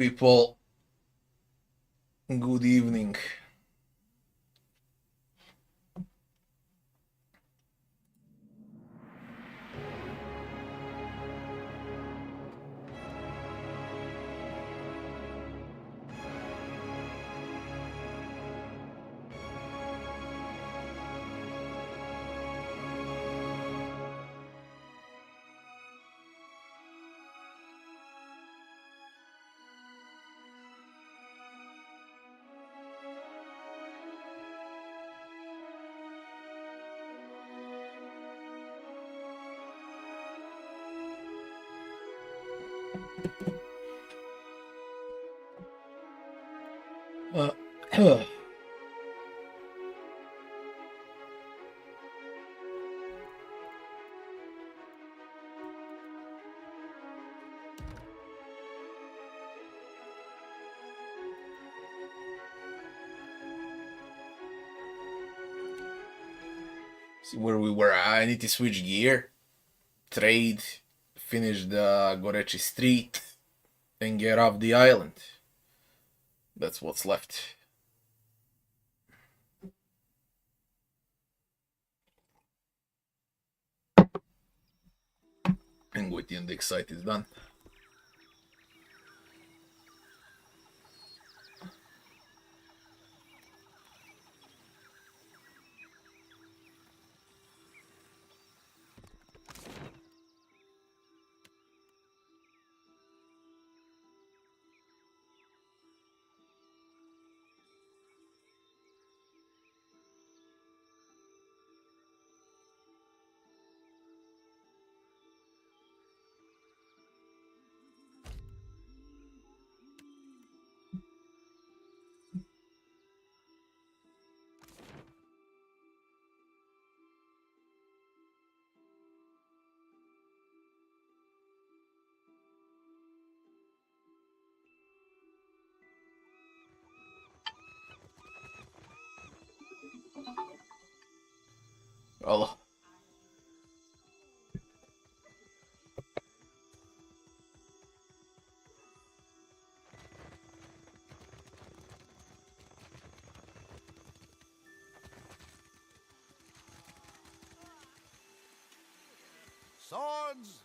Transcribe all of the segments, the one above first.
People, good evening. See where we were. I need to switch gear, trade, finish the Gorecci street, and get off the island. That's what's left. And waiting on the excite is done. Well, Swords!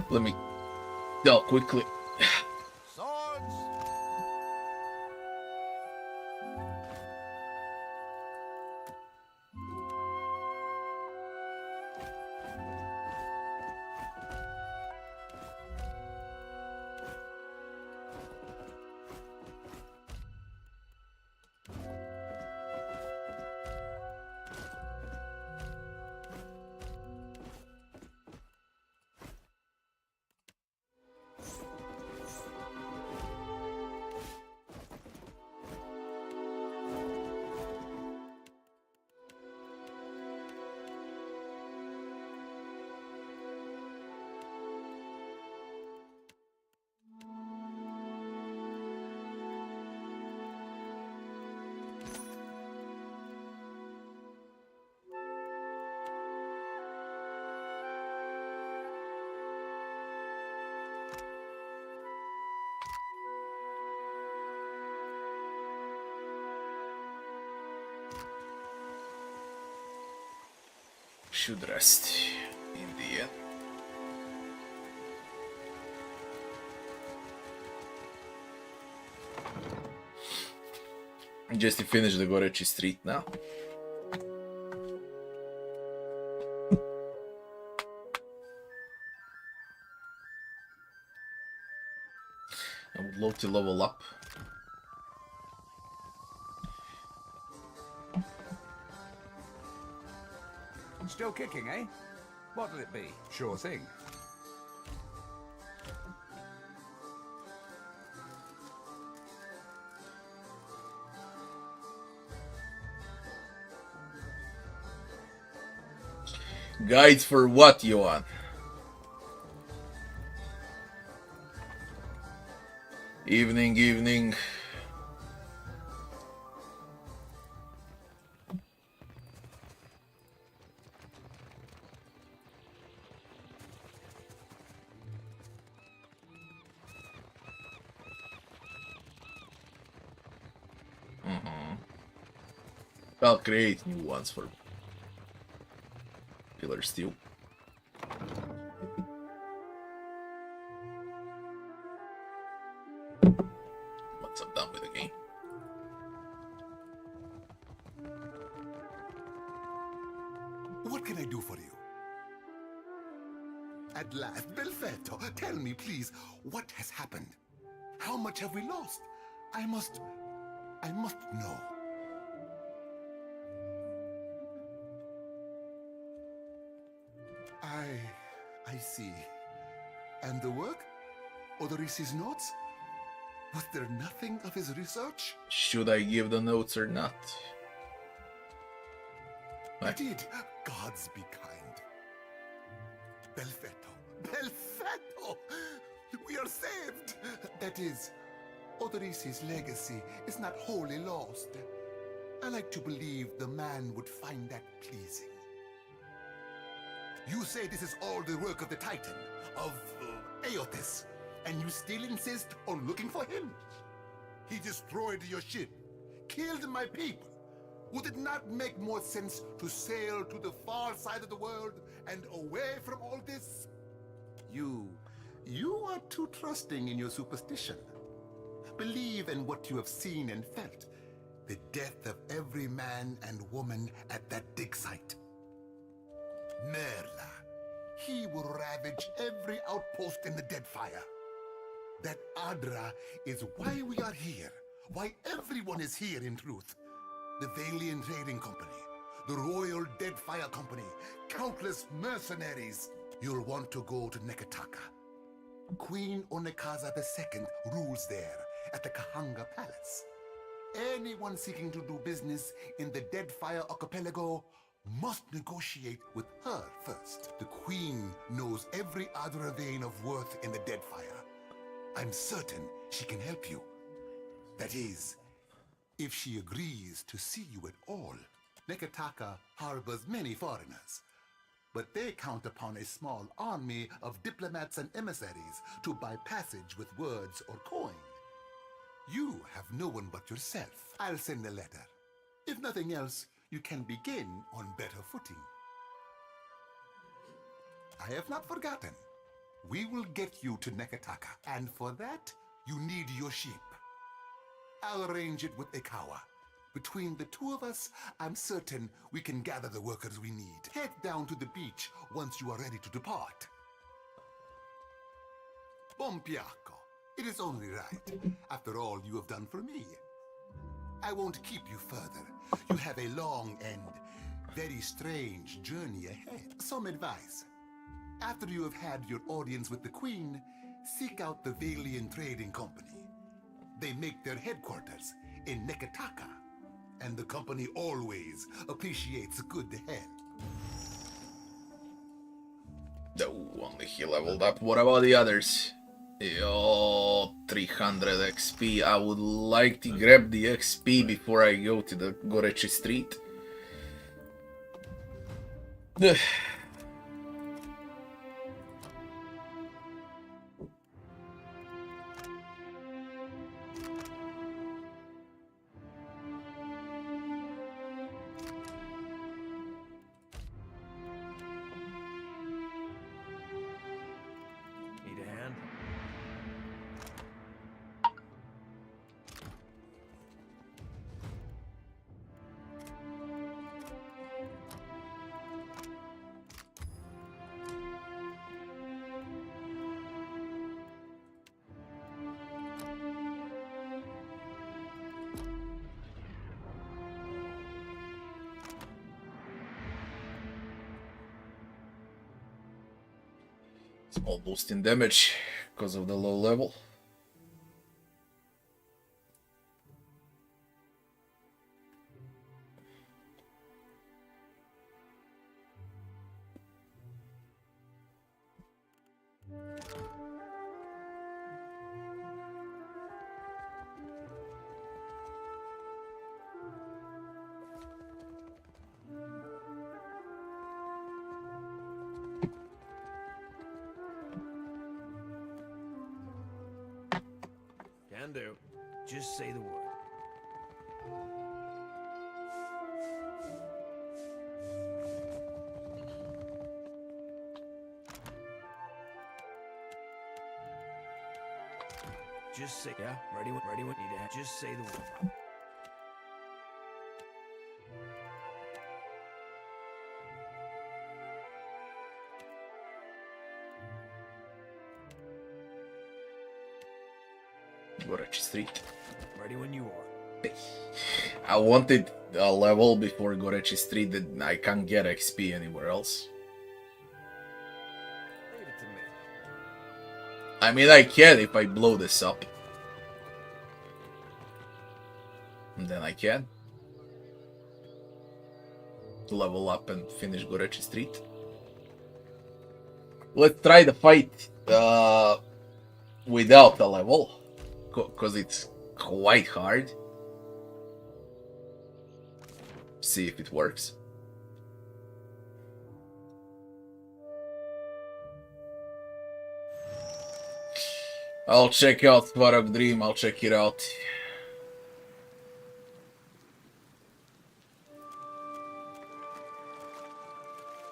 Let me tell quickly. Swords! Should rest in the end. Just to finish the Gorecci street now. I would love to level up. Still kicking, eh? What'll it be? Sure thing. Guides for what, Johan? Evening, evening. I'll create new ones for Pillar Steel. Once I'm done with the game. What can I do for you? At last, Belfetto, tell me, please, what has happened? How much have we lost? I must know. I see. And the work? Odorisi's notes? Was there nothing of his research? Should I give the notes or not? I did. Gods be kind. Belfetto. Belfetto! We are saved! That is, Odorisi's legacy is not wholly lost. I like to believe the man would find that pleasing. You say this is all the work of the Titan, of Aotis, and you still insist on looking for him? He destroyed your ship, killed my people. Would it not make more sense to sail to the far side of the world and away from all this? You are too trusting in your superstition. Believe in what you have seen and felt. The death of every man and woman at that dig site. Merla. He will ravage every outpost in the Deadfire. That Adra is why we are here. Why everyone is here, in truth. The Valiant Trading Company, the Royal Deadfire Company, countless mercenaries. You'll want to go to Neketaka. Queen Onekaza II rules there at the Kahanga Palace. Anyone seeking to do business in the Deadfire archipelago must negotiate with her first. The Queen knows every other vein of worth in the Deadfire. I'm certain she can help you. That is, if she agrees to see you at all. Neketaka harbors many foreigners, but they count upon a small army of diplomats and emissaries to buy passage with words or coin. You have no one but yourself. I'll send a letter. If nothing else, you can begin on better footing. I have not forgotten. We will get you to Neketaka, and for that, you need your ship. I'll arrange it with Ikawa. Between the two of us, I'm certain we can gather the workers we need. Head down to the beach once you are ready to depart. Bompiaco. It is only right. After all you have done for me. I won't keep you further. You have a long and very strange journey ahead. Some advice. After you have had your audience with the Queen, seek out the Valian Trading Company. They make their headquarters in Neketaka, and the company always appreciates a good help. Oh, only he leveled up. What about the others? Yo, 300 XP. I would like to grab the XP before I go to the Gorecci street. Need a hand? Small boost in damage because of the low level. Can do. Just say the word. Just say, yeah, ready when need to. Just say the word. Gorecci street. Ready when you are. I wanted a level before Gorecci street that I can't get XP anywhere else. Leave it to me. I mean, I can if I blow this up. And then I can level up and finish Gorecci street. Let's try the fight without a level, because it's quite hard. See if it works. I'll check out Svarog Dream, I'll check it out.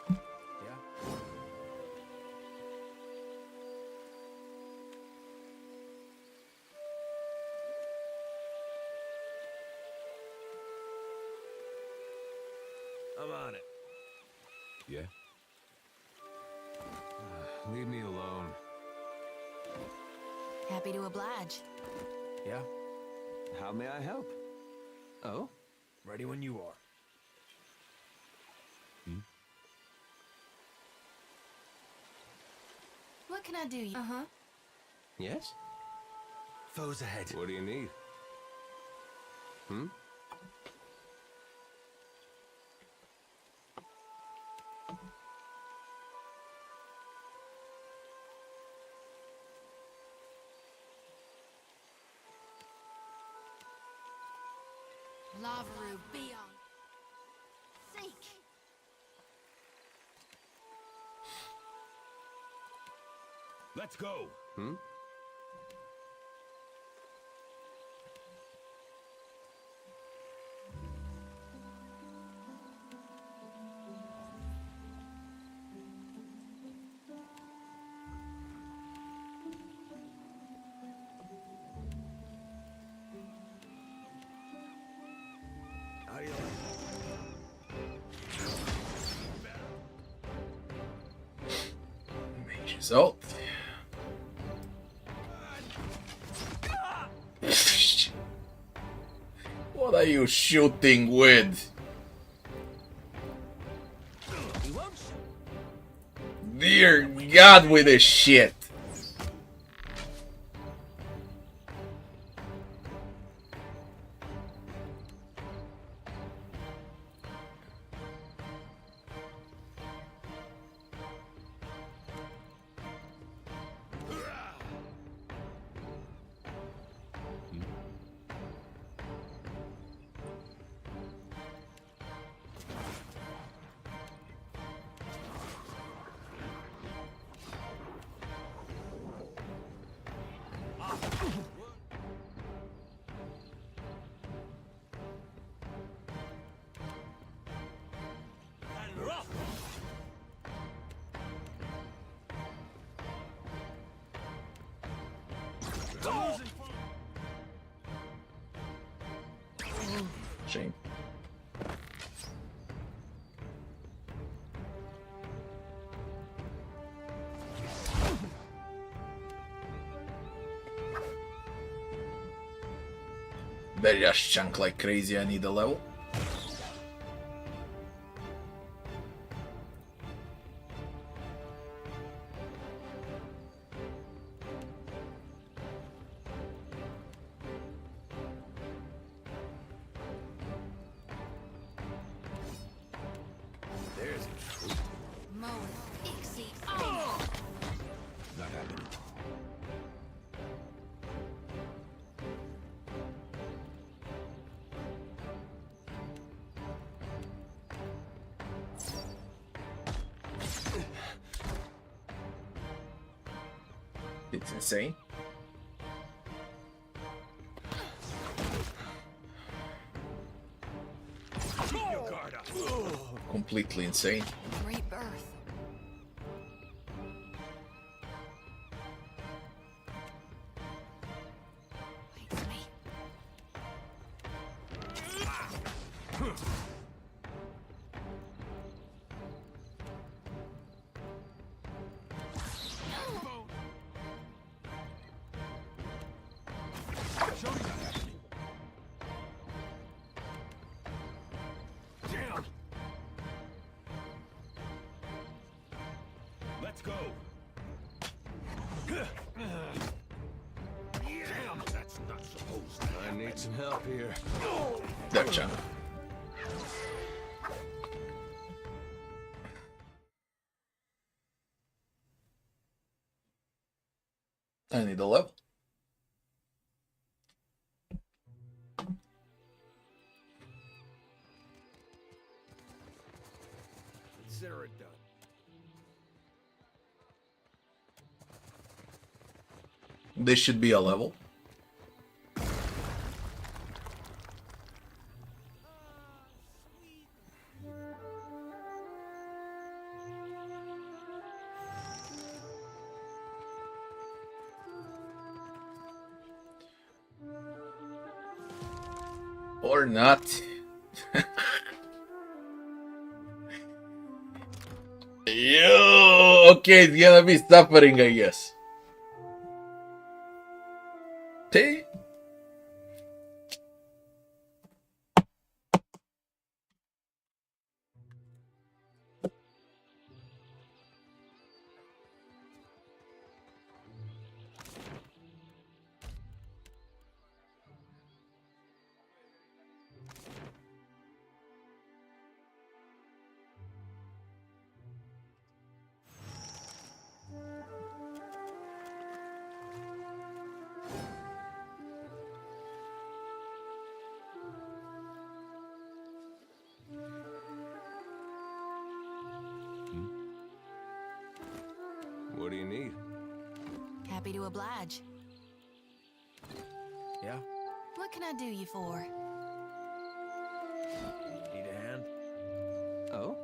Yeah. I'm on it. Yeah? Leave me alone. Happy to oblige. Yeah. How may I help? Oh? Ready when you are. What can I do? Uh-huh. Yes? Foes ahead. What do you need? Lavaru, be on. Seek. Let's go. So. What are you shooting with? Dear God, with this shit. Shame. They just chunk like crazy. I need a level. It's insane. Completely insane. Rebirth. Wait, me. Let's go. Damn, that's not supposed to. I need some help here. There, chunk. I need a level. Consider it done. This should be a level. Or not. Yo, okay, it's gonna be suffering, I guess. T. What do you need? Happy to oblige. Yeah? What can I do you for? Need a hand? Oh?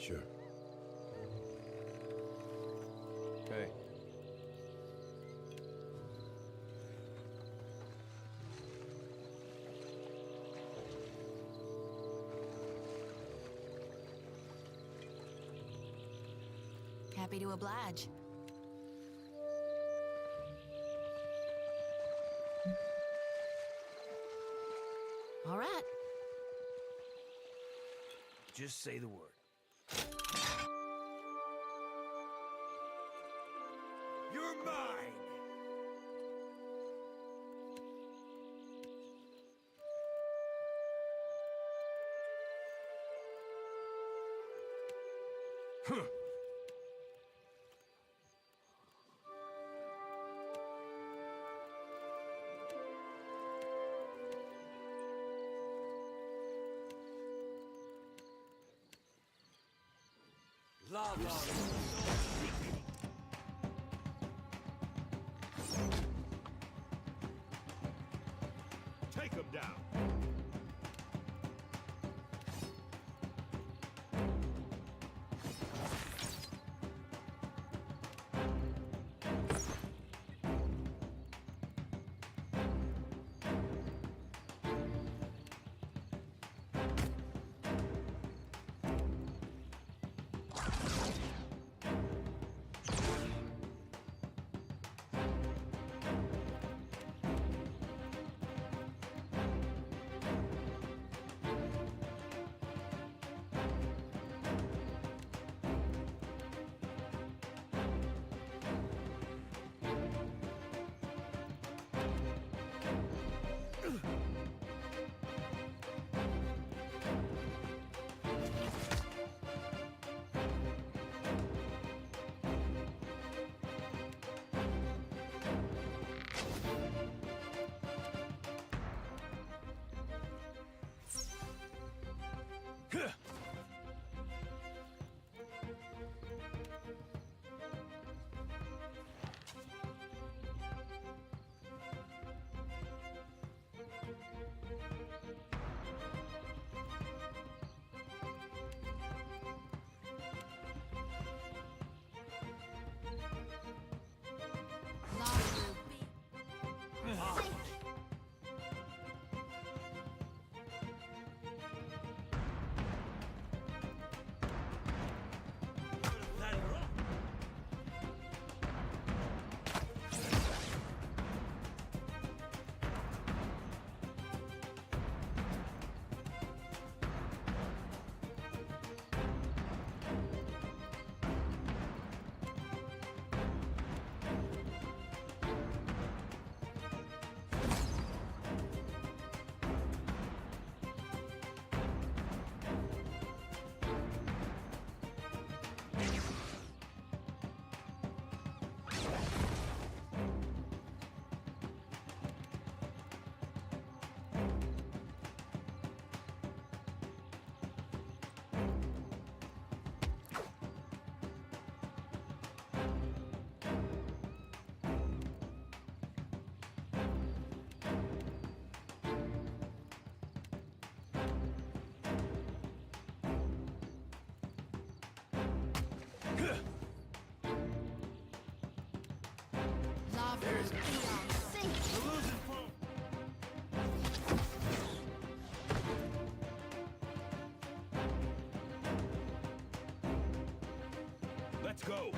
Sure. Hey. Happy to oblige. All right. Just say the word. You're mine! Huh. Lava. Take him down. Let's go.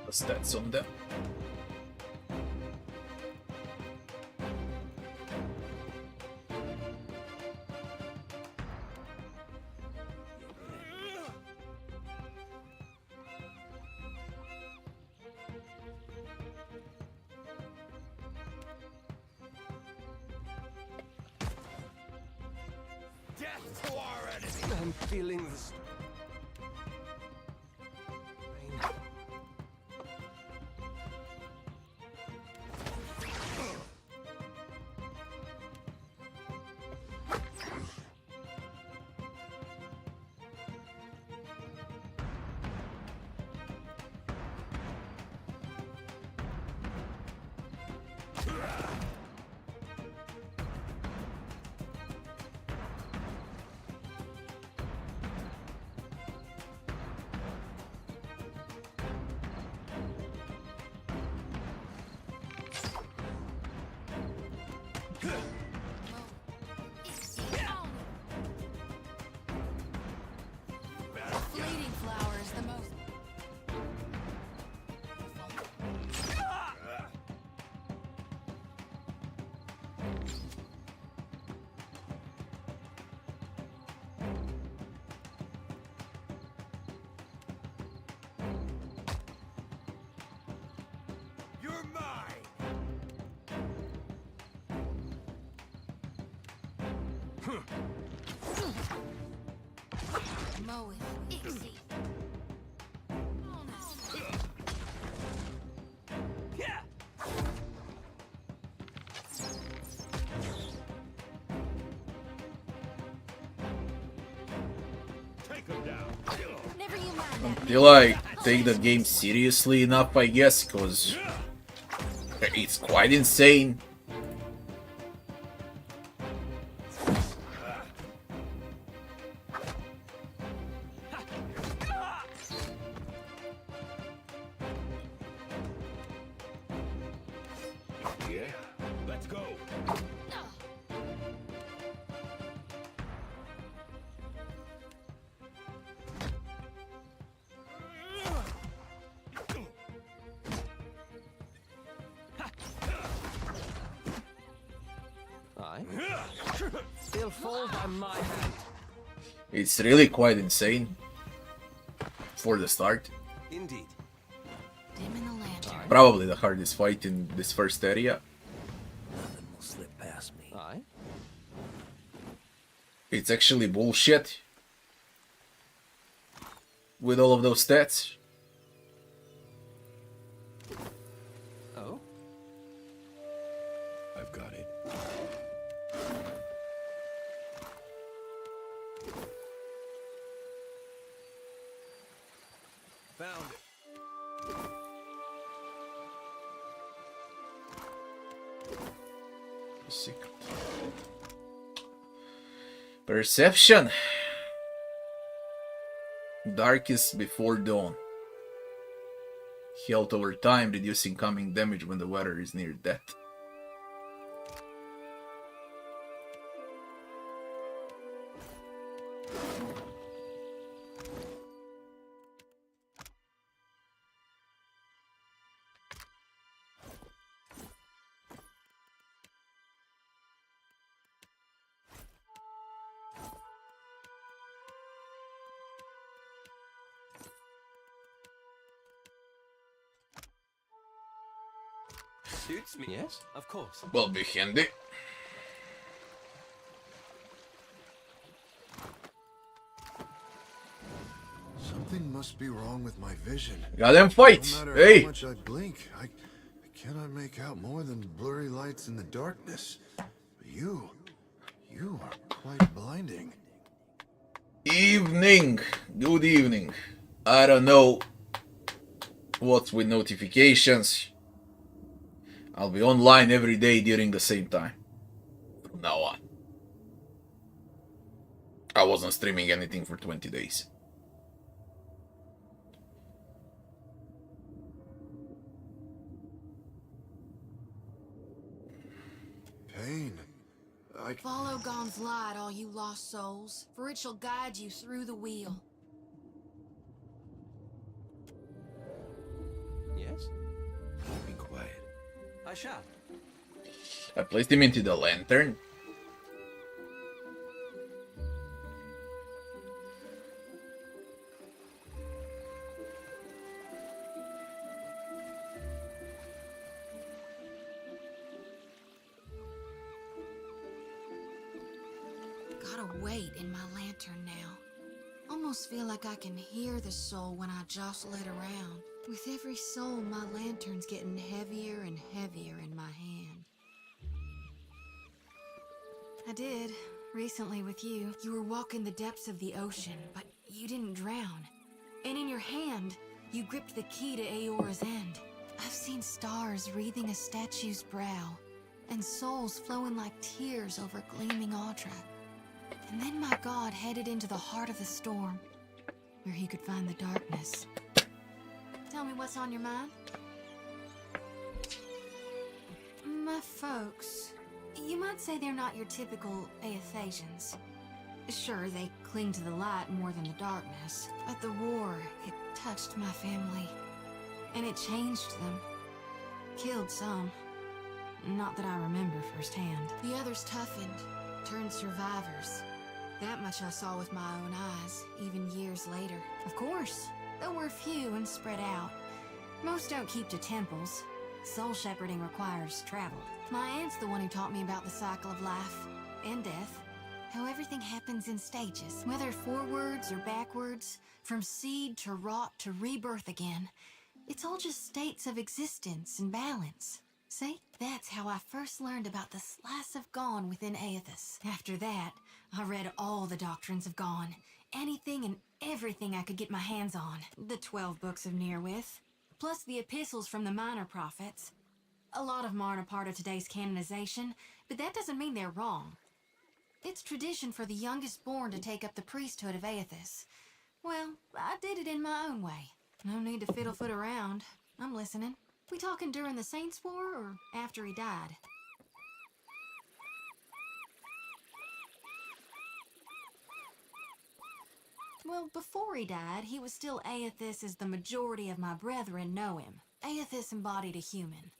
The stats on them. Death to our enemy. I'm feeling this. Fleeting flower is the most. You're mine! Moweth, Ixie. Yeah! Take him down. Never you mind that. Until I take the game seriously enough, I guess, because it's quite insane. Yeah. Let's go. Aye. They'll fall by my hand. It's really quite insane for the start. Indeed. Dim in the lantern. Probably the hardest fight in this first area. Nothing will slip past me. Aye. It's actually bullshit with all of those stats. Oh? I've got it. Found it. Secret. Perception. Darkest before dawn. Health over time, reducing coming damage when the wearer is near death. Suits me. Yes, of course. Will be handy. Something must be wrong with my vision. Goddamn fight! No matter Hey! how much I blink, I cannot make out more than blurry lights in the darkness. You are quite blinding. Evening! Good evening. I don't know what's with notifications. I'll be online every day during the same time from now on. I wasn't streaming anything for 20 days. Pain. Follow Gon's light, all you lost souls, for it shall guide you through the wheel. Yes, Be quiet. I shall. I placed him into the lantern. Gotta wait in my lantern now. Almost feel like I can hear the soul when I jostle it around. With every soul, my lantern's getting heavier and heavier in my hand. I did, recently with you. You were walking the depths of the ocean, but you didn't drown. And in your hand, you gripped the key to Aora's end. I've seen stars wreathing a statue's brow, and souls flowing like tears over gleaming Audra. And then my god headed into the heart of the storm, where he could find the darkness. Tell me what's on your mind? My folks. You might say they're not your typical Aethasians. Sure, they cling to the light more than the darkness, but the war, it touched my family. And it changed them. Killed some. Not that I remember firsthand. The others toughened, turned survivors. That much I saw with my own eyes, even years later. Of course, there were few and spread out. Most don't keep to temples. Soul shepherding requires travel. My aunt's the one who taught me about the cycle of life and death. How everything happens in stages, whether forwards or backwards, from seed to rot to rebirth again. It's all just states of existence and balance. See? That's how I first learned about the slice of Gone within Aethys. After that, I read all the doctrines of Gone. Anything and everything I could get my hands on. The 12 books of Nearwith, plus the epistles from the minor prophets. A lot of them aren't a part of today's canonization, but that doesn't mean they're wrong. It's tradition for the youngest born to take up the priesthood of Aethys. Well, I did it in my own way. No need to fiddle-foot around. I'm listening. We talking during the Saints' War or after he died? Well, before he died, he was still Aethys as the majority of my brethren know him. Aethys embodied a human.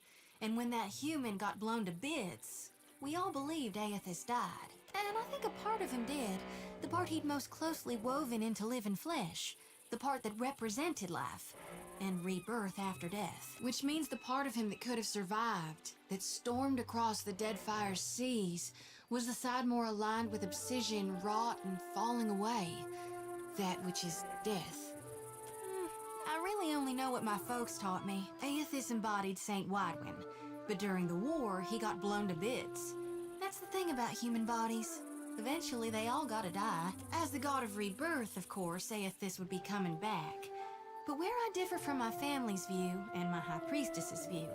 And when that human got blown to bits, we all believed Aethys died. And I think a part of him did. The part he'd most closely woven into living flesh. The part that represented life. And rebirth after death. Which means the part of him that could have survived, that stormed across the Deadfire's seas, was the side more aligned with obsidian, rot, and falling away. That which is death. I really only know what my folks taught me. Aethys embodied Saint Widwin, but during the war, he got blown to bits. That's the thing about human bodies. Eventually, they all gotta die. As the god of rebirth, of course, Aethys would be coming back. But where I differ from my family's view, and my High Priestess's view,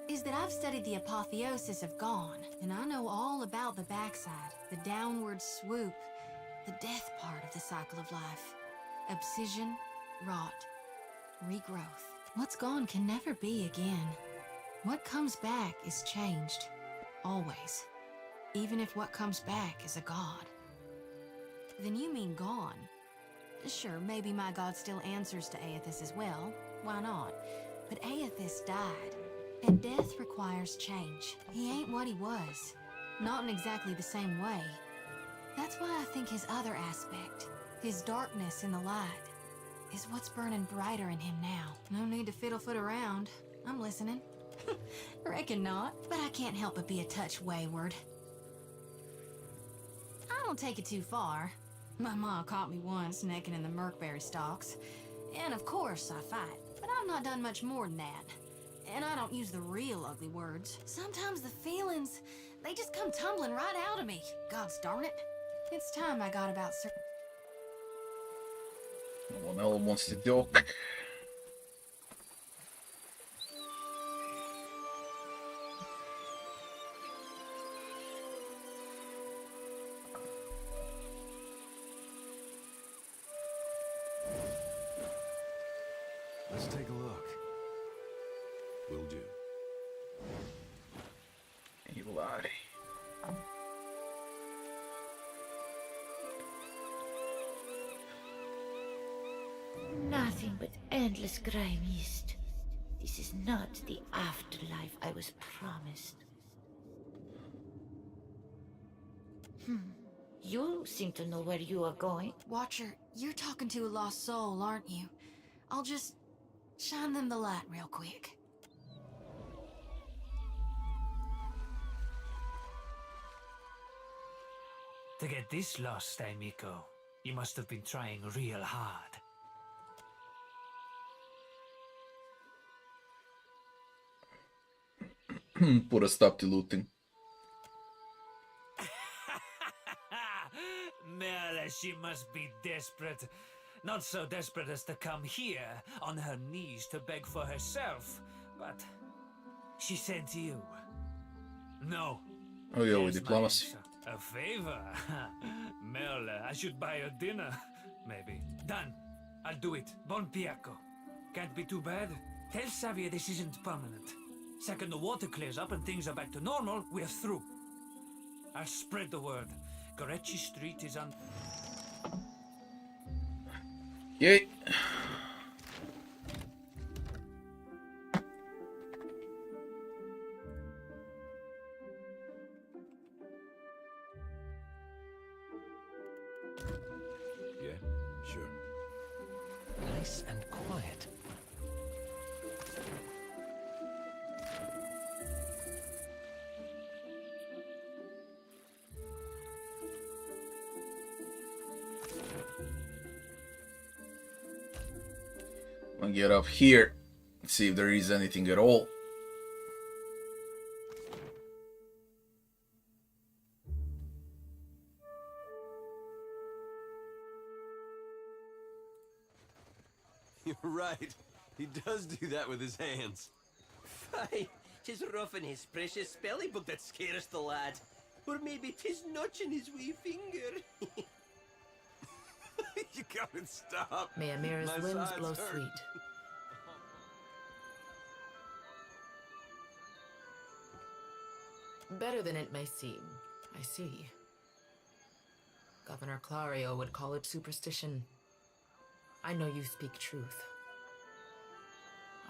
is that I've studied the apotheosis of Gone, and I know all about the backside, the downward swoop, the death part of the cycle of life. Obsidian, rot, regrowth. What's gone can never be again. What comes back is changed. Always. Even if what comes back is a god. Then you mean gone. Sure, maybe my god still answers to Aethys as well. Why not? But Aethys died. And death requires change. He ain't what he was. Not in exactly the same way. That's why I think his other aspect, his darkness in the light, is what's burning brighter in him now. No need to fiddle-foot around. I'm listening. Reckon not, but I can't help but be a touch wayward. I don't take it too far. My ma caught me once necking in the Merkberry stalks. And of course I fight, but I've not done much more than that. And I don't use the real ugly words. Sometimes the feelings, they just come tumbling right out of me. Gods darn it. It's time I got about No one else wants to joke. Let's take a look. Will do. You lie. Nothing but endless grey mist. This is not the afterlife I was promised. You seem to know where you are going. Watcher, you're talking to a lost soul, aren't you? I'll just shine them the light real quick. To get this lost, Miko, you must have been trying real hard. Put a stop to looting. Merle, she must be desperate. Not so desperate as to come here on her knees to beg for herself, but she sent you. No. Oh yeah, with Here's my diplomacy. answer. A favor? Merle, I should buy her dinner. Maybe. Done. I'll do it. Bon Piaco. Can't be too bad. Tell Xavier this isn't permanent. Second the water clears up and things are back to normal, we're through. I'll spread the word. Gorecci Street is on. Okay. Yeah, sure. Nice and quiet. I'll get up here, see if there is anything at all. You're right. He does do that with his hands. Aye, 'tis roughing his precious spelling book that scares the lad. Or maybe 'tis notching his wee finger. You gotta stop. May Amira's My winds sides blow hurt. sweet. Better than it may seem. I see. Governor Clario would call it superstition. I know you speak truth.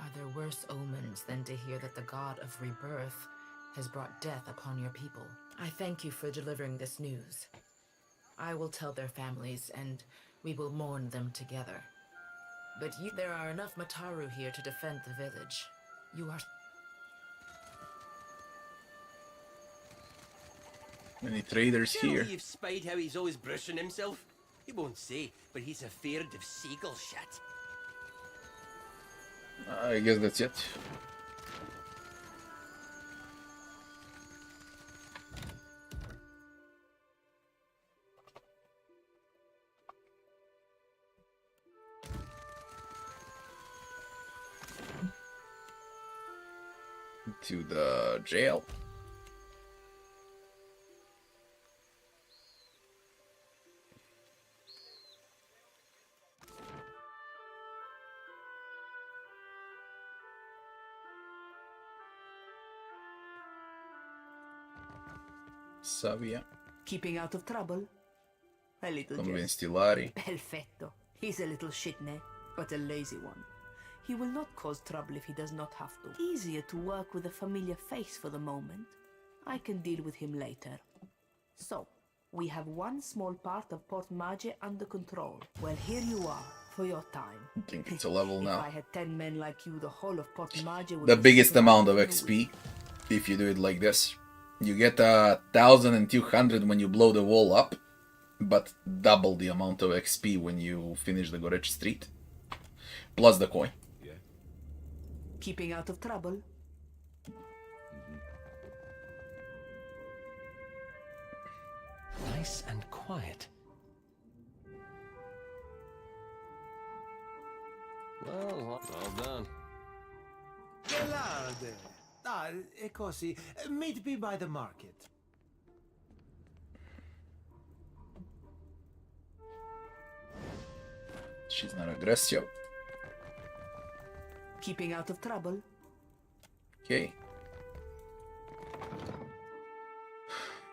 Are there worse omens than to hear that the god of rebirth has brought death upon your people? I thank you for delivering this news. I will tell their families, and we will mourn them together. But there are enough Mataru here to defend the village. You are... Any traders here? You've spied how he's always brushing himself. He won't say, but he's afeard of seagull shit. I guess that's it. To the jail. Savia. Keeping out of trouble? A little Convinced jest. Ilari. Perfetto. He's a little shitney, but a lazy one. He will not cause trouble if he does not have to. Easier to work with a familiar face for the moment. I can deal with him later. So, we have one small part of Port Mage under control. Well, here you are, for your time. I think it's a level If now. I had 10 men like you, the whole of Port Mage would The be biggest sitting amount of around XP if you do it like this. You get 1,200 when you blow the wall up, but double the amount of XP when you finish the Gorecci Street. Plus the coin. Yeah. Keeping out of trouble? Nice and quiet. Well, all done. Velarde. Ah, e così. Meet me by the market. She's not aggressive. Keeping out of trouble? Okay.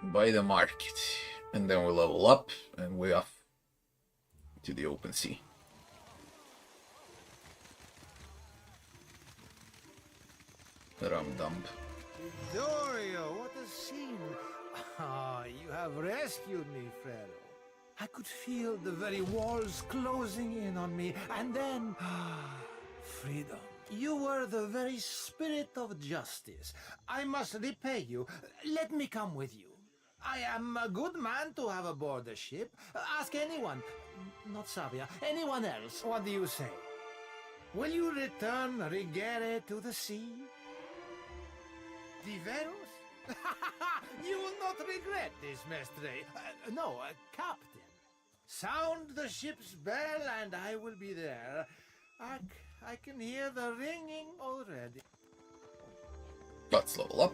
By the market. And then we level up and we're off to the open sea. Rum-dump. Dorio, what a scene! Ah, you have rescued me, Frero. I could feel the very walls closing in on me, and then... freedom. You were the very spirit of justice. I must repay you. Let me come with you. I am a good man to have aboard the ship. Ask anyone. Not Savia. Anyone else. What do you say? Will you return Rigere to the sea? Diverus? You will not regret this, Mestre. No, Captain. Sound the ship's bell and I will be there. I can hear the ringing already. Let's level up.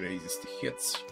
Grazes the hits.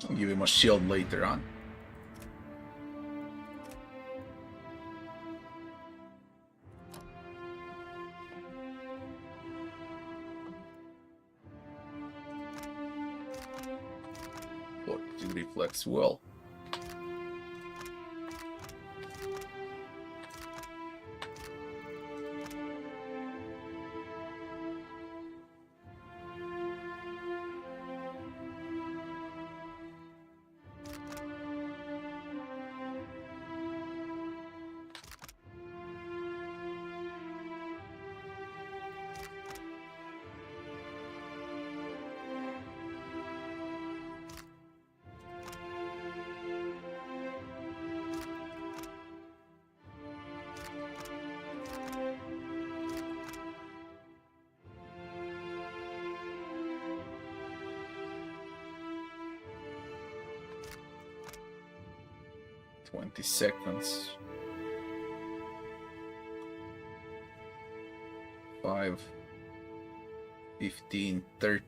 I'll give him a shield later on. Fortitude reflects well. Seconds. 5, 15, 30.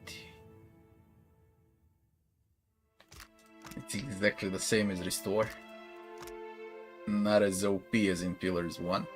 It's exactly the same as Restore. Not as OP as in Pillars 1.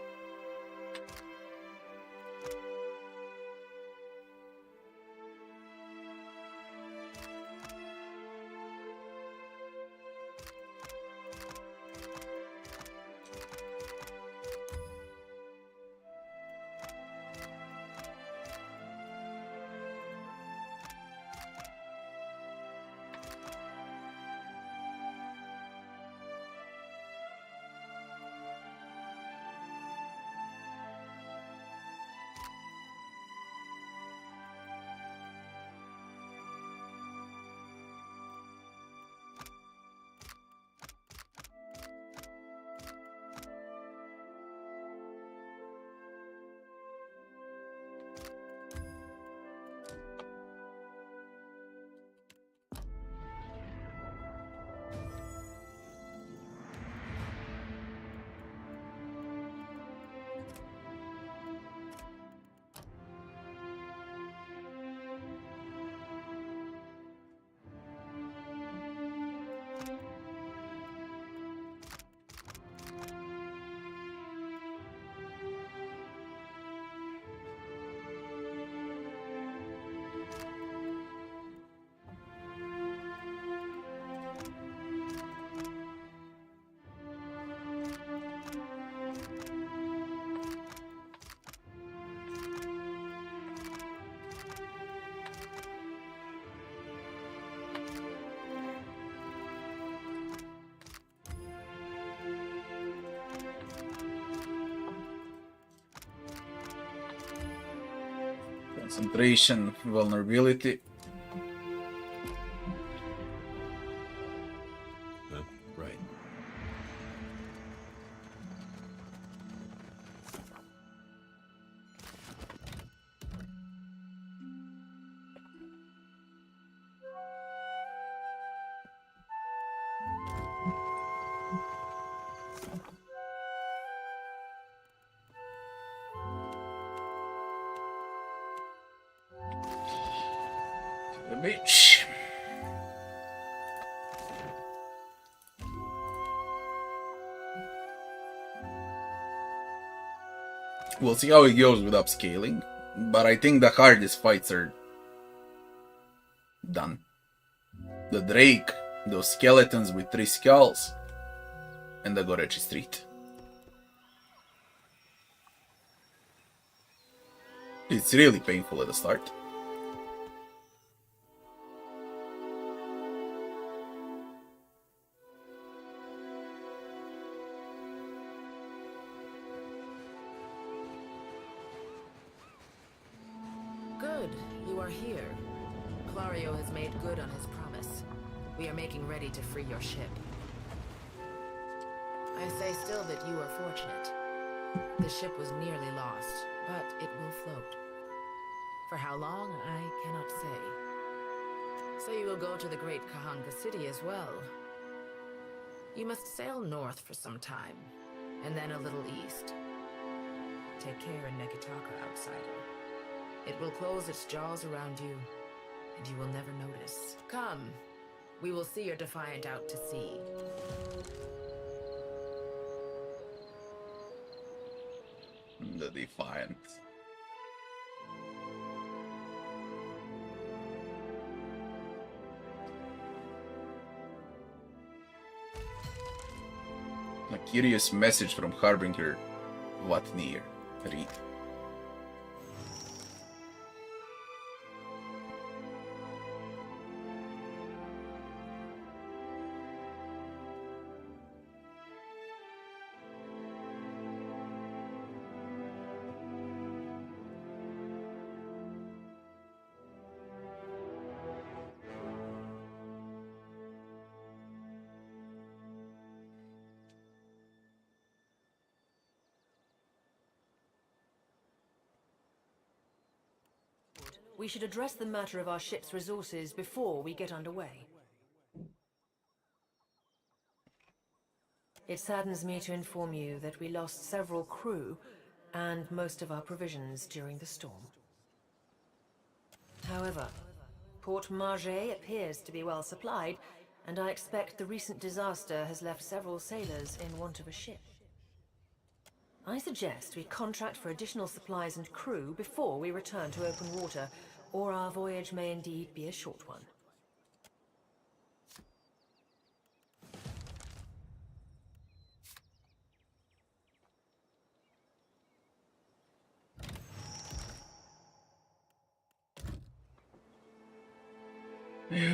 Concentration, vulnerability. Right. The beach. We'll see how it goes with upscaling, but I think the hardest fights are done. The Drake, those skeletons with 3 skulls, and the Gorecci Street. It's really painful at the start. Good, you are here. Clario has made good on his promise. We are making ready to free your ship. I say still that you are fortunate. The ship was nearly lost, but it will float. For how long, I cannot say. So you will go to the great Kahanga city as well. You must sail north for some time, and then a little east. Take care in Neketaka, outsider. It will close its jaws around you, and you will never notice. Come, we will see your Defiant out to sea. The Defiant. A curious message from Harbinger. What near? Read. We should address the matter of our ship's resources before we get underway. It saddens me to inform you that we lost several crew and most of our provisions during the storm. However, Port Margé appears to be well supplied, and I expect the recent disaster has left several sailors in want of a ship. I suggest we contract for additional supplies and crew before we return to open water, or our voyage may indeed be a short one.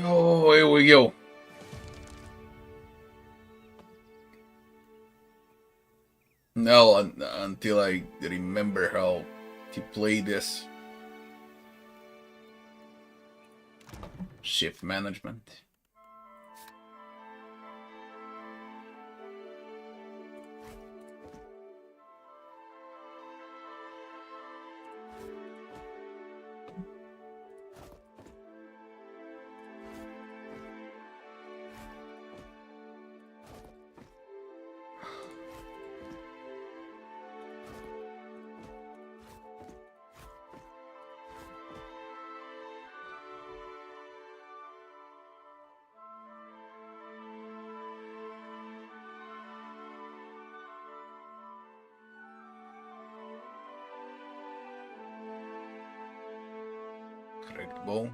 Oh, here we go. Now, until I remember how to play this. Ship management. Correct bow.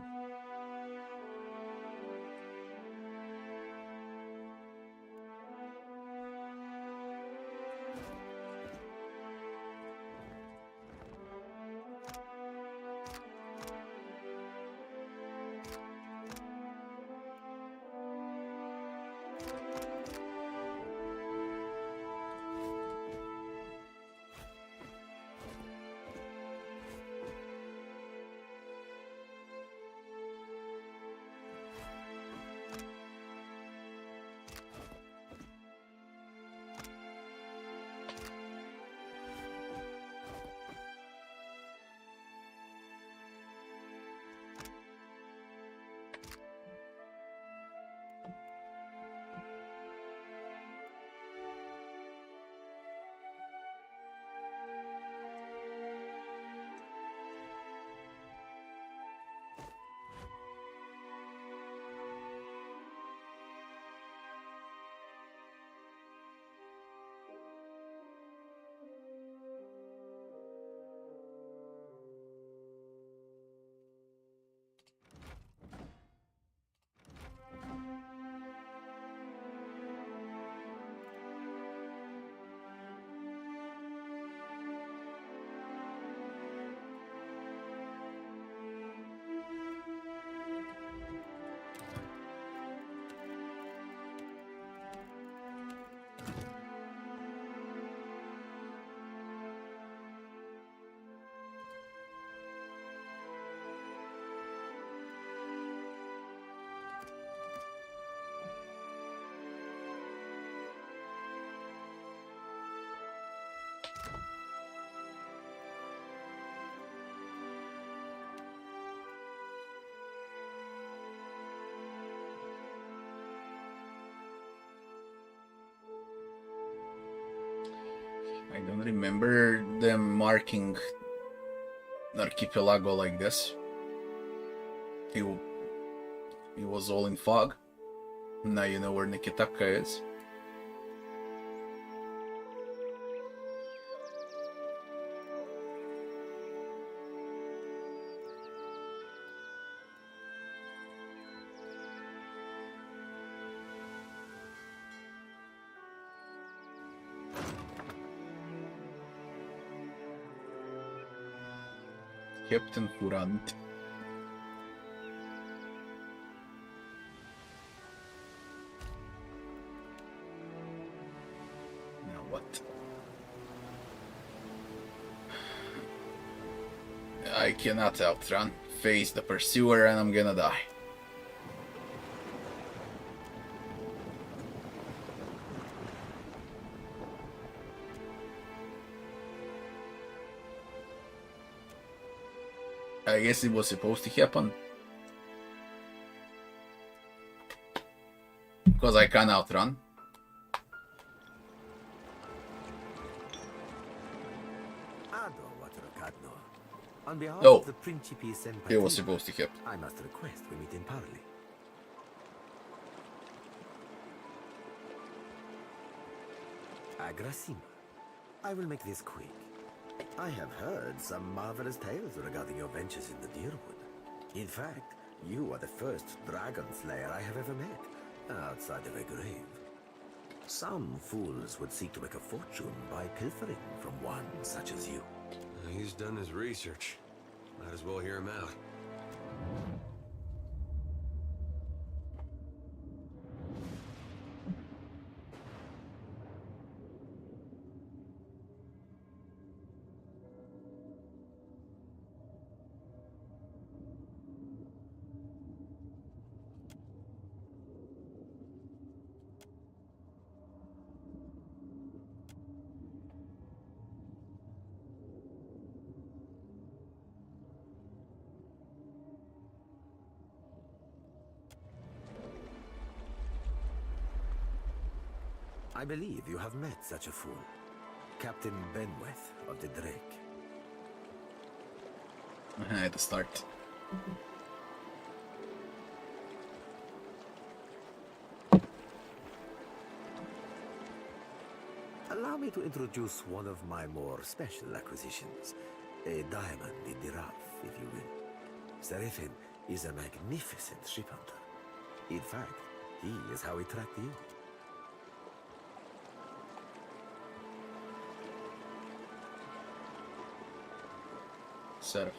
I don't remember them marking Archipelago like this. It was all in fog. Now you know where Neketaka is. Captain Furant. Now what? I cannot outrun. Face the pursuer and I'm gonna die. I guess it was supposed to happen. Because I can outrun. On behalf Oh, of the Principe Senpai, it was supposed to happen. I must request we meet in parley. Agrasima, I will make this quick. I have heard some marvelous tales regarding your ventures in the Deerwood. In fact, you are the first dragon slayer I have ever met, outside of a grave. Some fools would seek to make a fortune by pilfering from one such as you. He's done his research. Might as well hear him out. I believe you have met such a fool. Captain Benweth of the Drake. At the start. Allow me to introduce one of my more special acquisitions. A diamond in the rough, if you will. Seraphin is a magnificent ship hunter. In fact, he is how he tracked you. Seraph.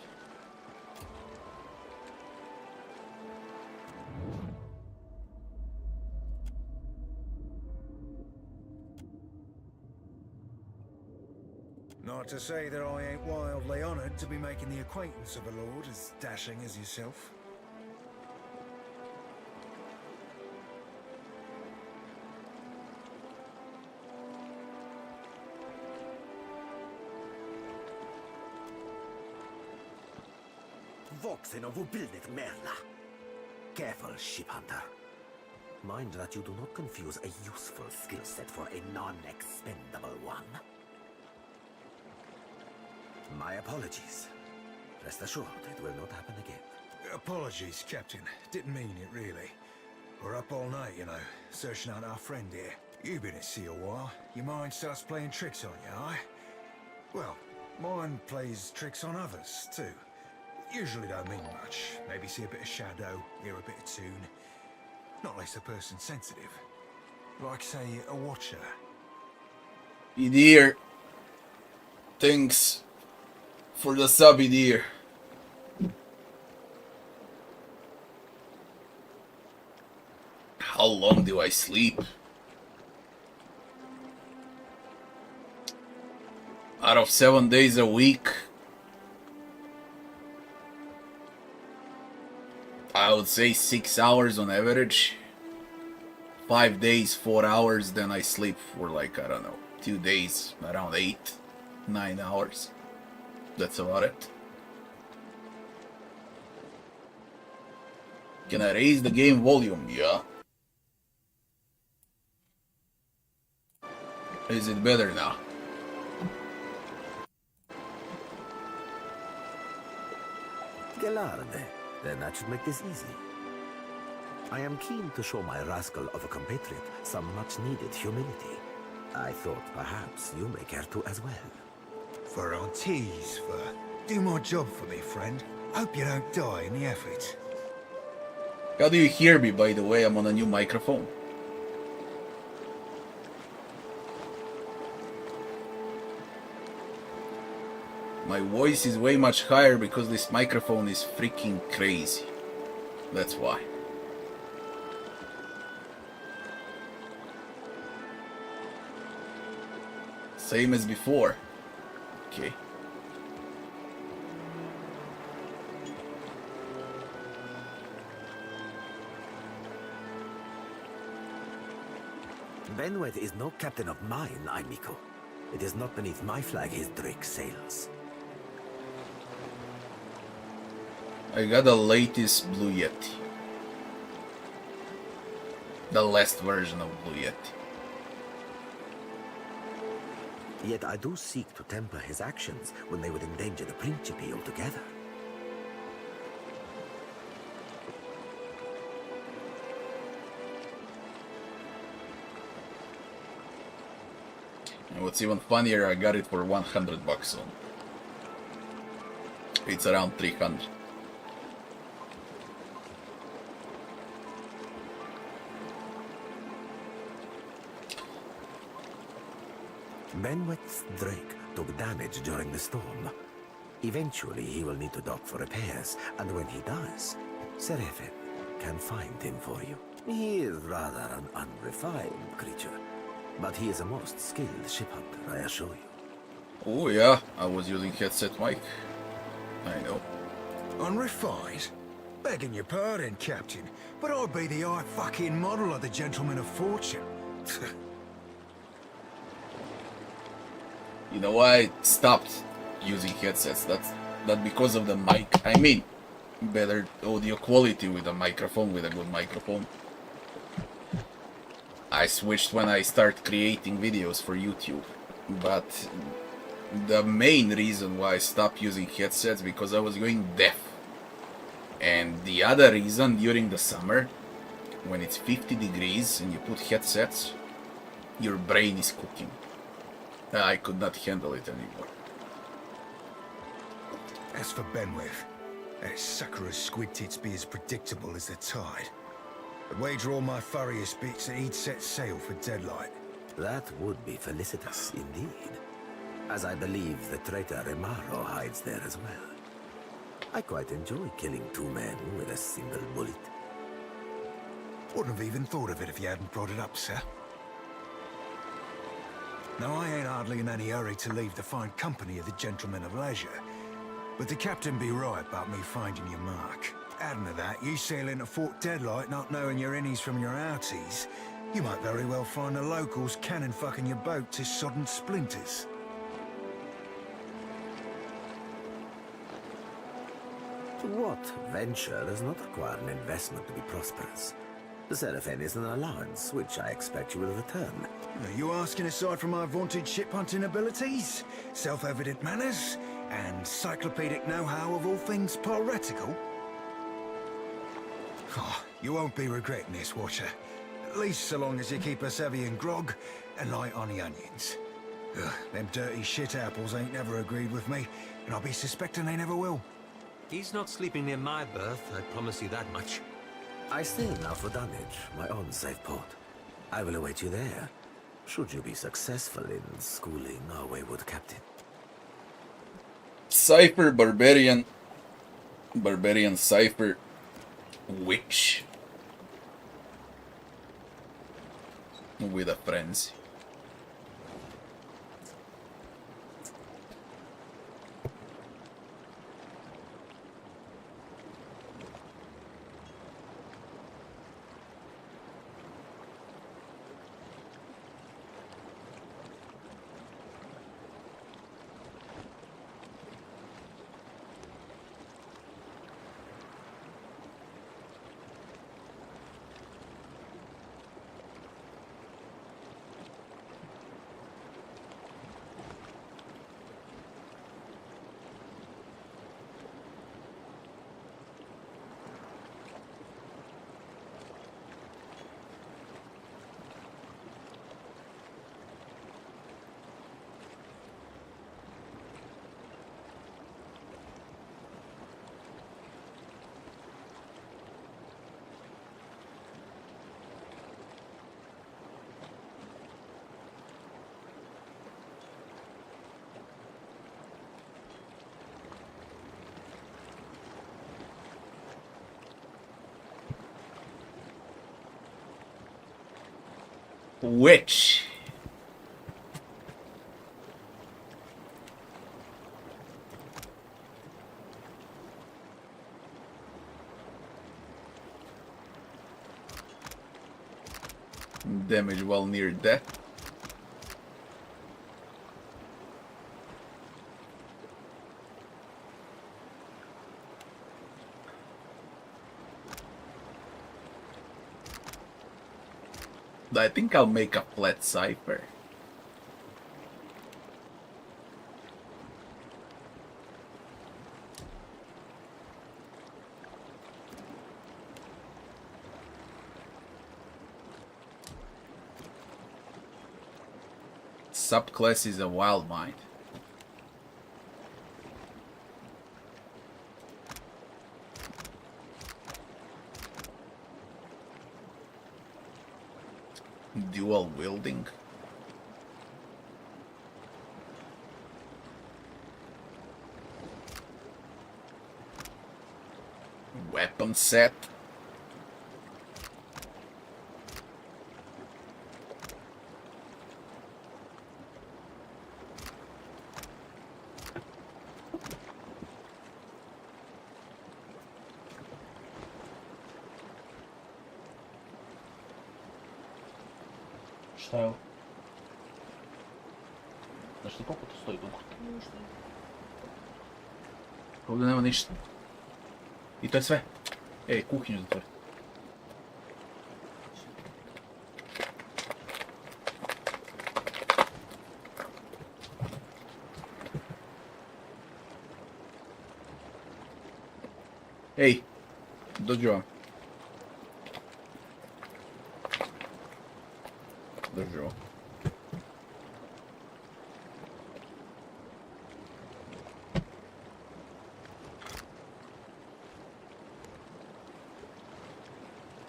Not to say that I ain't wildly honored to be making the acquaintance of a lord as dashing as yourself. Voxen of Ubilnet Merla. Careful, ship hunter. Mind that you do not confuse a useful skill set for a non-expendable one. My apologies. Rest assured, it will not happen again. Apologies, Captain. Didn't mean it, really. We're up all night, you know, searching out our friend here. You've been at sea a while. Your mind starts playing tricks on you, aye? Well, mine plays tricks on others, too. Usually don't mean much. Maybe see a bit of shadow, hear a bit of tune. Not unless the person's sensitive. Like, say, a watcher. Idir. Thanks for the sub, Idir. How long do I sleep? Out of 7 days a week, I would say 6 hours on average. 5 days, 4 hours, then I sleep for like, I don't know, 2 days, around 8, 9 hours. That's about it. Can I raise the game volume? Yeah. Is it better now? Gelarde. Then that should make this easy. I am keen to show my rascal of a compatriot some much-needed humility. I thought perhaps you may care to as well. For our teas, do my job for me, friend. Hope you don't die in the effort. How do you hear me, by the way? I'm on a new microphone. My voice is way much higher because this microphone is freaking crazy. That's why. Same as before. Okay. Benweth is no captain of mine, amico. It is not beneath my flag his Drake sails. I got the latest Blue Yeti. The last version of Blue Yeti. Yet I do seek to temper his actions when they would endanger the Principe altogether. And what's even funnier, I got it for 100 bucks on. It's around 300. Benweth's Drake took damage during the storm. Eventually, he will need to dock for repairs, and when he does, Seraphin can find him for you. He is rather an unrefined creature, but he is a most skilled ship hunter, I assure you. Oh yeah, I was using headset mic. I know. Unrefined? Begging your pardon, Captain, but I'd be the high fucking model of the Gentleman of Fortune. You know why I stopped using headsets? That's not because of the mic. I mean, better audio quality with a microphone, with a good microphone. I switched when I start creating videos for YouTube. But the main reason why I stopped using headsets because I was going deaf. And the other reason, during the summer, when it's 50 degrees and you put headsets, your brain is cooking. I could not handle it anymore. As for Benweth, that sucker of squid tits be as predictable as the tide. I'd wager all my furriest bits that he'd set sail for Deadlight. That would be felicitous indeed, as I believe the traitor Remaro hides there as well. I quite enjoy killing two men with a single bullet. Wouldn't have even thought of it if you hadn't brought it up, sir. Now, I ain't hardly in any hurry to leave the fine company of the Gentleman of Leisure, but the captain be right about me finding your mark. Adding to that, you sail into Fort Deadlight not knowing your innies from your outies, you might very well find the locals cannon fucking your boat to sodden splinters. What venture does not require an investment to be prosperous? The Seraphin is an allowance, which I expect you will return. Are you asking aside from my vaunted ship-hunting abilities, self-evident manners, and cyclopedic know-how of all things piratical? Oh, you won't be regretting this, Watcher. At least so long as you keep us heavy in grog and light on the onions. Ugh, them dirty shit apples ain't never agreed with me, and I'll be suspecting they never will. He's not sleeping near my berth, I promise you that much. I sail now for Dunwich, my own safe port. I will await you there, should you be successful in schooling our wayward captain. Cypher, Barbarian, Cypher, Witch. With a frenzy. Which? Damage while near death. I think I'll make a flat cipher. Subclass is a wild mind. Dual wielding. Weapon set. Šta je ovo? Znaš ti koliko to stoji? Ovdje nema ništa. I to je sve. Ej, kuhinju zatvori. Ej, dođi vam. Dođi vam.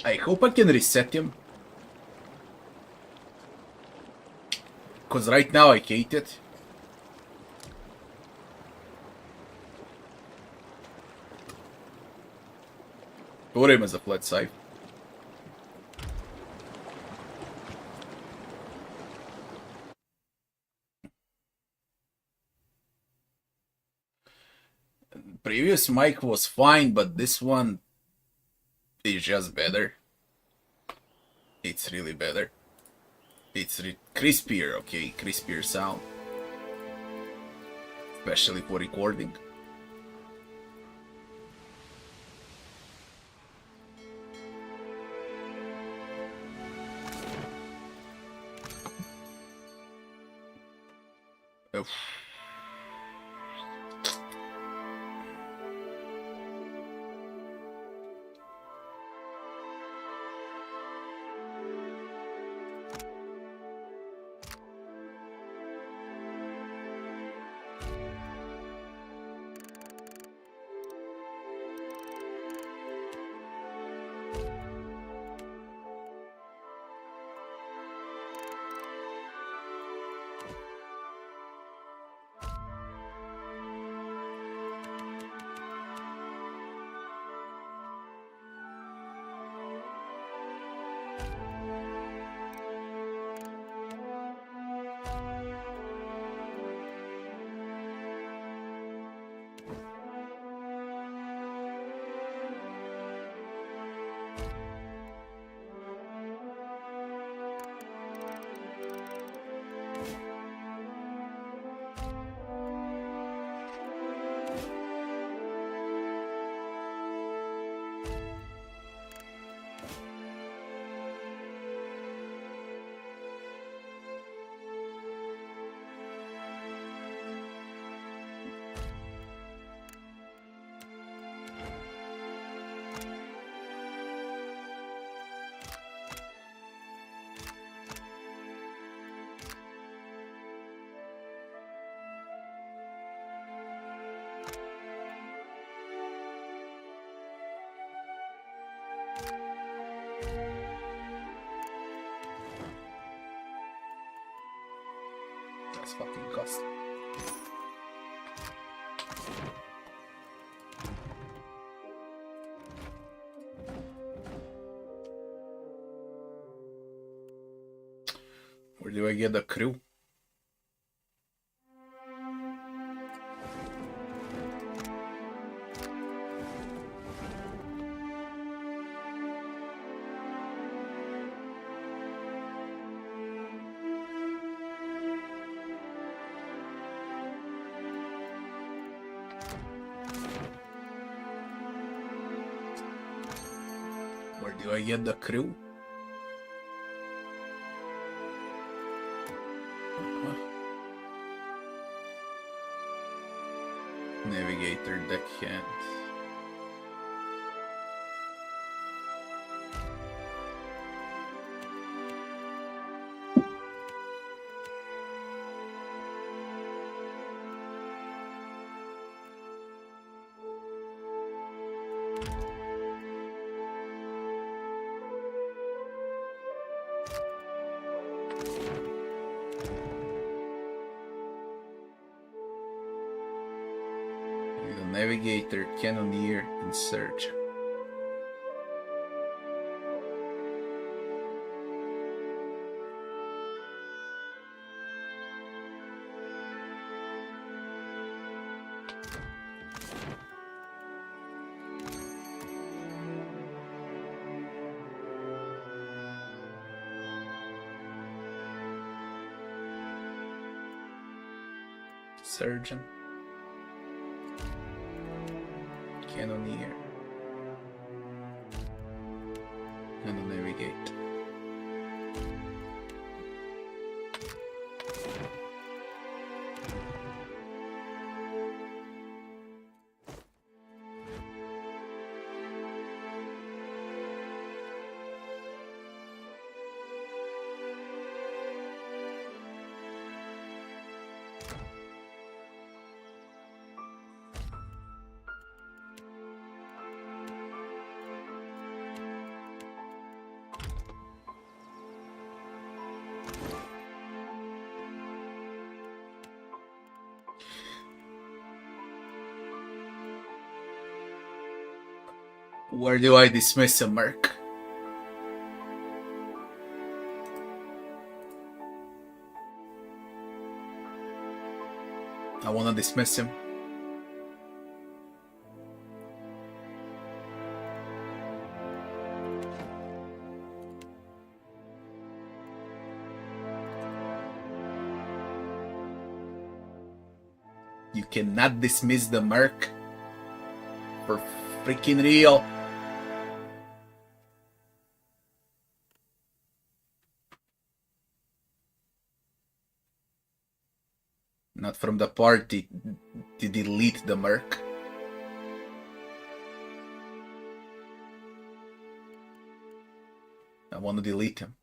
I hope I can reset him. Cause right now I hate it. Put him as a flat side. Previous mic was fine, but this one is just better. It's really better. It's crispier, okay, crispier sound. Especially for recording. Oof. That's fucking costly. do I get the crew? Where do I get the crew? Navigator, deckhand. Navigator, cannoneer, and surgeon. Surgeon. Cannoneer and a navigate. Where do I dismiss a merc? I wanna dismiss him. You cannot dismiss the merc. For freaking real. Not from the party to delete the merc. I want to delete him.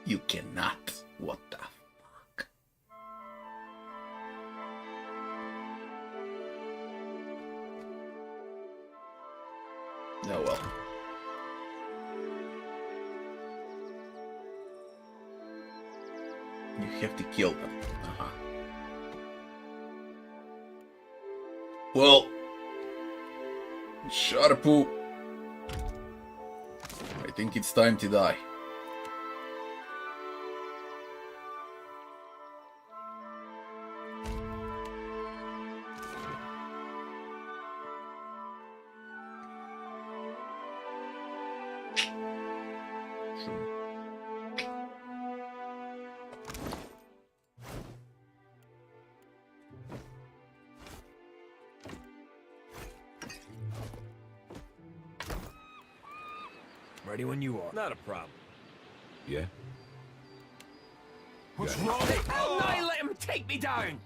You cannot. What the fuck? Oh well. You have to kill them. Well, Sharpu, I think it's time to die. Ready when you are. Not a problem. Yeah? What's wrong? Hell no, let him take me down!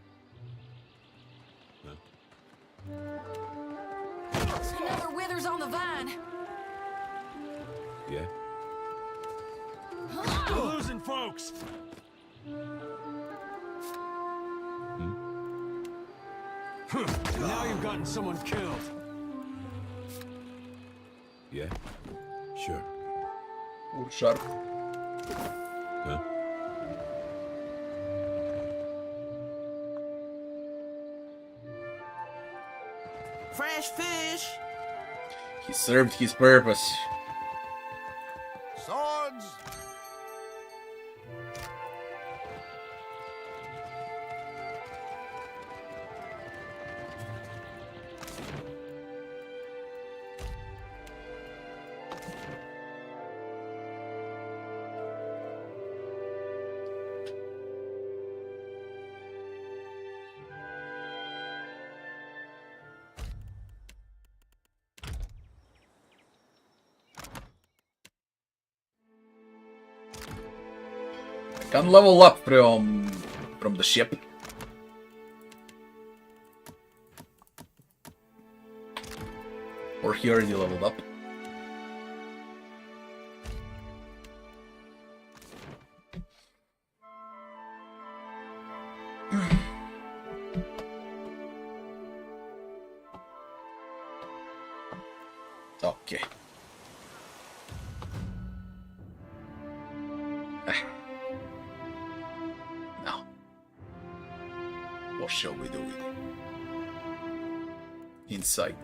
Another withers on the vine. Yeah? We're losing folks! Now you've gotten someone killed. Yeah? Sure. Sharp. Huh? Fresh fish! He served his purpose. Swords! Can level up from the ship. Or he already leveled up. Okay. Now, what shall we do with it? Insight.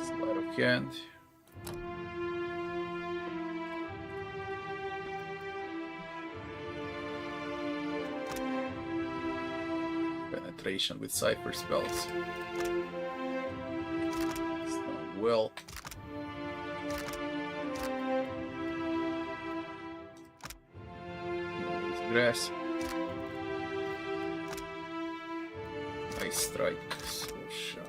Sleight of hand. Penetration with cipher spells. It's not well. Grasp. Ice strike. Soul shock.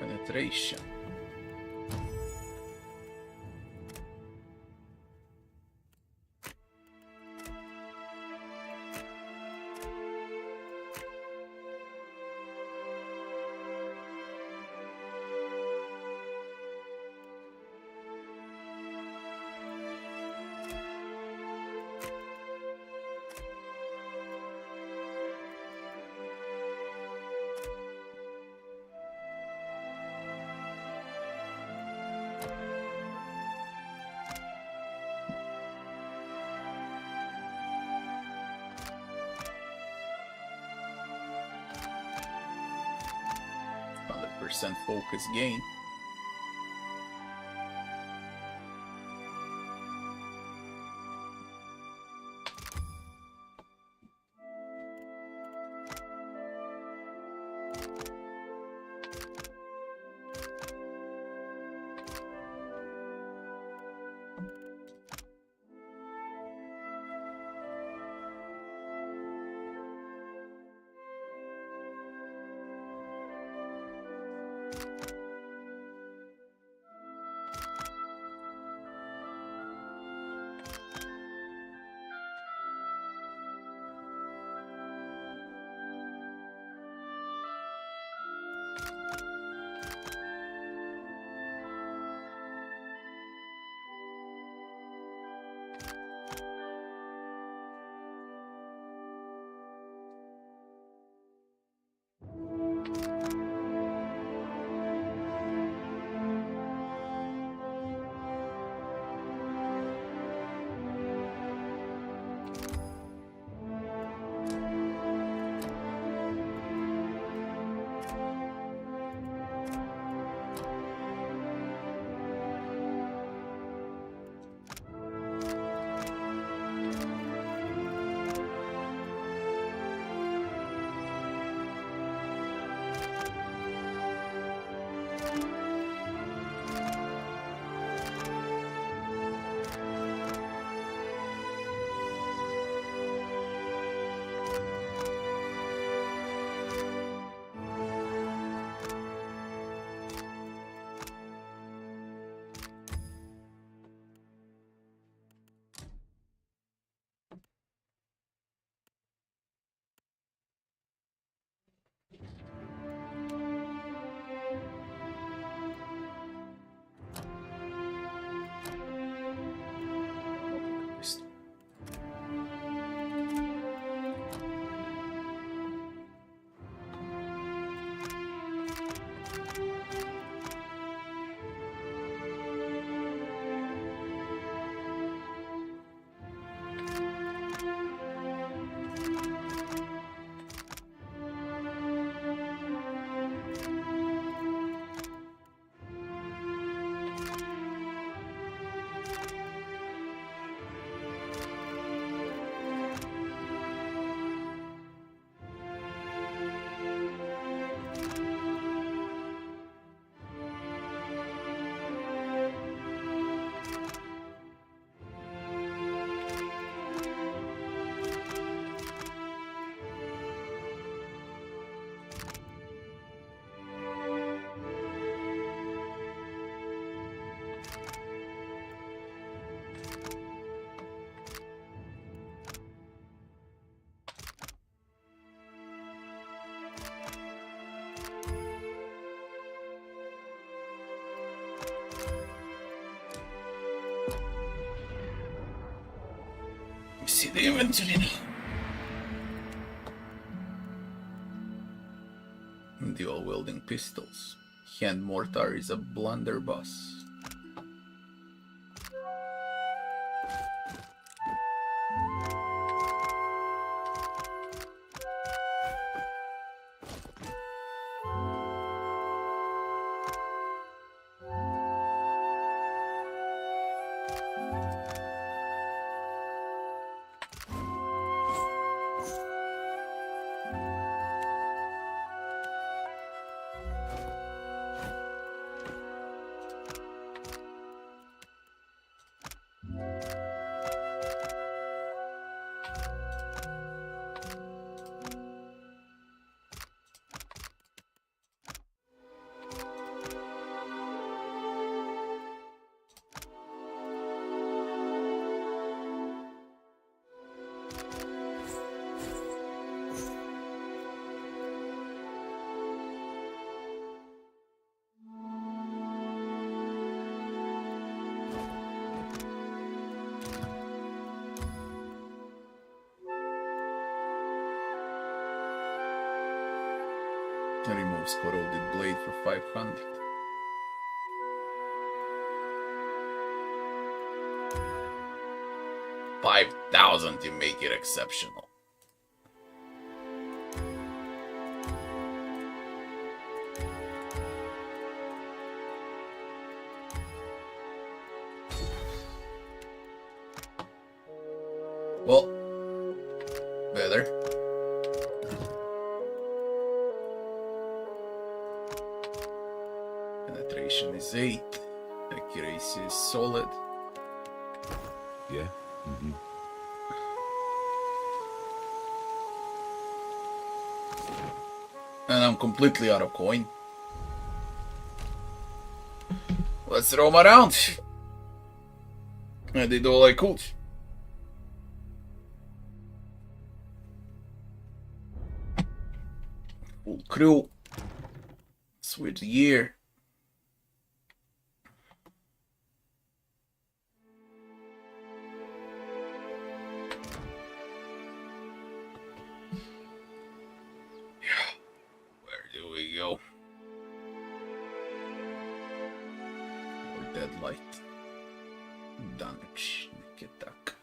Penetration. Percent focus gain. empty the inventory now. Dual wielding pistols. Hand mortar is a blunderbuss. Removes corroded blade for 500. $5,000 to make it exceptional. Well, better. Penetration is 8. Accuracy is solid. Yeah? And I'm completely out of coin. Let's roam around. I did all I could. Full crew. Switch gear. Deadlight. Damage. Neketaka.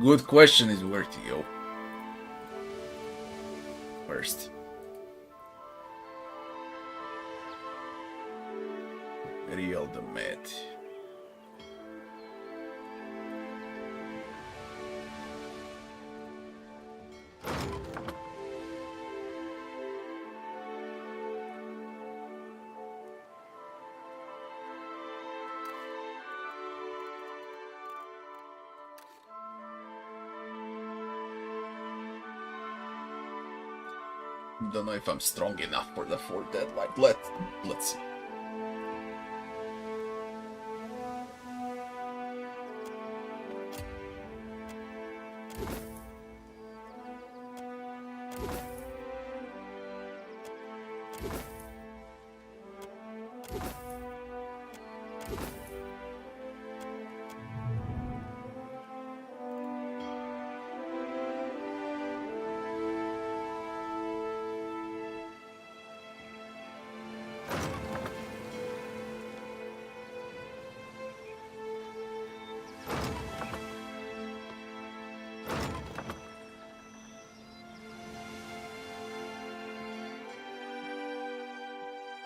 Good question is where to go. First. Real the med. Don't know if I'm strong enough for the 4 Deadlight. Let's see.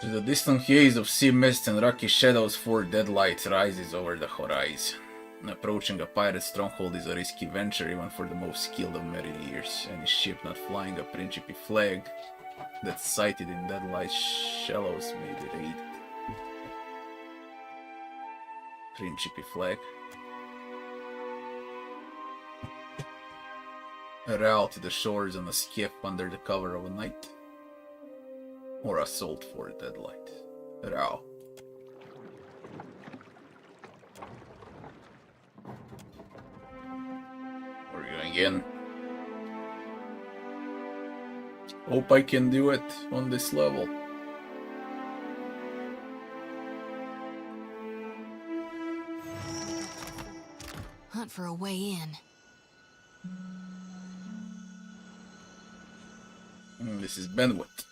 To the distant haze of sea mist and rocky shadows, 4 Deadlight rises over the horizon. Approaching a pirate stronghold is a risky venture even for the most skilled of mariners. Any ship not flying a Principe flag that's sighted in Deadlight shallows may be raided. Principe flag. A route to the shores on a skiff under the cover of a night. Or assault for a Deadlight. Row. We're going in. Hope I can do it on this level. That for a way in. This is Benweth.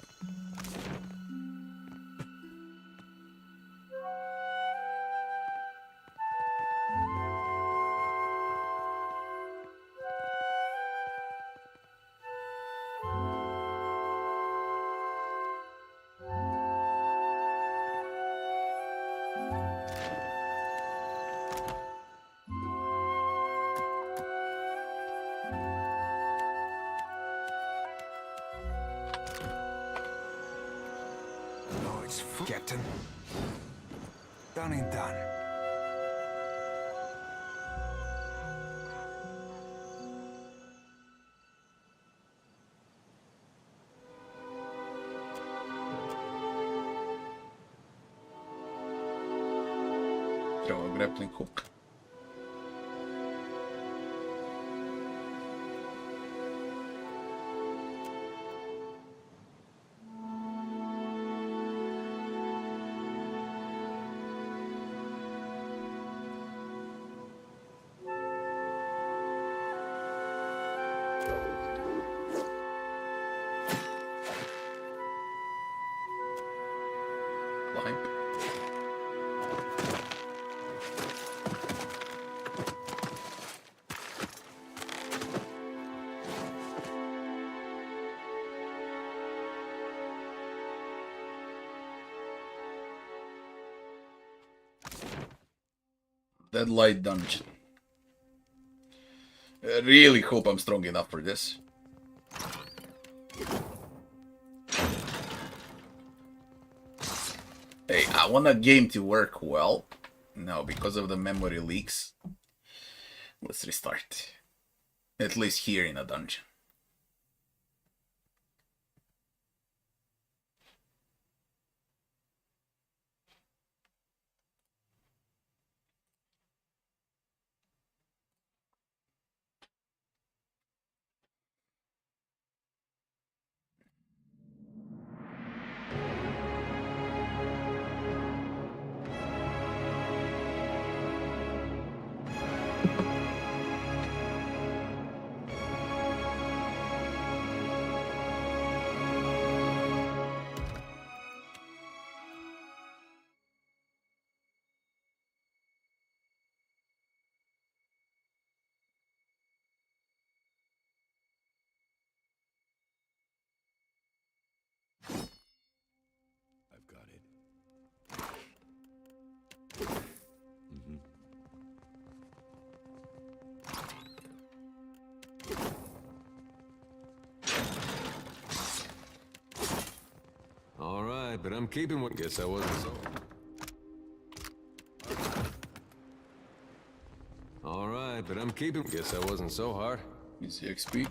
Oh, it's full, Captain. Done and done. Throw a grappling hook. Climb. Deadlight dungeon. I really hope I'm strong enough for this. Hey, I want a game to work well. No, because of the memory leaks. Let's restart. At least here in a dungeon. I've got it. All right, but I'm keeping one. Guess I wasn't so. All right, but I'm keeping. Guess I wasn't so hard. Easy XP.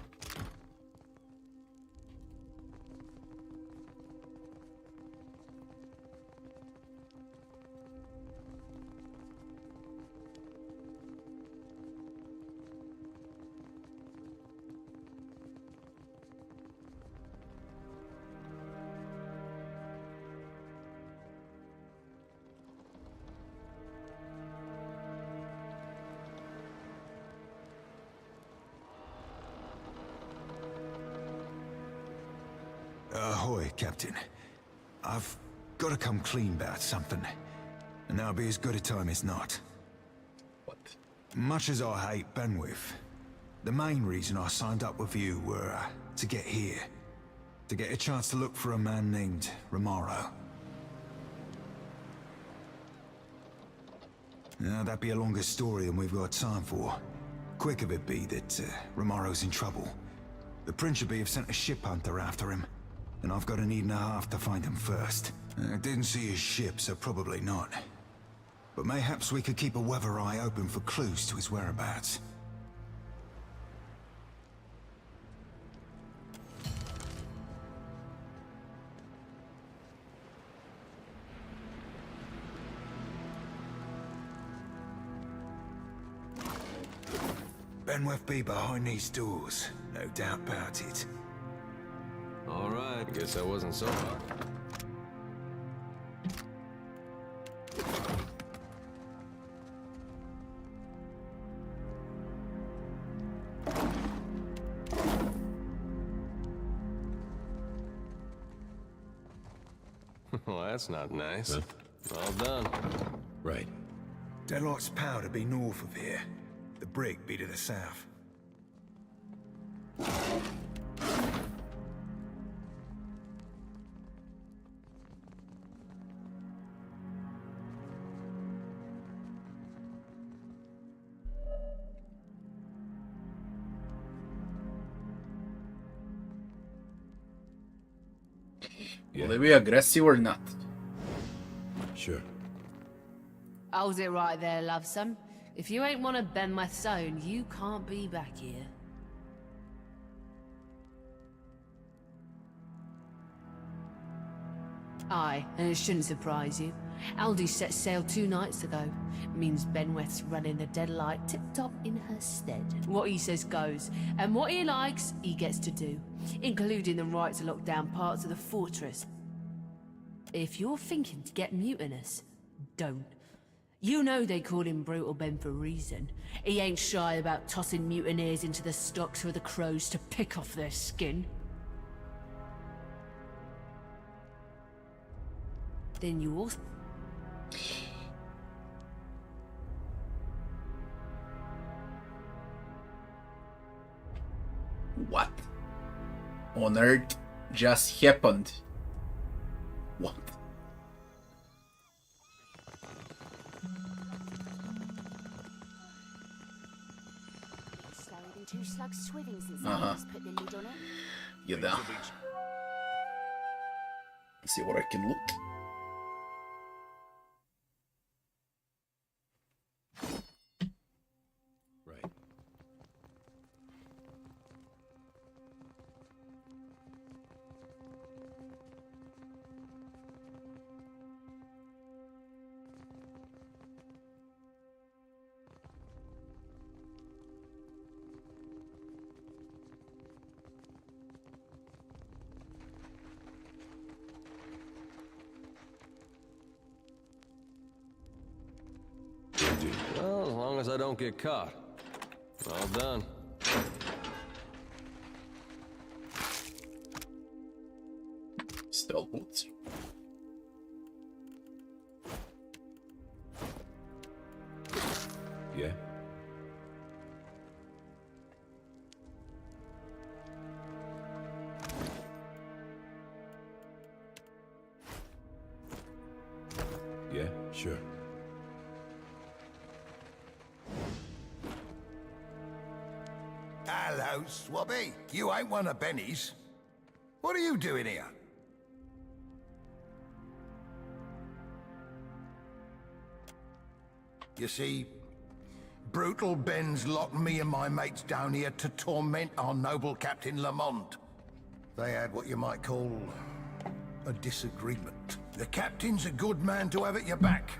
Ahoy, Captain. I've got to come clean about something, and that'll be as good a time as not. What? Much as I hate Benweth, the main reason I signed up with you were to get here. To get a chance to look for a man named Romaro. Now, that'd be a longer story than we've got time for. Quick of it be that Romaro's in trouble. The Principe have sent a ship hunter after him, and I've got an evening and a half to find him first. I didn't see his ship, so probably not. But mayhaps we could keep a weather eye open for clues to his whereabouts. Benweth be behind these doors, no doubt about it. All right, guess I wasn't so hard. Well, that's not nice. All done. Right. Deadlight's power to be north of here. The brig be to the south. Will they be aggressive or not? Sure. Hold it right there, love son. If you ain't one of Benweth's own, you can't be back here. Aye, and it shouldn't surprise you. Aldi set sail 2 nights ago. Means Benweth's running the Deadlight tip-top in her stead. What he says goes, and what he likes, he gets to do. Including the right to lock down parts of the fortress. If you're thinking to get mutinous, don't. You know they called him Brutal Ben for a reason. He ain't shy about tossing mutineers into the stocks for the crows to pick off their skin. Then you also... What on earth just happened? What? Two slugs swimming since Uh-huh. I put the lid on it. Yeah. See what I can look. Right. Well, as long as I don't get caught. All done. Stealth boots. Yeah. Yeah, sure. Hello, Swabby. You ain't one of Benny's. What are you doing here? You see, Brutal Ben's locked me and my mates down here to torment our noble Captain Lamont. They had what you might call a disagreement. The Captain's a good man to have at your back,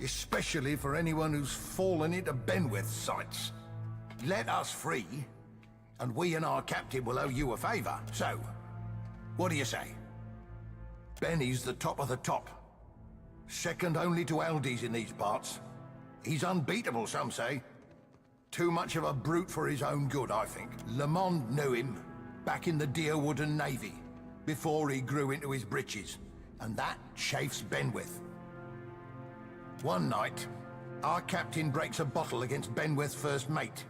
especially for anyone who's fallen into Benweth's sights. Let us free, and we and our Captain will owe you a favor. So, what do you say? Benny's the top of the top. Second only to Aldi's in these parts. He's unbeatable, some say. Too much of a brute for his own good, I think. Lamont knew him back in the Deerwooden Navy, before he grew into his britches, and that chafes Benweth. One night, our captain breaks a bottle against Benweth's first mate.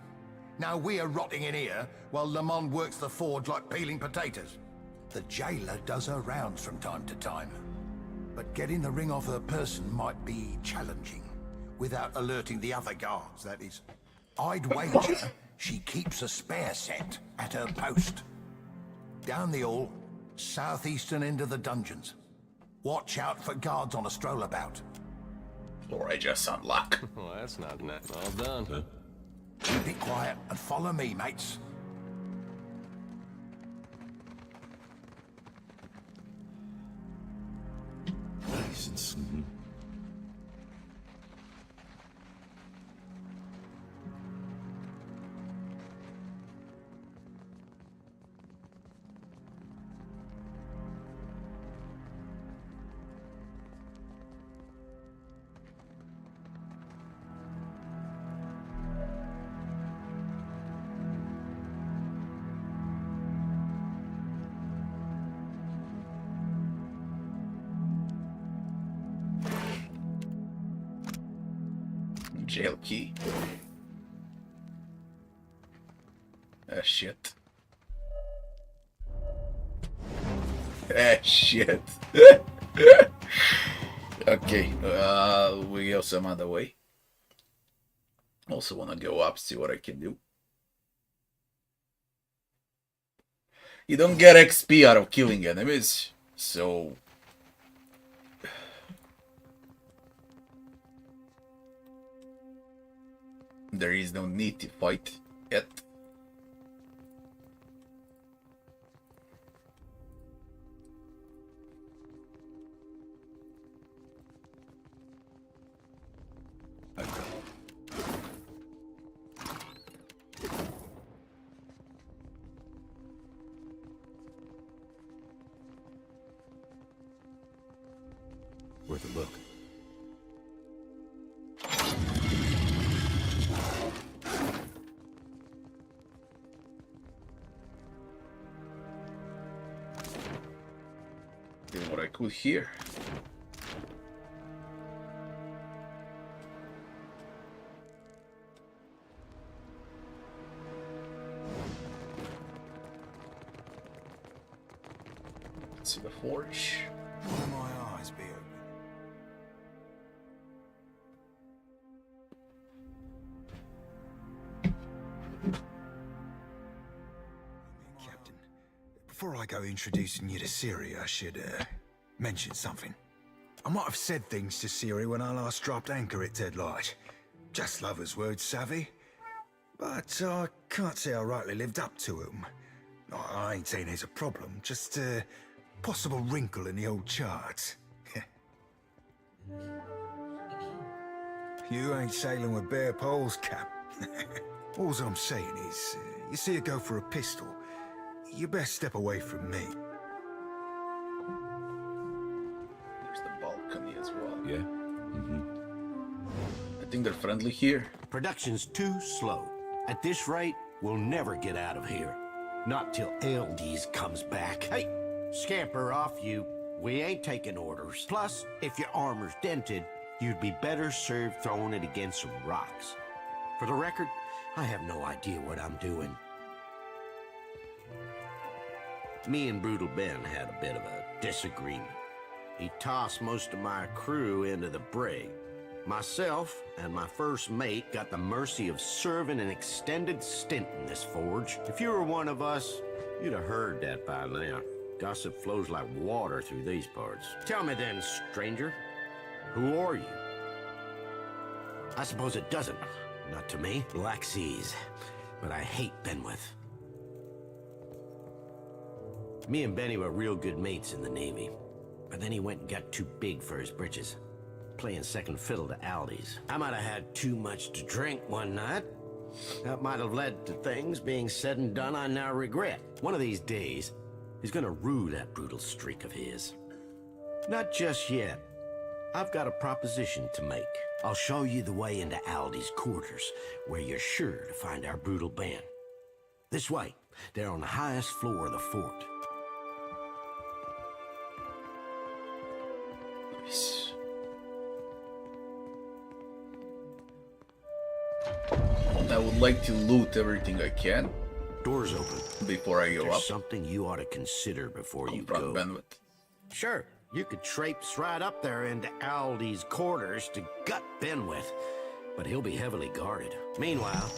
Now we're rotting in here, while Lamont works the forge like peeling potatoes. The jailer does her rounds from time to time, but getting the ring off her person might be challenging, without alerting the other guards, that is. I'd wager she keeps a spare set at her post. Down the hall, southeastern end of the dungeons. Watch out for guards on a stroll about. Or I just unlock. Well, that's not net. All done. Keep it quiet and follow me, mates. License. Jail key. Shit. Shit. Okay, we go some other way. Also wanna go up, see what I can do. You don't get XP out of killing enemies, so... there is no need to fight yet. Worth a look. Did what I could here. Let's see the forge. Why do my eyes be open? Captain, before I go introducing you to Siri, I should mention something. I might have said things to Siri when I last dropped anchor at Deadlight. Just lovers' words, savvy. But I can't say I rightly lived up to them. I ain't saying there's a problem, just a possible wrinkle in the old charts. You ain't sailing with bare poles, Cap. All I'm saying is, you see her go for a pistol, you best step away from me. There's the balcony as well. Yeah? I think they're friendly here. Production's too slow. At this rate, we'll never get out of here. Not till Eldies comes back. Hey, scamper off you. We ain't taking orders. Plus, if your armor's dented, you'd be better served throwing it against some rocks. For the record, I have no idea what I'm doing. Me and Brutal Ben had a bit of a disagreement. He tossed most of my crew into the brig. Myself and my first mate got the mercy of serving an extended stint in this forge. If you were one of us, you'd have heard that by now. Gossip flows like water through these parts. Tell me then, stranger, who are you? I suppose it doesn't. Not to me. Black Seas. But I hate Benweth. Me and Benny were real good mates in the Navy. But then he went and got too big for his britches. Playing second fiddle to Aldi's. I might have had too much to drink one night. That might have led to things being said and done I now regret. One of these days, he's gonna rue that brutal streak of his. Not just yet. I've got a proposition to make. I'll show you the way into Aldi's quarters, where you're sure to find our brutal band. This way. They're on the highest floor of the fort. Nice. I would like to loot everything I can. Doors open. Before I go There's up. something you ought to consider before you Confront go. Benweth. Sure, you could traipse right up there into Aldi's quarters to gut Benweth, but he'll be heavily guarded. Meanwhile,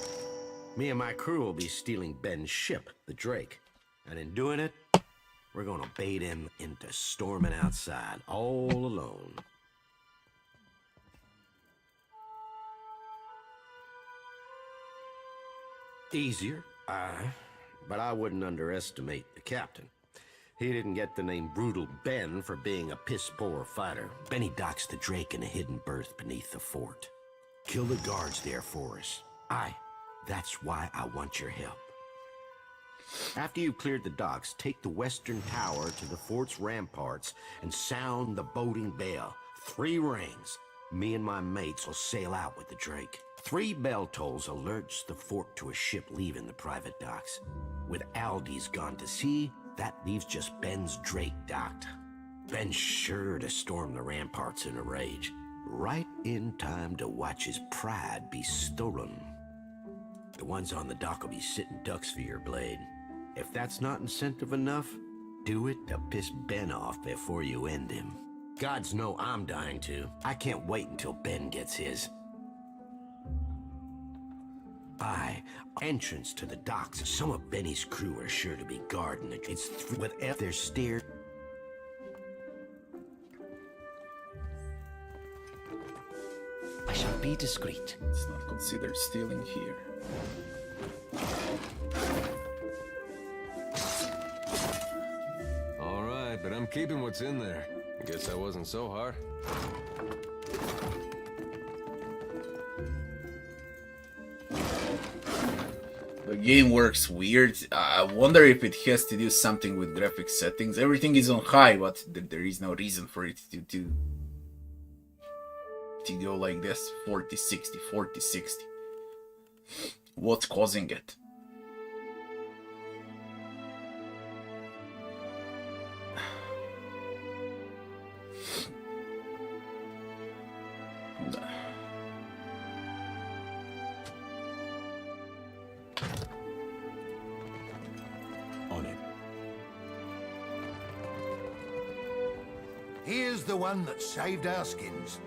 me and my crew will be stealing Ben's ship, the Drake. And in doing it, we're gonna bait him into storming outside, all alone. Easier, aye, but I wouldn't underestimate the captain. He didn't get the name Brutal Ben for being a piss-poor fighter. Benny docks the Drake in a hidden berth beneath the fort. Kill the guards there for us. Aye, that's why I want your help. After you've cleared the docks, take the western tower to the fort's ramparts and sound the boating bell. 3 rings. Me and my mates will sail out with the Drake. 3 bell tolls alerts the fort to a ship leaving the private docks. With Aldi's gone to sea, that leaves just Ben's Drake docked. Ben's sure to storm the ramparts in a rage. right in time to watch his pride be stolen. The ones on the dock will be sitting ducks for your blade. If that's not incentive enough, do it to piss Ben off before you end him. Gods know I'm dying to. I can't wait until Ben gets his. Entrance to the docks. Some of Benny's crew are sure to be guarding it. It's with their steer. I shall be discreet. It's not considered stealing here. All right, but I'm keeping what's in there. Guess that wasn't so hard. The game works weird. I wonder if it has to do something with graphic settings. Everything is on high, but there is no reason for it to go like this. 40, 60, 40, 60. What's causing it? On it. Here's the one that saved our skins.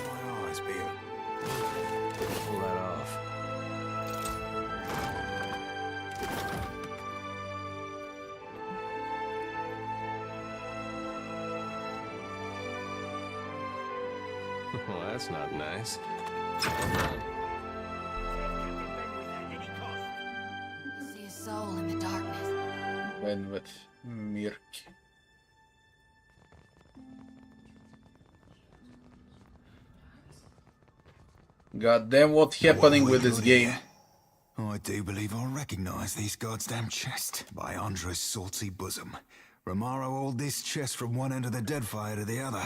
My eyes, Bill. Pull that off. Well, that's not nice. See a soul in the darkness. Benweth, Mirk. God damn, what's happening with this game? I do believe I recognize these goddamn chests by Andre's salty bosom. Romaro hauled this chest from one end of the Deadfire to the other.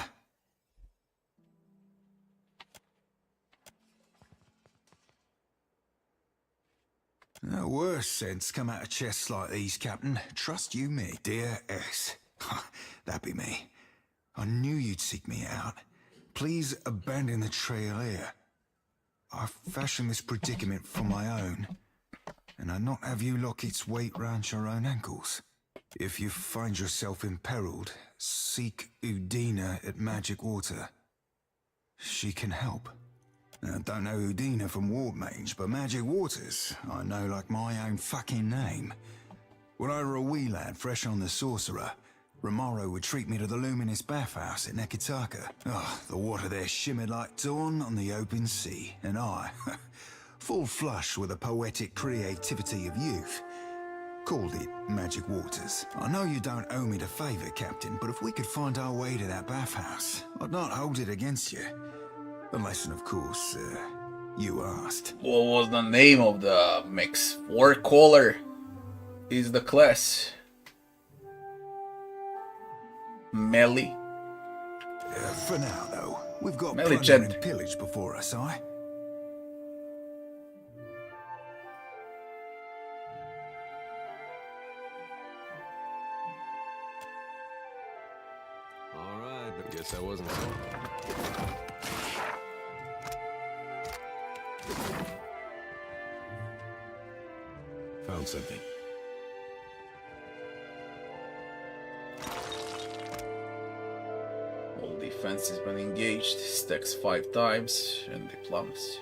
No worse sense come out of chests like these, Captain. Trust you me, dear S. That be me. I knew you'd seek me out. Please abandon the trail here. I fashioned this predicament for my own, and I not have you lock its weight round your own ankles. If you find yourself imperiled, seek Udina at Magic Water. She can help. I don't know Udina from Ward Mage, but Magic Waters I know like my own fucking name. When I were a wee lad fresh on the Sorcerer, Romaro would treat me to the luminous bathhouse at Neketaka. Oh, the water there shimmered like dawn on the open sea, and I, full flush with the poetic creativity of youth, called it Magic Waters. I know you don't owe me the favor, Captain, but if we could find our way to that bathhouse, I'd not hold it against you. Unless, of course, you asked. What was the name of the mix? Warcaller is the class. Melee. For now, though, we've got Melee plunder jet. and pillage before us, aye? All right, but guess that wasn't so. Found something. All defense has been engaged. Stacks 5 times and the plums.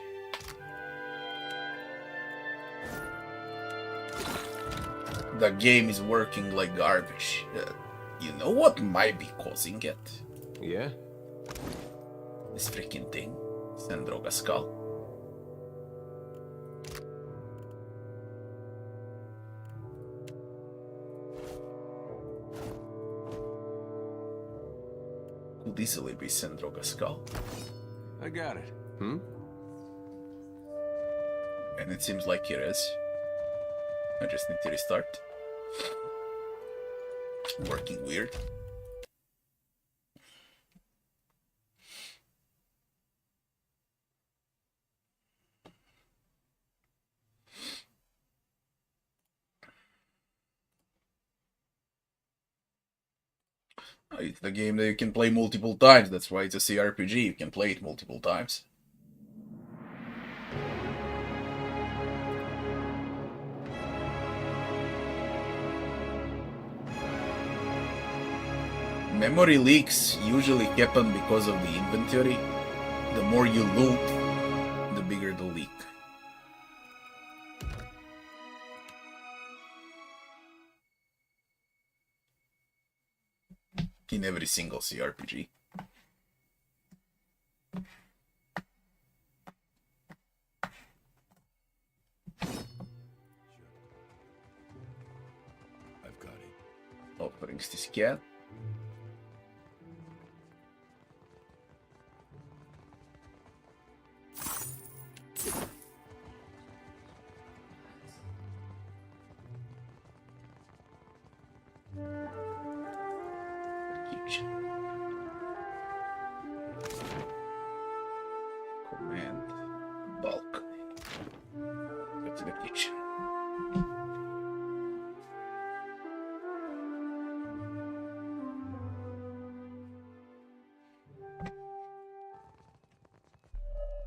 The game is working like garbage. You know what might be causing it? Yeah? This freaking thing. Sandroga skull. Could easily be Sandroga skull. I got it. Hmm? And it seems like it is. I just need to restart. Working weird. It's the game that you can play multiple times. That's why it's a CRPG. You can play it multiple times. Memory leaks usually happen because of the inventory. The more you loot, the bigger the leak. In every single CRPG. I've got it. Offerings to scan. Command bulk. Go to the kitchen.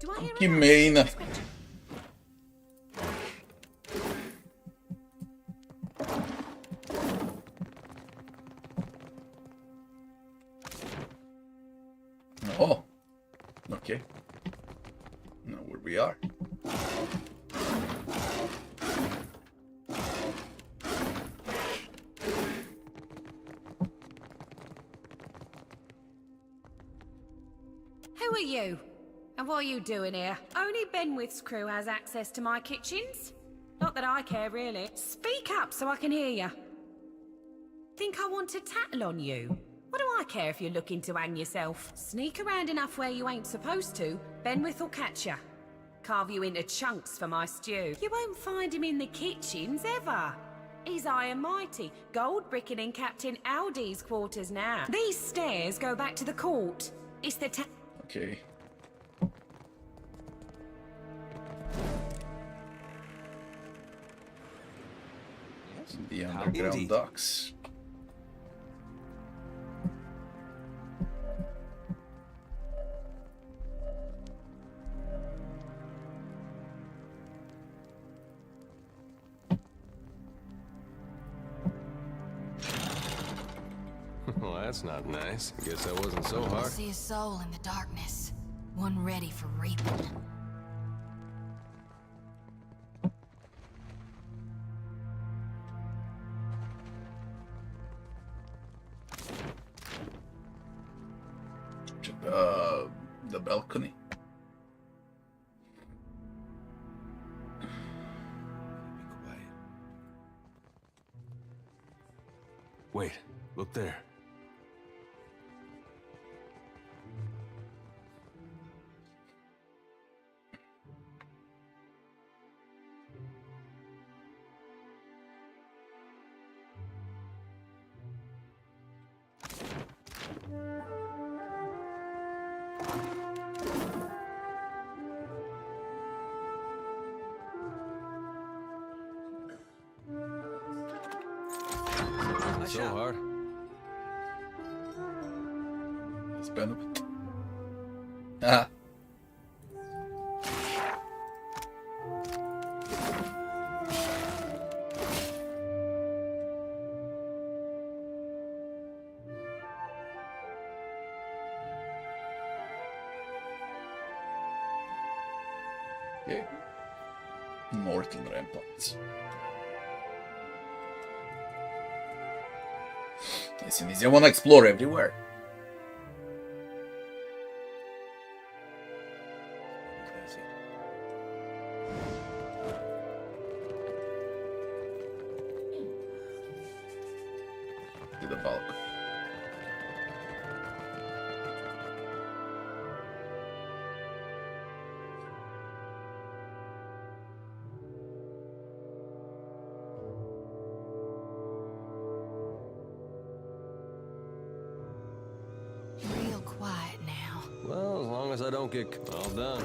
Do I hear Che main. Oh, okay. Now where we are. Who are you? And what are you doing here? Only Benweth's crew has access to my kitchens. Not that I care, really. Speak up so I can hear you. Think I want to tattle on you? What do I care if you're looking to hang yourself? Sneak around enough where you ain't supposed to, Benweth will catch you. Carve you into chunks for my stew. You won't find him in the kitchens, ever. He's high and mighty, gold bricking in Captain Aldi's quarters now. These stairs go back to the court. It's the Okay. The underground docks. Well, that's not nice. I guess that wasn't so I hard. see a soul in the darkness, one ready for reaping. The balcony. Wait, look there. So hard. It's Benweth. Ah. Okay. Northern ramparts. Listen, I want to explore everywhere. To the bulk. Real quiet now. Well, as long as I don't get all done.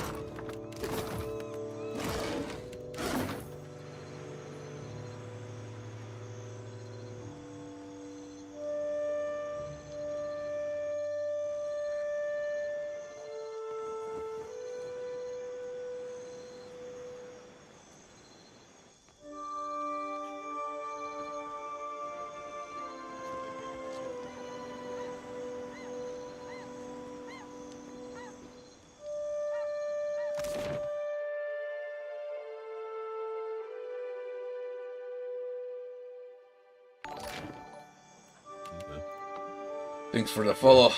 Thanks for the follow.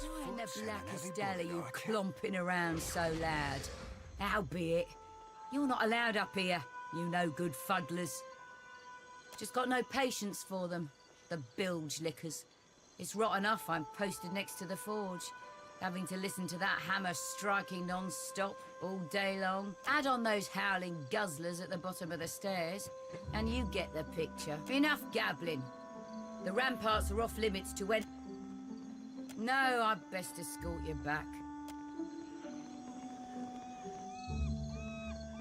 Why in the blackest dell are you clomping around so loud? Howbeit, you're not allowed up here, you no good fuddlers. Just got no patience for them, the bilge lickers. It's rot enough I'm posted next to the forge, having to listen to that hammer striking non-stop all day long. Add on those howling guzzlers at the bottom of the stairs, and you get the picture. Enough gabbling. The ramparts are off limits to when... No, I'd best escort you back.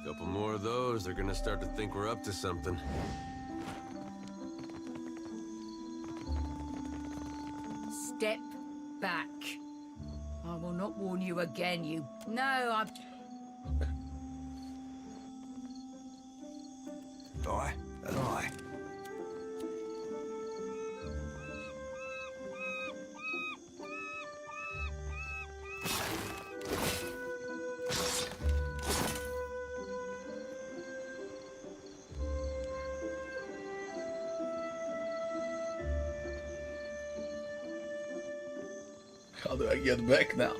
Couple more of those, they're gonna start to think we're up to something. Step back. I will not warn you again, you... No, I... Aye, and aye. How do I get back now?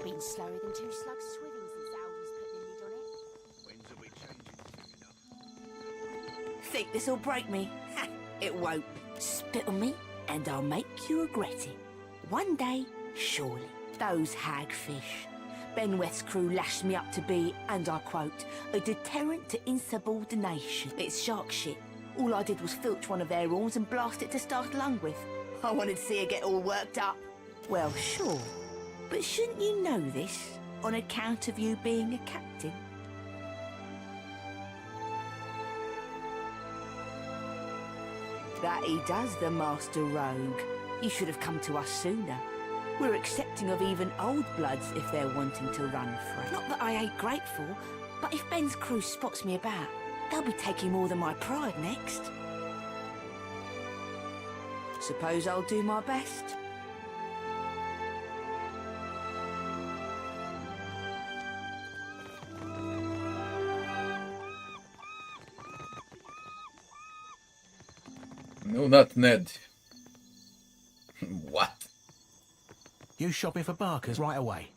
Been slower than two slugs swimming since Aldi's put the lid on it. When's we changing? Think this'll break me? Ha, it won't. Spit on me, and I'll make you regret it. One day, surely. Those hagfish. Benweth's crew lashed me up to be, and I quote, a deterrent to insubordination. It's shark shit. All I did was filch one of their horns and blast it to start along with. I wanted to see her get all worked up. Well, sure. But shouldn't you know this, on account of you being a captain? That he does, the master rogue. You should have come to us sooner. We're accepting of even old bloods if they're wanting to run free. Not that I ain't grateful, but if Ben's crew spots me about, they'll be taking more than my pride next. Suppose I'll do my best. No, not Ned. What? You shopping for Barkers right away.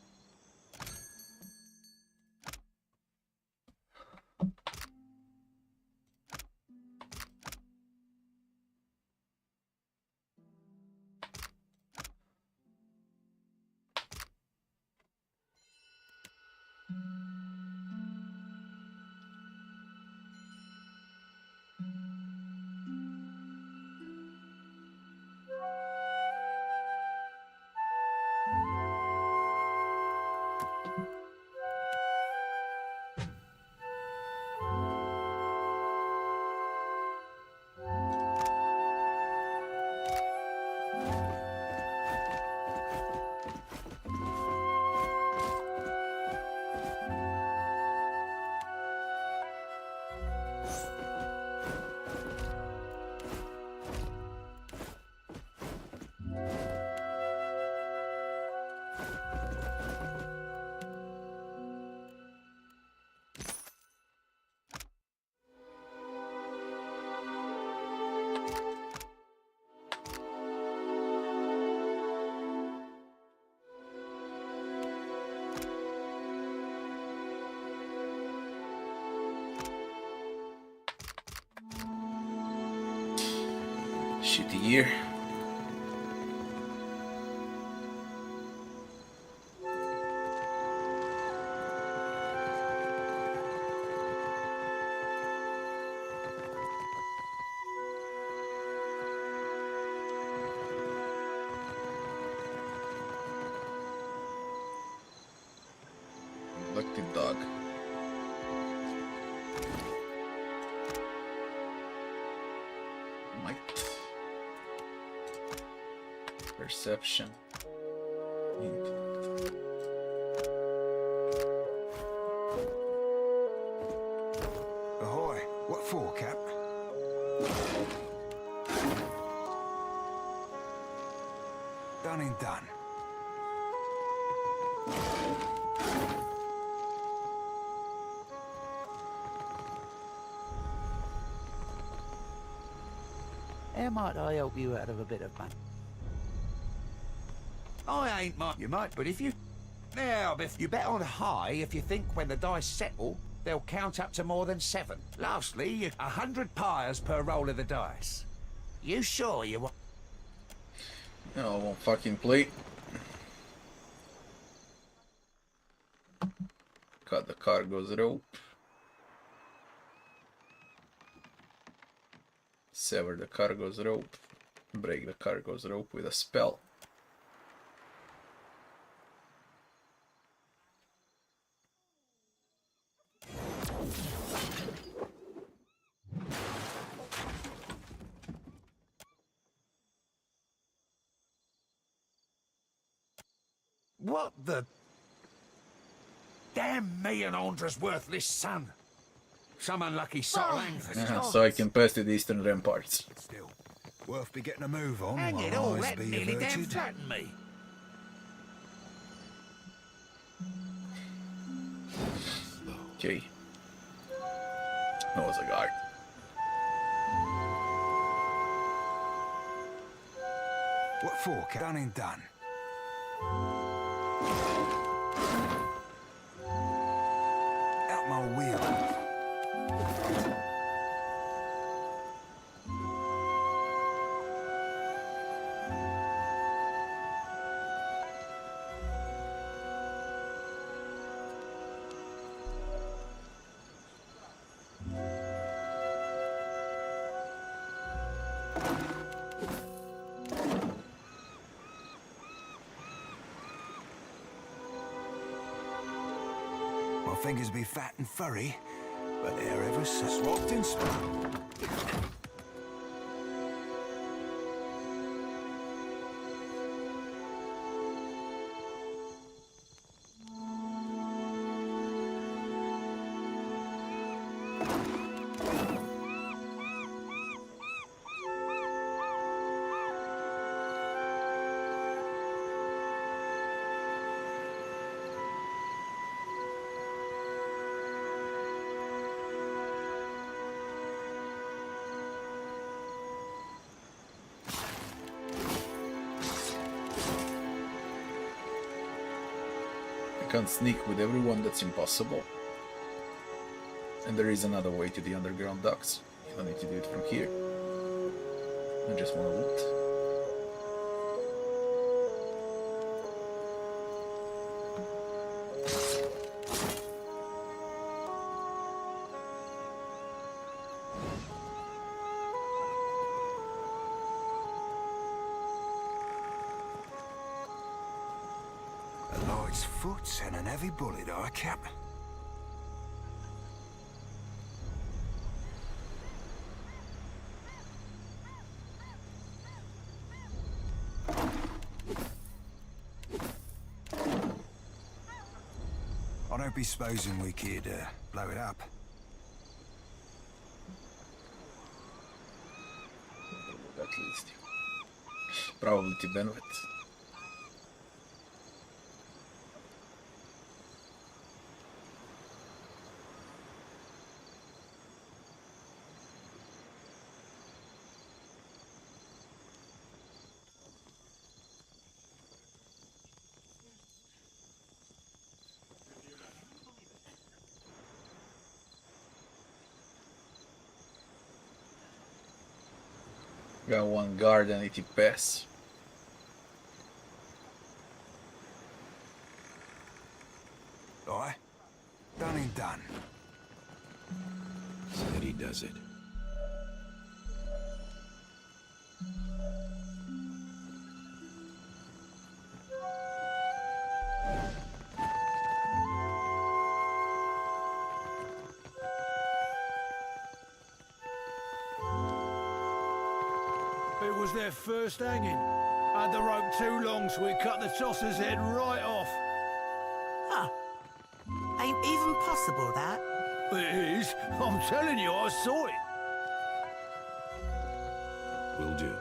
Shitty year. The dog. Might. Perception. Intellect. Ahoy! What for, Cap? Done and done. How might I help you out of a bit of money? I ain't you might, but if you... Now, Biff, you bet on high if you think when the dice settle, they'll count up to more than 7. Lastly, 100 pyres per roll of the dice. You sure you want... No, I won't fucking play. Cut the cargo's rope. Sever the cargo's rope. Break the cargo's rope with a spell. What the... Damn me and Andra's worthless son. Some unlucky soul So I can pass to the eastern ramparts. Still, worth be getting a move on. Hang it while all, eyes that be nearly damn averted. flattened me. Okay. That was a guard. What for, Cap? Done and done. Out my wheel. My fingers be fat and furry, but they're ever so swapped and spun. Can't sneak with everyone, that's impossible. And there is another way to the underground docks. You don't need to do it from here. I just want to loot. Foot and an heavy bullet, our Cap. I don't be supposing we could blow it up. At least. Probably to Benweth. Got one guard and 80 pass. Aye. Done and done. Steady does it. was their first hanging. Had the rope too long, so we cut the tosser's head right off. Huh. Ain't even possible, that. It is. I'm telling you, I saw it. Will do.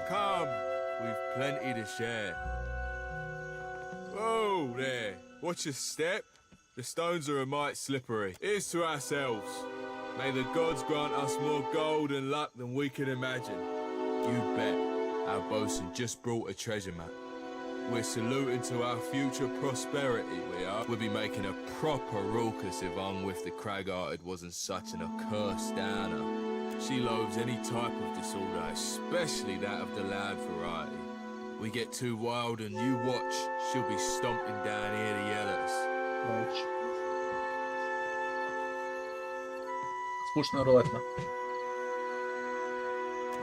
Come, we've plenty to share. Whoa there, watch your step. The stones are a mite slippery. Here's to ourselves. May the gods grant us more gold and luck than we can imagine. You bet, our bosun just brought a treasure map. We're saluting to our future prosperity, we are. We'll be making a proper raucous if Unwith the Crag-Hearted wasn't such an accursed downer. She loathes any type of disorder, especially that of the loud variety. We get too wild and you watch, she'll be stomping down here to yell at us. Скучно рулетно.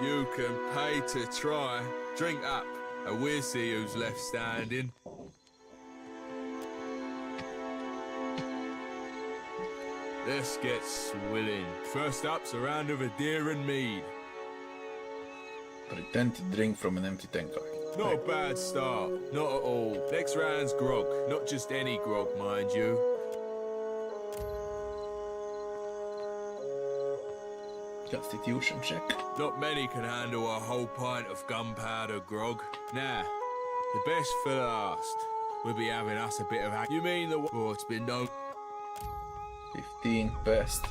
You can pay to try. Drink up, and we'll see who's left standing. Let's get swilling. First up's a round of a deer and mead. Pretend to drink from an empty tankard. Not a bad start, not at all. Next round's grog, not just any grog, mind you. Constitution check. Not many can handle a whole pint of gunpowder grog. Nah, the best for last. We'll be having us a bit of You mean the oh, it's been no 15 best.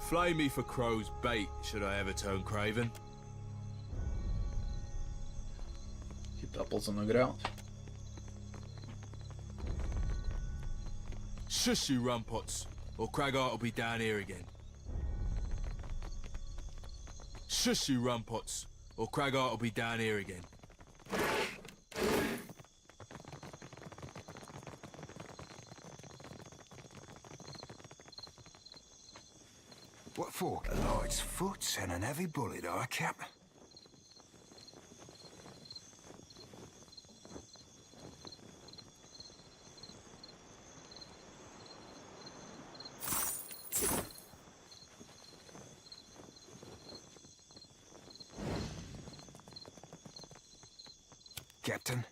Flay me for crow's bait, should I ever turn craven. Hit apples on the ground. Shush you rumpots, or Cragart will be down here again. Shush you rumpots, or Cragart will be down here again. What for? A light's foot and an heavy bullet, I cap. Captain?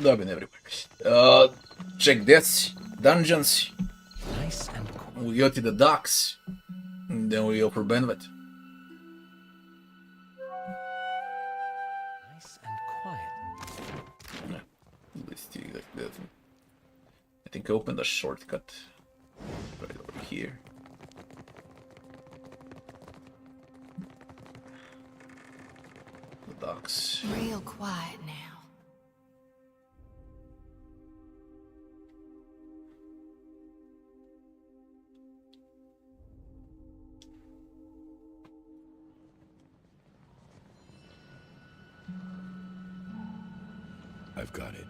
I've been everywhere. Check this. Dungeons. Nice and cool. We go to the docks. And then we go for Benweth. Nice and quiet. Yeah. Let's do like that. I think I opened a shortcut. Right over here. The docks. Real quiet now. I've got it.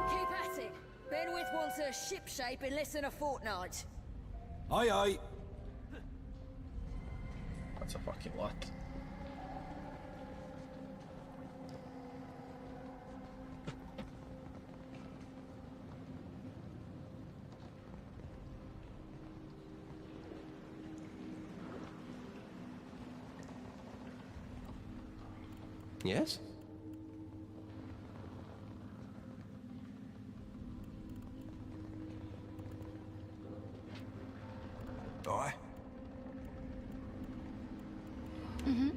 Keep at it. Benweth wants her ship shape in less than a fortnight. Aye, aye. That's a fucking lot. Yes? Aye. Mm-hmm.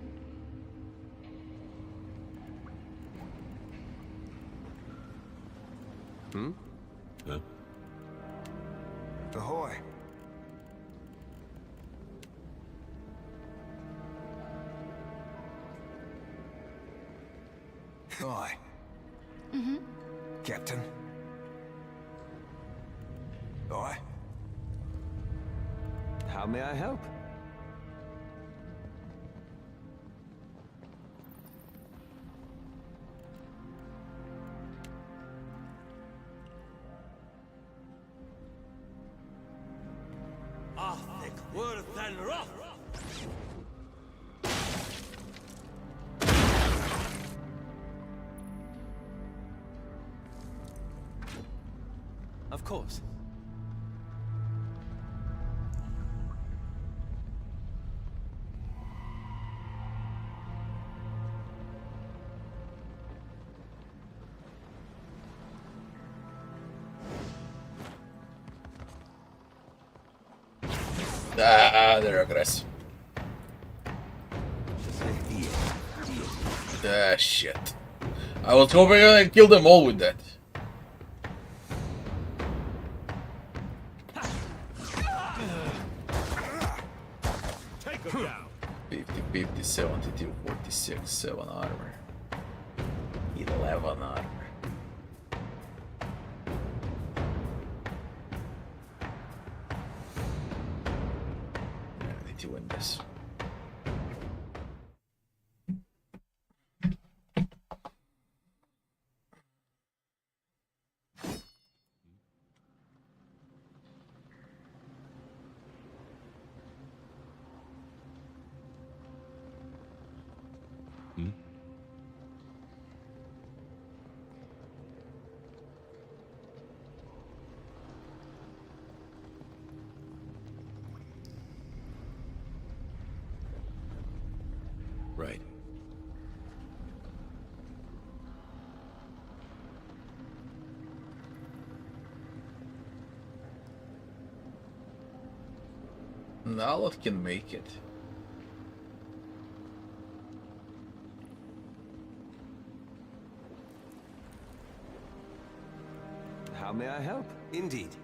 Hmm? Huh? Ahoy. Aye. Mm-hmm. Captain. Aye. How may I help? worse than rough. Of course. Ah, they're aggressive. Ah, shit. I was hoping I kill them all with that. 50, 72, 46, 7 armor. 11 armor. I need to win this. Right. Nalot can make it. How may I help? Indeed.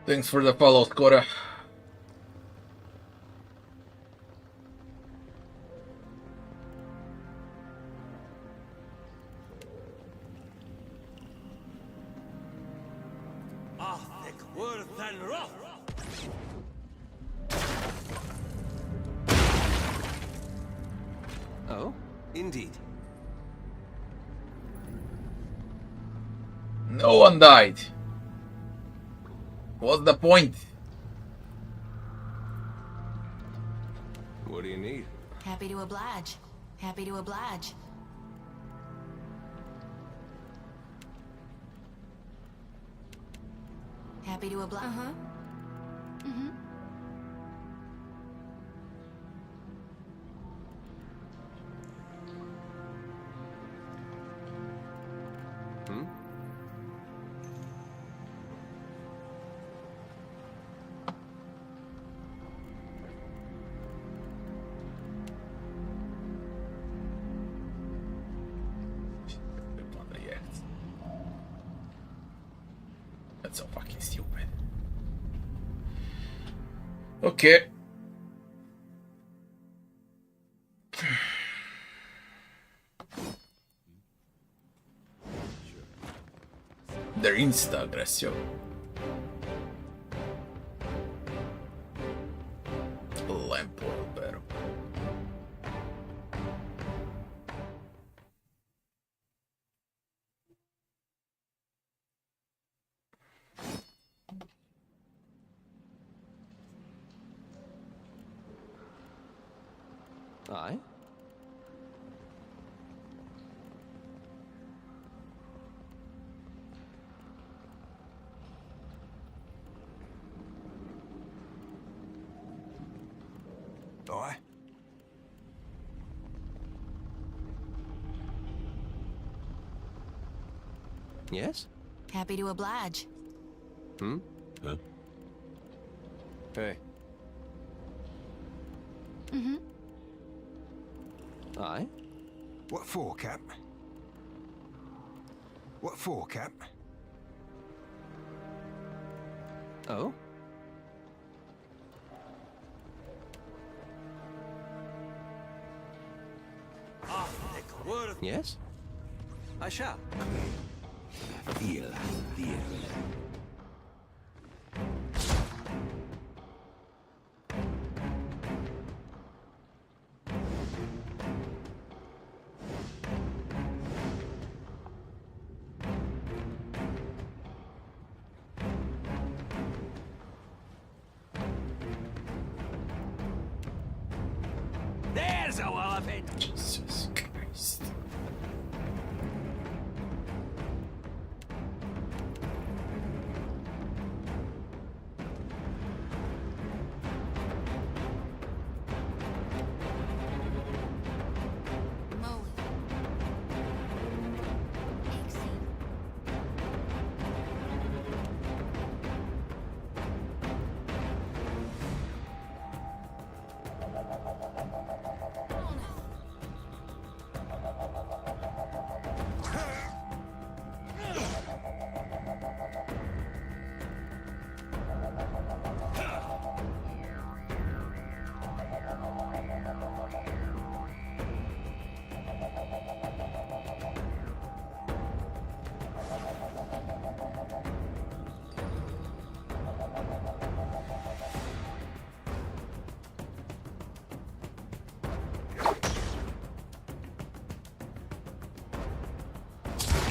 Thanks for the follow, Cora. Worse than rough. Oh? Indeed. No one died. What's the point? What do you need? Happy to oblige. Happy to oblige. Happy to oblige. Uh-huh. Mm-hmm. Hmm? That's so fucking stupid. Okay. They're insta-aggressive. Lamp oil better. Aye? Aye? Yes? Happy to oblige. Hmm? Huh? Hey. Mm-hmm. Aye? What for, Cap? What for, Cap? Oh? Yes? I shall. There's a walloping. Jesus Christ.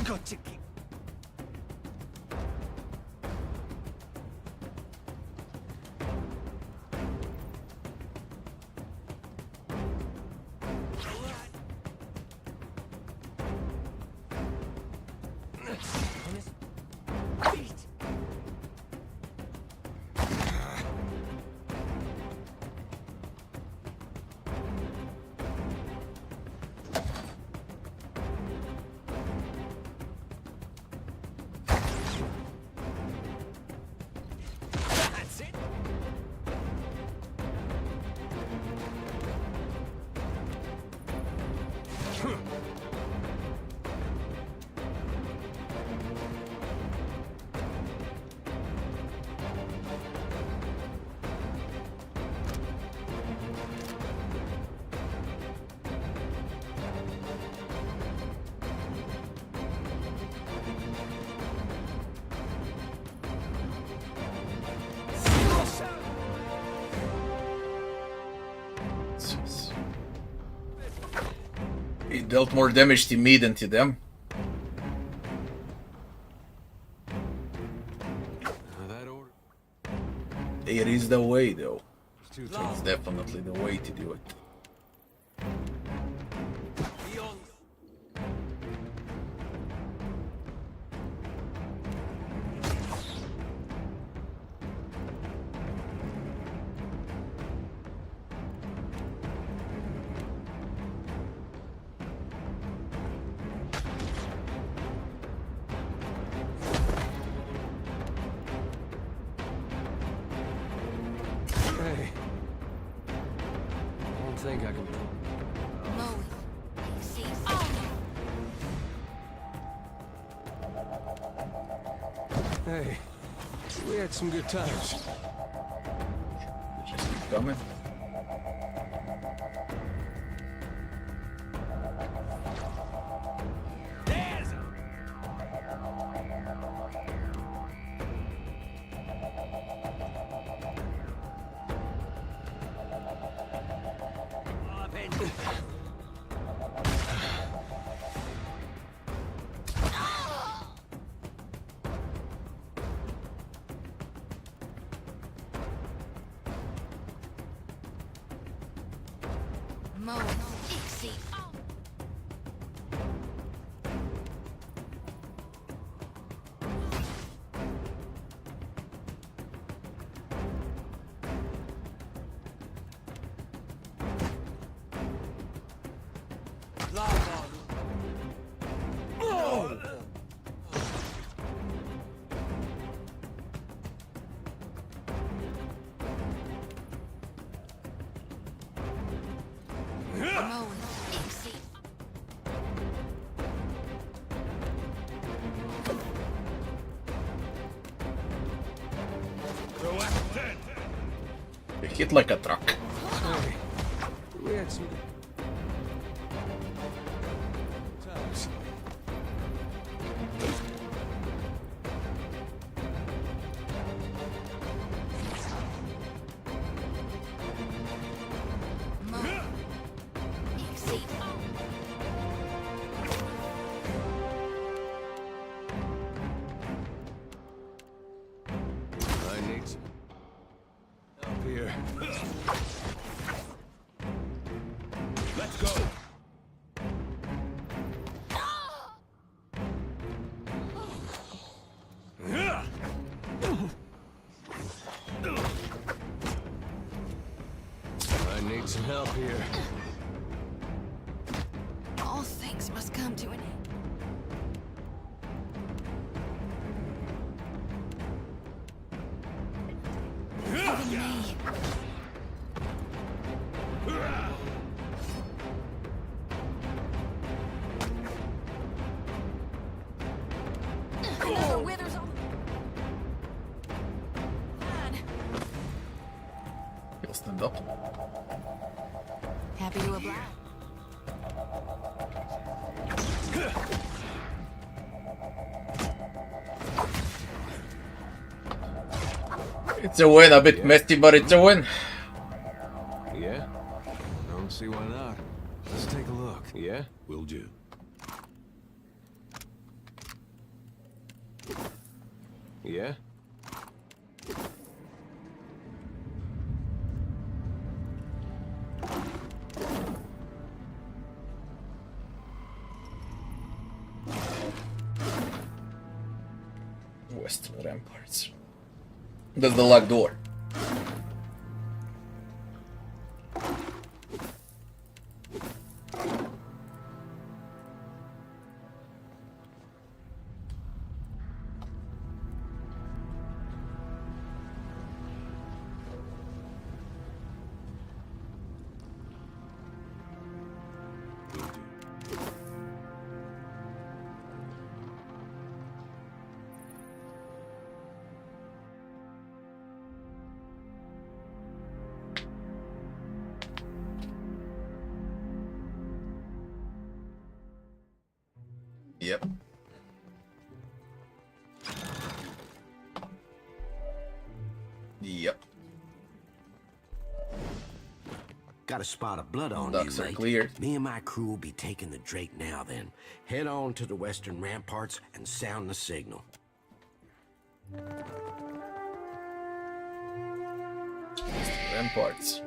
Got to keep. It dealt more damage to me than to them. It is the way, though. It's definitely the way to do it. Think I can. Hey, we had some good times. Just keep coming. It hit like a truck. Hey, we had some times. I need some help here. Might need some help here. All things must come to an end. Even me. Another withers on. He'll stand up. Happy to oblige. It's a win, a bit messy, but it's a win. Yeah? Don't see why not. Let's take a look. Yeah? Will do. Yeah? Western ramparts. That's the locked door. Yep. Yep. Got a spot of blood on Ducks you, are mate. cleared. Me and my crew will be taking the Drake now then. Head on to the western ramparts and sound the signal. Ramparts.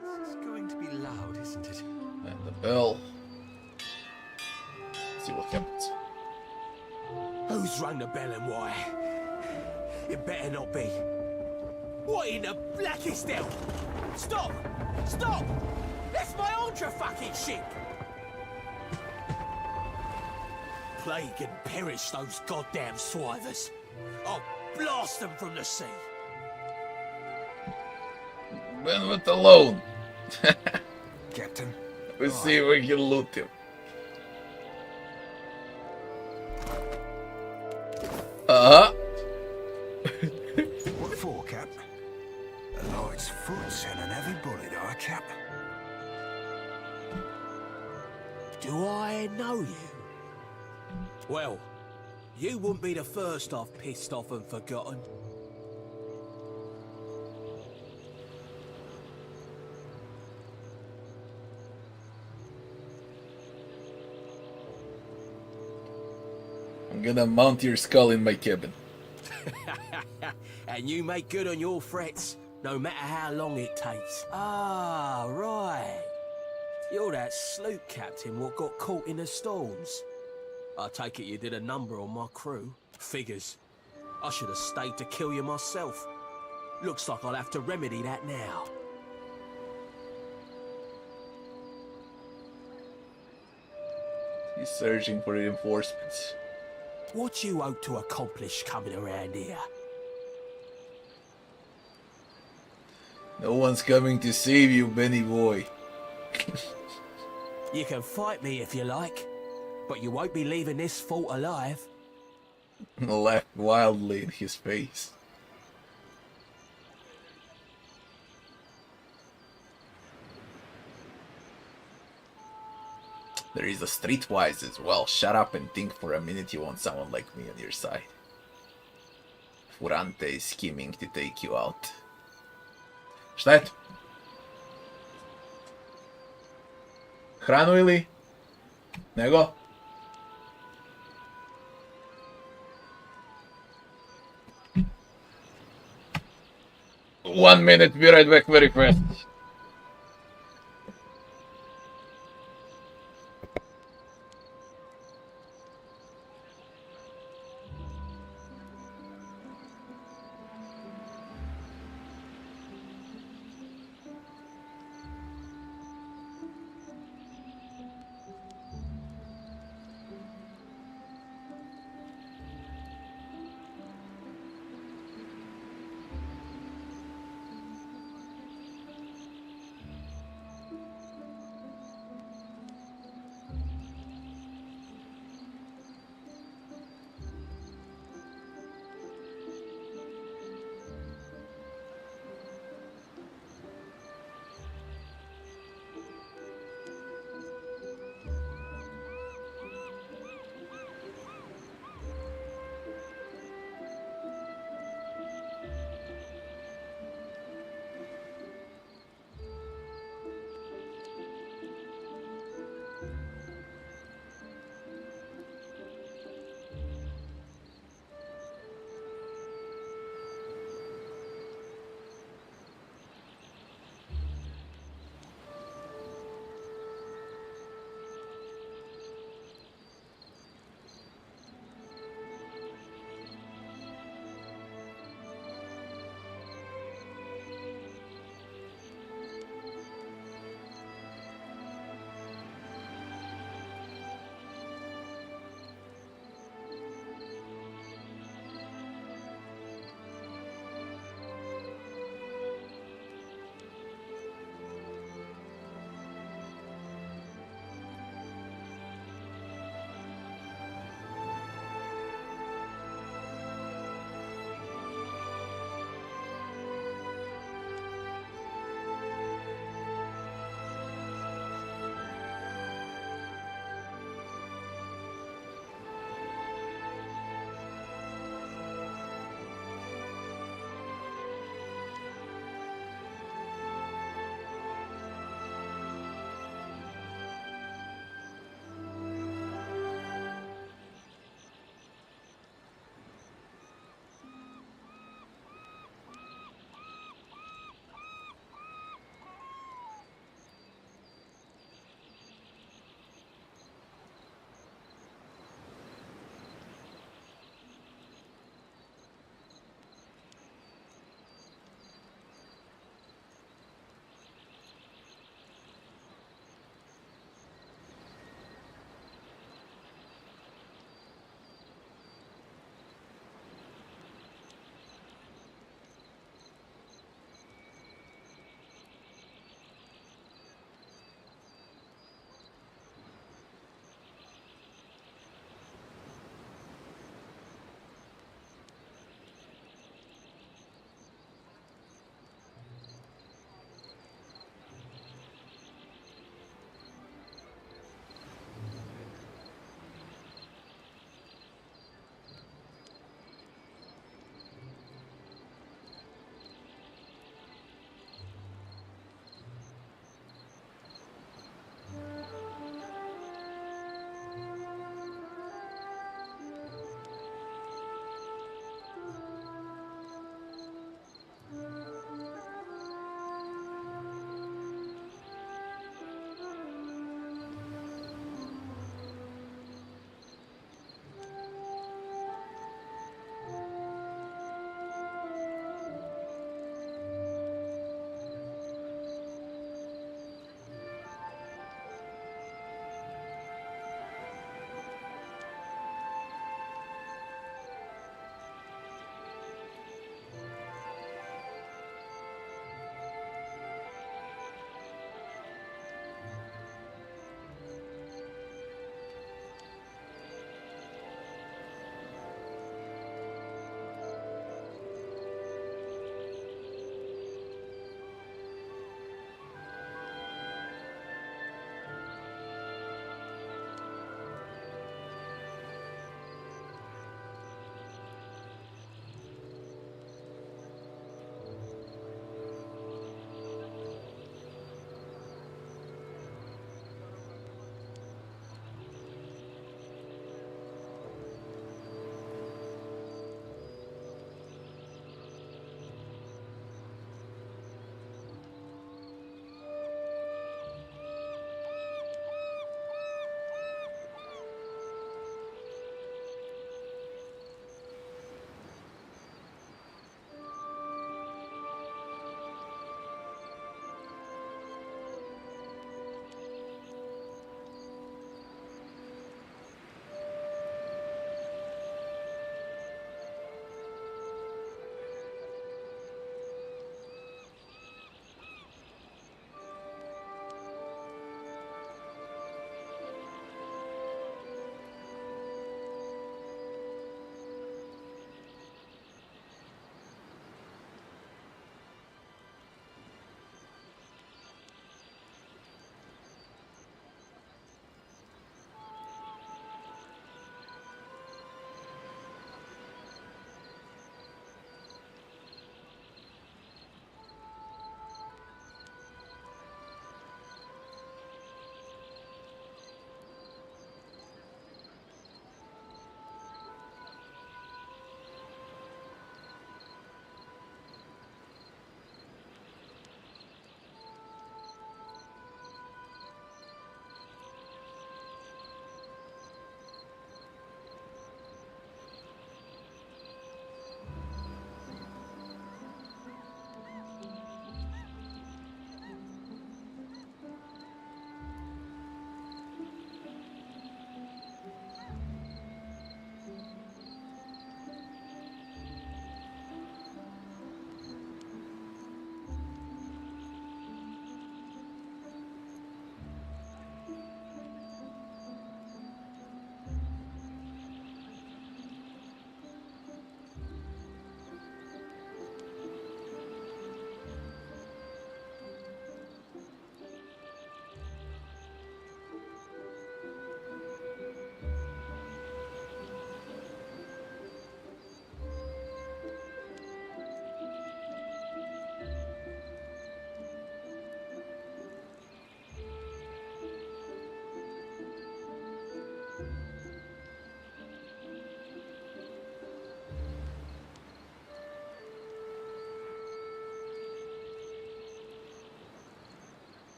This is going to be loud, isn't it? And the bell. See what happens. Who's rung the bell and why? It better not be. What in the blackest hell? Stop! Stop! That's my ultra fucking ship! Plague and perish those goddamn swivers. I'll blast them from the sea. Benweth alone. Captain. Let's see if we can loot him. What for, Cap? A light's foot and an heavy bullet, Cap. Do I know you? Well, you wouldn't be the first I've pissed off and forgotten. I'm gonna mount your skull in my cabin. And you make good on your threats, no matter how long it takes. Ah, right. You're that sloop captain what got caught in the storms. I take it you did a number on my crew. Figures. I should have stayed to kill you myself. Looks like I'll have to remedy that now. He's searching for reinforcements. What you hope to accomplish coming around here? No one's coming to save you, Benny boy. You can fight me if you like, but you won't be leaving this fort alive. Laughed wildly in his face. There is a streetwise as well. Shut up and think for a minute you want someone like me on your side. Furante is scheming to take you out. Šta je to? Hranu ili? Nego? One minute, be right back very fast.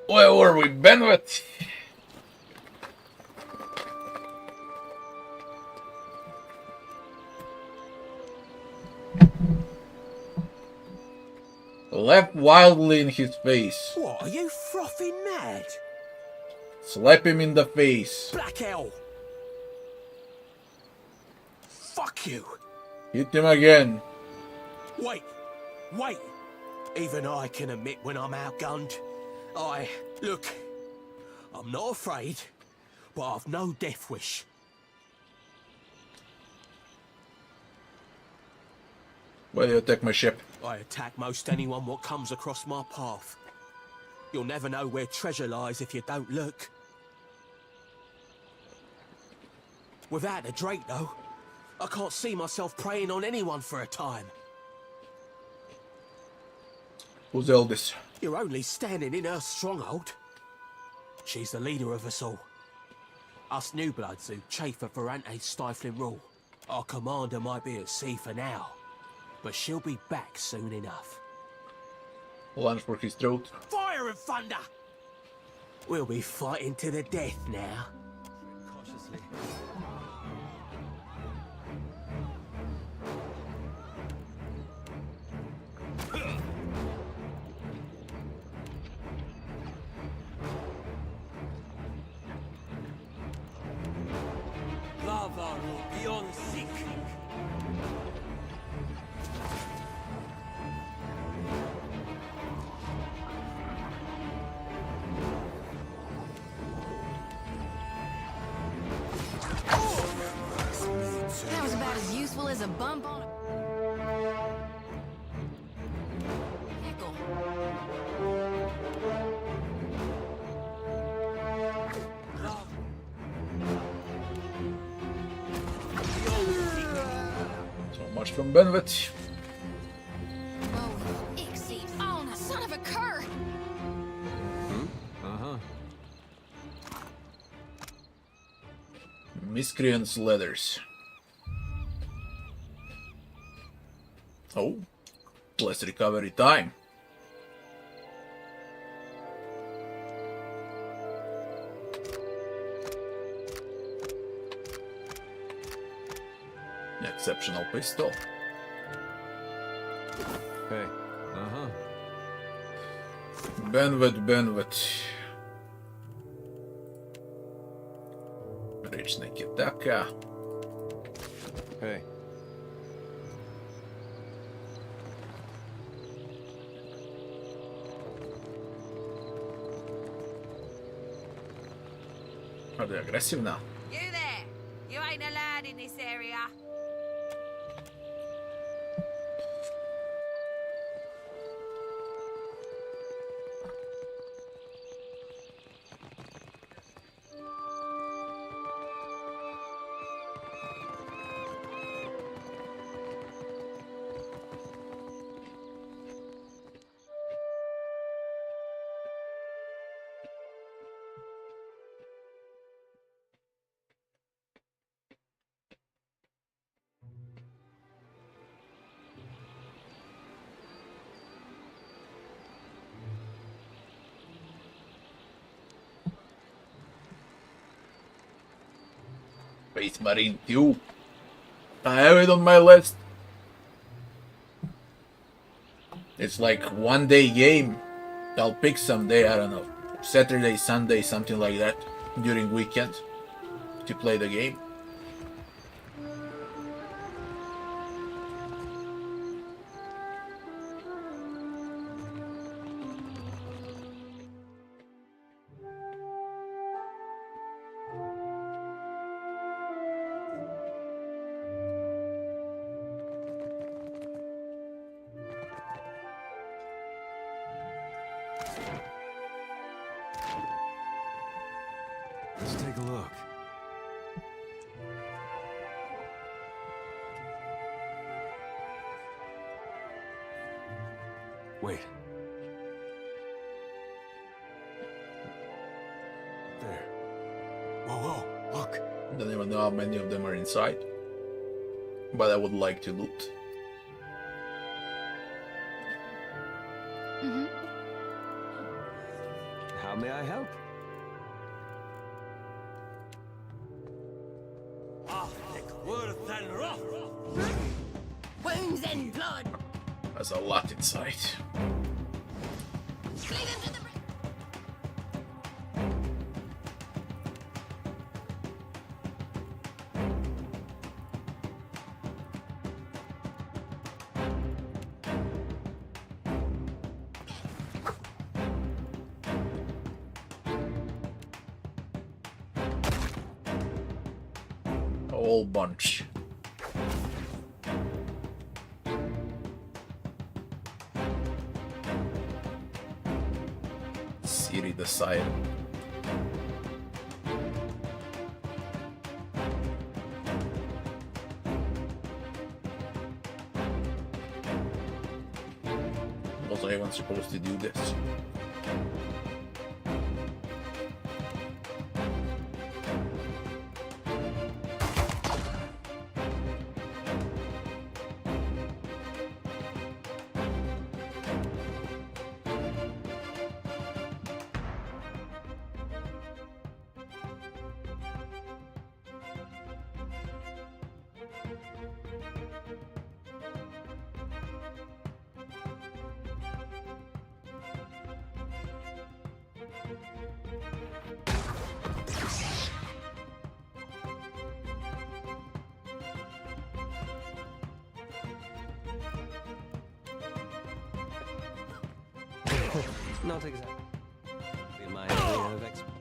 Where were we? Benweth? Laughed wildly in his face. What, are you frothing mad? Slap him in the face. Black hell! Fuck you! Hit him again. Wait! Wait! Even I can admit when I'm outgunned. Look, I'm not afraid, but I've no death wish. Why do you attack my ship? I attack most anyone what comes across my path. You'll never know where treasure lies if you don't look. Without the Drake, though, I can't see myself preying on anyone for a time. Who's eldest? You're only standing in her stronghold. She's the leader of us all. Us new bloods who chafe at Verante's stifling rule. Our commander might be at sea for now, but she'll be back soon enough. Lunge for his throat. Fire and thunder! We'll be fighting to the death now. Cautiously. Lava will be on sinking. That was about as useful as a bump on a pickle. So much from Benweth. Oh, Ixie. Oh, the son of a cur! Uh-huh. Miscreant's letters. Oh, less recovery time. Exceptional pistol. Hey. Uh-huh. Benweth. Reach Neketaka. Hey. Are they aggressive now? You there! You ain't allowed in this area. Space Marine 2. I have it on my list. It's like one day game. I'll pick someday, I don't know. Saturday, Sunday, something like that. During weekend. To play the game. Let's take a look. Wait. There. Whoa, look. Don't even know how many of them are inside. But I would like to loot. How may I help? Wounds and blood. There's a lot inside. A whole bunch. Siri the Siren. Was I even supposed to do this? Not exactly my area of expertise.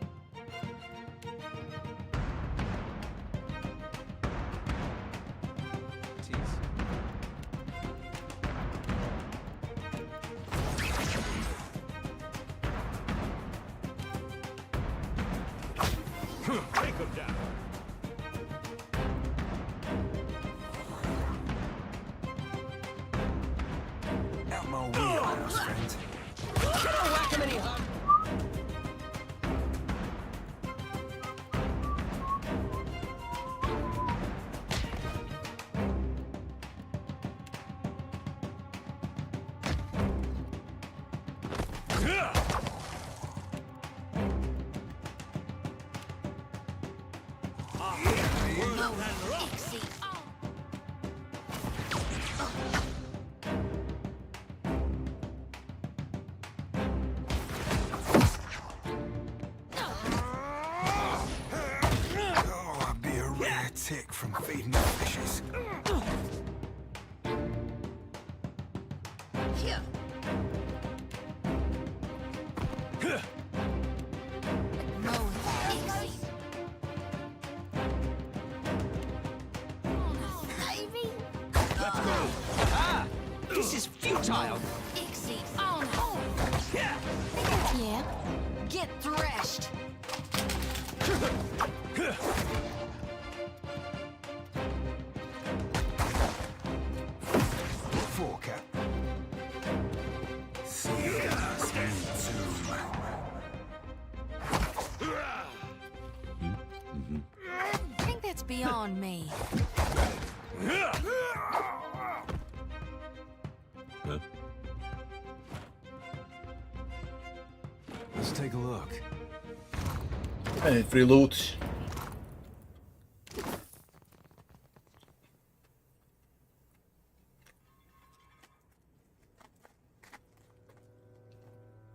Take him down. Out my wheelhouse, friend. Whack him anyhow. Tick from feeding the fishes. Here. Let's go. Ah! This is futile. Exit on home. Yeah. Get thrashed. Forker. I think that's beyond me. Let's take a look. And free loot.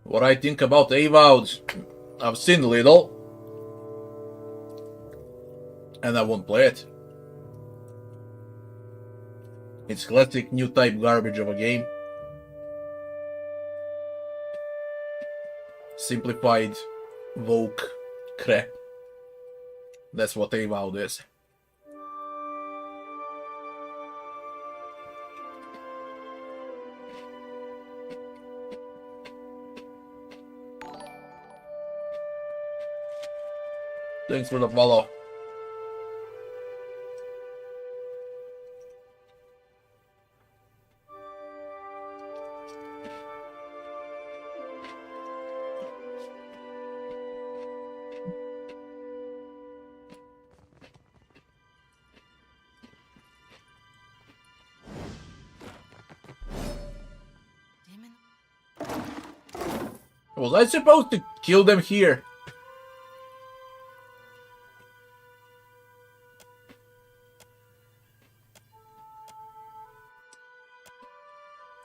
What I think about Avowed, I've seen little, and I won't play it. It's classic new type garbage of a game. Simplified, woke crap. That's what Avowed is. Thanks for the follow. Was I supposed to kill them here?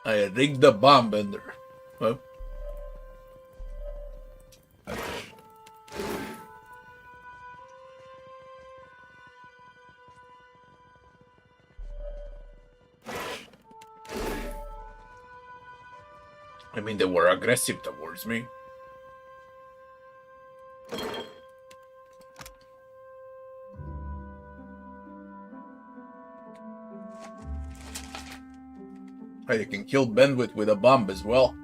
I rigged the bomb bender. Well. I mean, they were aggressive towards me. You can kill Benweth with a bomb as well.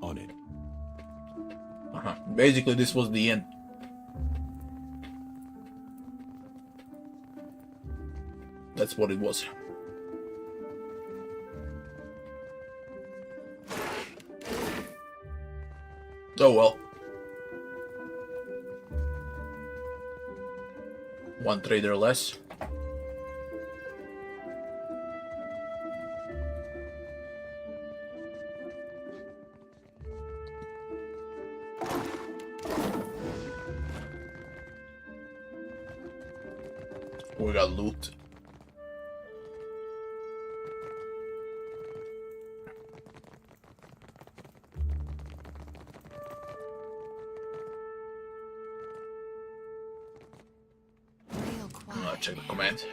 On it. Basically, this was the end. That's what it was. Oh well. One trader less. We got loot. Check the command.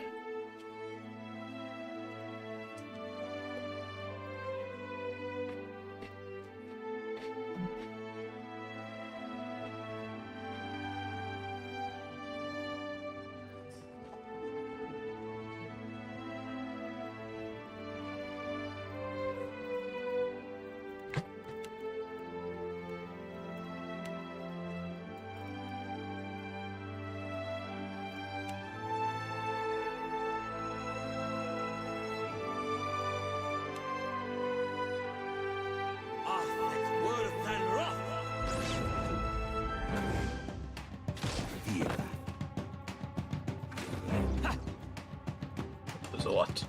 There's a lot.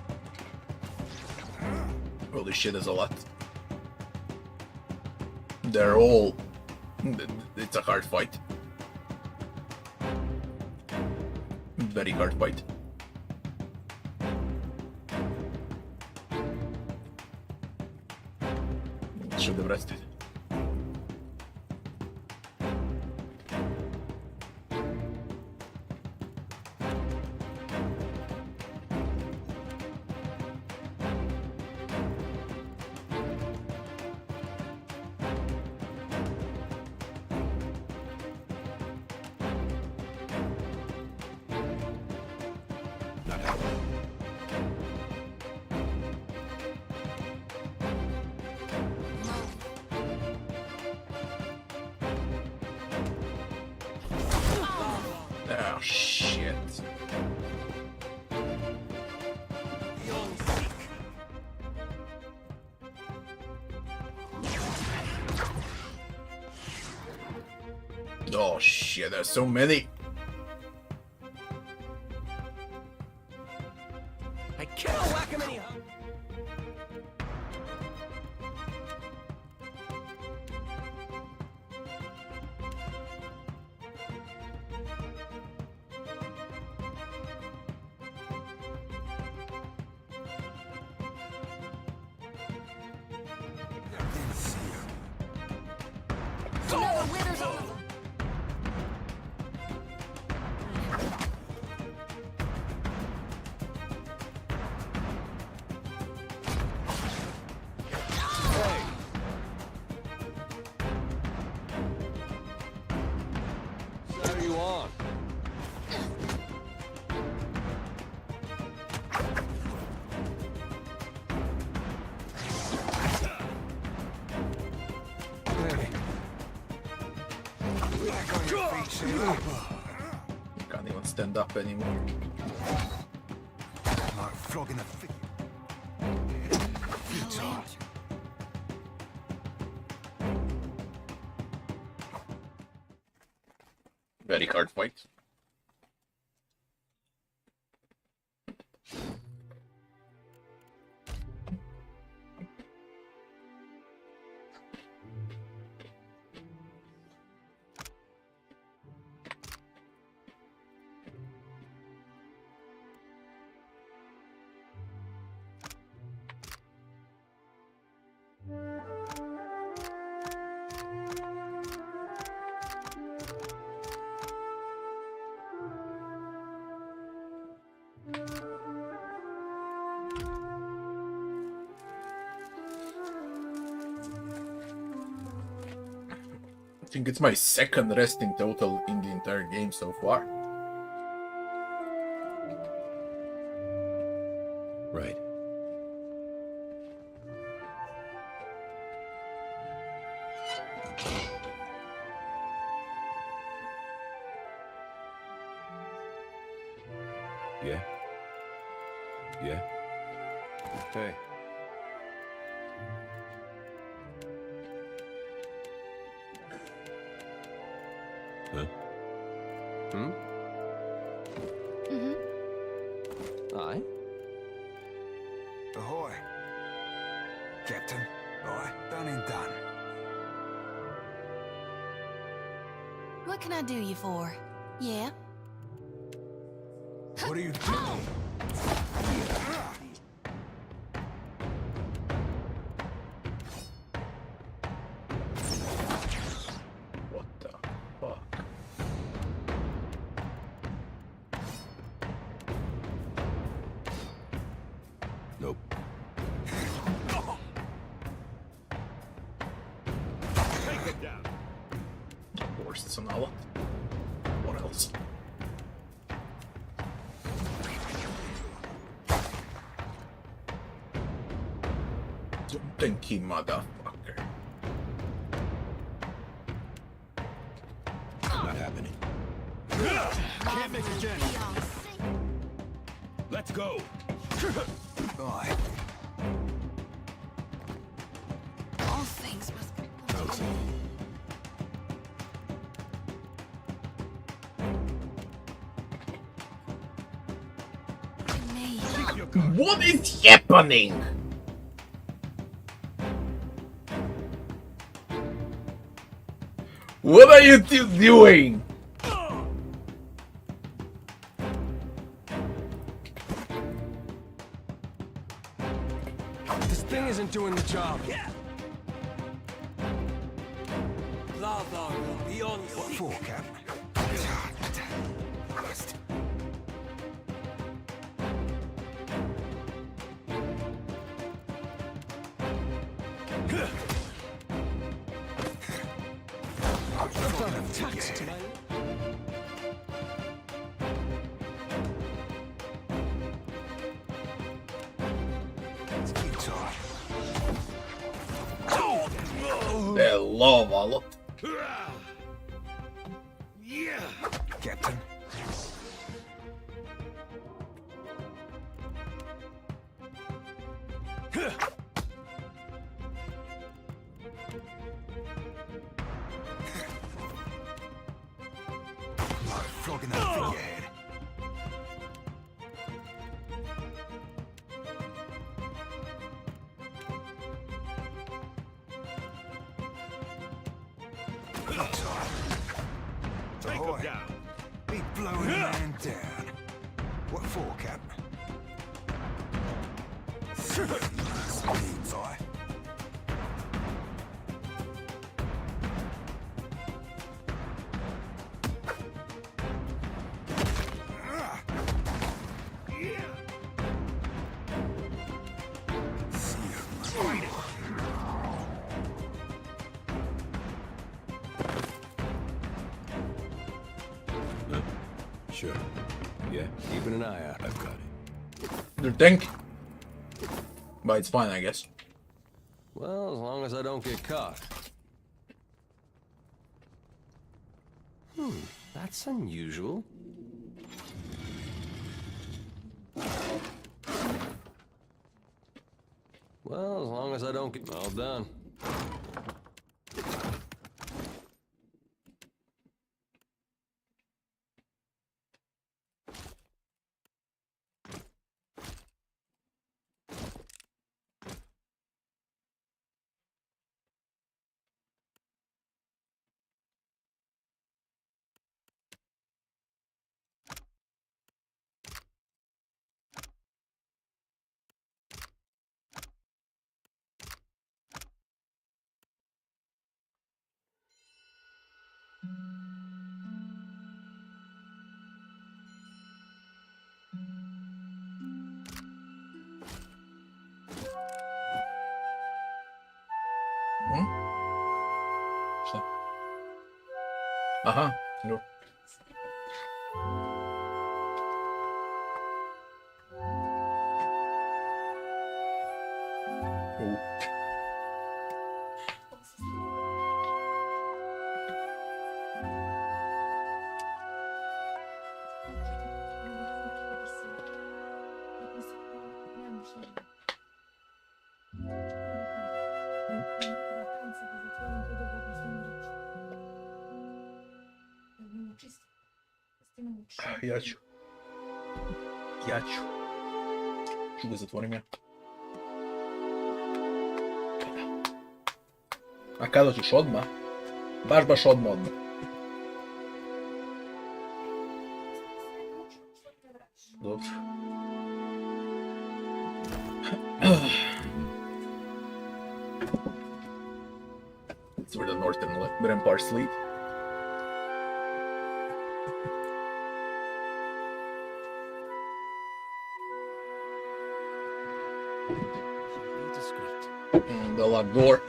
Holy shit, there's a lot. They're all... It's a hard fight. Very hard fight. Should have rested. Oh shit. Oh shit, there's so many. I cannot whack him anyhow. Can't even stand up anymore. Like flogging a fig. Very hard fight. I think it's my second rest in total in the entire game so far. Right. Yeah? Yeah? Hey. Huh? Hmm? Aye? Ahoy. Captain. Aye, done and done. What can I do you for? Yeah? What are you doing? What the fuck? Nope. Take him down. Worst on all. What else? Stinky motherfucker. Not happening. Can't make a dent. Let's go. Aye. All things must be... What is happening? What are you two doing? This thing isn't doing the job. Lava beyond What for, Cap? Christ. I've done a tax today. The lava lot. Yeah. Captain. Flogging that figurehead. Take him down. Be blowing a man down. What for, Cap? Means I. Sure. Yeah, keeping an eye out. I've got it. You think? But it's fine, I guess. Well, as long as I don't get caught. That's unusual. Well, as long as I don't get... All done. Šta? Aha, dobro. Ja ću. Ću ga zatvorim ja. A kada ćeš odmah? Baš odmah. Dobro. It's where the northern ramparts lead. The locked door.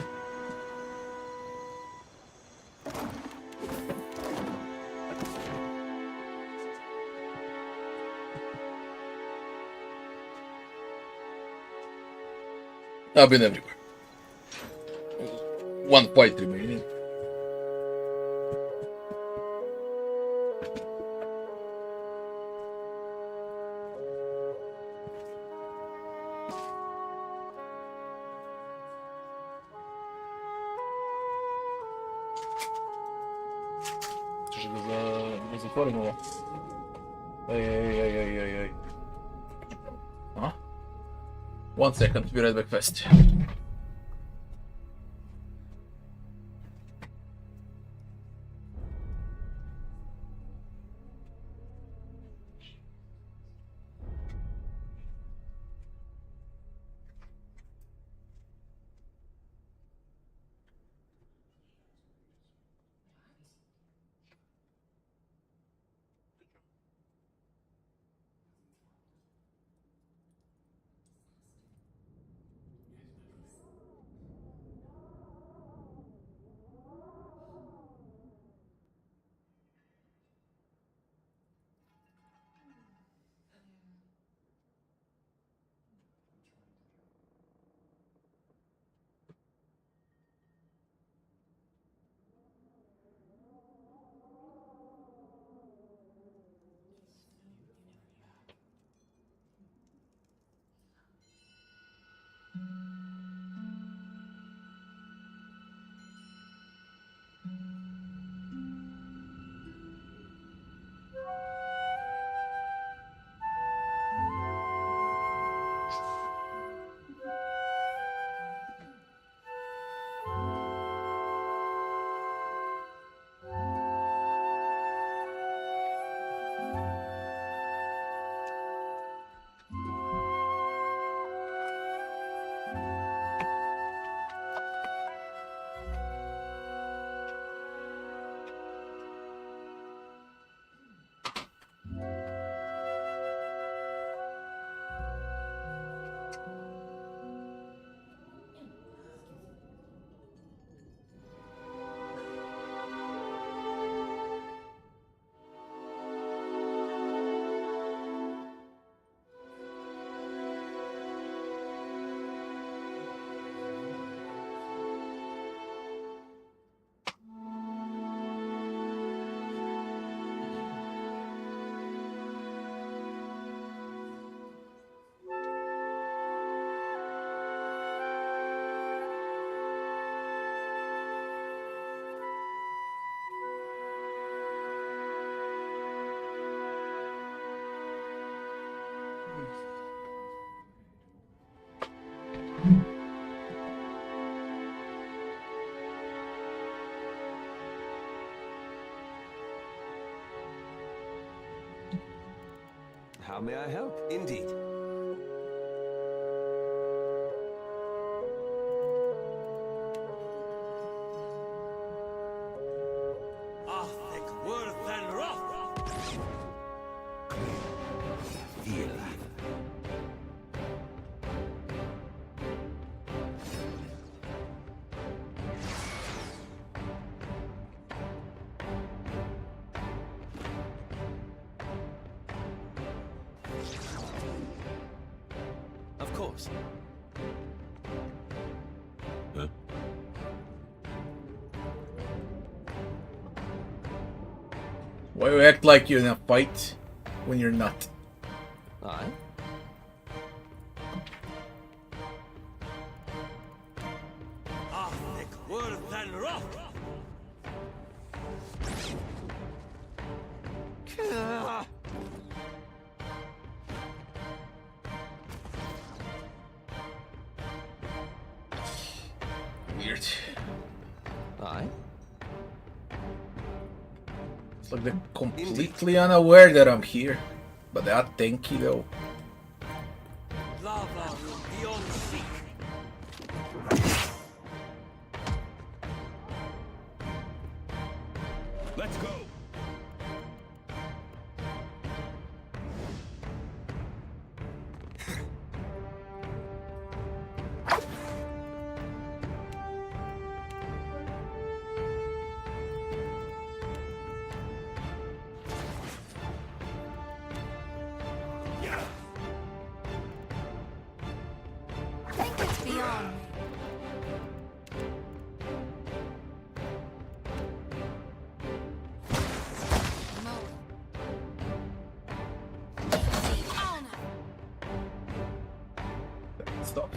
I've been everywhere. One fight remaining. Zatvorim ovo. Ej. Huh? 1 second, be right back fast. How may I help? Indeed. course. Huh? Why you act like you're in a fight when you're not? Aye. Worse than rock. Weird. Aye. It's like they're completely unaware that I'm here. But they are tanky though. Lava beyond sea. Let's go. I think it's beyond me. Stop.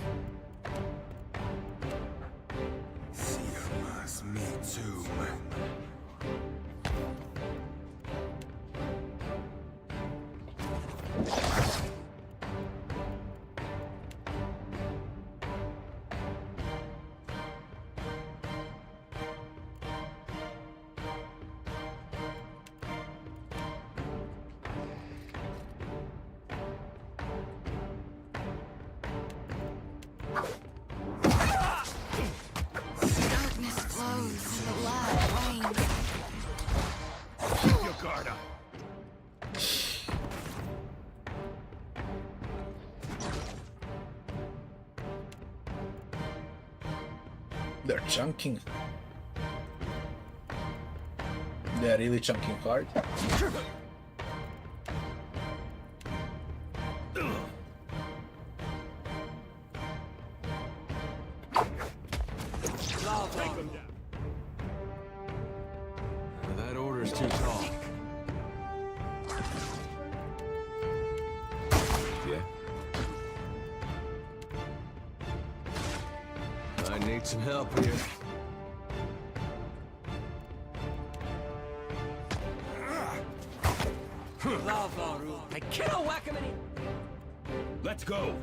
Siamas me too. Darkness flows in the light rain. Keep your guard up. They're chunking. They're really chunking hard. Take them down. That order's too tall. Yeah? I need some help here. Lava room. I can't whack him any. Let's go.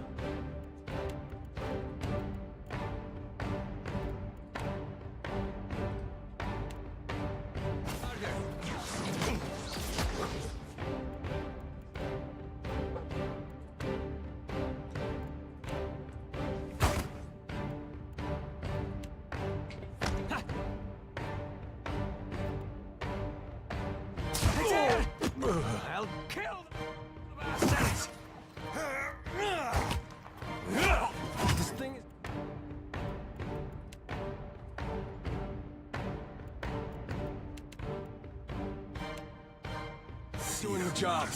I'll kill the bastards. This thing is... doing the job.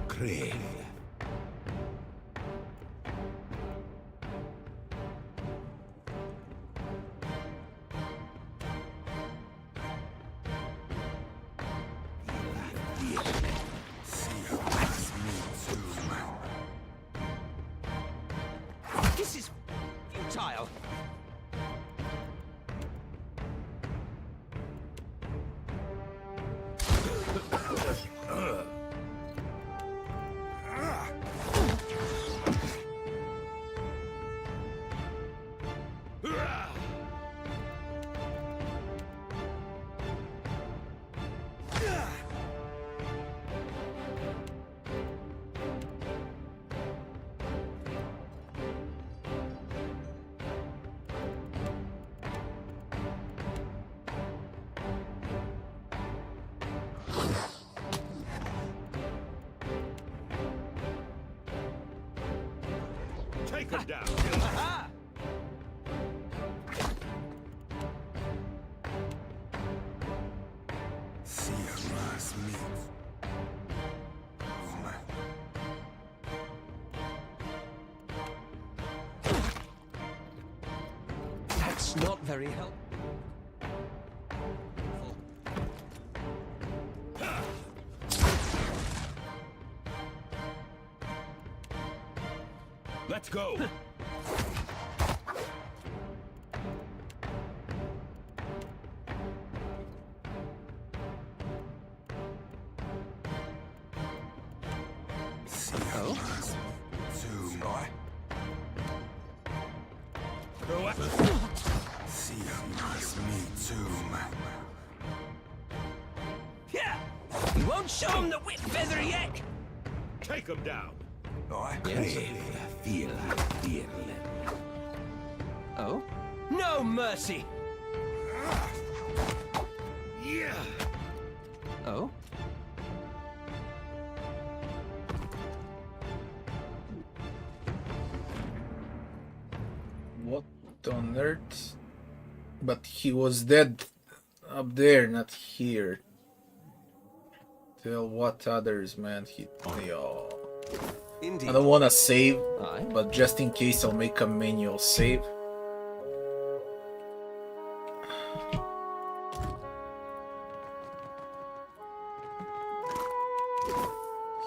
Craig. This is futile. Take them down. That's not very helpful. Let's go. Yeah! You won't show him the whip feather yet! Take him down. Oh? No mercy! Yeah. Oh? What on earth? But he was dead up there, not here. Tell what others, man. Yo. Indeed. I don't wanna save, but just in case I'll make a manual save.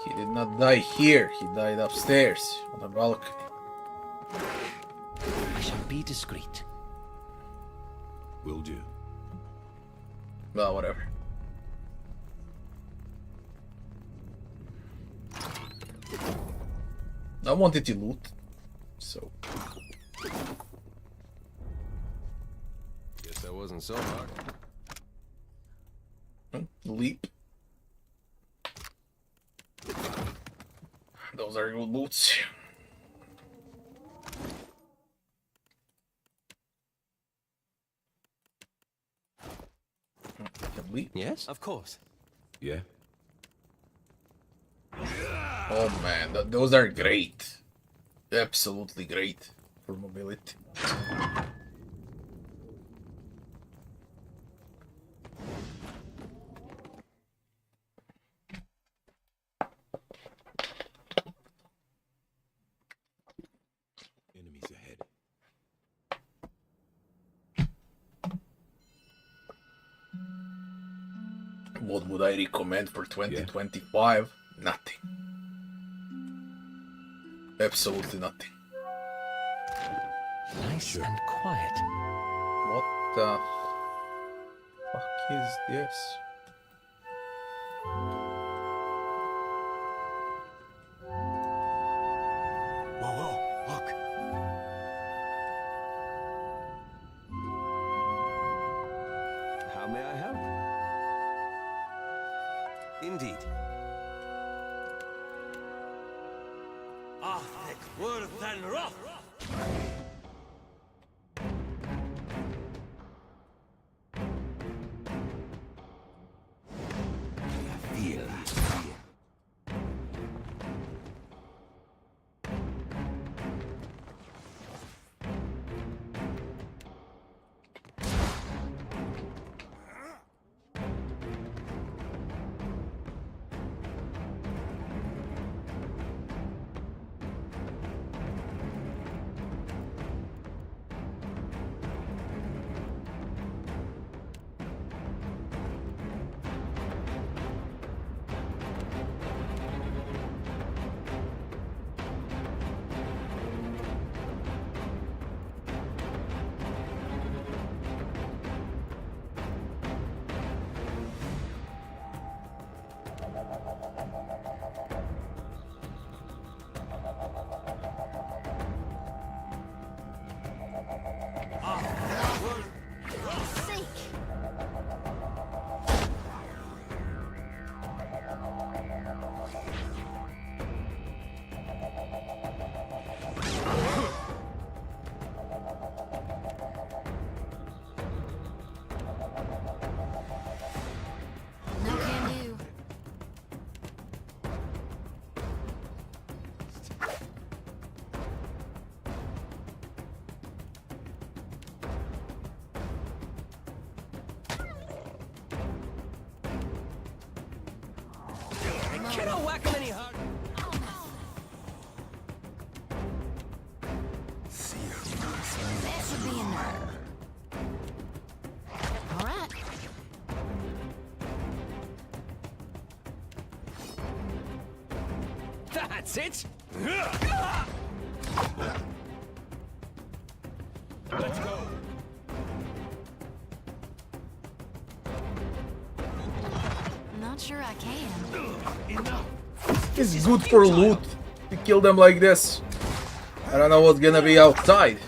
He did not die here, he died upstairs on the balcony. I shall be discreet. Will do. Well, whatever. I wanted to loot, so. Guess that wasn't so hard. Leap. Those are good boots. Can we? Yes, of course. Yeah. Oh man, those are great. Absolutely great for mobility. Enemies ahead. What would I recommend for 2025? Nothing. Absolutely nothing. Nice and quiet. What the fuck is this? Whoa, look. How may I help? Indeed. Arthik, worth and rough. Cannot whack him any harder. That should be enough. That's it. Let's go. Not sure I can. It's good for loot to kill them like this. I don't know what's gonna be outside.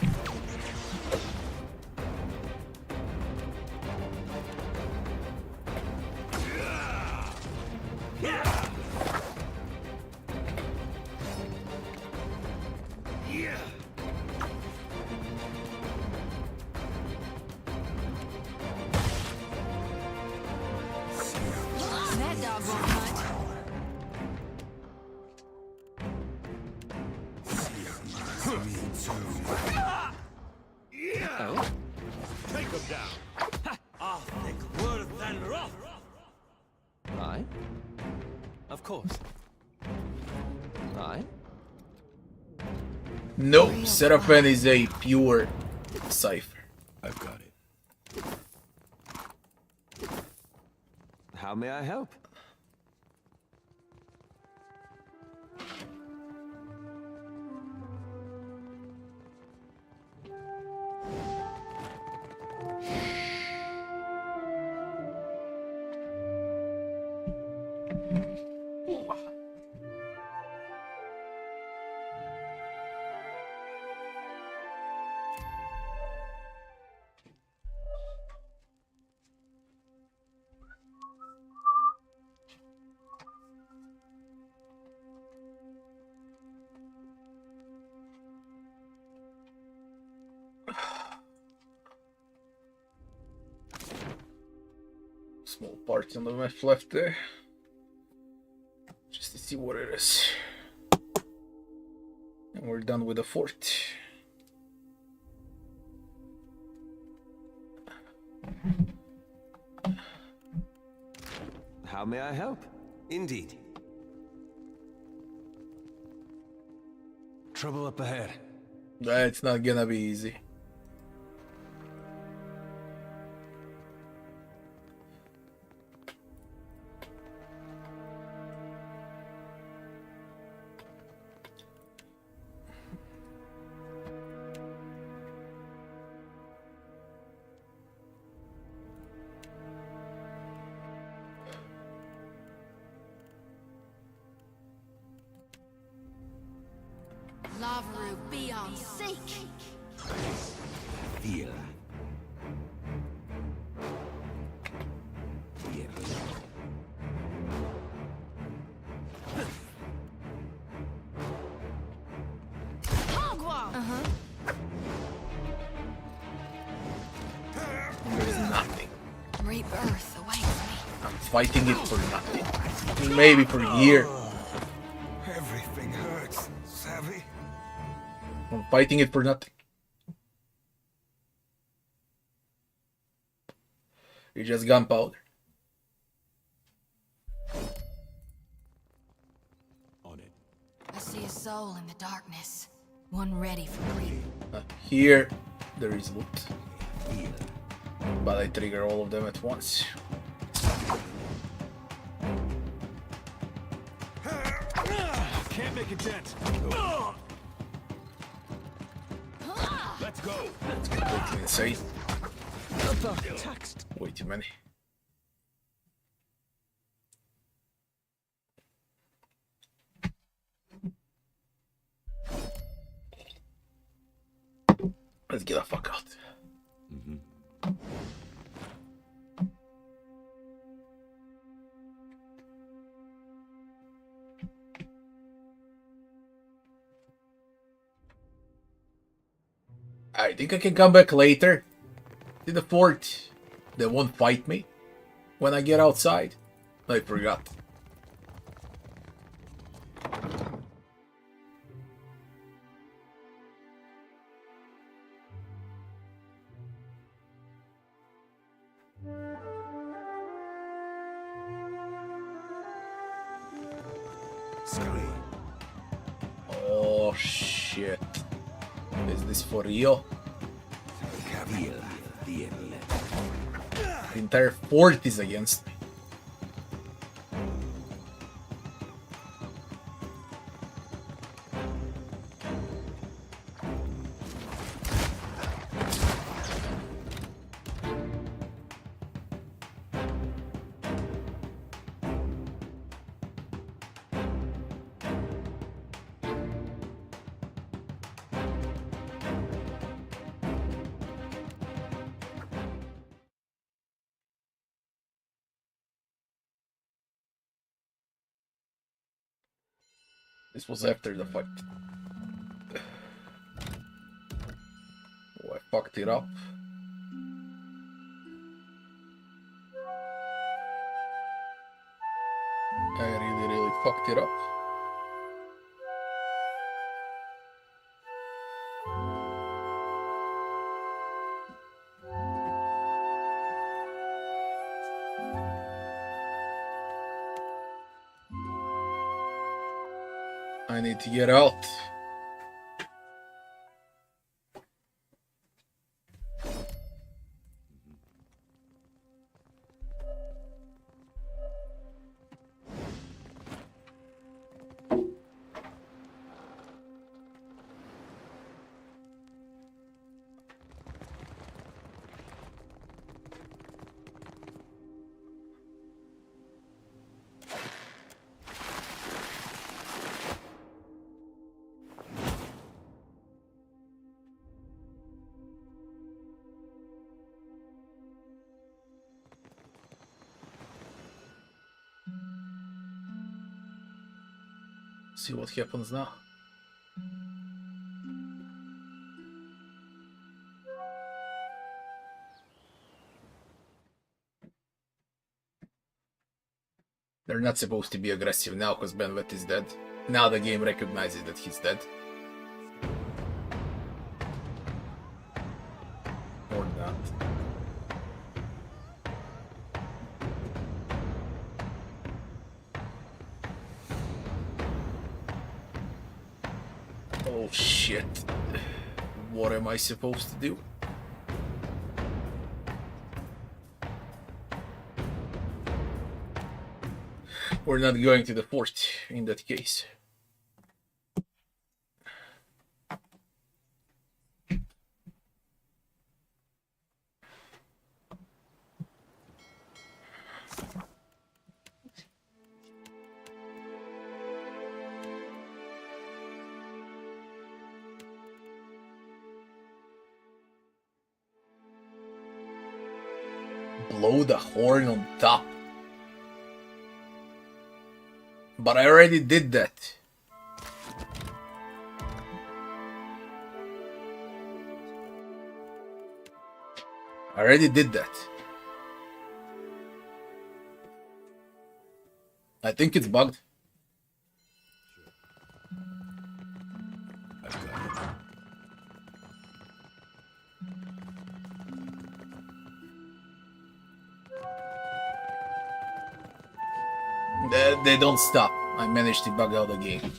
That dog won't hunt. Oh? Take him down. Ah, thick worse than rough. Aye? Of course. Aye? No, Seraphim is a pure cipher. I've got it. How may I help? Small part on the map left there. Just to see what it is. And we're done with the fort. How may I help? Indeed. Trouble up ahead. It's not gonna be easy. Lavaru, be on seek. Feel. There's nothing. Rebirth awaits me. I'm fighting it for nothing. Maybe for a year. Everything hurts, savvy? I'm fighting it for nothing. It's just gunpowder. On it. I see a soul in the darkness. One ready for breathing. Here, there is loot. But I trigger all of them at once. Can't make a dent. Let's go. It's completely insane. Way too many. Let's get the fuck out. I think I can come back later to the fort. They won't fight me when I get outside. I forgot. Oh shit. Is this for real? The entire fort is against me. This was after the fight. Oh, I fucked it up. I really fucked it up. I need to get out. See what happens now. They're not supposed to be aggressive now because Benweth is dead. Now the game recognizes that he's dead. Or not. Oh shit. What am I supposed to do? We're not going to the fort in that case. Blow the horn on top. But I already did that. I already did that. I think it's bugged. They don't stop. I managed to bug out the game.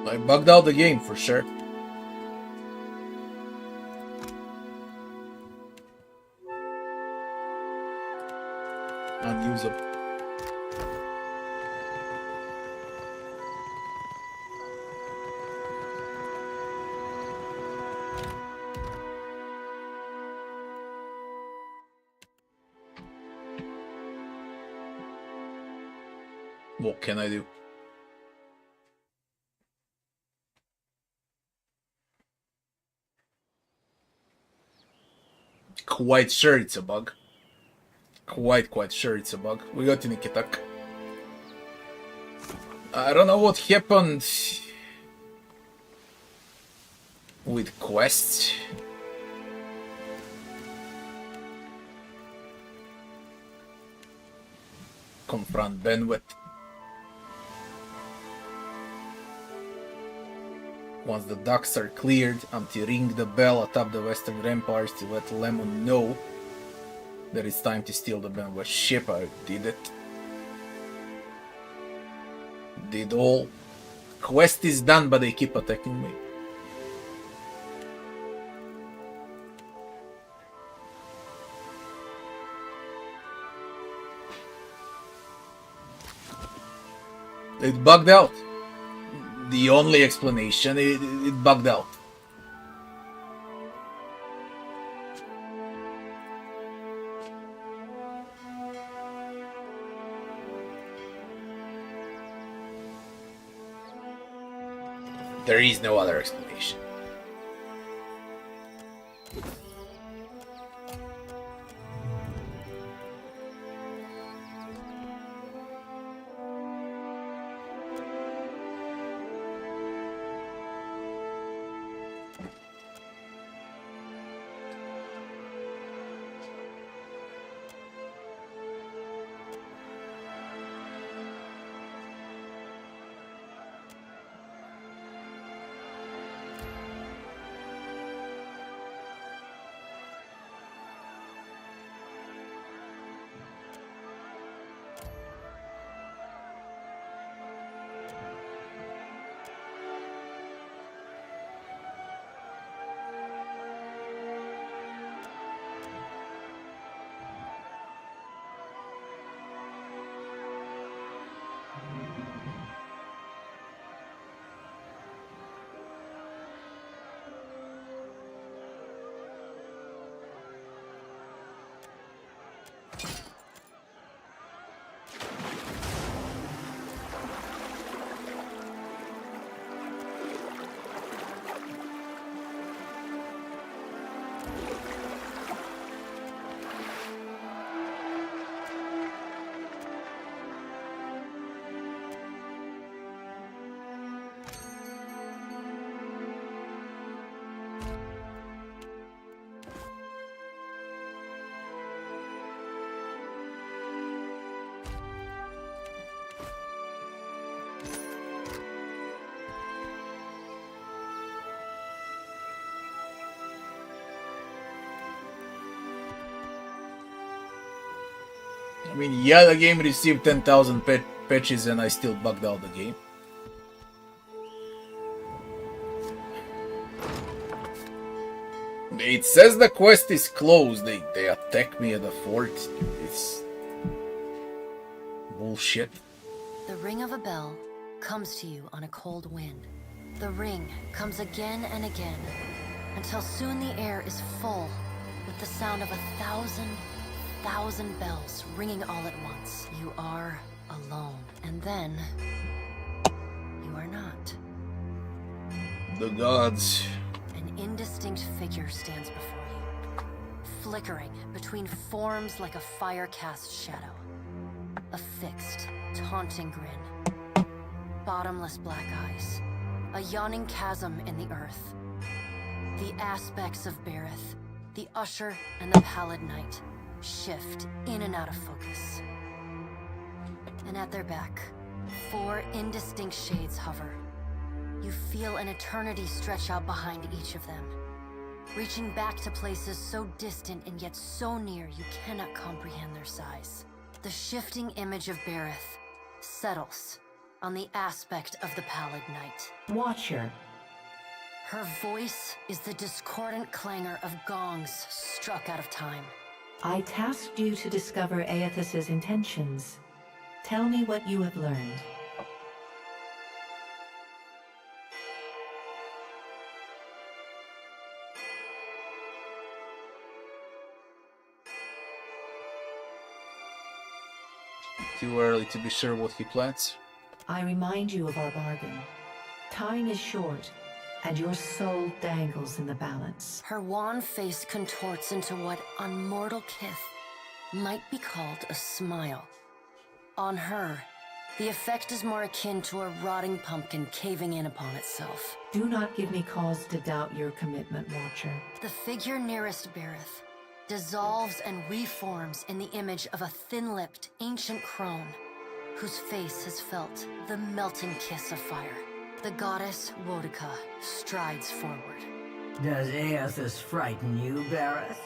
I bugged out the game for sure. Unusable. What can I do? Quite sure it's a bug. Quite sure it's a bug. We got Neketaka. I don't know what happened with quests. Confront Benweth. Once the docks are cleared, I'm to ring the bell atop the western ramparts to let Lemon know that it's time to steal the Benweth ship. I did it. Did all. Quest is done, but they keep attacking me. It bugged out. The only explanation, it bugged out. There is no other explanation. I mean, yeah, the game received 10,000 patches and I still bugged out the game. It says the quest is closed. They attack me at the fort. It's bullshit. The ring of a bell comes to you on a cold wind. The ring comes again and again, until soon the air is full with the sound of 1,000 bells ringing all at once. You are alone, and then you are not. The gods. An indistinct figure stands before you, flickering between forms like a fire-cast shadow. A fixed, taunting grin, bottomless black eyes, a yawning chasm in the earth. The aspects of Bereth, the Usher and the Pallid Knight, shift in and out of focus. And at their back, 4 indistinct shades hover. You feel an eternity stretch out behind each of them, reaching back to places so distant and yet so near you cannot comprehend their size. The shifting image of Bereth settles on the aspect of the Pallid Knight. Watcher. Her voice is the discordant clangor of gongs struck out of time. I tasked you to discover Aethys's intentions. Tell me what you have learned. Too early to be sure what he plans. I remind you of our bargain. Time is short, and your soul dangles in the balance. Her wan face contorts into what on mortal kith might be called a smile. On her, the effect is more akin to a rotting pumpkin caving in upon itself. Do not give me cause to doubt your commitment, Watcher. The figure nearest Bereth dissolves and reforms in the image of a thin-lipped, ancient crone whose face has felt the melting kiss of fire. The goddess Wodika strides forward. Does Aethys frighten you, Bereth?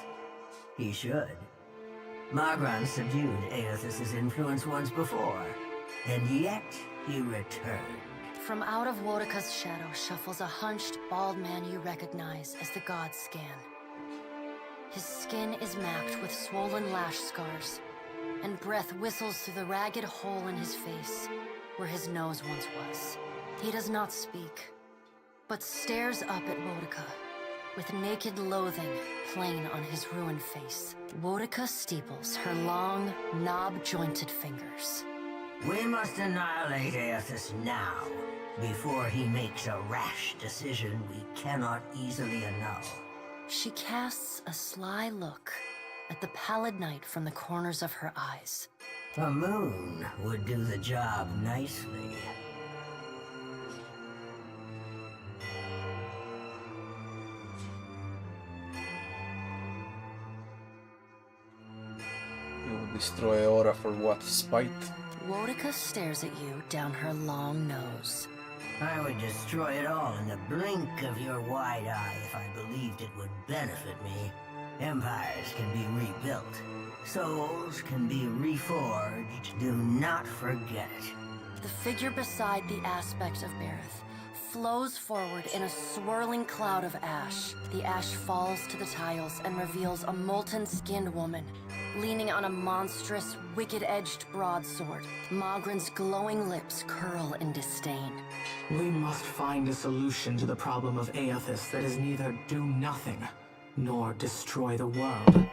He should. Margron subdued Aethys' influence once before, and yet he returned. From out of Wodika's shadow shuffles a hunched, bald man you recognize as the god Scan. His skin is mapped with swollen lash scars, and breath whistles through the ragged hole in his face, where his nose once was. He does not speak, but stares up at Wodika, with naked loathing plain on his ruined face. Wodika steeples her long, knob-jointed fingers. We must annihilate Aethys now, before he makes a rash decision we cannot easily annul. She casts a sly look at the pallid night from the corners of her eyes. A moon would do the job nicely. You will destroy Aura for what? Spite? Wodika stares at you down her long nose. I would destroy it all in the blink of your wide eye if I believed it would benefit me. Empires can be rebuilt. Souls can be reforged. Do not forget it. The figure beside the aspect of Berith flows forward in a swirling cloud of ash. The ash falls to the tiles and reveals a molten-skinned woman, leaning on a monstrous, wicked-edged broadsword. Mogren's glowing lips curl in disdain. We must find a solution to the problem of Aethys that is neither do-nothing, nor destroy the world.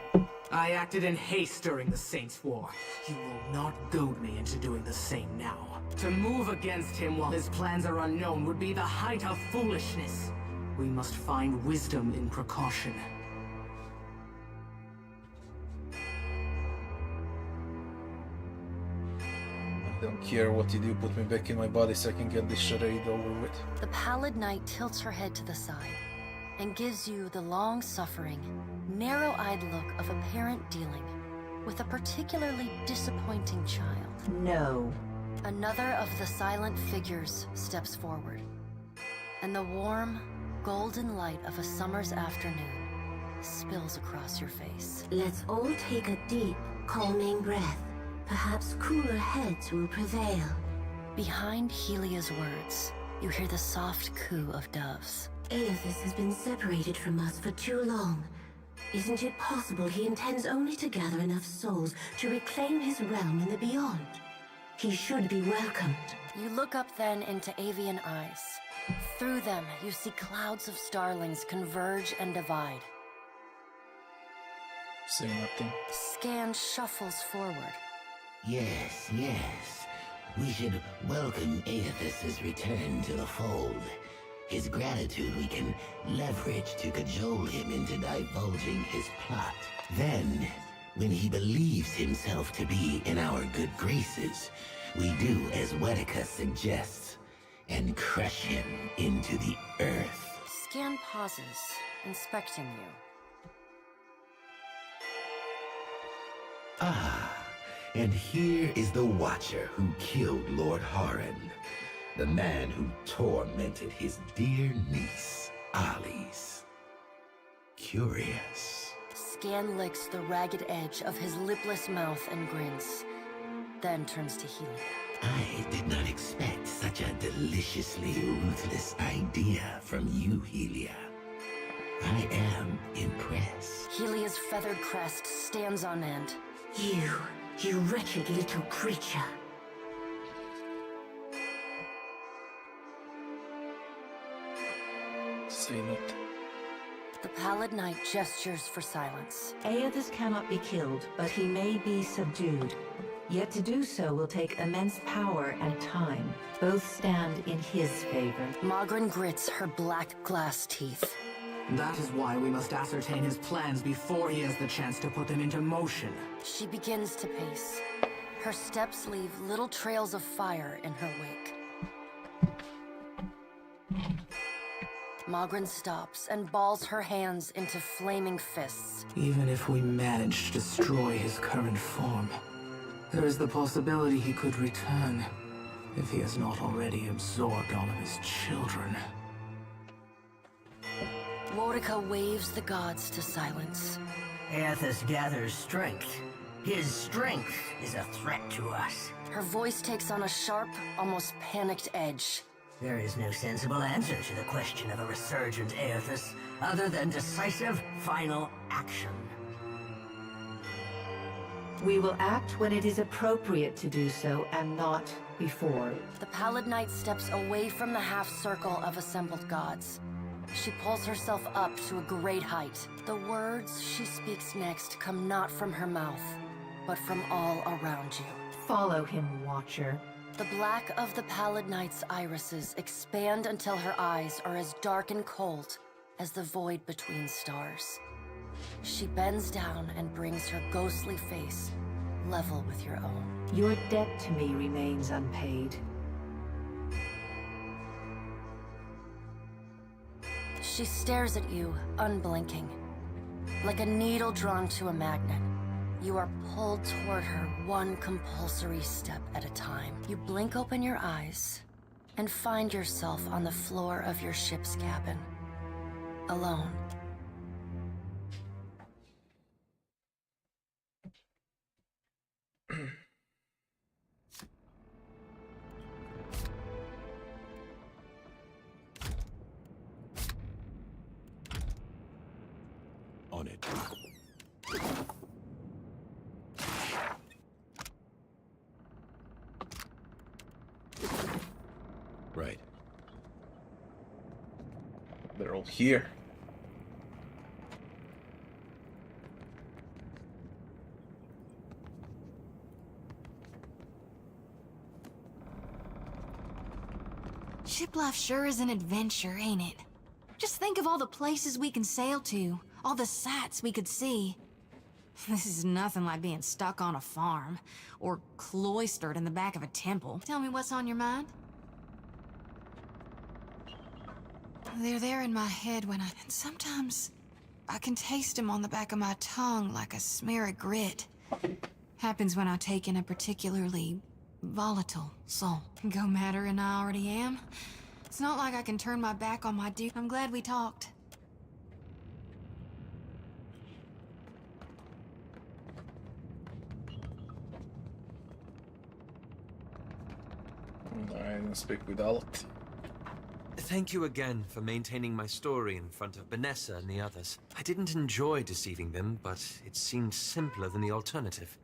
I acted in haste during the Saints' War. You will not goad me into doing the same now. To move against him while his plans are unknown would be the height of foolishness. We must find wisdom in precaution. I don't care what you do, put me back in my body so I can get this charade over with. The pallid knight tilts her head to the side and gives you the long-suffering, narrow-eyed look of a parent dealing with a particularly disappointing child. No. Another of the silent figures steps forward, and the warm, golden light of a summer's afternoon spills across your face. Let's all take a deep, calming breath. Perhaps cooler heads will prevail. Behind Helia's words, you hear the soft coo of doves. Aethys has been separated from us for too long. Isn't it possible he intends only to gather enough souls to reclaim his realm in the beyond? He should be welcomed. You look up then into avian eyes. Through them, you see clouds of starlings converge and divide. Say nothing. Scan shuffles forward. Yes, yes. We should welcome Aethys' return to the fold. His gratitude we can leverage to cajole him into divulging his plot. Then, when he believes himself to be in our good graces, we do as Wodika suggests, and crush him into the earth. Scan pauses, inspecting you. Ah, and here is the Watcher who killed Lord Harren, the man who tormented his dear niece, Alice. Curious. Scan licks the ragged edge of his lipless mouth and grins, then turns to Helia. I did not expect such a deliciously ruthless idea from you, Helia. I am impressed. Helia's feathered crest stands on end. You wretched little creature. Say nothing. The pallid knight gestures for silence. Aethys cannot be killed, but he may be subdued. Yet to do so will take immense power and time. Both stand in his favor. Mogren grits her black glass teeth. That is why we must ascertain his plans before he has the chance to put them into motion. She begins to pace. Her steps leave little trails of fire in her wake. Mogren stops and balls her hands into flaming fists. Even if we manage to destroy his current form, there is the possibility he could return, if he has not already absorbed all of his children. Wodika waves the gods to silence. Aethys gathers strength. His strength is a threat to us. Her voice takes on a sharp, almost panicked edge. There is no sensible answer to the question of a resurgent Aethys other than decisive, final action. We will act when it is appropriate to do so, and not before. The Pallid Knight steps away from the half-circle of assembled gods. She pulls herself up to a great height. The words she speaks next come not from her mouth, but from all around you. Follow him, Watcher. The black of the Pallid Knight's irises expand until her eyes are as dark and cold as the void between stars. She bends down and brings her ghostly face level with your own. Your debt to me remains unpaid. She stares at you, unblinking. Like a needle drawn to a magnet, you are pulled toward her one compulsory step at a time. You blink open your eyes and find yourself on the floor of your ship's cabin, alone. On it. Right. They're all here. Ship life sure is an adventure, ain't it? Just think of all the places we can sail to, all the sights we could see. This is nothing like being stuck on a farm, or cloistered in the back of a temple. Tell me what's on your mind? They're there in my head when and sometimes I can taste them on the back of my tongue like a smear of grit. Happens when I take in a particularly volatile soul. Go madder than I already am. It's not like I can turn my back on my dude. I'm glad we talked. I don't speak with Gullet. Thank you again for maintaining my story in front of Vanessa and the others. I didn't enjoy deceiving them, but it seemed simpler than the alternative.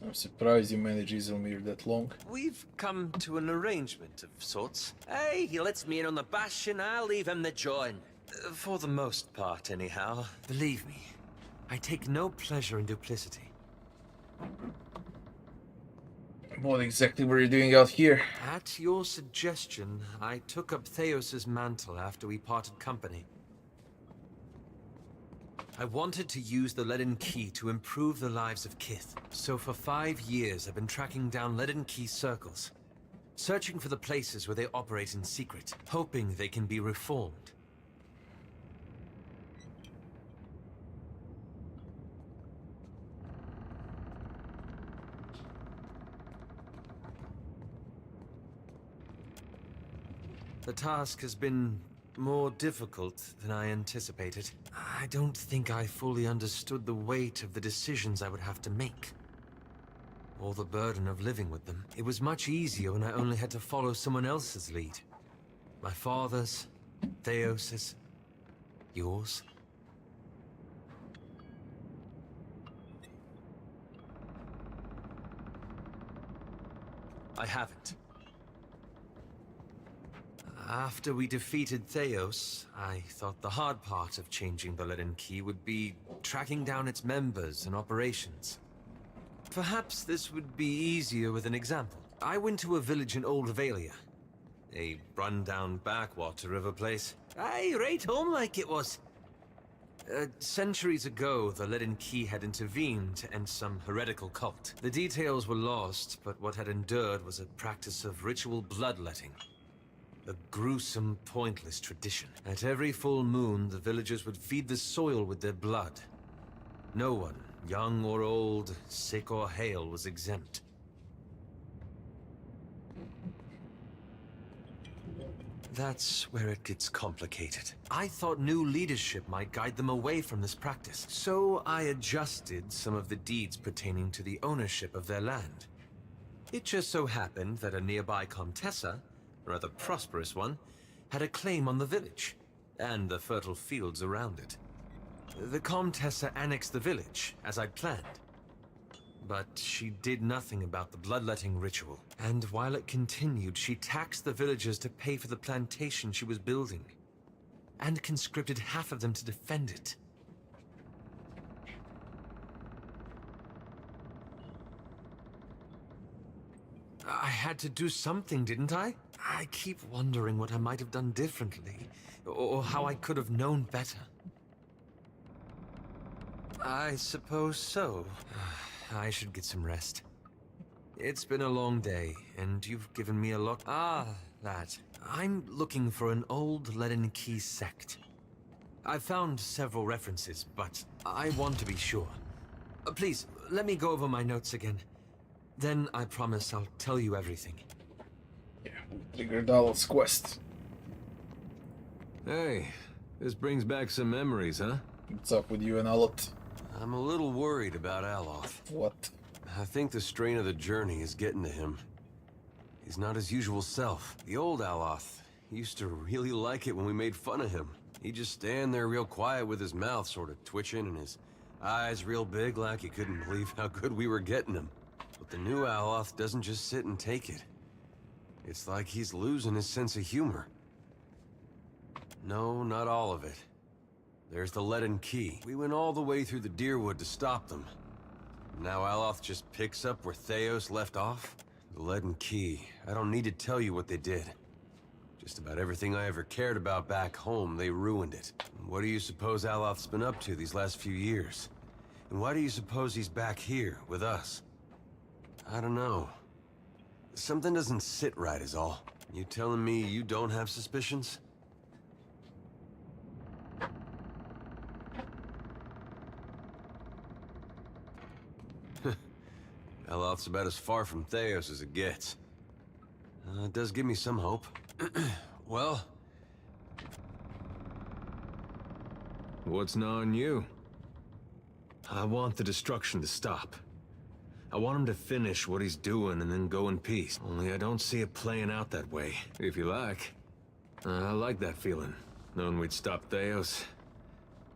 I'm surprised you managed Isilmir that long. We've come to an arrangement of sorts. Hey, he lets me in on the bash and I'll leave him the join. For the most part, anyhow. Believe me, I take no pleasure in duplicity. What exactly were you doing out here? At your suggestion, I took up Theos's mantle after we parted company. I wanted to use the Leaden Key to improve the lives of Kith. So for 5 years, I've been tracking down Leaden Key circles, searching for the places where they operate in secret, hoping they can be reformed. The task has been more difficult than I anticipated. I don't think I fully understood the weight of the decisions I would have to make, or the burden of living with them. It was much easier when I only had to follow someone else's lead. My father's, Theos's, yours. I haven't. After we defeated Theos, I thought the hard part of changing the Leaden Key would be tracking down its members and operations. Perhaps this would be easier with an example. I went to a village in Old Valera, a run-down backwater of a place. Aye, right home like it was. Centuries ago, the Leaden Key had intervened to end some heretical cult. The details were lost, but what had endured was a practice of ritual bloodletting. A gruesome, pointless tradition. At every full moon, the villagers would feed the soil with their blood. No one, young or old, sick or hale, was exempt. That's where it gets complicated. I thought new leadership might guide them away from this practice, so I adjusted some of the deeds pertaining to the ownership of their land. It just so happened that a nearby Comtessa, a rather prosperous one, had a claim on the village, and the fertile fields around it. The Comtessa annexed the village, as I'd planned. But she did nothing about the bloodletting ritual, and while it continued, she taxed the villagers to pay for the plantation she was building, and conscripted half of them to defend it. I had to do something, didn't I? I keep wondering what I might have done differently, or how I could have known better. I suppose so. I should get some rest. It's been a long day, and you've given me a lot. That. I'm looking for an old leaden key sect. I've found several references, but I want to be sure. Please, let me go over my notes again. Then I promise I'll tell you everything. Yeah, we triggered Alot's quest. Hey, this brings back some memories, huh? What's up with you and Alot? I'm a little worried about Aloth. What? I think the strain of the journey is getting to him. He's not his usual self. The old Aloth used to really like it when we made fun of him. He'd just stand there real quiet with his mouth sort of twitching and his eyes real big like he couldn't believe how good we were getting him. But the new Aloth doesn't just sit and take it. It's like he's losing his sense of humor. No, not all of it. There's the leaden key. We went all the way through the Deerwood to stop them. Now Aloth just picks up where Theos left off? The leaden key. I don't need to tell you what they did. Just about everything I ever cared about back home, they ruined it. What do you suppose Aloth's been up to these last few years? And why do you suppose he's back here, with us? I don't know. Something doesn't sit right is all. You telling me you don't have suspicions? Aloth's about as far from Theos as it gets. It does give me some hope. Well... What's gnawing you? I want the destruction to stop. I want him to finish what he's doing and then go in peace. Only I don't see it playing out that way. If you like. I like that feeling, knowing we'd stop Theos.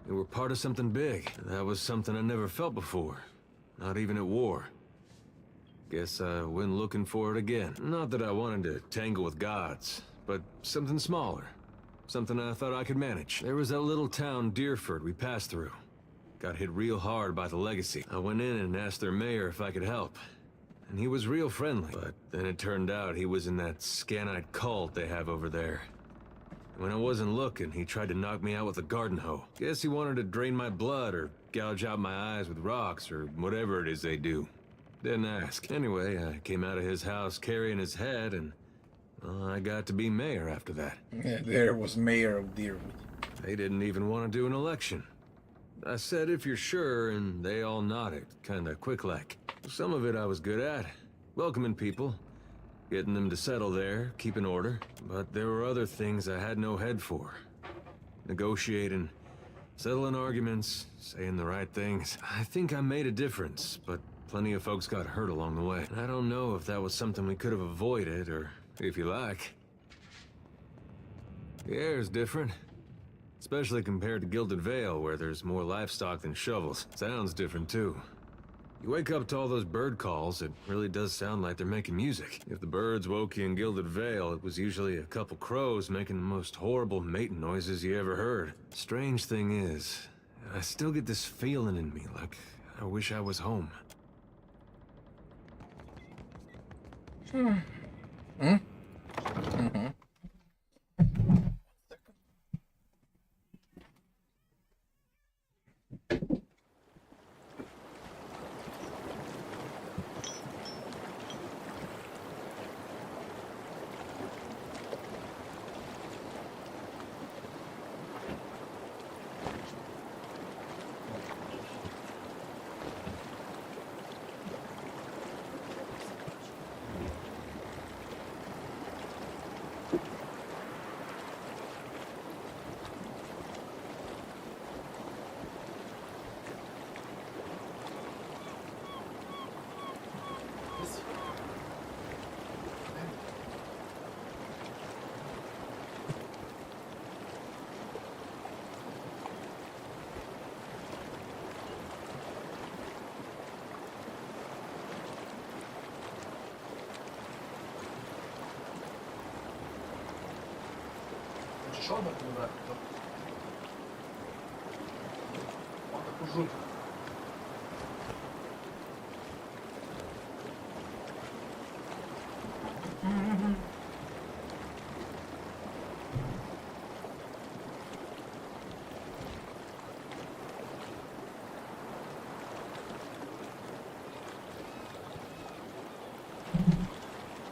We were part of something big. That was something I never felt before. Not even at war. Guess I went looking for it again. Not that I wanted to tangle with gods, but something smaller. Something I thought I could manage. There was that little town, Deerford, we passed through. Got hit real hard by the legacy. I went in and asked their mayor if I could help. And he was real friendly. But then it turned out he was in that Scanite cult they have over there. When I wasn't looking, he tried to knock me out with a garden hoe. Guess he wanted to drain my blood or gouge out my eyes with rocks or whatever it is they do. Didn't ask. Anyway, I came out of his house carrying his head and well, I got to be mayor after that. Yeah, there was mayor of Deerwood. They didn't even want to do an election. I said, if you're sure, and they all nodded, kinda quick-like. Some of it I was good at. Welcoming people. Getting them to settle there, keeping order. But there were other things I had no head for. Negotiating, settling arguments, saying the right things. I think I made a difference, but plenty of folks got hurt along the way. I don't know if that was something we could have avoided, or if you like. The air's different. Especially compared to Gilded Vale, where there's more livestock than shovels. Sounds different, too. You wake up to all those bird calls, it really does sound like they're making music. If the birds woke you in Gilded Vale, it was usually a couple crows making the most horrible mating noises you ever heard. Strange thing is, I still get this feeling in me, like I wish I was home.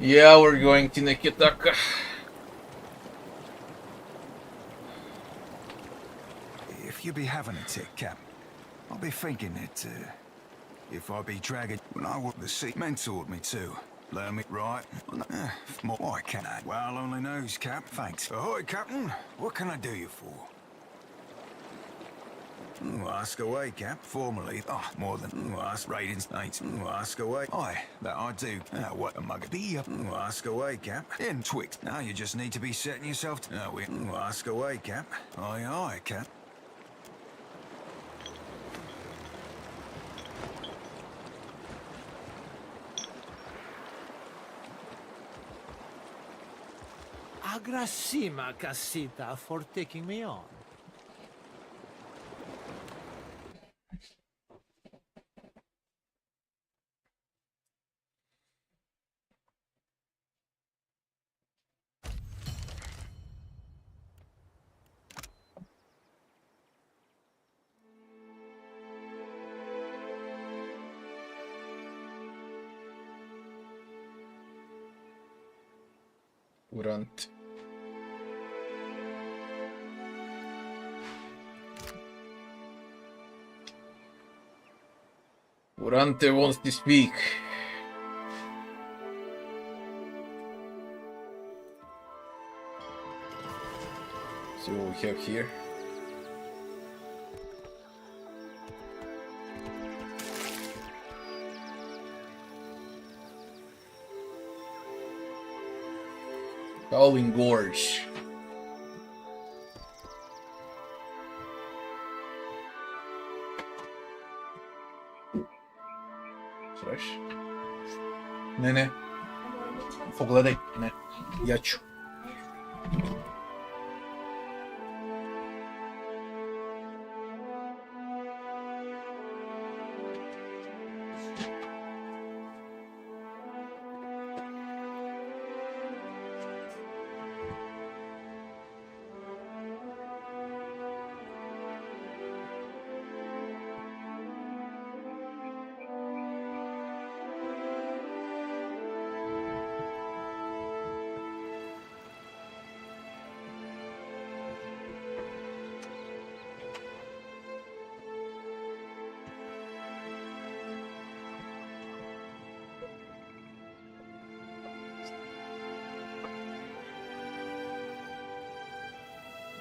Yeah, we're going to Neketaka. If you be having a tick, Cap, I'll be thinking that, if I be dragging when I walk the sea, mentored me too. Learn me right. Why can't I? Well, only knows, Cap. Thanks. Ahoy, Captain. What can I do you for? Ask away, Cap. Formally, more than ask ratings, ain't. Ask away. Aye, that I do. What a mug. Be up. Ask away, Cap. In Twix. Now you just need to be setting yourself. We ask away, Cap. Aye, aye, Cap. Agrasima, Casita, for taking me on. Urant. Urante wants to speak. See what we have here. Howling Gorge. Слышь? Не-не. Погледай, не. Ячу.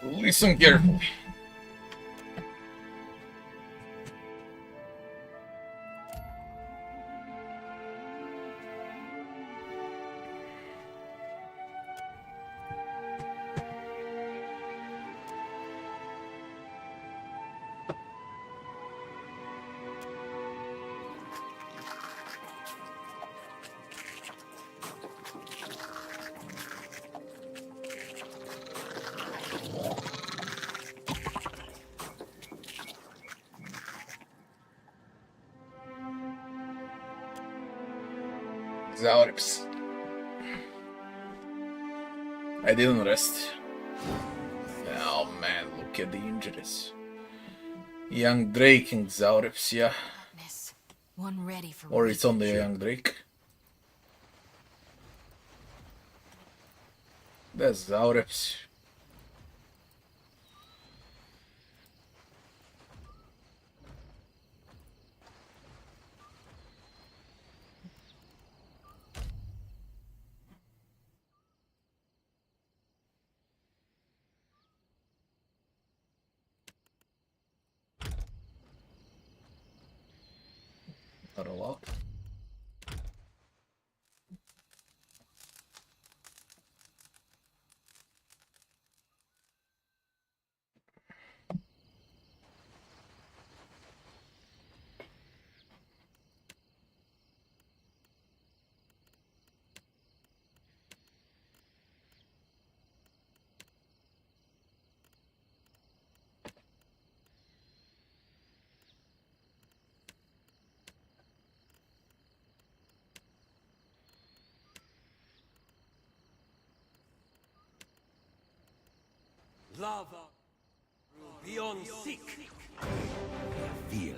Listen carefully. Zaurips. I didn't rest. Oh man, look at the injuries. Young Drake and Zaurips, yeah. One ready for Or it's only a young Drake. That's Zaurips. Not a lot. Lava. Beyond sick. Feel.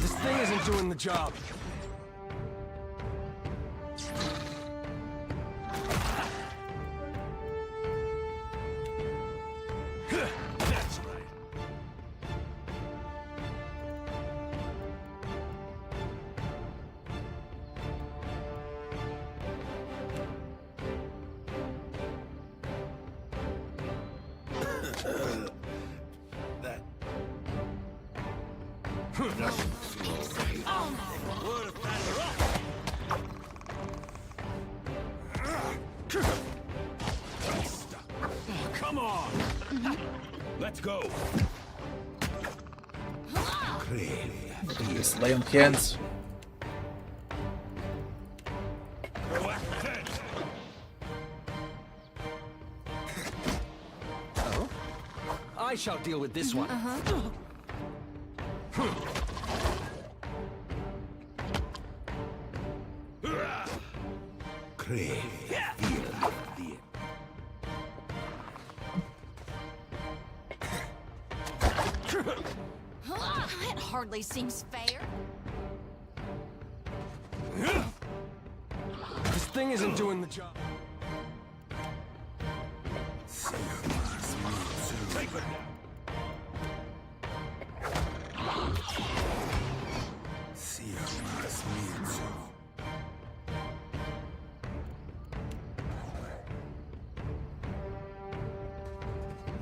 This thing isn't doing the job. That's right. Come on! Let's go! Just lay on hands. Oh? I shall deal with this one. That hardly seems fair. This thing isn't doing the job. Take it down.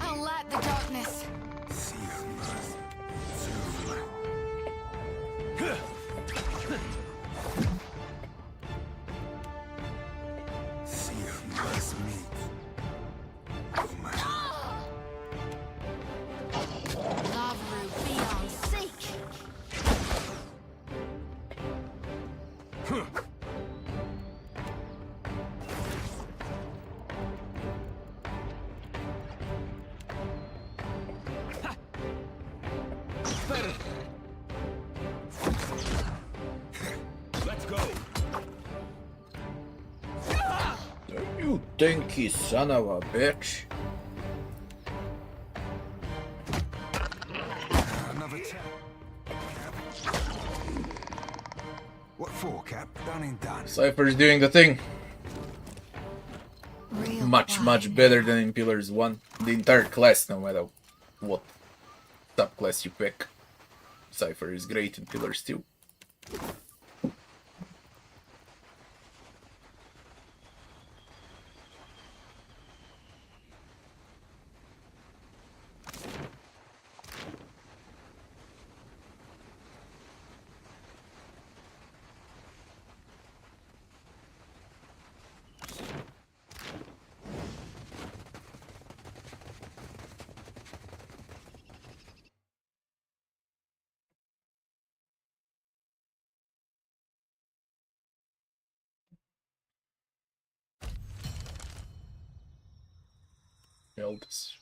I'll light the darkness. stinky son of a bitch. Another What for, Cap? Done and done. Cypher's doing the thing. Much better than in Pillars 1. The entire class, no matter what subclass you pick. Cypher is great in Pillars 2. Eldest.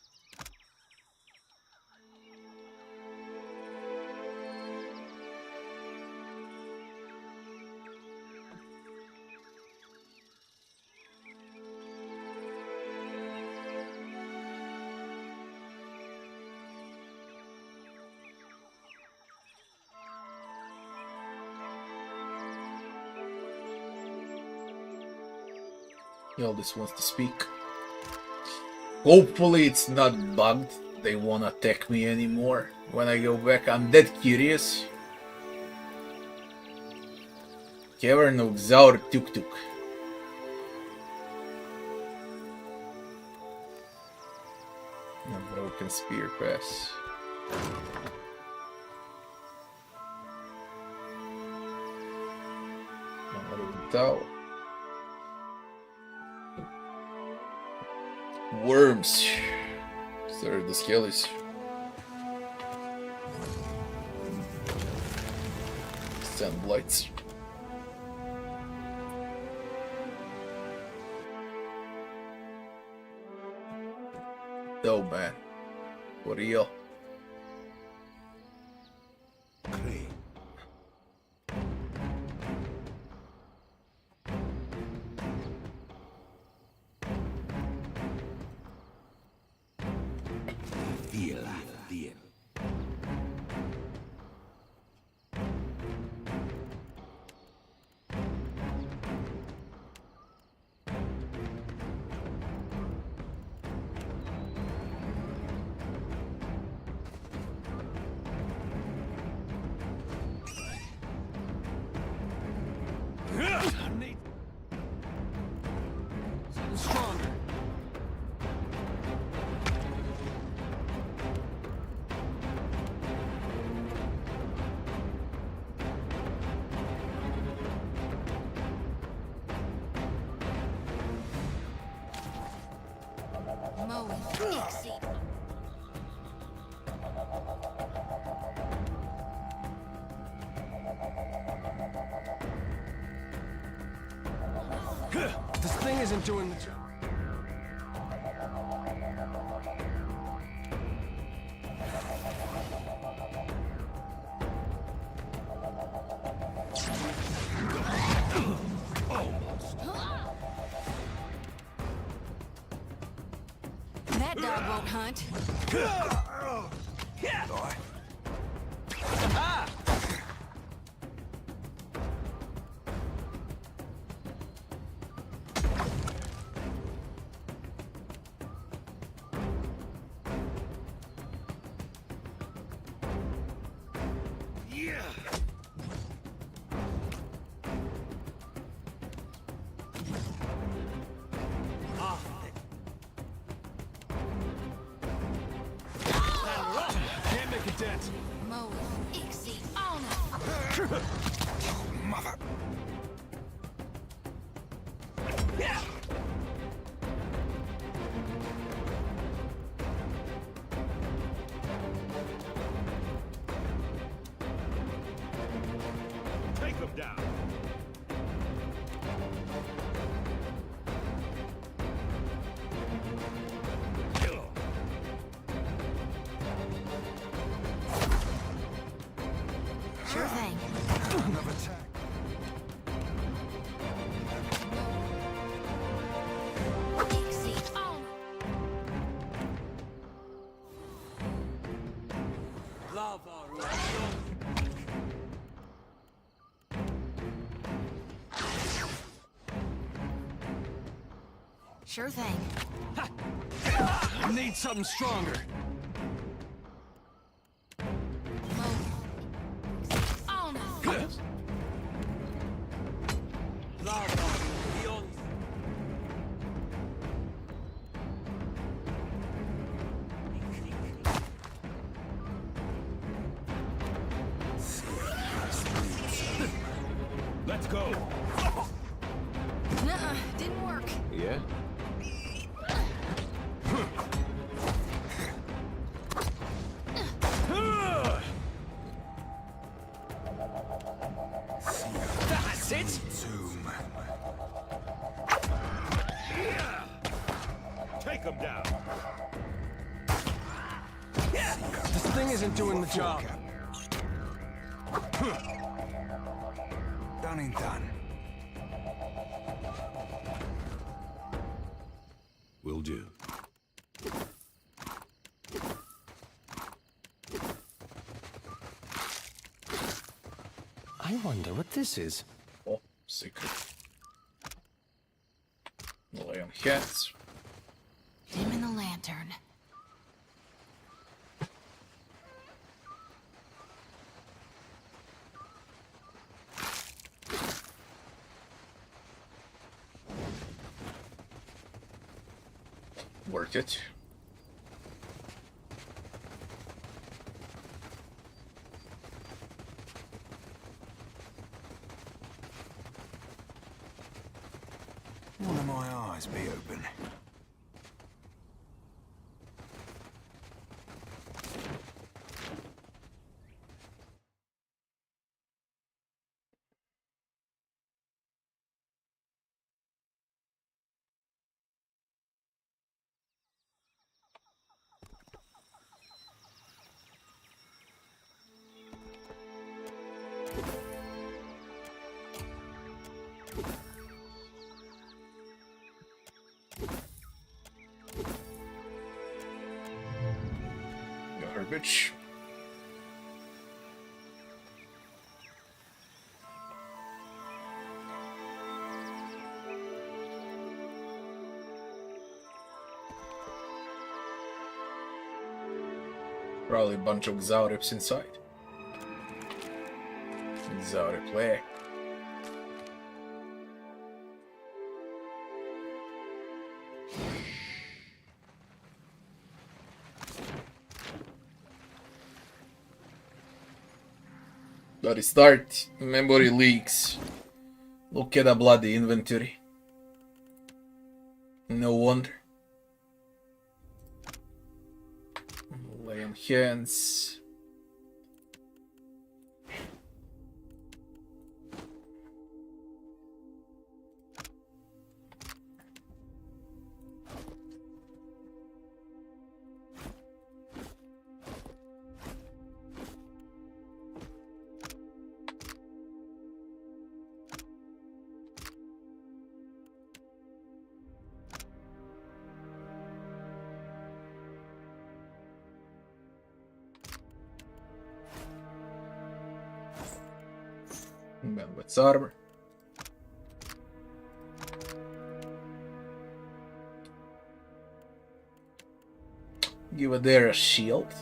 Eldest wants to speak. Hopefully it's not bugged. They won't attack me anymore when I go back. I'm dead curious. Cavern of Zaur Tuk Tuk. A broken spear pass. Tower. Worms. Sorry, the skellies. Sand blights. Oh man, for real. This thing isn't doing the job. That dog won't hunt. Can't make a dent. Mother. Take him down. Sure thing. Another attack. Sure thing. I need something stronger. Oh no! Let's go. Nuh-uh, didn't work. Yeah? That's it. Take him down. This thing isn't doing the job. Done and done. Will do. I wonder what this is. Oh, secret. Lay on hands. Dim in the lantern. Work it. One of my eyes be open. Garbage. Probably a bunch of Zaurips inside. Play. Gotta start. Memory leaks. Look at the bloody inventory. No wonder. Lay on hands. Benweth's armor. Give it there a shield.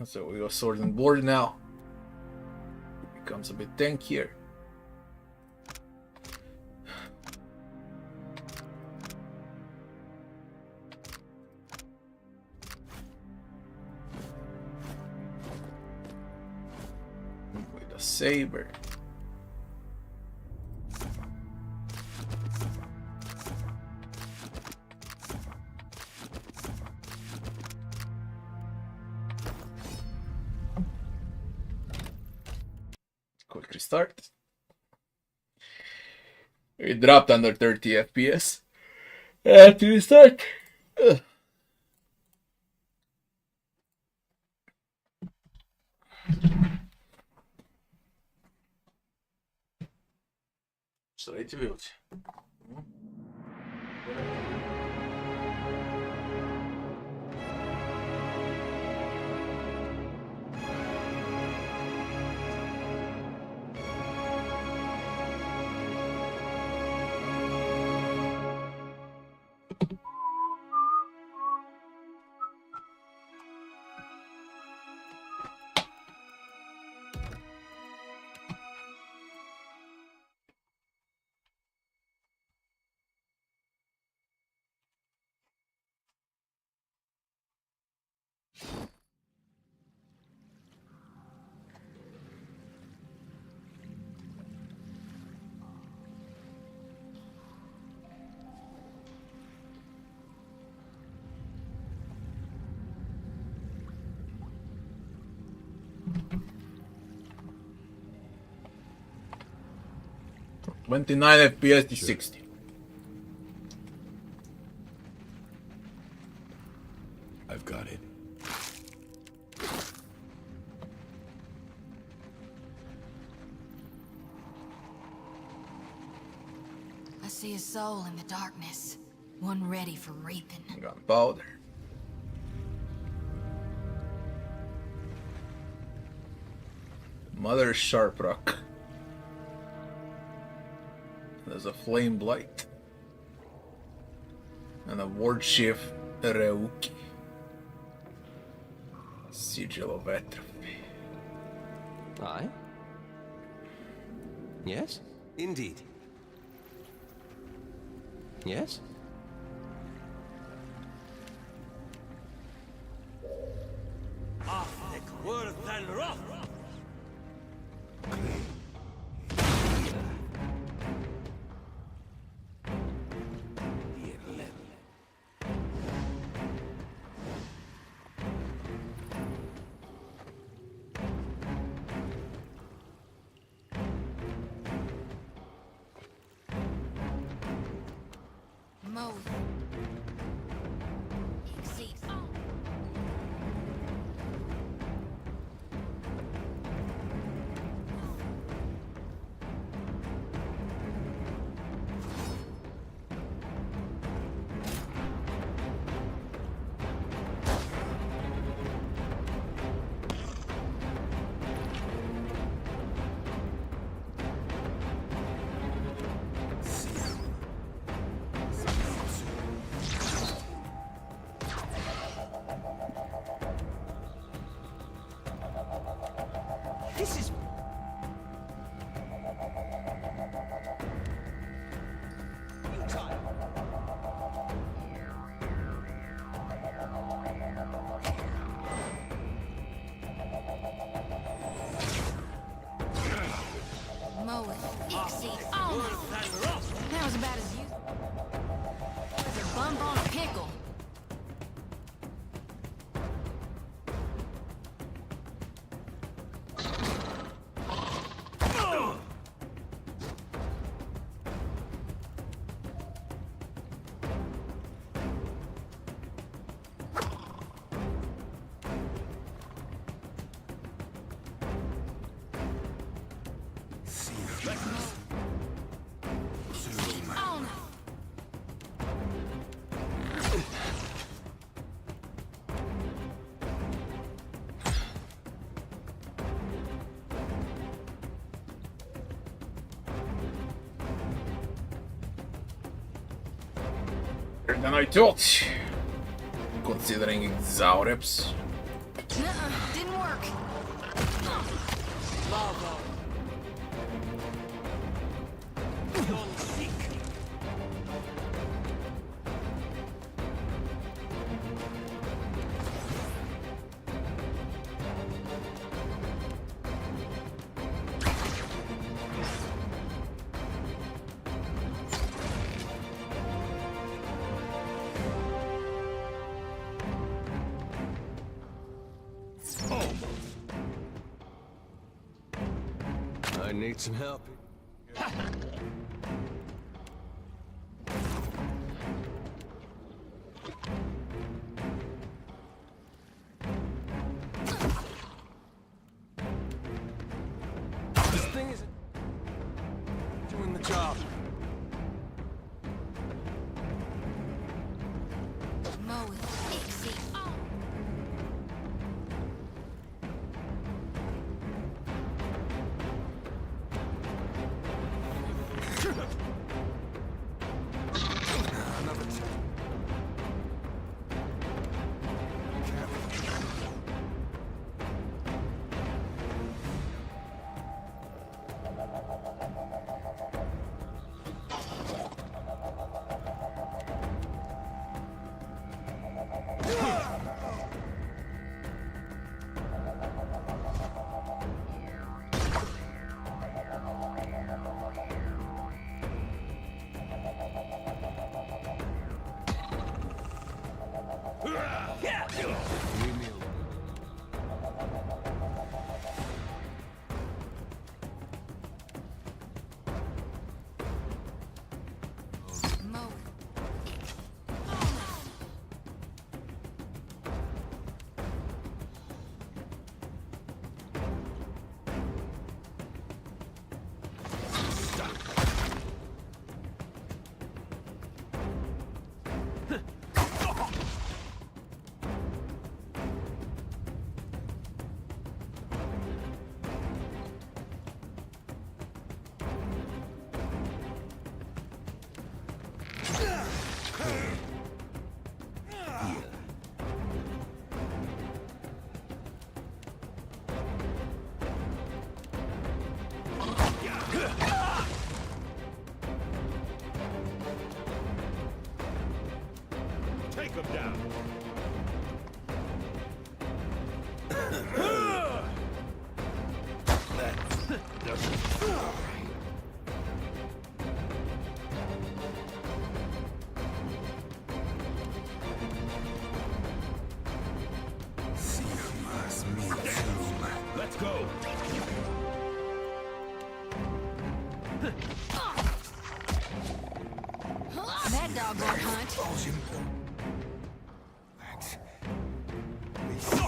So we got sword and board now. Becomes a bit tankier. With a saber. Quick restart. It dropped under 30 FPS. And to restart. Straight to build. 29 FPS to 60. I've got it. I see a soul in the darkness. One ready for reaping. Gunpowder. Mother Sharprock. There's a Flame Blight. And a Wardshift Reuki. Sigil of Atrophy. Aye? Yes? Indeed. Yes? Moe. Exceed. This is... Moe. Exceed. Oh, that was about as you. There's a bump on a pickle. Better than I thought. Considering Exaureps. Nuh-uh, didn't work. I need some help. This thing isn't doing the job. Moe. Exceed.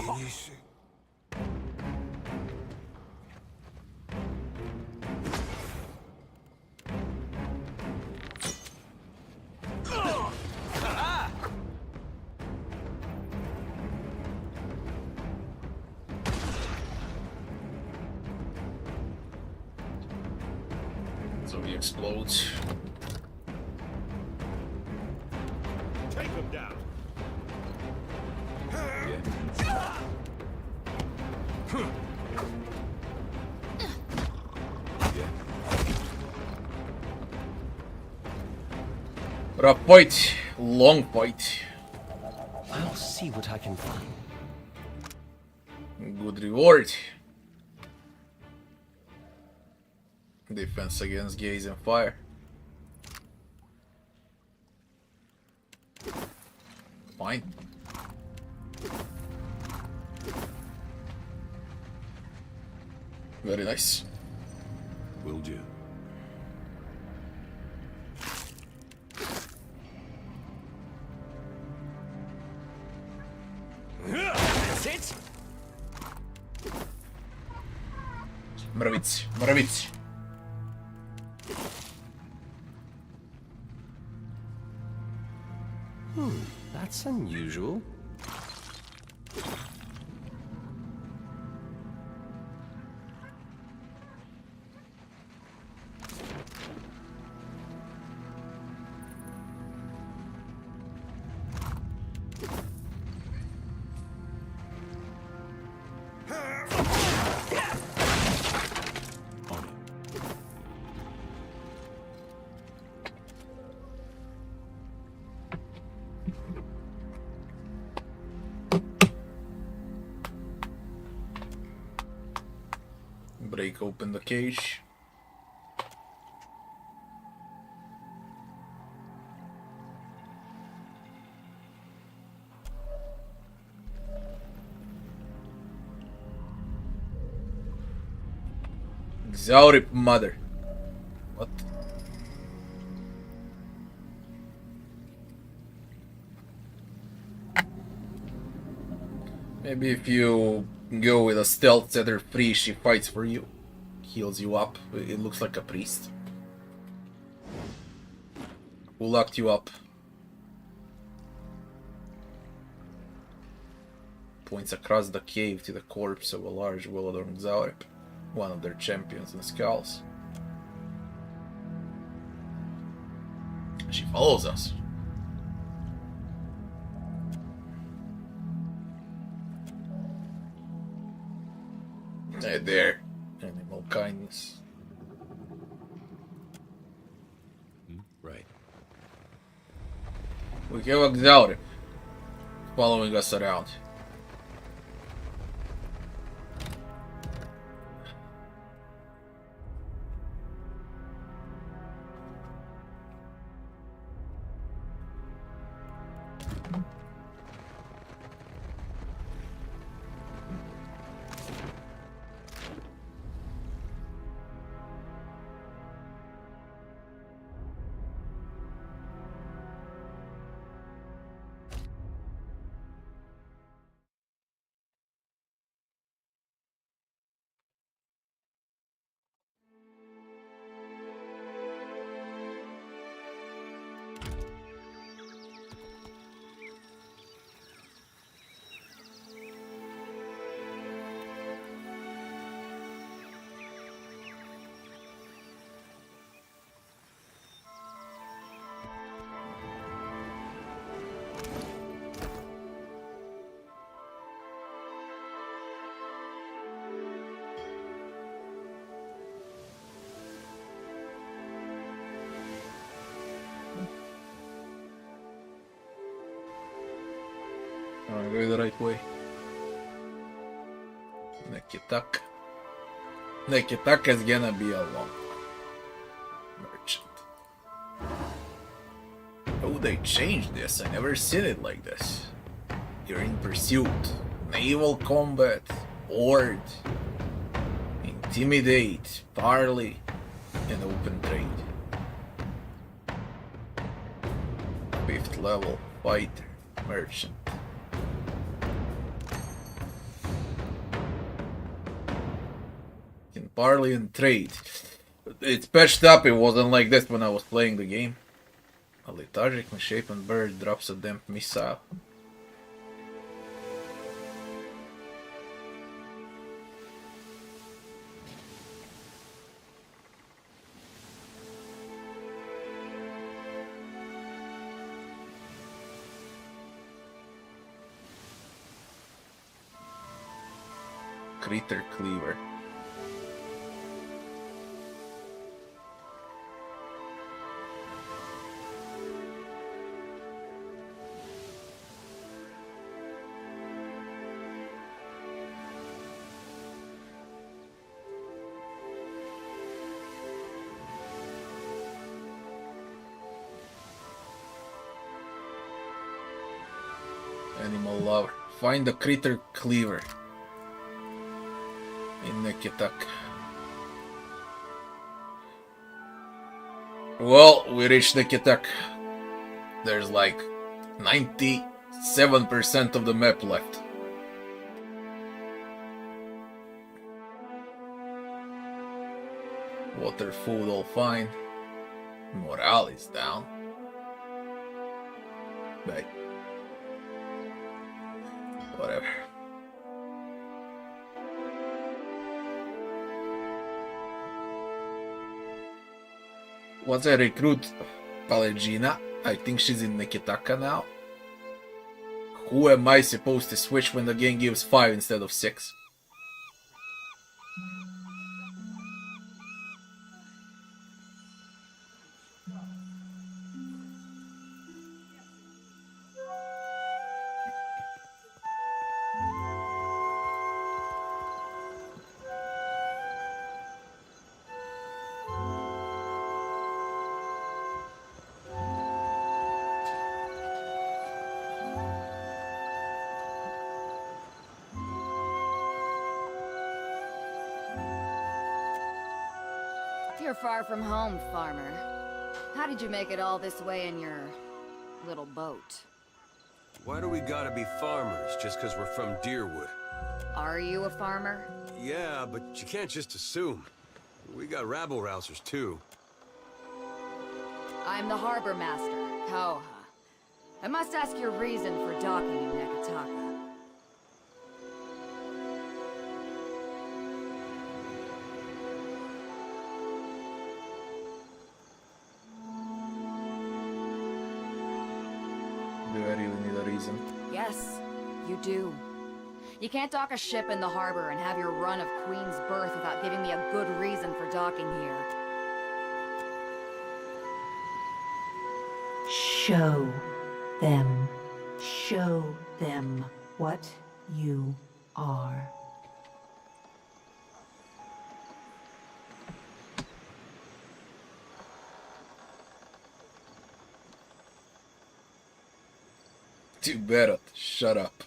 Finish. So he explodes. Take him down. Rough fight, long fight. I'll see what I can find. Good reward. Defense against gaze and fire. Fine. Very nice. Will do. That's it. Mrvici, mrvici. That's unusual. Break open the cage. Exaurip mother. What? Maybe if you go with a stealth setter free, she fights for you. Heals you up. It looks like a priest. Who locked you up? Points across the cave to the corpse of a large well-adorned Exaurip, one of their champions in skulls. She follows us. Hey there. Animal kindness. Right. We have a Exaurip following us around. I'm going the right way. Neketaka. Neketaka is gonna be a long merchant. Oh, they changed this. I never seen it like this. You're in pursuit, naval combat, board, intimidate, parley, and open trade. 5th level fighter, merchant. Parley and trade. It's patched up, it wasn't like this when I was playing the game. A lethargic, misshapen bird drops a damp missile. Critter Cleaver. Animal lover. Find the Critter Cleaver in Neketaka. Well, we reached Neketaka. There's like 97% of the map left. Water, food, all fine. Morale is down. But whatever. Once I recruit Pallegina, I think she's in Neketaka now. Who am I supposed to switch when the game gives 5 instead of 6? You're far from home, farmer. How did you make it all this way in your little boat? Why do we gotta be farmers just because we're from Deerwood? Are you a farmer? Yeah, but you can't just assume. We got rabble-rousers, too. I'm the harbor master, Koha. I must ask your reason for docking in Neketaka. Do I really need a reason? Yes, you do. You can't dock a ship in the harbor and have your run of Queen's Berth without giving me a good reason for docking here. Show them. Show them what you are. You better shut up.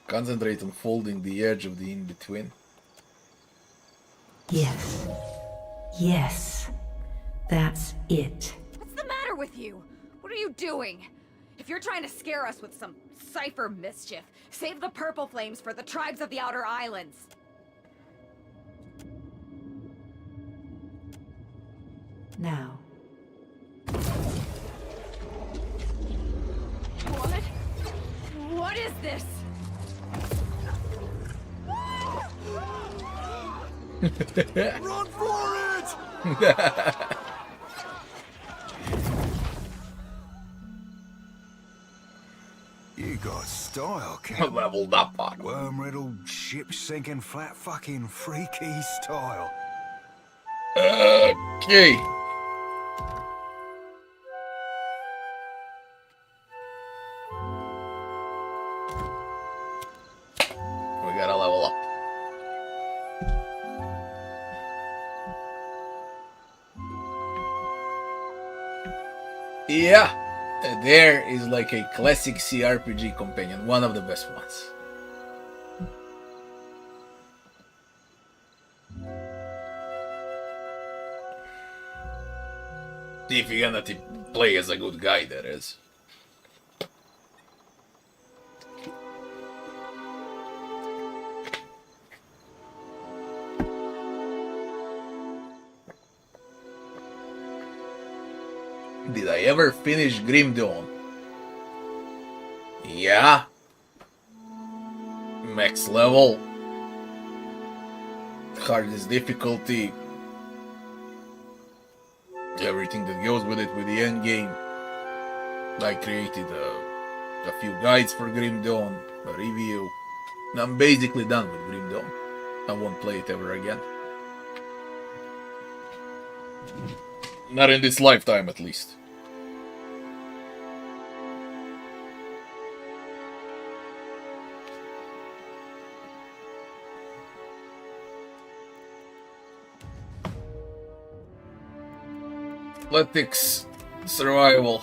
Concentrate on folding the edge of the in-between. Yes. Yes. That's it. What's the matter with you? What are you doing? If you're trying to scare us with some cipher mischief, save the purple flames for the tribes of the Outer Islands. Now. What is this? Run for it! You got style, kid. Leveled up on worm-riddled, ship-sinking, flat fucking freaky style. Okay. We gotta level up. Yeah, there is like a classic CRPG companion, one of the best ones. If you're gonna play as a good guy, that is. I ever finish Grim Dawn? Yeah. Max level. Hardest difficulty. Everything that goes with it with the end game. I created a few guides for Grim Dawn, a review. I'm basically done with Grim Dawn. I won't play it ever again. Not in this lifetime, at least. Athletics, survival.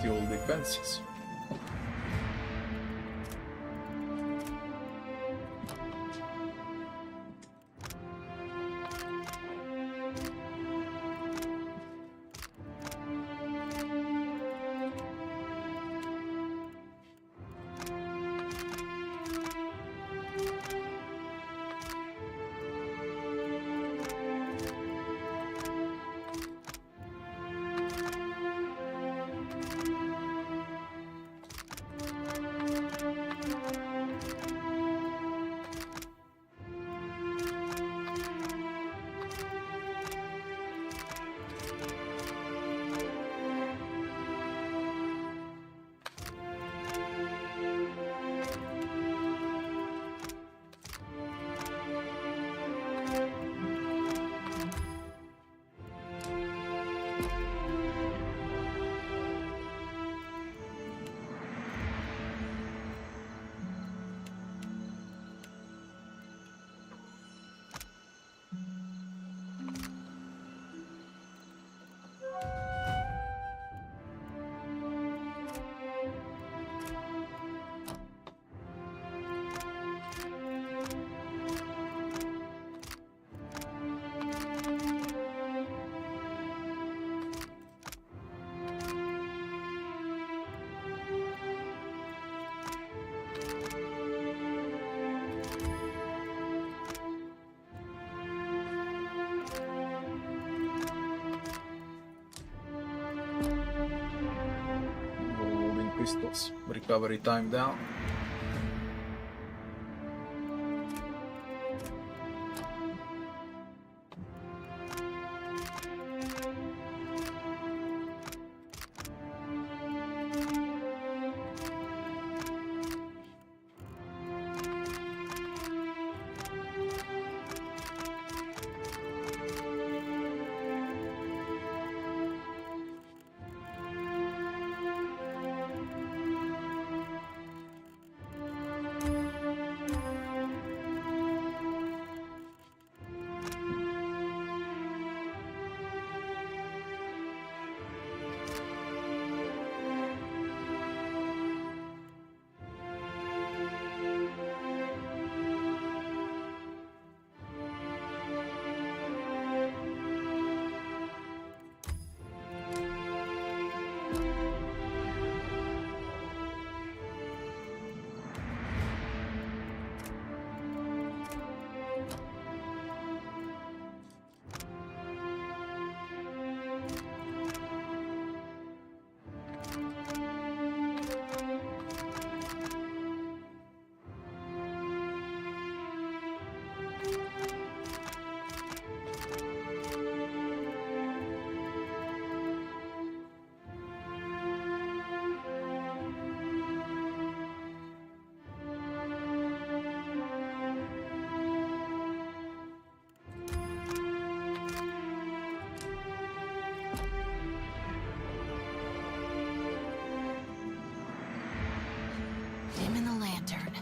Dual defenses. Pistols. Recovery time down.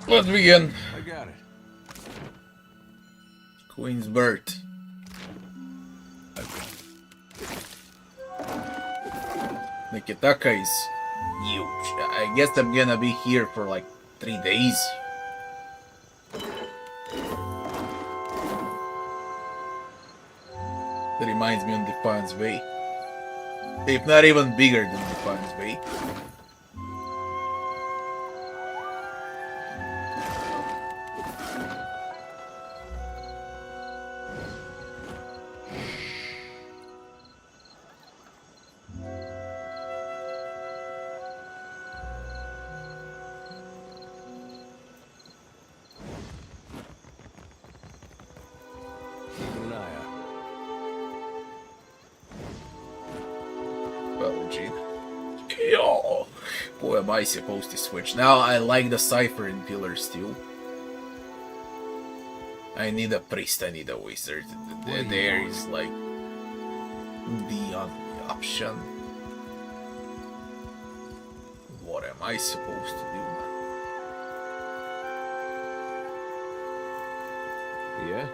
Let's begin. I got it. Queen's Birth. Neketaka is huge. I guess I'm gonna be here for like 3 days. That reminds me of Defiance Bay. If not even bigger than Defiance Bay. Yo, boy, am I supposed to switch. Now I like the cipher in Pillars too. I need a priest, I need a wizard. There is like the only option. What am I supposed to do? Yeah?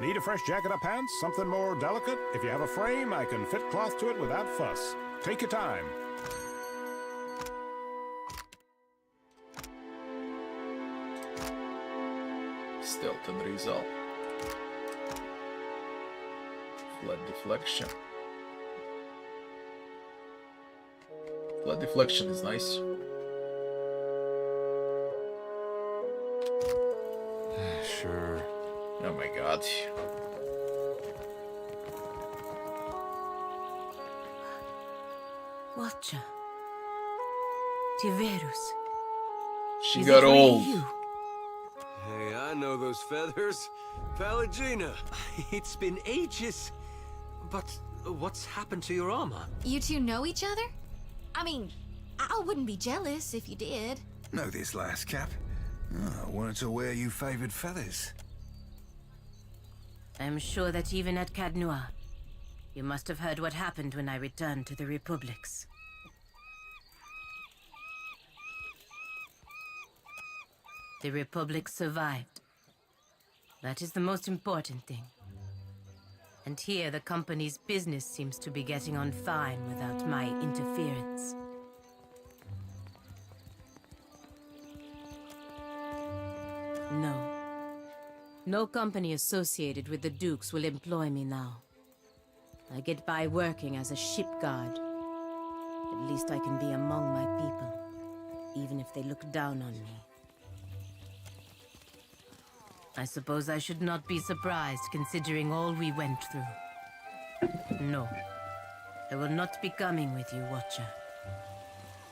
Need a fresh jacket or pants? Something more delicate? If you have a frame, I can fit cloth to it without fuss. Take your time. Stealth and resolve. Flood deflection. Flood deflection is nice. Sure. Oh my god. Watcher. Tiverus. She got old. Hey, I know those feathers. Pallegina. It's been ages. But what's happened to your armor? You two know each other? I mean, I wouldn't be jealous if you did. Know this last Cap? Oh, weren't aware you favored feathers. I'm sure that even at Cadnoir, you must have heard what happened when I returned to the Republics. The Republic survived. That is the most important thing. And here the company's business seems to be getting on fine without my interference. No. No company associated with the Dukes will employ me now. I get by working as a ship guard. At least I can be among my people, even if they look down on me. I suppose I should not be surprised, considering all we went through. No. I will not be coming with you, Watcher.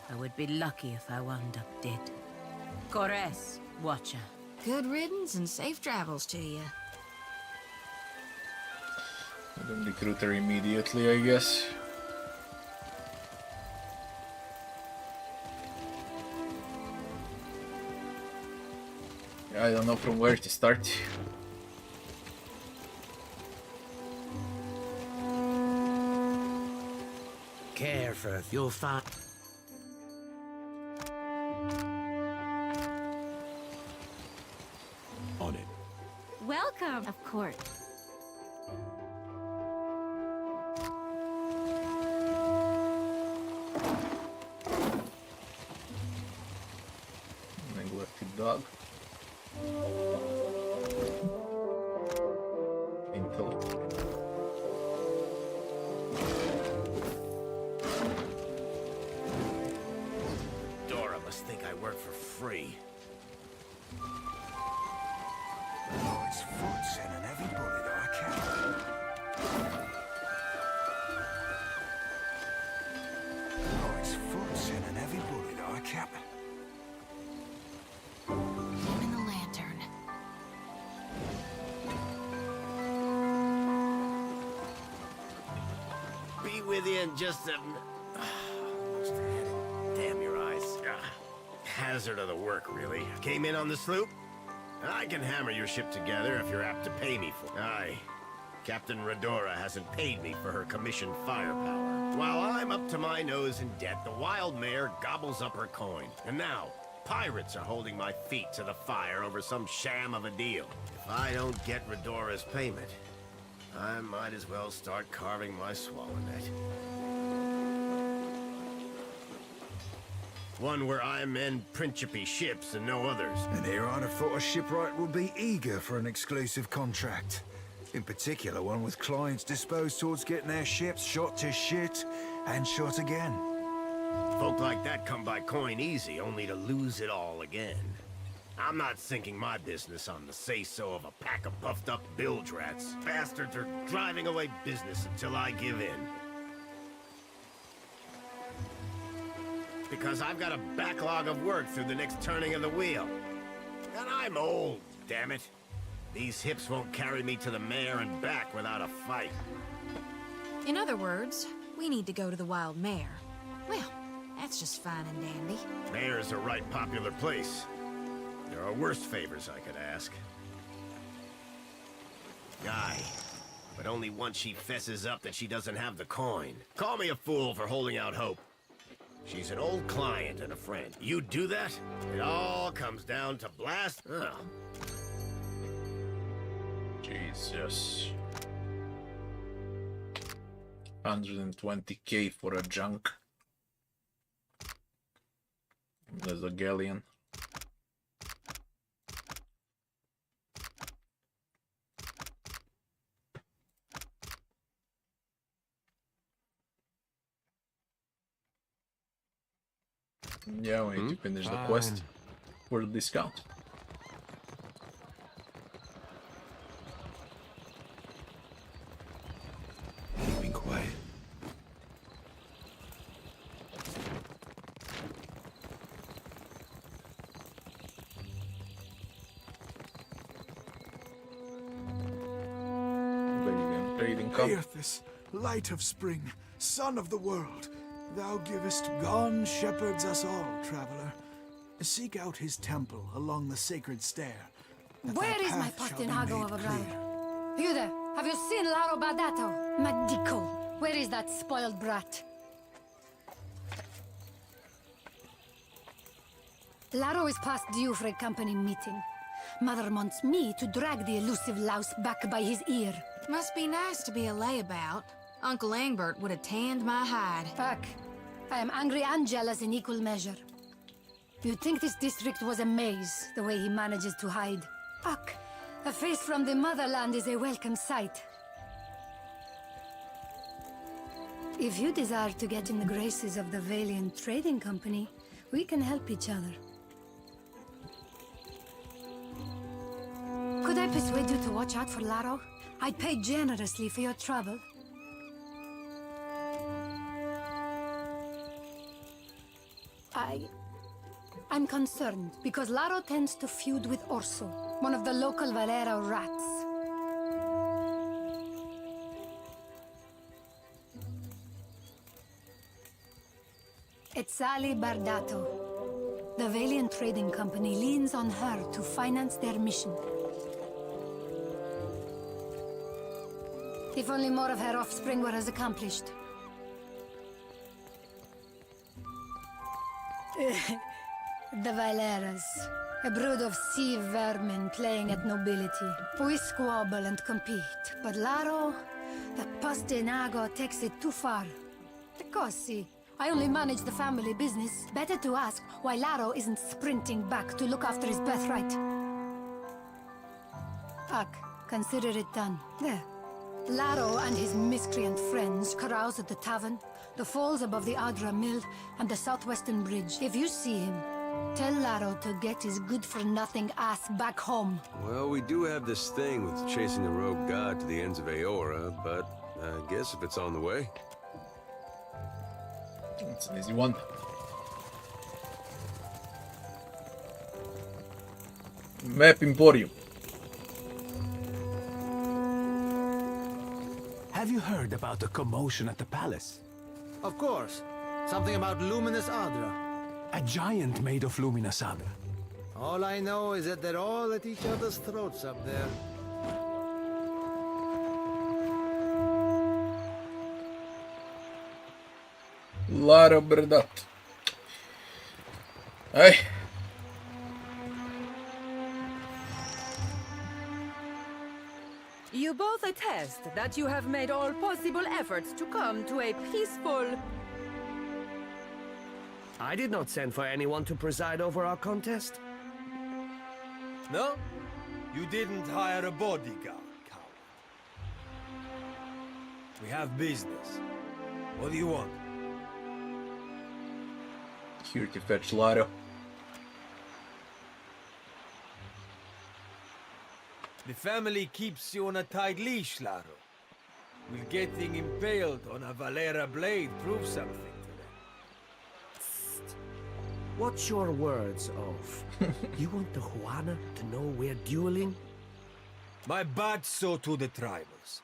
I would be lucky if I wound up dead. Kores, Watcher. Good riddance and safe travels to you. I don't recruit her immediately, I guess. I don't know from where to start. Careful, you'll find... On it. Welcome. Of course. Neglected dog. Interlude. Dora must think I work for free. Oh, it's foot and everybody that I can. Oh, it's foot and everybody that I can. Him in the lantern. Be with you in just a... Almost had it. Damn your eyes. Hazard of the work, really. Came in on the sloop? I can hammer your ship together if you're apt to pay me for it. Aye. Captain Redora hasn't paid me for her commissioned firepower. While I'm up to my nose in debt, the wild mare gobbles up her coin. And now, pirates are holding my feet to the fire over some sham of a deal. If I don't get Redora's payment, I might as well start carving my swallow net. One where I mend Principe ships and no others. And here I'd have thought a shipwright would be eager for an exclusive contract. In particular, one with clients disposed towards getting their ships shot to shit and shot again. Folk like that come by coin easy, only to lose it all again. I'm not sinking my business on the say-so of a pack of puffed-up bilge rats. Bastards are driving away business until I give in. Because I've got a backlog of work through the next turning of the wheel. And I'm old, damn it. These hips won't carry me to the mare and back without a fight. In other words, we need to go to the Wild Mare. Well, that's just fine and dandy. Mare's a right popular place. There are worse favors I could ask. Guy, but only once she fesses up that she doesn't have the coin. Call me a fool for holding out hope. She's an old client and a friend. You do that, it all comes down to blast. Oh. Jesus. 120k for a junk. There's a galleon. Yeah, we need to finish the quest for the discount. Keeping quiet. Earthis, light of spring, sun of the world, thou givest gone shepherds us all, traveler. Seek out his temple along the sacred stair. Where is my pastinago of a brother? You there, have you seen Laro Badato? Madico, where is that spoiled brat? Laro is past due for a company meeting. Mother wants me to drag the elusive louse back by his ear. Must be nice to be a layabout. Uncle Angbert would have tanned my hide. Fuck. I am angry and jealous in equal measure. You'd think this district was a maze, the way he manages to hide. Fuck. A face from the motherland is a welcome sight. If you desire to get in the graces of the Valiant Trading Company, we can help each other. Could I persuade you to watch out for Laro? I'd pay generously for your trouble. I'm concerned because Laro tends to feud with Orso, one of the local Valera rats. Etzali Bardato. The Valiant Trading Company leans on her to finance their mission. If only more of her offspring were as accomplished. The Valeras. A brood of sea vermin playing at nobility. We squabble and compete, but Laro, the pastinago, takes it too far. Because, see, I only manage the family business. Better to ask why Laro isn't sprinting back to look after his birthright. Fuck, consider it done. There. Laro and his miscreant friends carouse at the tavern, the falls above the Adra Mill, and the southwestern bridge. If you see him, tell Laro to get his good-for-nothing ass back home. Well, we do have this thing with chasing the rogue god to the ends of Aora, but I guess if it's on the way... It's an easy one. Map Emporium. Have you heard about the commotion at the palace? Of course. Something about Luminous Adra. A giant made of Luminous Adra. All I know is that they're all at each other's throats up there. Lara Berdat. Hey, You both attest that you have made all possible efforts to come to a peaceful... I did not send for anyone to preside over our contest. No? You didn't hire a bodyguard, coward. We have business. What do you want? Here to fetch Lotto. The family keeps you on a tight leash, Laro. Will getting impaled on a Valera blade prove something to them? What's your words of? You want the Juana to know we're dueling? My batso to the tribals.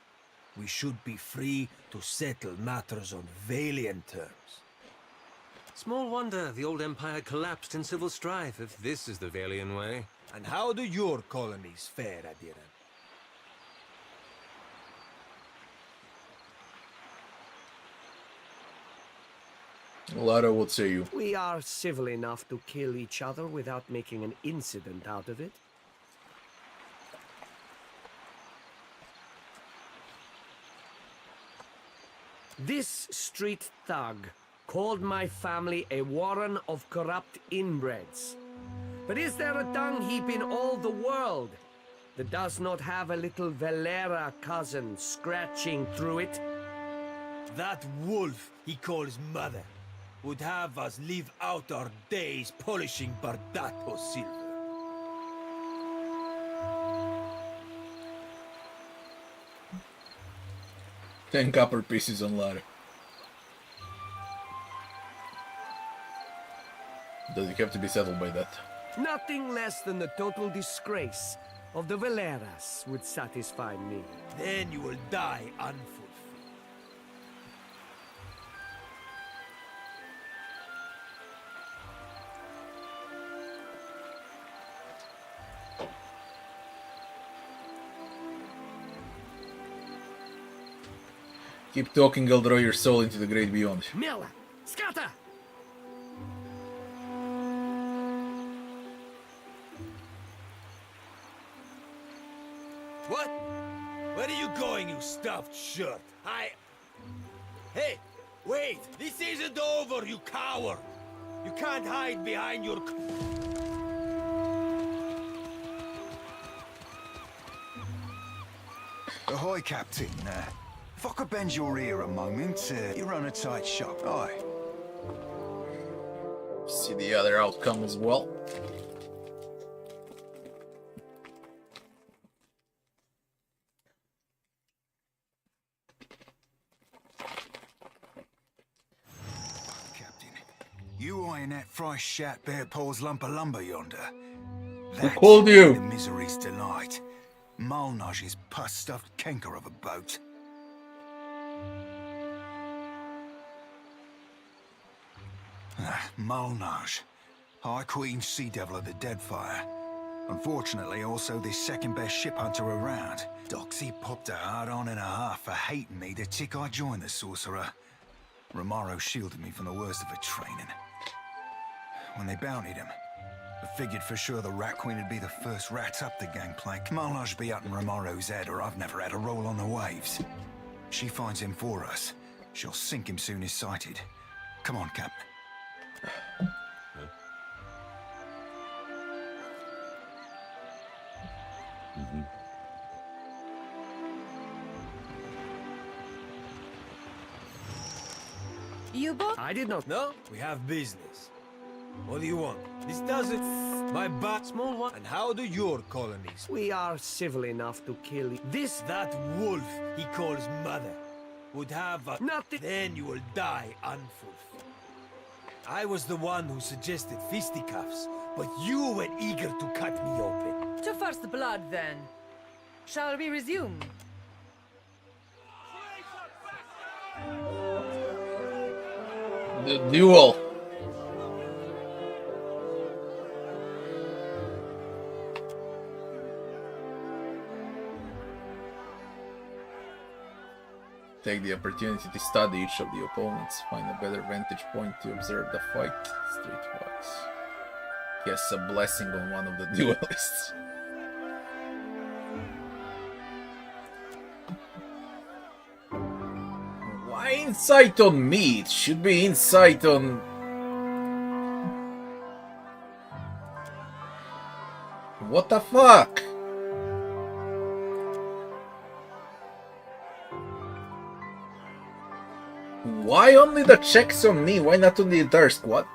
We should be free to settle matters on valiant terms. Small wonder the old empire collapsed in civil strife if this is the Valian way. And how do your colonies fare, Adiran? Lotto, what say you? We are civil enough to kill each other without making an incident out of it. This street thug called my family a warren of corrupt inbreds. But is there a dung heap in all the world that does not have a little Valera cousin scratching through it? That wolf he calls mother would have us live out our days polishing Bardato silver. Ten copper pieces on Lotto. Does it have to be settled by that? Nothing less than the total disgrace of the Valeras would satisfy me. Then you will die unfulfilled. Keep talking, I'll draw your soul into the great beyond. Miller! Scatter! What? Where are you going, you stuffed shirt? Hey! Wait! This isn't over, you coward! You can't hide behind your... Ahoy, Captain. If I could bend your ear a moment, you run a tight shop. Aye. See the other outcome as well. You eyeing that fresh shat bare paws lump of lumber yonder? Who called you? The misery's delight. Malnage's pus-stuffed canker of a boat. Malnage, High Queen Sea Devil of the Deadfire. Unfortunately, also the second best ship hunter around. Doxy popped a hard on and a half for hating me the tick I joined the sorcerer. Romaro shielded me from the worst of her training. When they bountied him, I figured for sure the Rat Queen would be the first rat up the gangplank. Malnage be up in Romaro's head, or I've never had a roll on the waves. She finds him for us. She'll sink him soon as sighted. Come on, Cap. You both... I did not know. We have business. What do you want? This doesn't... My bat... Small one. And how do your colonies... We are civil enough to kill... That wolf he calls mother would have a... Nothing... Then you will die unfulfilled. I was the one who suggested fisticuffs, but you were eager to cut me open. To first blood, then. Shall we resume? The duel. Take the opportunity to study each of the opponents, find a better vantage point to observe the fight streetwise. Yes, a blessing on one of the duelists. Insight on me. It should be insight on... What the fuck? Why only the checks on me? Why not on the entire squad?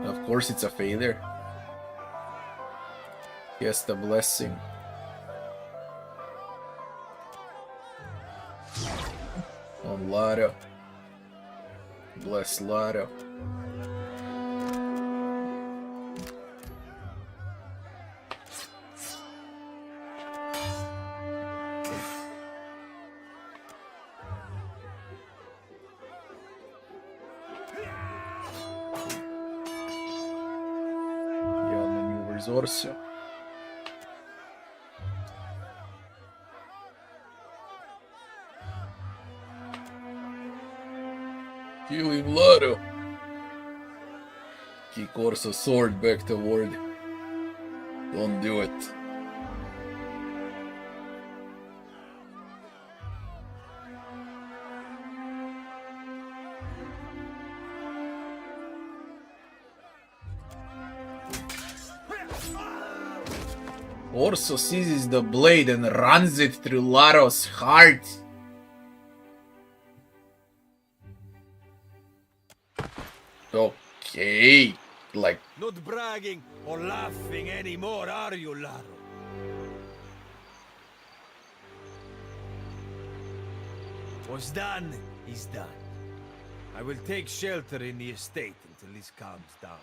Of course it's a failure. Yes, the blessing. On Laro. Bless Laro. Orso. Kill him, Laro. Kick Orso's sword back toward. Don't do it. Orso seizes the blade and runs it through Laro's heart. Okay, like... Not bragging or laughing anymore, are you, Laro? What's done is done. I will take shelter in the estate until this calms down.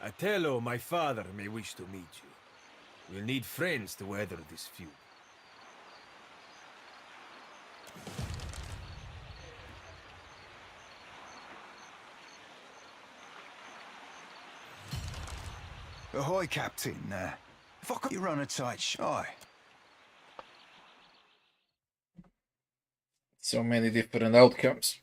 Atello, my father, may wish to meet you. We'll need friends to weather this feud. Ahoy, Captain. If I could, you run a tight shy. So many different outcomes.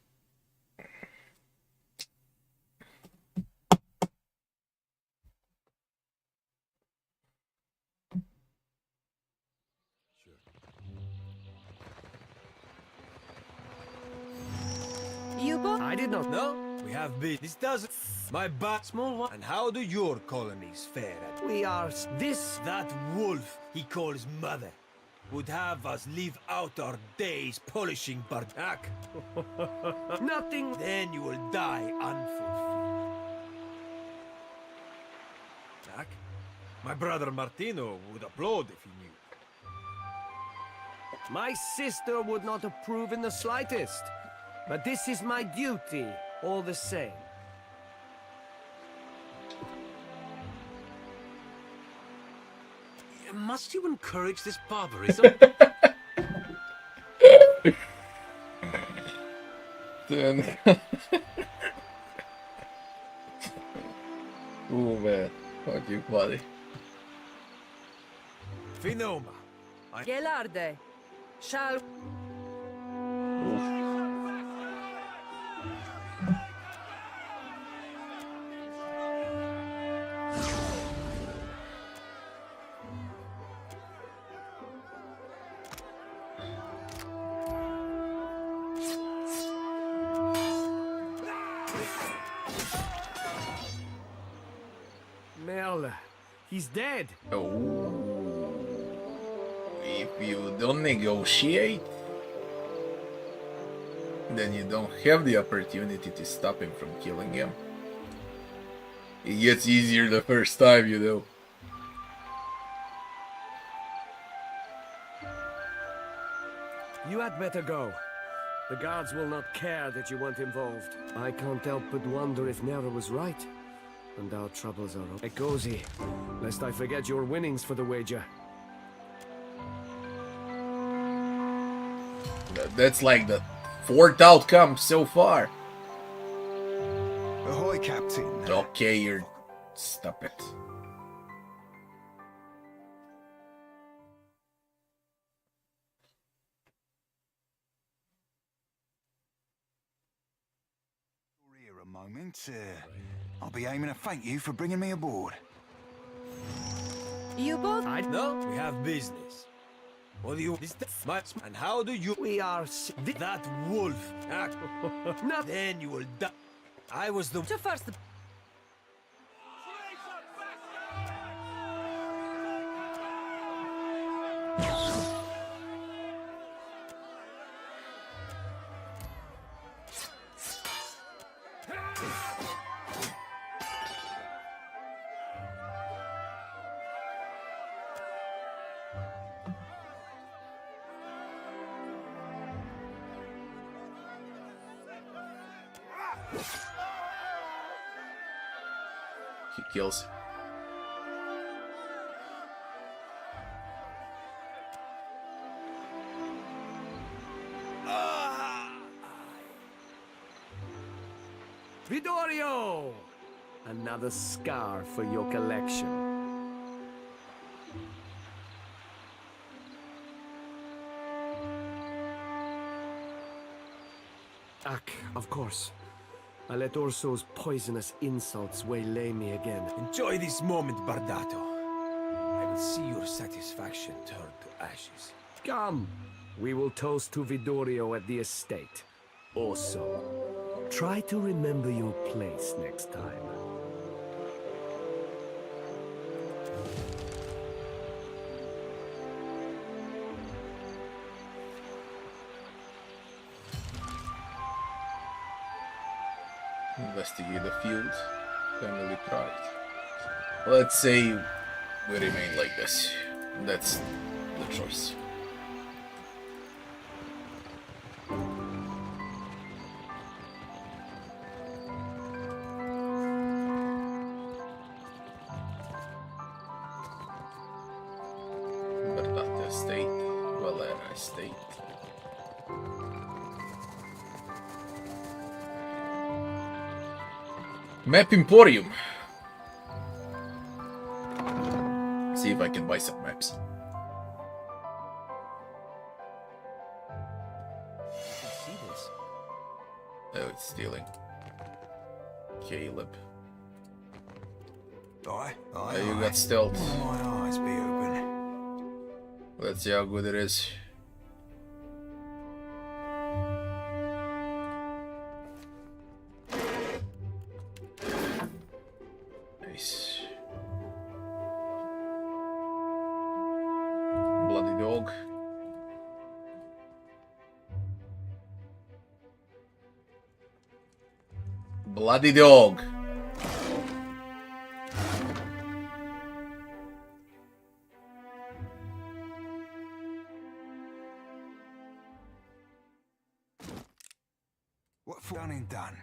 I did not know. We have been. This doesn't. My bat small one. And how do your colonies fare? We are this. That wolf he calls mother would have us live out our days polishing bardak. Nothing. Then you will die unfulfilled. Jack, my brother Martino would applaud if he knew. My sister would not approve in the slightest. But this is my duty, all the same. Must you encourage this barbarism? Then... Oh man, fuck you, buddy. Finoma. Gelarde, shall... He's dead. Oh. If you don't negotiate, then you don't have the opportunity to stop him from killing him. It gets easier the first time, you know. You had better go. The guards will not care that you weren't involved. I can't help but wonder if Nera was right. And our troubles are over. Cozy, lest I forget your winnings for the wager. That's like the fourth outcome so far. Ahoy, Captain. Okay, you're... Stop it. Here a moment. I'll be aiming to thank you for bringing me aboard. You both? I know we have business. What do you... This much? And how do you... We are... That wolf. No. Then you will die. I was the... To first... He kills. Vittorio! Another scar for your collection. Of course. I let Orso's poisonous insults waylay me again. Enjoy this moment, Bardato. I will see your satisfaction turn to ashes. Come. We will toast to Vittorio at the estate. Orso, try to remember your place next time. Investigate the field. Family pride. Let's say we remain like this. That's the choice. Bernata Estate, Valera Estate. Map Emporium. See if I can buy some maps. See this? Oh, it's stealing. Caleb. You got stealth. My eyes be open. Let's see how good it is. Nice. Bloody dog. Bloody dog. What for? Done and done.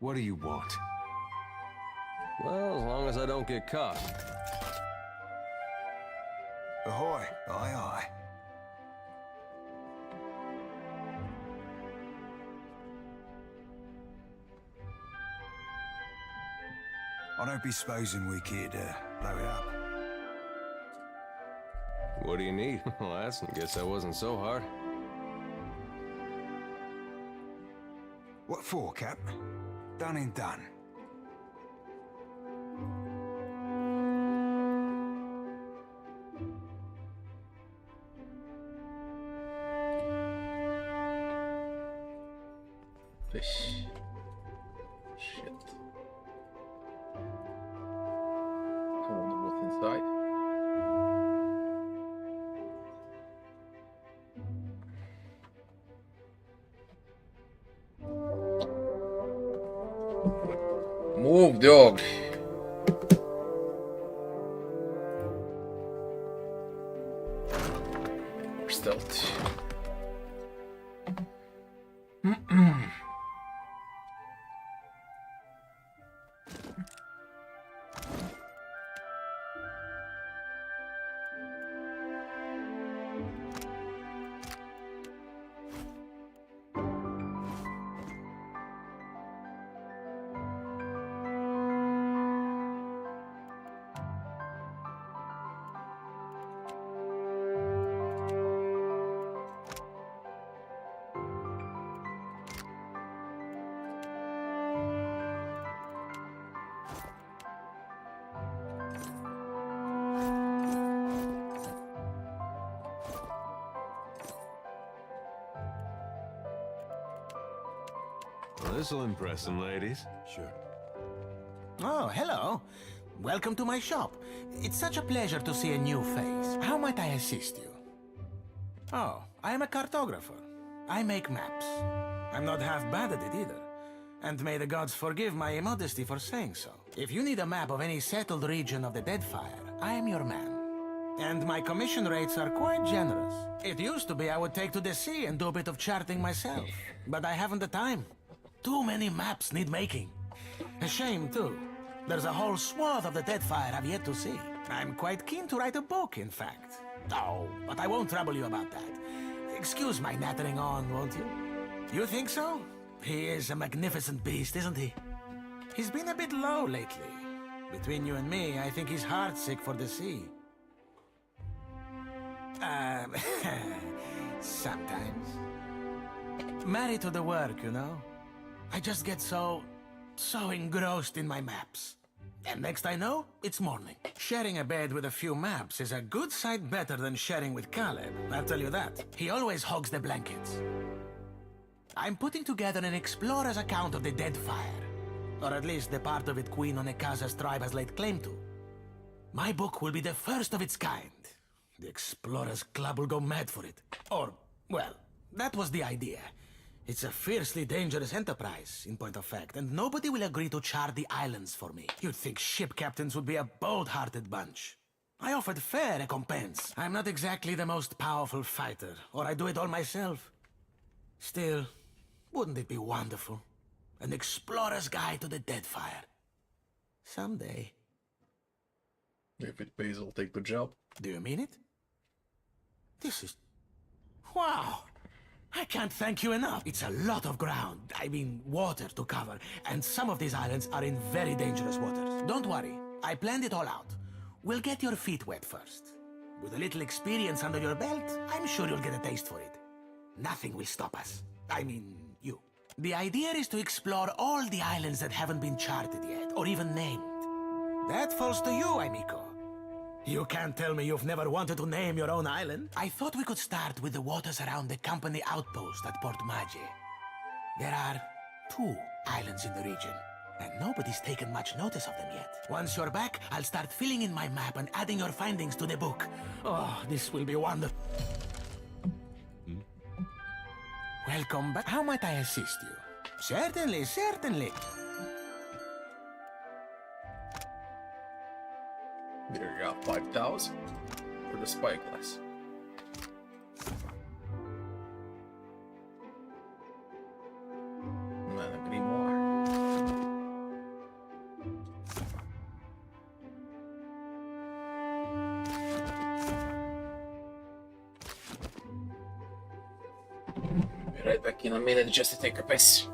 What do you want? Well, as long as I don't get caught. Ahoy! Aye, aye. I don't be supposing we could blow it up. What do you need? Well, I guess that wasn't so hard. What for, Cap? Done and done. Fish. Shit. I wonder what's inside. Move, dog. More stealth. Well, this'll impress some ladies. Sure. Oh, hello. Welcome to my shop. It's such a pleasure to see a new face. How might I assist you? Oh, I am a cartographer. I make maps. I'm not half bad at it either. And may the gods forgive my immodesty for saying so. If you need a map of any settled region of the Deadfire, I am your man. And my commission rates are quite generous. It used to be I would take to the sea and do a bit of charting myself. But I haven't the time. Too many maps need making. A shame, too. There's a whole swath of the Deadfire I've yet to see. I'm quite keen to write a book, in fact. Oh, but I won't trouble you about that. Excuse my nattering on, won't you? You think so? He is a magnificent beast, isn't he? He's been a bit low lately. Between you and me, I think he's heartsick for the sea. Sometimes. Married to the work, you know? I just get so engrossed in my maps. And next I know, it's morning. Sharing a bed with a few maps is a good sight better than sharing with Caleb, I'll tell you that. He always hogs the blankets. I'm putting together an explorer's account of the Deadfire. Or at least the part of it Queen Onekaza's tribe has laid claim to. My book will be the first of its kind. The Explorers Club will go mad for it. Or, well, that was the idea. It's a fiercely dangerous enterprise, in point of fact, and nobody will agree to chart the islands for me. You'd think ship captains would be a bold-hearted bunch. I offered fair recompense. I'm not exactly the most powerful fighter, or I do it all myself. Still, wouldn't it be wonderful? An explorer's guide to the Deadfire. Someday. If it pays, I'll take the job. Do you mean it? This is... Wow! I can't thank you enough. It's a lot of ground, I mean water to cover, and some of these islands are in very dangerous waters. Don't worry, I planned it all out. We'll get your feet wet first. With a little experience under your belt, I'm sure you'll get a taste for it. Nothing will stop us. I mean, you. The idea is to explore all the islands that haven't been charted yet, or even named. That falls to you, amico. You can't tell me you've never wanted to name your own island. I thought we could start with the waters around the company outpost at Port Maggi. There are 2 islands in the region, and nobody's taken much notice of them yet. Once you're back, I'll start filling in my map and adding your findings to the book. Oh, this will be wonderful. Welcome back. How might I assist you? Certainly, certainly. There you go, 5,000 for the spyglass. Man, a grimoire. Be right back in a minute just to take a piss.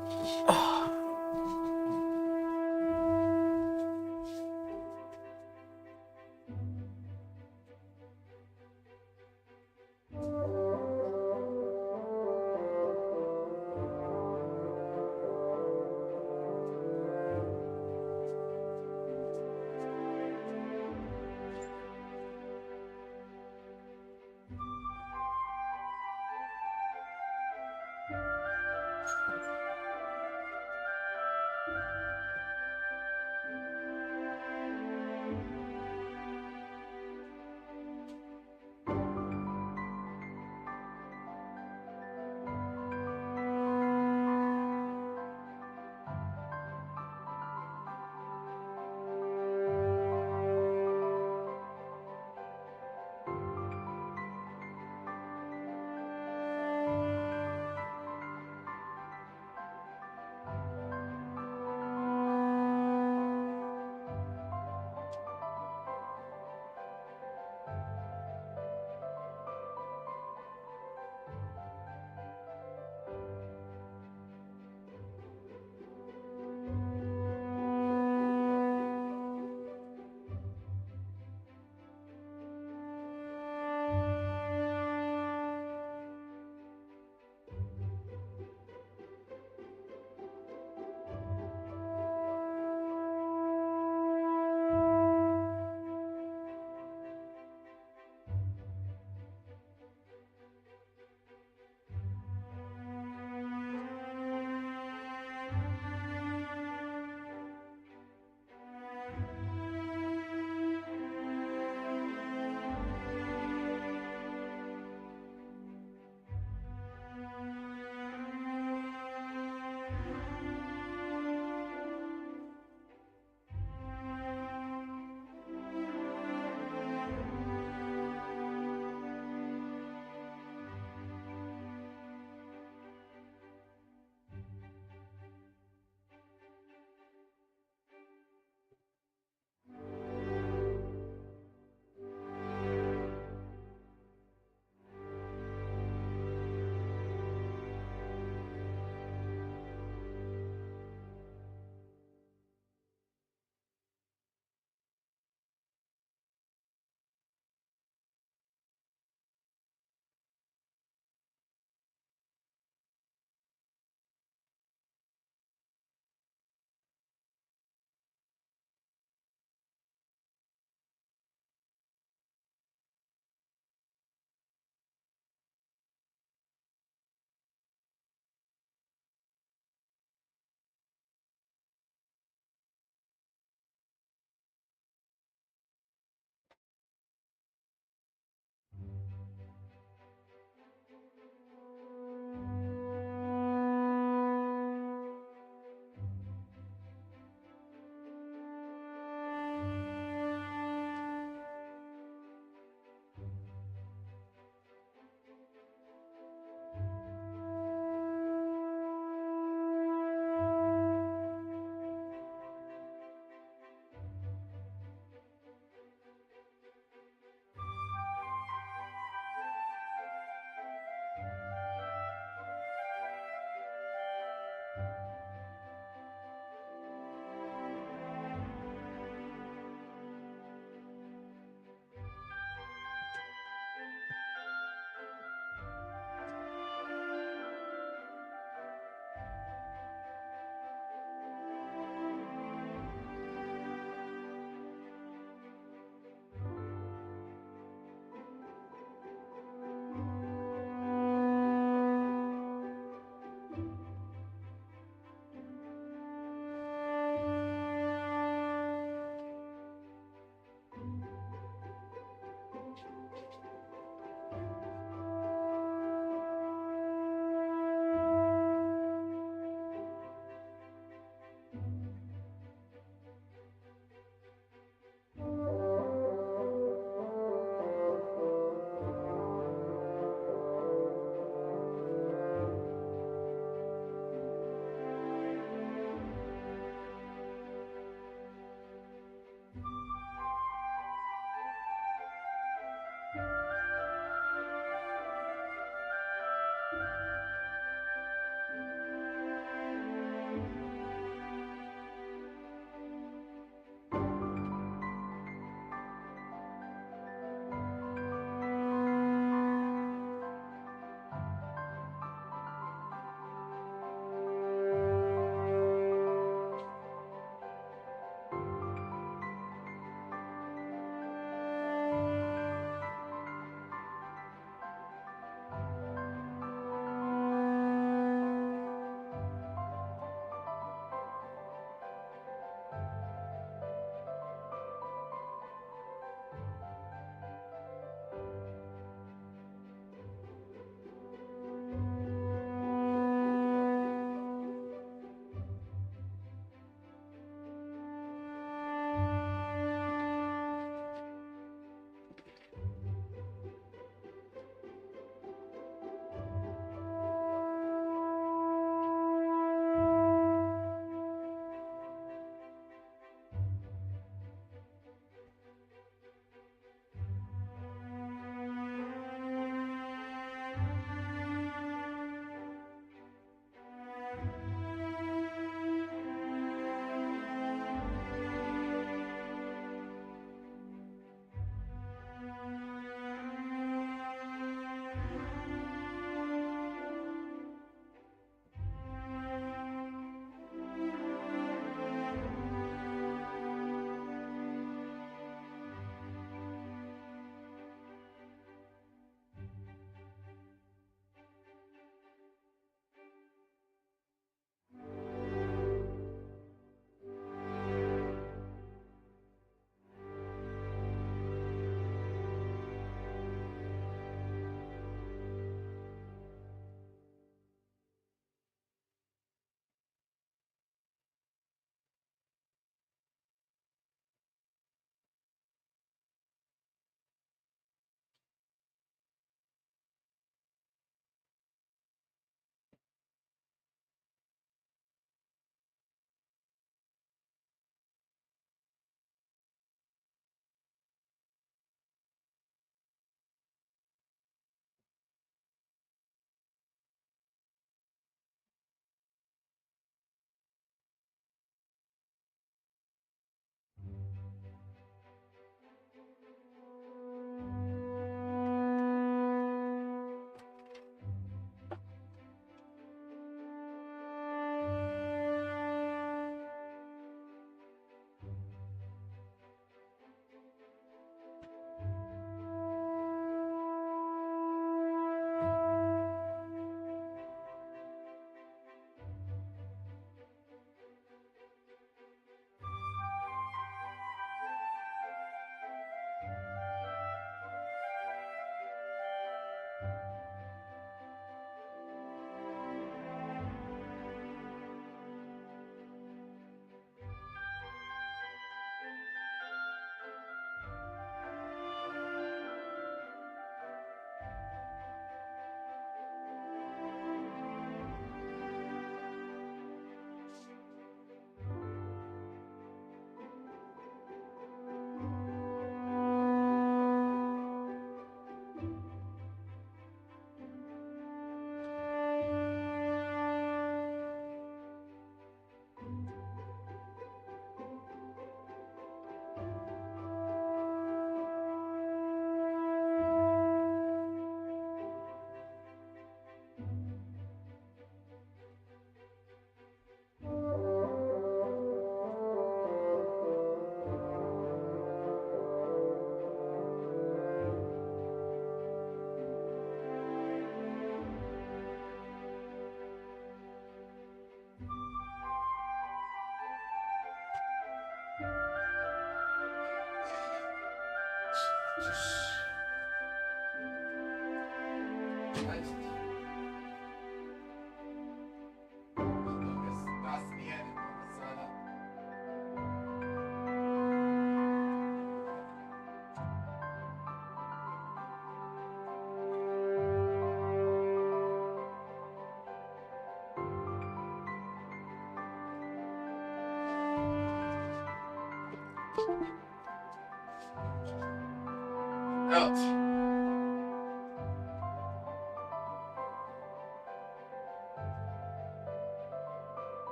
Out.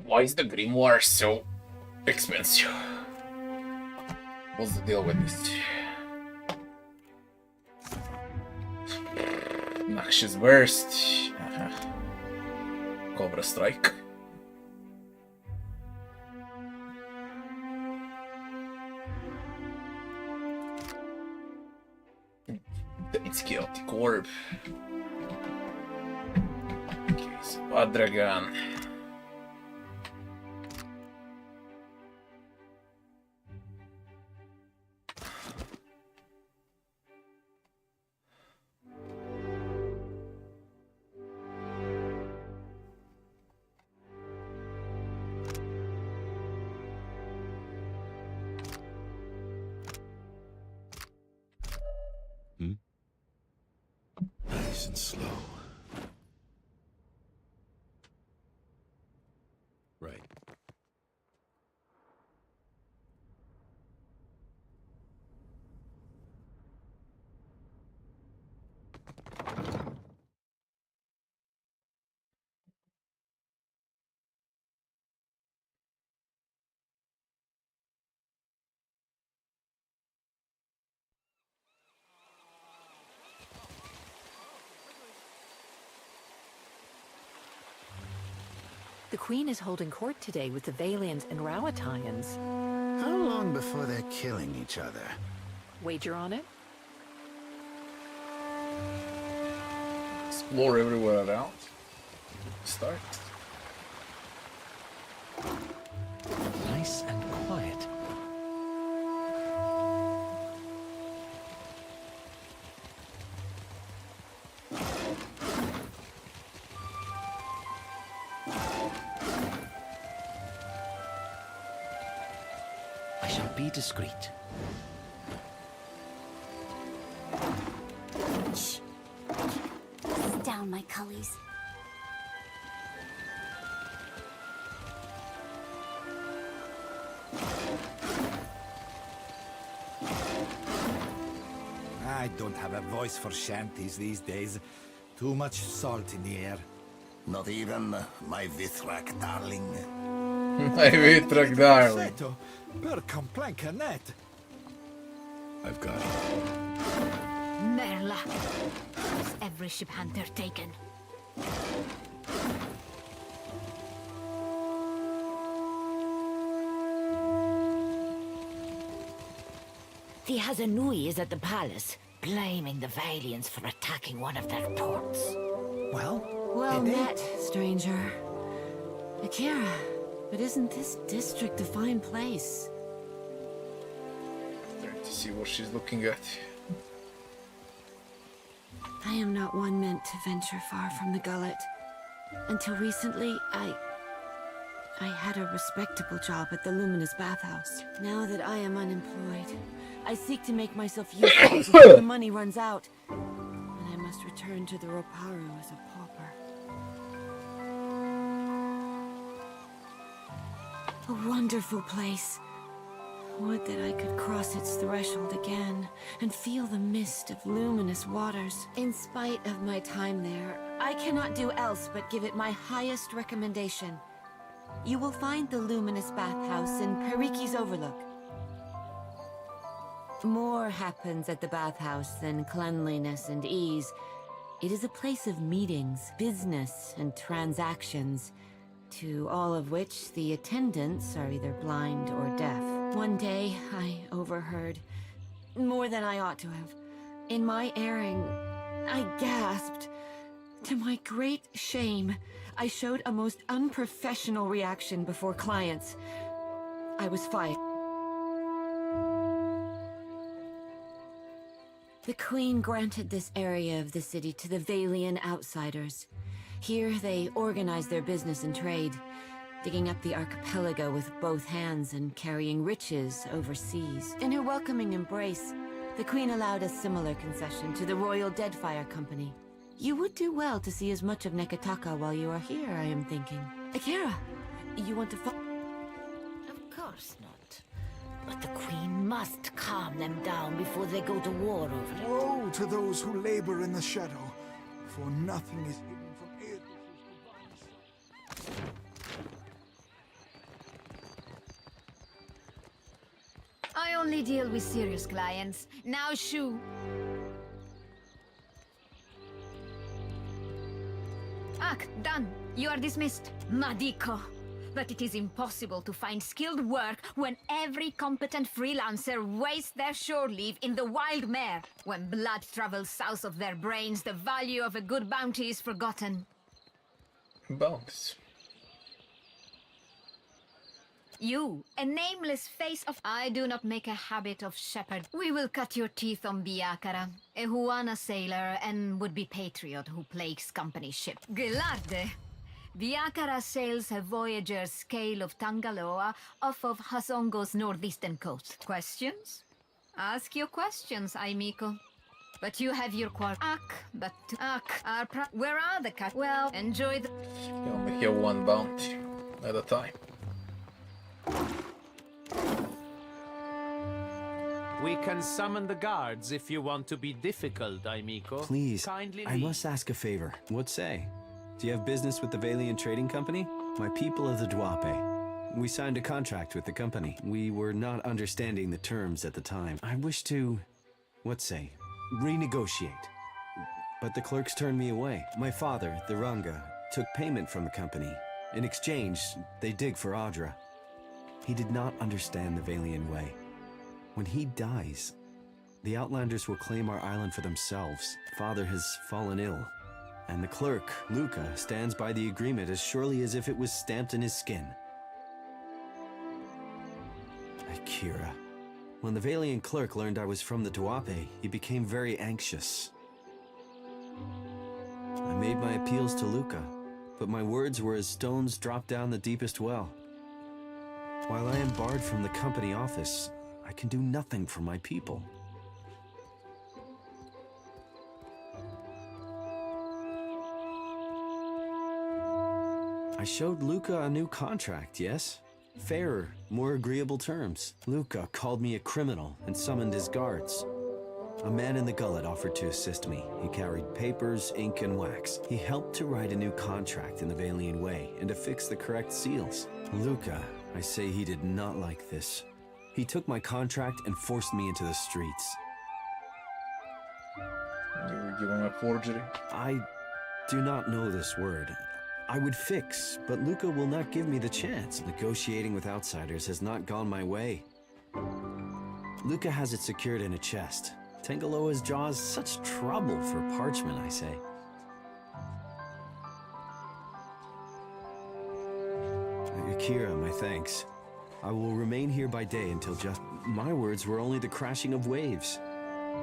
Why is the grimoire so expensive? What's the deal with this? Noxious Burst. Cobra Strike. It's Chaotic Orb. Okay, so Dragon. Nice and slow. Right. The Queen is holding court today with the Valians and Rawatayans. How long before they're killing each other? Wager on it? Explore everywhere around. Start. Nice and quiet. I shall be discreet. Shh. Down, my cullies. I don't have a voice for shanties these days. Too much salt in the air. Not even my Vithrak darling. My Vithrak darling. Per complanca net. I've got it. Merla. Is every ship hunter taken? The Hazanui is at the palace, blaming the Valians for attacking one of their ports. Well met, stranger. Akira, but isn't this district a fine place? Trying to see what she's looking at. I am not one meant to venture far from the Gullet. Until recently, I had a respectable job at the Luminous Bathhouse. Now that I am unemployed, I seek to make myself useful before the money runs out. And I must return to the Roparu as a pauper. A wonderful place. Would that I could cross its threshold again and feel the mist of luminous waters. In spite of my time there, I cannot do else but give it my highest recommendation. You will find the Luminous Bathhouse in Periki's Overlook. More happens at the bathhouse than cleanliness and ease. It is a place of meetings, business, and transactions, to all of which the attendants are either blind or deaf. One day, I overheard, more than I ought to have. In my erring, I gasped. To my great shame, I showed a most unprofessional reaction before clients. I was fired. The Queen granted this area of the city to the Valian outsiders. Here they organized their business and trade, digging up the archipelago with both hands and carrying riches overseas. In her welcoming embrace, the Queen allowed a similar concession to the Royal Deadfire Company. You would do well to see as much of Neketaka while you are here, I am thinking. Akira, you want to Of course not. But the Queen must calm them down before they go to war over it. Woe to those who labor in the shadow, for nothing is hidden from Aegis's device. I only deal with serious clients. Now, shoo. Done. You are dismissed. Madiko. But it is impossible to find skilled work when every competent freelancer wastes their shore leave in the wild mare. When blood travels south of their brains, the value of a good bounty is forgotten. Bounties. You, a nameless face of... I do not make a habit of shepherd. We will cut your teeth on Biakara, a Huana sailor and would-be patriot who plagues company ship. Gelarde! Biakara sails a voyager's scale of Tangaloa off of Hasongo's northeastern coast. Questions? Ask your questions, Aimiko. But you have your where are the cat? Well, enjoy the... You only hear one bounty at a time. We can summon the guards if you want to be difficult, Aimiko. Please, kindly I leave. must ask a favor. What say? Do you have business with the Valian Trading Company? My people of the Duape. We signed a contract with the company. We were not understanding the terms at the time. I wish to, what say, renegotiate. But the clerks turned me away. My father, the Ranga, took payment from the company. In exchange, they dig for Audra. He did not understand the Valian way. When he dies, the Outlanders will claim our island for themselves. Father has fallen ill, and the clerk, Luca, stands by the agreement as surely as if it was stamped in his skin. Akira. When the Valian clerk learned I was from the Duape, he became very anxious. I made my appeals to Luca, but my words were as stones dropped down the deepest well. While I am barred from the company office, I can do nothing for my people. I showed Luca a new contract, yes? Fairer, more agreeable terms. Luca called me a criminal and summoned his guards. A man in the Gullet offered to assist me. He carried papers, ink, and wax. He helped to write a new contract in the Valian way and to fix the correct seals. Luca, I say he did not like this. He took my contract and forced me into the streets. You were given a forgery? I do not know this word. I would fix, but Luca will not give me the chance. Negotiating with outsiders has not gone my way. Luca has it secured in a chest. Tangaloa's jaws such trouble for parchment, I say. Akira, my thanks. I will remain here by day until just... My words were only the crashing of waves.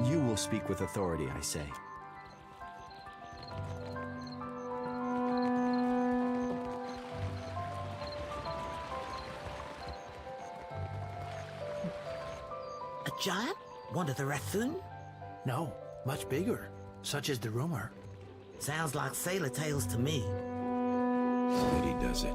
You will speak with authority, I say. A giant? One of the Rathun? No, much bigger. Such is the rumor. Sounds like sailor tales to me. Steady does it.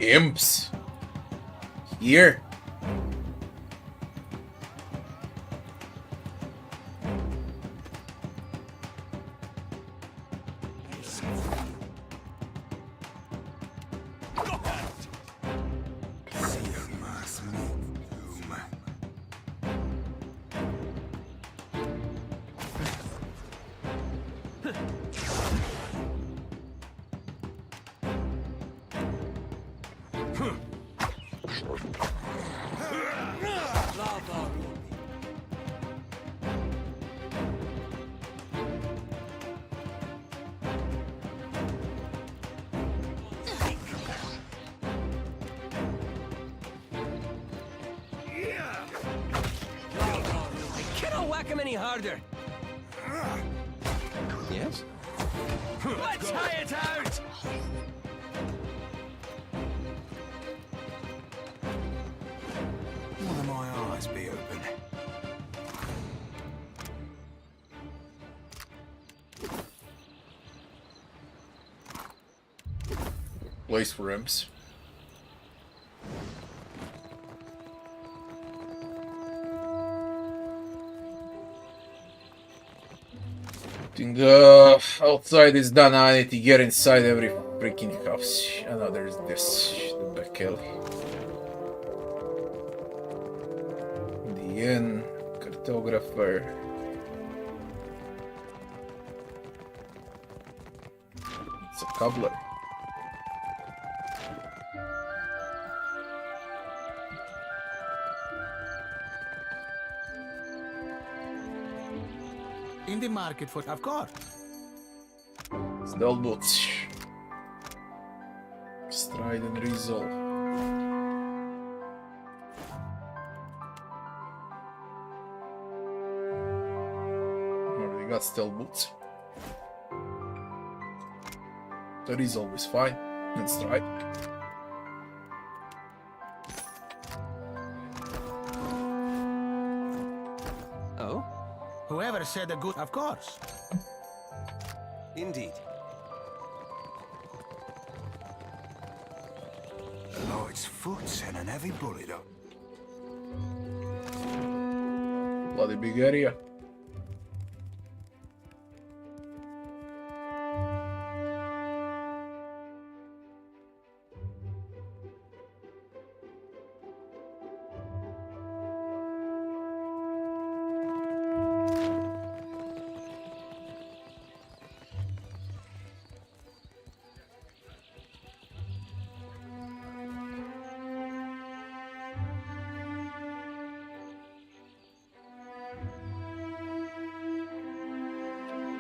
Imps! Here! whack him any harder. Yes? Let's high it out! One of my eyes be open. Place for imps. Think outside is done. I need to get inside every freaking house. I know there's this, the back alley. The inn, Cartographer. It's a cobbler. In the market for, of course. Stealth boots. Stride and resolve. Already got stealth boots. The resolve is fine. And stride. Oh? Whoever said a good, of course. Indeed. A light's foot and an heavy bullet up. Bloody big area.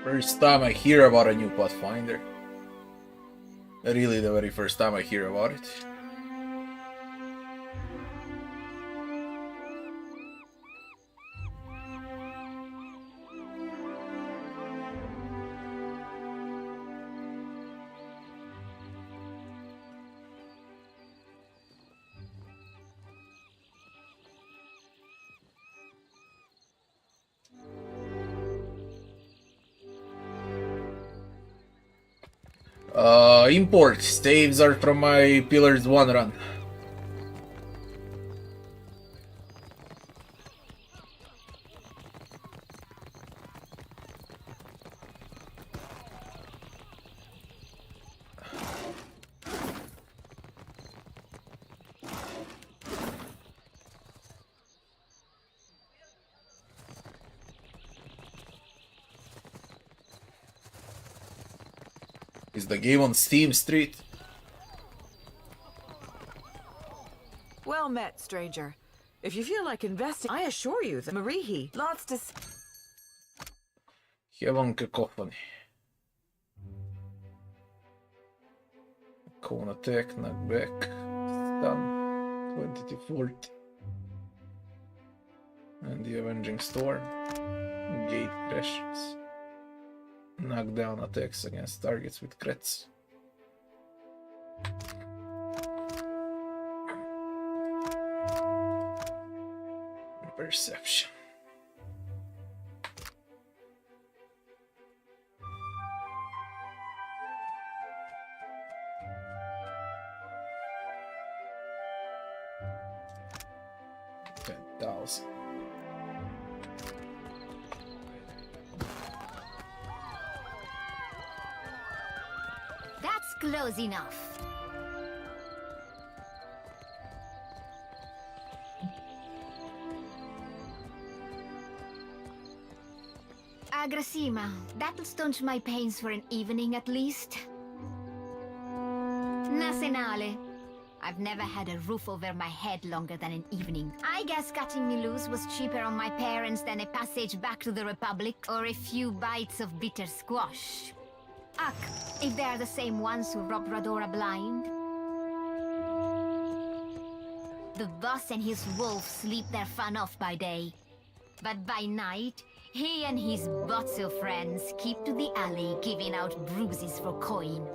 First time I hear about a new Pathfinder. Really the very first time I hear about it. Import. Staves are from my Pillars 1 run. Is the game on Steam Street? Well met, stranger. If you feel like investing, I assure you that Marihi, lots to... Heaven Cacophony. Cone attack, knockback, stun, 20 to 40. And the Avenging Storm. Gate crashes. Knockdown attacks against targets with crits. Perception. $10,000. That's close enough. Agrasima, that'll staunch my pains for an evening at least. Nasenale. I've never had a roof over my head longer than an evening. I guess cutting me loose was cheaper on my parents than a passage back to the Republic or a few bites of bitter squash. Ugh, if they're the same ones who robbed Radora blind. The boss and his wolves sleep their fun off by day. But by night, he and his Botzel friends keep to the alley giving out bruises for coin.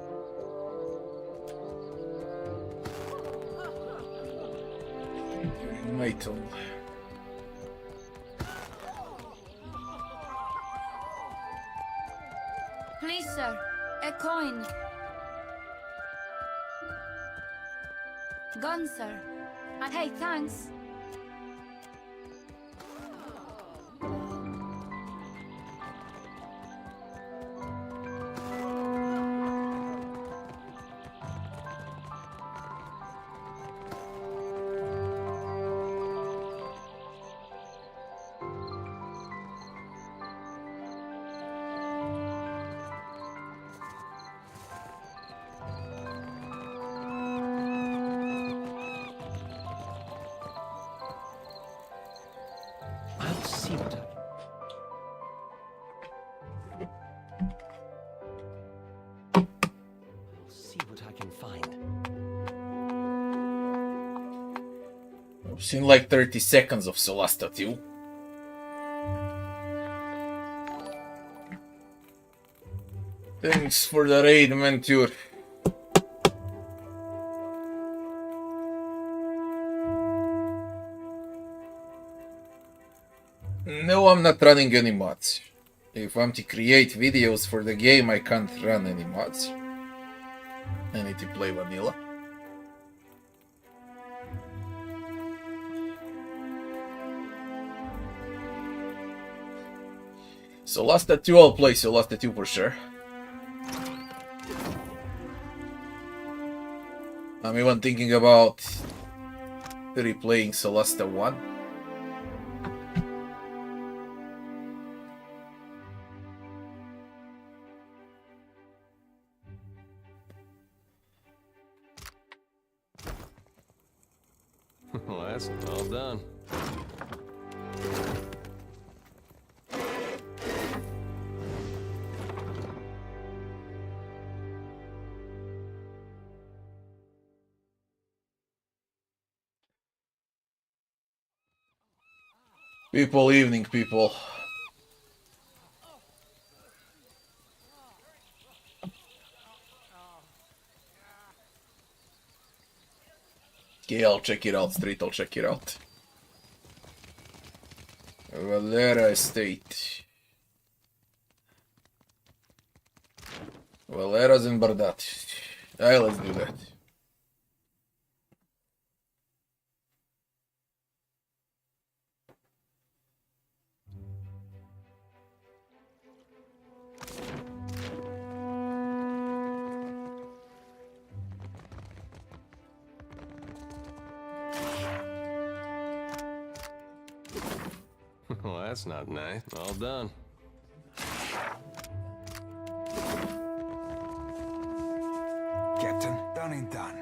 Metal. Please, sir, a coin. Gun, sir. And hey, thanks. I've seen like 30 seconds of Solasta 2. Thanks for the raid, Mentur. No, I'm not running any mods. If I'm to create videos for the game, I can't run any mods. I need to play vanilla. Solasta 2, I'll play Solasta 2 for sure. I'm even thinking about replaying Solasta 1. Well, that's all done. People, evening, people. Okay, I'll check it out, Street, I'll check it out. Valera Estate. Valera's in Bardat. Aye, let's do that. Well, that's not nice. All done. Captain, done and done.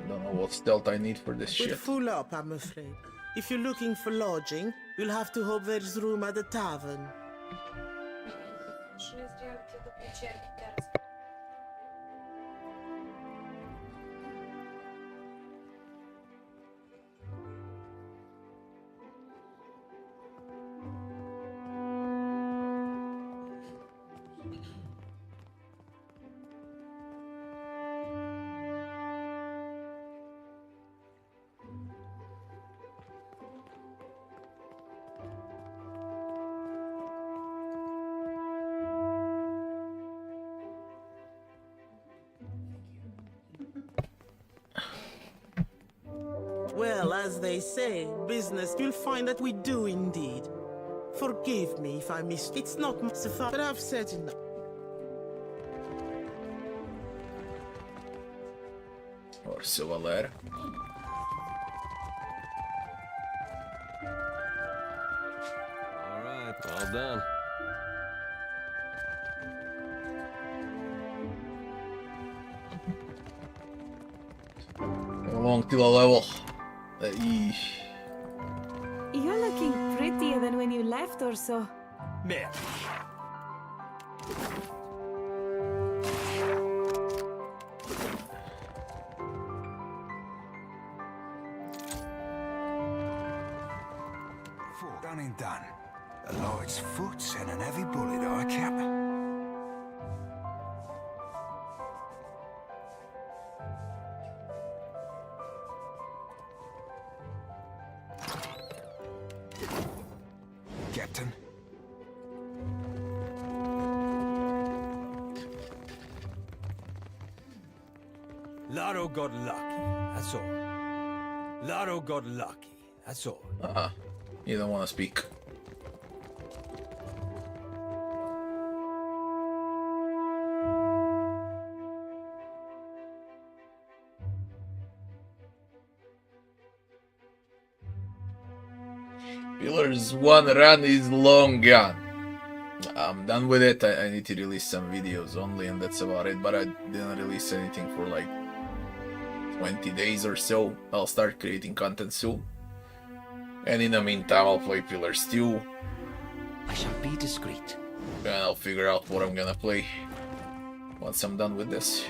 Don't know what stealth I need for this We're shit. full up, I'm afraid. If you're looking for lodging, you'll have to hope there's room at the tavern. Well, as they say, business, you'll find that we do indeed. Forgive me if I missed. It's not much so far, but I've said enough. Orso Valera. All right, all done. How long till a level? You're looking prettier than when you left or so. Merde. Done and done. A Lord's foot and an heavy bullet, I cap. Captain. Laro got lucky, that's all. Laro got lucky, that's all. You don't want to speak. Pillars 1 run is long gone. I'm done with it. I need to release some videos only and that's about it. But I didn't release anything for like 20 days or so. I'll start creating content soon. And in the meantime, I'll play Pillars 2. I shall be discreet. And I'll figure out what I'm gonna play once I'm done with this.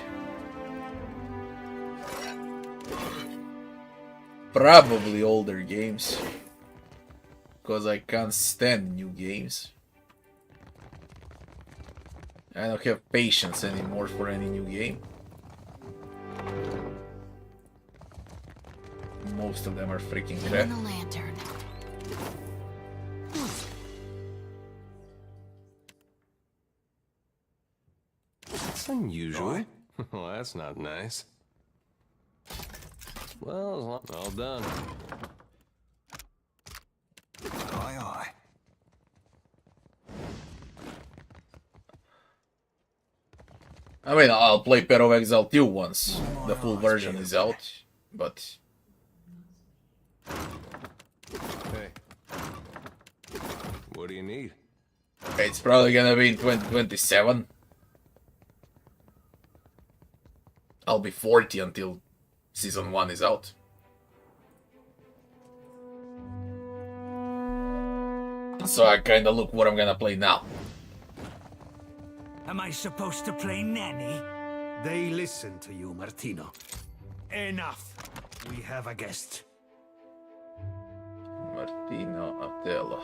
Probably older games. Because I can't stand new games. I don't have patience anymore for any new game. Most of them are freaking crap. The lantern. That's unusual. Well, that's not nice. Well, all done. Aye, aye. I mean, I'll play Pair of Exile 2 once the full version is out, but... Hey. What do you need? It's probably gonna be in 2027. I'll be 40 until Season 1 is out. So I kinda look what I'm gonna play now. Am I supposed to play nanny? They listen to you, Martino. Enough. We have a guest. Martino Atella.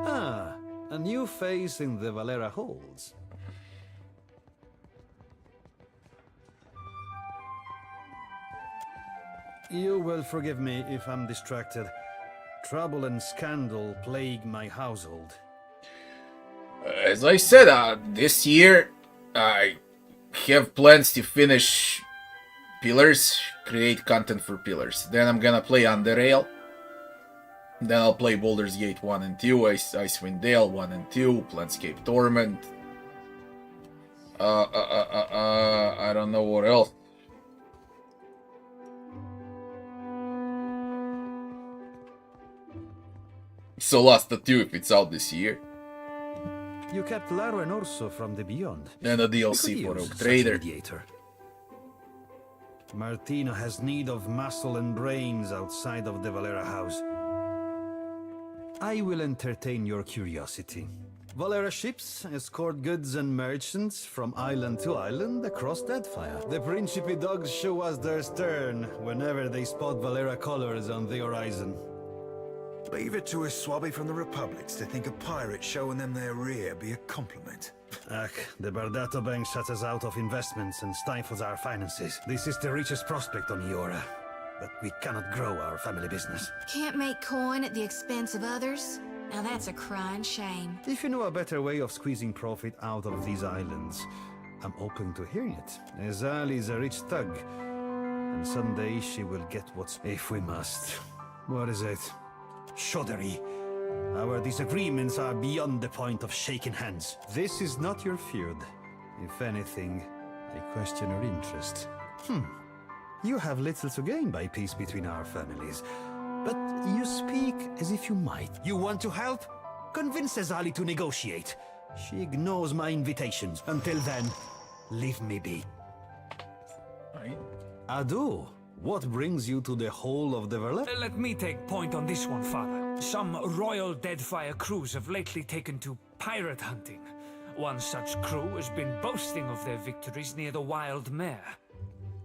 Ah, a new face in the Valera halls. You will forgive me if I'm distracted. Trouble and scandal plague my household. As I said, this year I have plans to finish Pillars, create content for Pillars. Then I'm gonna play Underrail. Then I'll play Baldur's Gate 1 and 2, Icewind Dale 1 and 2, Planescape Torment. I don't know what else. So Lost the 2 if it's out this year. You kept Laro and Orso from the Beyond. And a DLC for Oak Trader. Martino has need of muscle and brains outside of the Valera house. I will entertain your curiosity. Valera ships escort goods and merchants from island to island across Deadfire. The Principe dogs show us their stern whenever they spot Valera colors on the horizon. Leave it to a swabby from the Republics to think a pirate showing them their rear be a compliment. Ach, the Bardato Bank shuts us out of investments and stifles our finances. This is the richest prospect on Iora, but we cannot grow our family business. Can't make coin at the expense of others? Now that's a crying shame. If you know a better way of squeezing profit out of these islands, I'm open to hearing it. Ezali is a rich thug, and someday she will get what's... if we must. What is it? Shoddery. Our disagreements are beyond the point of shaking hands. This is not your feud. If anything, I question your interest. You have little to gain by peace between our families. But you speak as if you might. You want to help? Convince Ezali to negotiate. She ignores my invitations. Until then, leave me be. Right. Adu, What brings you to the whole of the Valera? Let me take point on this one, Father. Some royal Deadfire crews have lately taken to pirate hunting. One such crew has been boasting of their victories near the Wild Mare,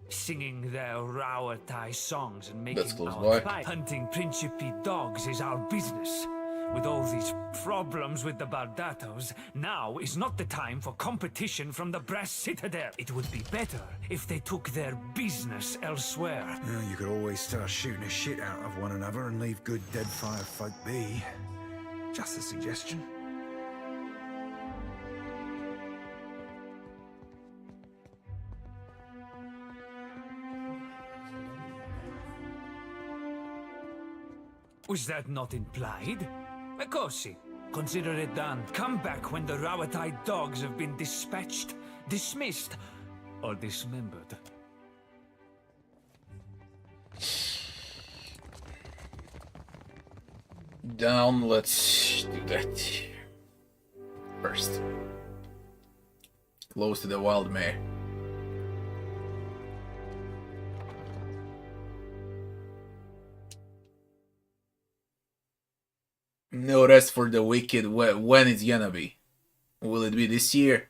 singing their Rauatai songs and making our pride. Hunting Principe dogs is our business. With all these problems with the Bardatos, now is not the time for competition from the Brass Citadel. It would be better if they took their business elsewhere. You could always start shooting the shit out of one another and leave good Deadfire folk be. Just a suggestion. Was that not implied? Mekosi, consider it done. Come back when the Rauatai dogs have been dispatched, dismissed, or dismembered. Down, let's do that. First. Close to the Wild Mare. No rest for the wicked. When it's gonna be? Will it be this year?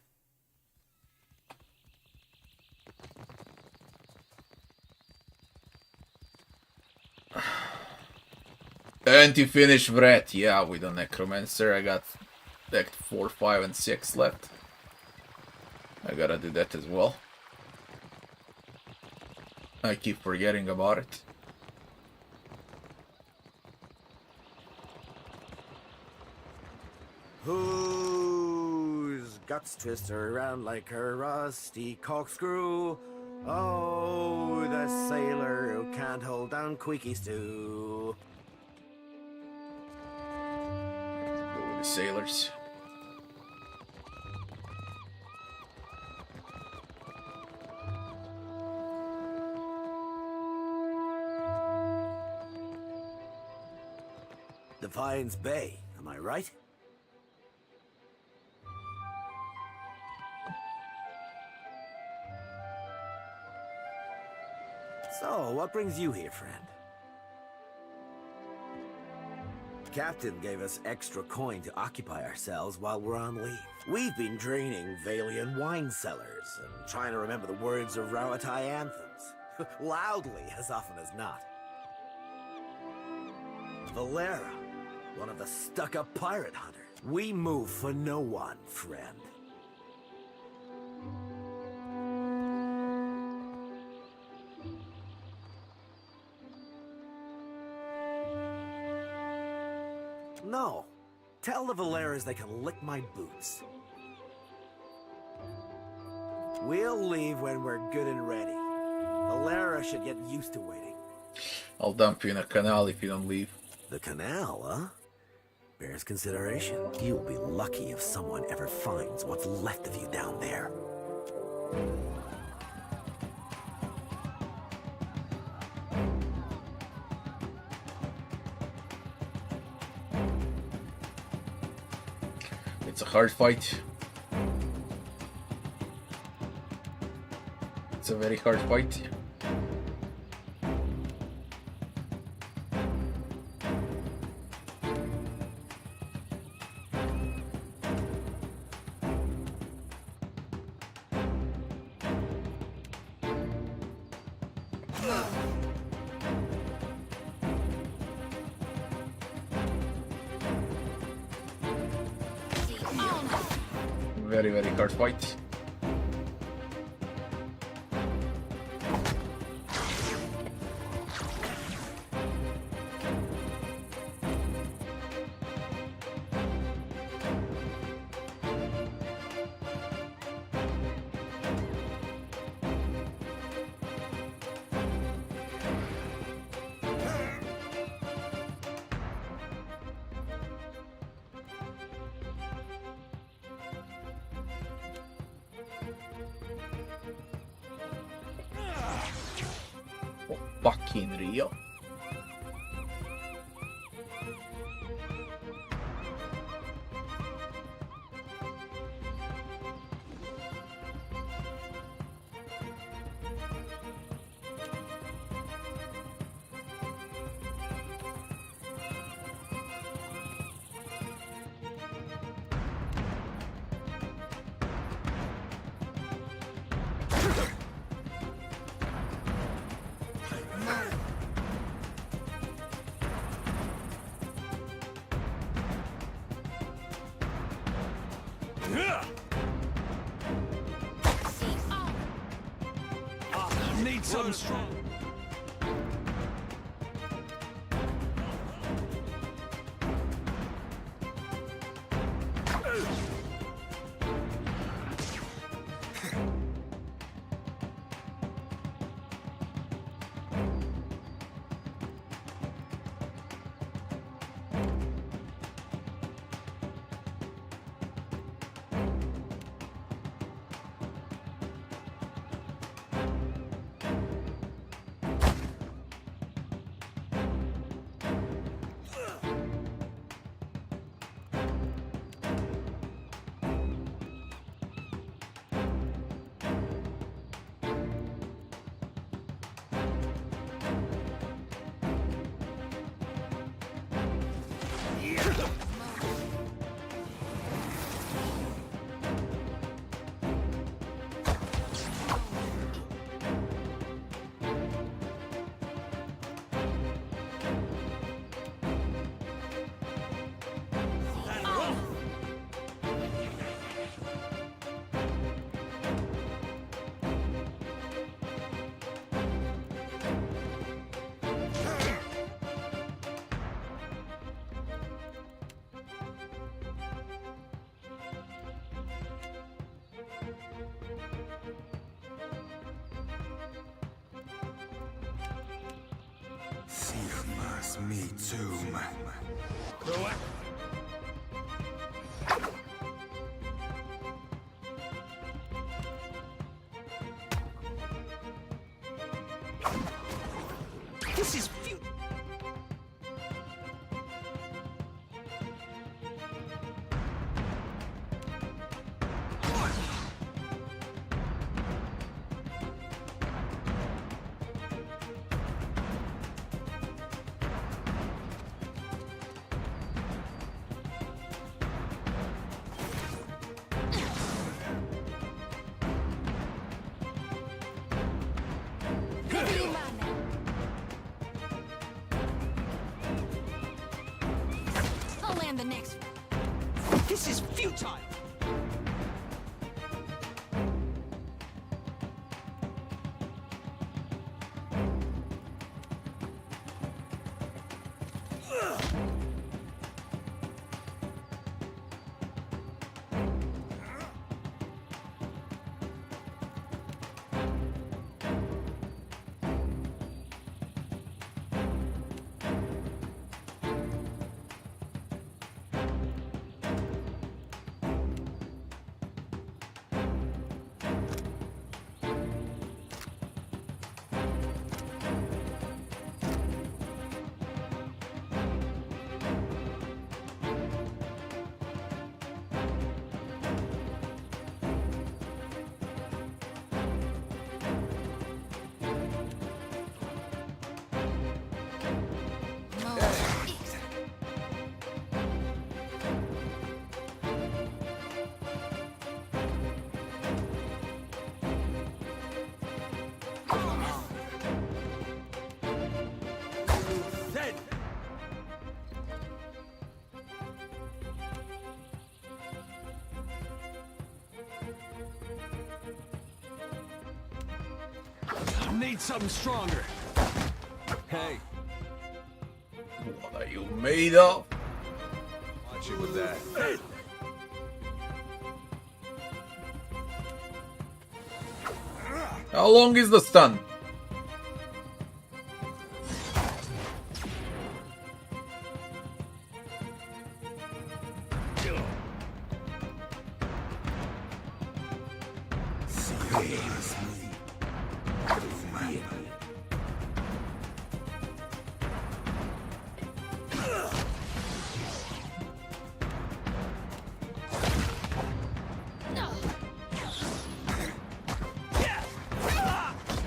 Anti-finish Vret. Yeah, with the Necromancer. I got Act 4, 5, and 6 left. I gotta do that as well. I keep forgetting about it. Whose guts twist her around like a rusty corkscrew? Oh, the sailor who can't hold down Queeky Stew. Go with the sailors. Defiance Bay, am I right? So, what brings you here, friend? Captain gave us extra coin to occupy ourselves while we're on leave. We've been draining Valian wine cellars and trying to remember the words of Rauatai anthems. Loudly, as often as not. Valera, one of the stuck-up pirate hunters. We move for no one, friend. No. Tell the Valeras they can lick my boots. We'll leave when we're good and ready. Valera should get used to waiting. I'll dump you in a canal if you don't leave. The canal, huh? Bears consideration. You'll be lucky if someone ever finds what's left of you down there. It's a hard fight. It's a very hard fight. Very, very hard fight. Fucking Rio. Need something strong. Me too. This is I'll land the next. This is futile. Need something stronger. Hey. What are you made of? Watch it with that. How long is the stun?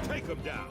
Take him down.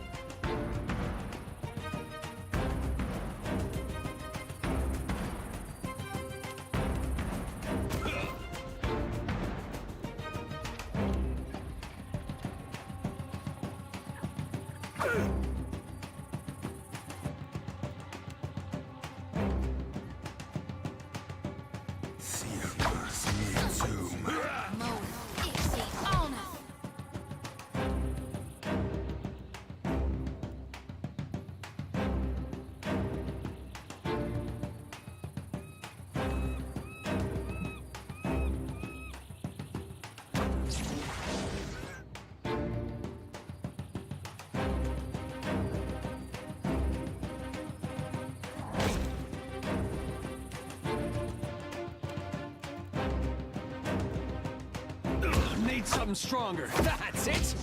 need something stronger. That's it.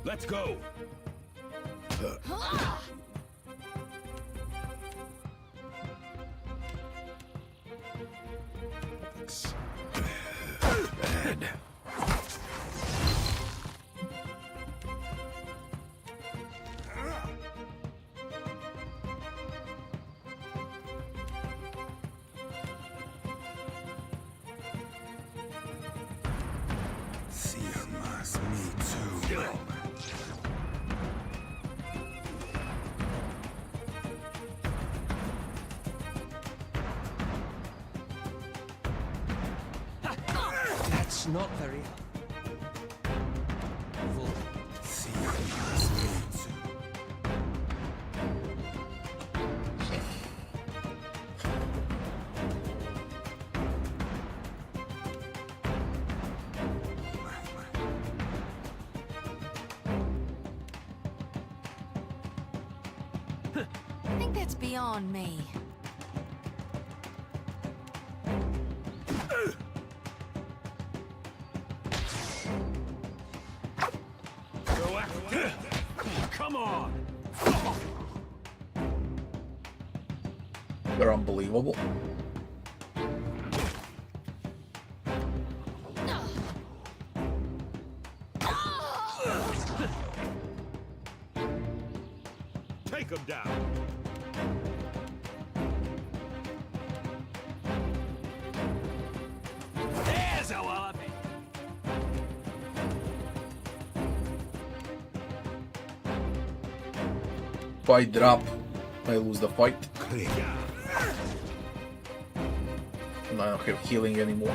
Let's go. Bad. See me too. That's not very. I think that's beyond me. Come on. They're unbelievable. Take him down. There's a wallop. If I drop, I lose the fight. And I don't have healing anymore.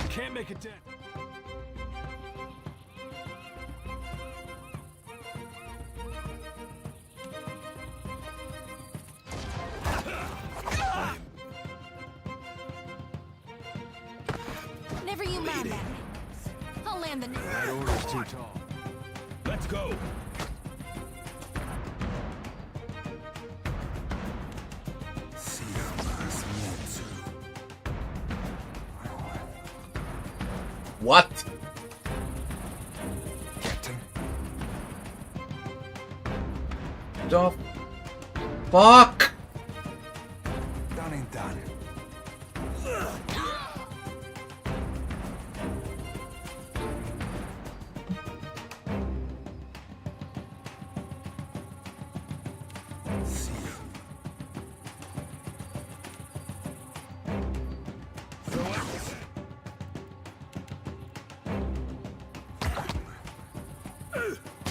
Can't make it down. Never you mind that. I'll land the net. That order's too tall. Let's go. What? The fuck? Done and done.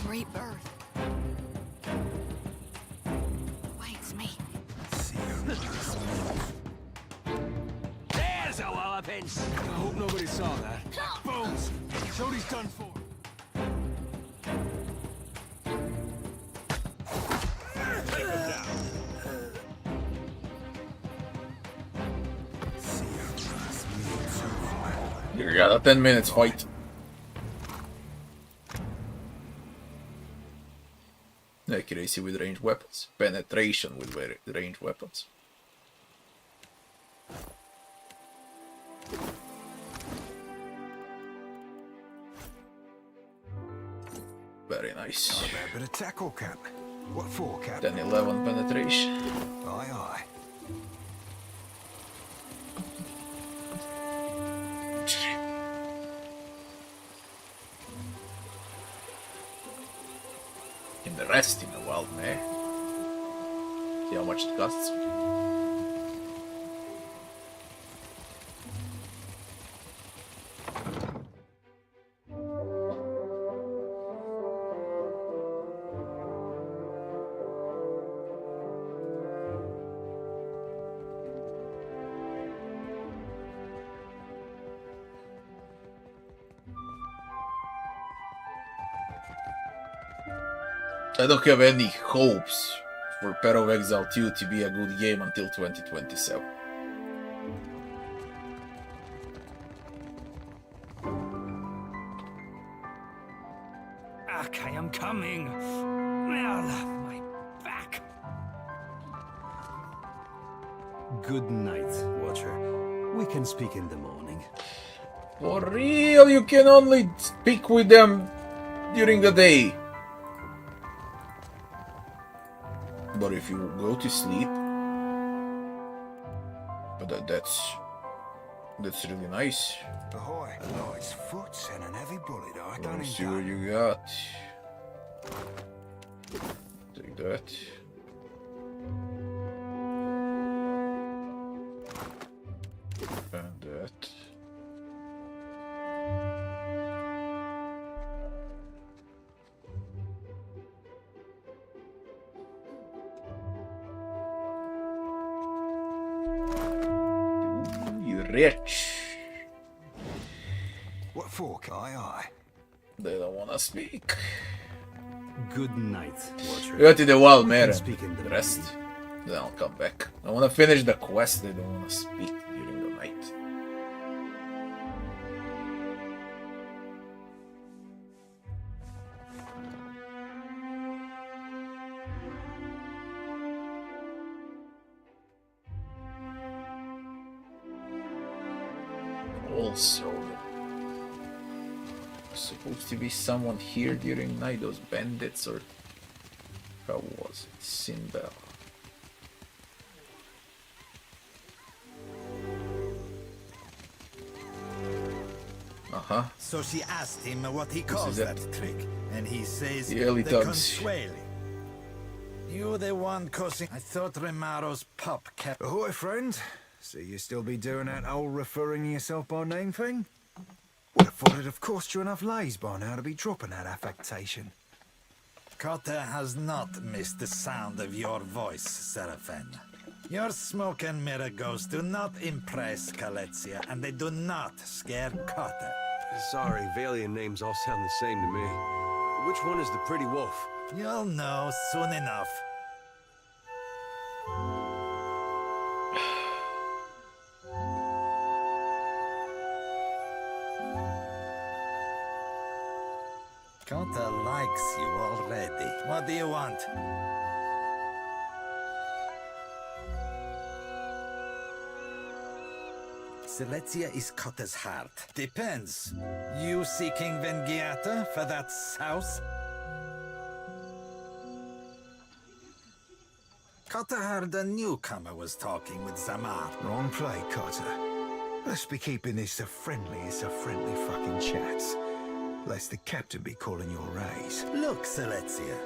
Great birth. Waits me. There's a walloping. I hope nobody saw that. Bones. Jody's done for. Take him down. You got a 10 minutes fight. Accuracy with ranged weapons. Penetration with ranged weapons. Very nice. Not a bad bit of tackle, Cap. What for, Cap? 10-11 penetration. Aye, aye. rest in a while, man. See how much it costs. I don't have any hopes for Path of Exile 2 to be a good game until 2027. I am coming. My back. Good night, Watcher. We can speak in the morning. For real, you can only speak with them during the day. But if you go to sleep, but that's really nice. Ahoy! A light's foot and an heavy bullet. I Let don't me see what you got. Take that. And that. Rich. What for? Aye. They don't wanna speak. Good night, Watcher. Go to the wild We mare can and speak in the the rest. Then I'll come back. I wanna finish the quest, they don't wanna speak during the night. Also, supposed to be someone here during night, those bandits, or how was it? Sinbel. Uh-huh. So she asked him what he This calls is it. that trick, and he says The early the thugs. consueling. You the one causing... I thought Remaro's pup kept... Ahoy, friend. So you still be doing that old referring to yourself by name thing? Would have thought it'd have cost you enough lays by now to be dropping that affectation. Cotter has not missed the sound of your voice, Seraphin. Your smoke and mirror ghosts do not impress Kaletzia, and they do not scare Cotter. Sorry, Valian names all sound the same to me. Which one is the pretty wolf? You'll know soon enough. Cotter likes you already. What do you want? Silesia is Cotter's heart. Depends. You seeking Vengiata for that house? Cotter heard a newcomer was talking with Zamar. Wrong play, Carter. Let's be keeping this so friendly as a friendly fucking chats. Lest the captain be calling your raise. Look, Silesia.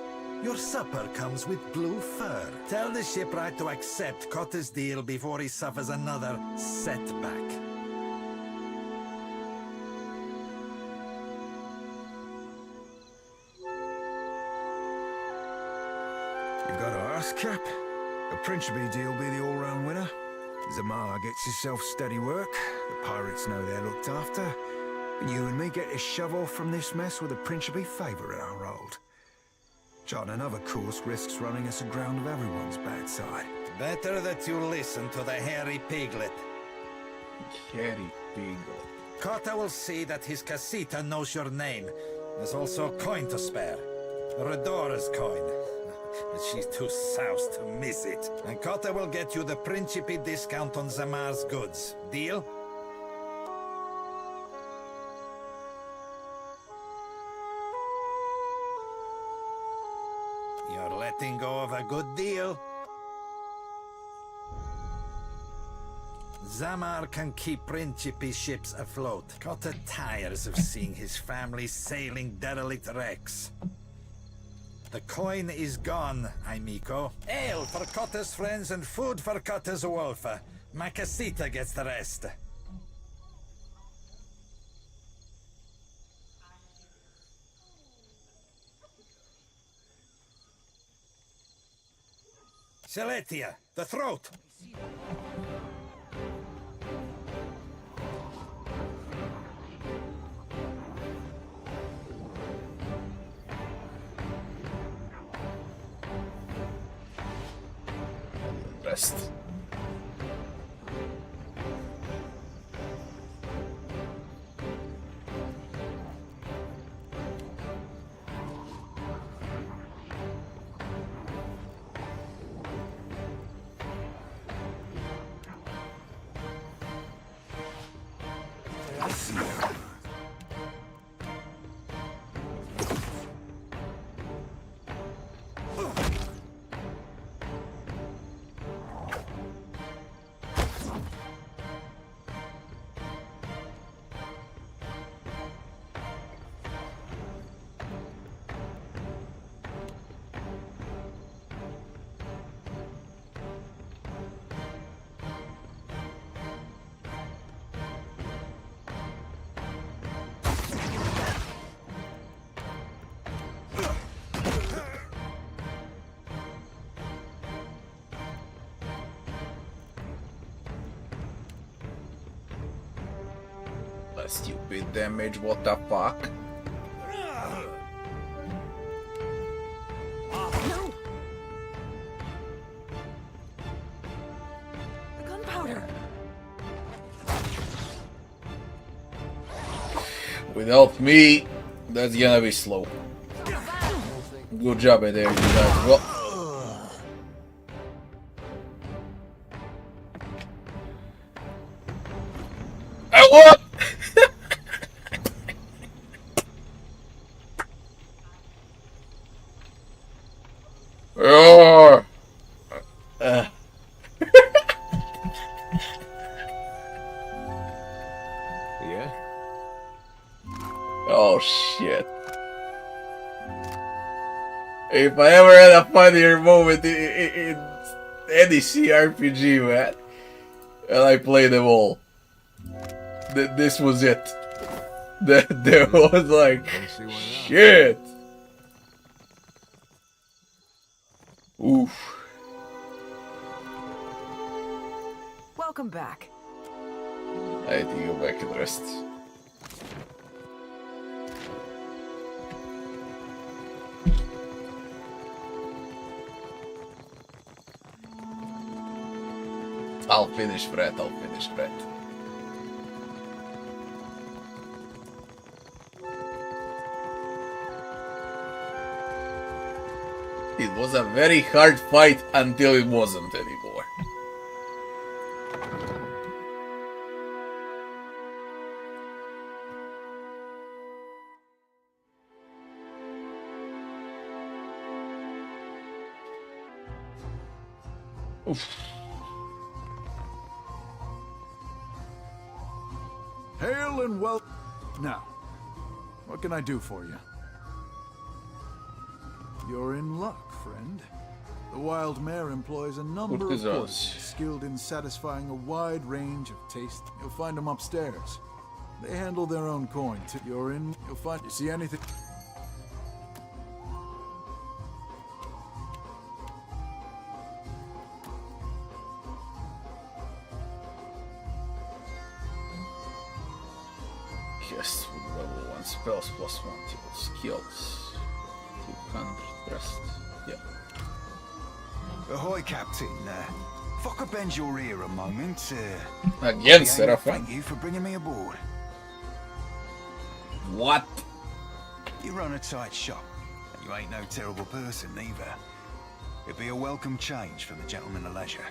Your supper comes with blue fur. Tell the shipwright to accept Cotter's deal before he suffers another setback. You've got to ask, Cap. The Principe deal be the all-round winner. Zamar gets himself steady work. The pirates know they're looked after. And you and me get to shove off from this mess with a Principe favour in our hold. Charting another course risks running us aground of everyone's bad side. Better that you listen to the hairy piglet. Hairy piglet. Cotter will see that his casita knows your name. There's also a coin to spare. Redora's coin. But she's too soused to miss it. And Cotter will get you the Principe discount on Zamar's goods. Deal? You're letting go of a good deal. Zamar can keep Principe ships afloat. Cotter tires of seeing his family sailing derelict wrecks. The coin is gone, amico. Ale for Cotta's friends and food for Cotta's wolf. My casita gets the rest. Seletia, the throat! Rest. Stupid damage, what the fuck? No! Gunpowder! Without me, that's gonna be slow. Good job there, you guys. Well, what? Yeah? Oh shit. If I ever had a funnier moment in any CRPG, man, and I played them all, this was it. There was like, shit. Oof. Welcome back. I need to go back and rest. I'll finish Brett, It was a very hard fight until it wasn't anymore. Oof. Hail and well. Now, what can I do for you? You're in luck, friend. The Wild Mare employs a number of porters skilled in satisfying a wide range of tastes. You'll find them upstairs. They handle their own coin too. You'll find. You see anything? Yes, with level 1 spells plus 1 typical skills. 200 rest. Yep. Ahoy, Captain. If I could bend your ear a moment. Again, Seraphim. Thank you for bringing me aboard. What? You run a tight shop, and you ain't no terrible person either. It'd be a welcome change for the gentleman of leisure.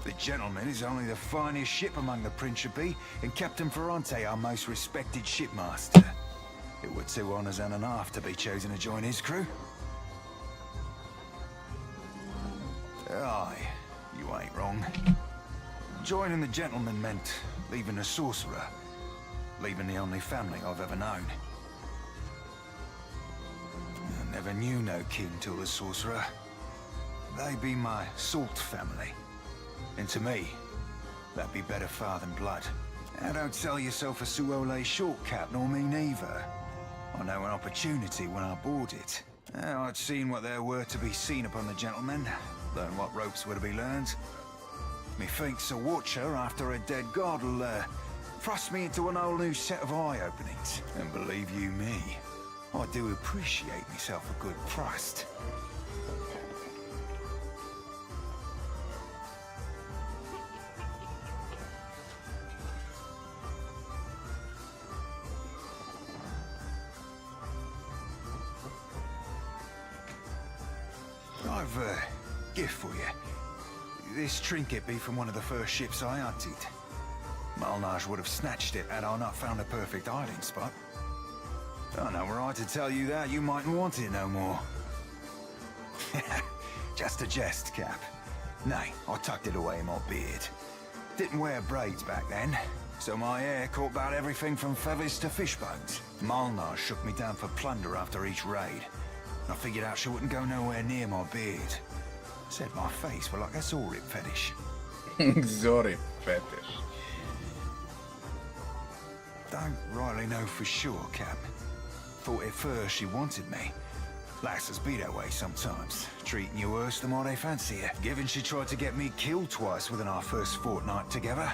The gentleman is only the finest ship among the Principi, and Captain Ferrante our most respected shipmaster. It were 2 honors and a half to be chosen to join his crew. Aye, you ain't wrong. Joining the gentleman meant leaving the sorcerer, leaving the only family I've ever known. I never knew no kin till the sorcerer. They be my salt family. And to me, that'd be better far than blood. Now don't sell yourself a Suole shortcut, nor me neither. I know an opportunity when I bought it. I'd seen what there were to be seen upon the gentleman, learn what ropes were to be learned. Methinks a watcher after a dead god will thrust me into an whole new set of eye openings. And believe you me, I do appreciate myself a good thrust. I've a gift for you. This trinket be from one of the first ships I hunted. Malnage would have snatched it had I not found a perfect hiding spot. I know right to tell you that you mightn't want it no more. Just a jest, Cap. Nay, I tucked it away in my beard. Didn't wear braids back then, so my hair caught about everything from feathers to fish bones. Malnage shook me down for plunder after each raid. I figured out she wouldn't go nowhere near my beard. Said my face were like a Zorip fetish. Zorip fetish. Don't rightly know for sure, Cap. Thought at first she wanted me. Lasses be that way sometimes, treating you worse than what they fancy you. Given she tried to get me killed twice within our first fortnight together,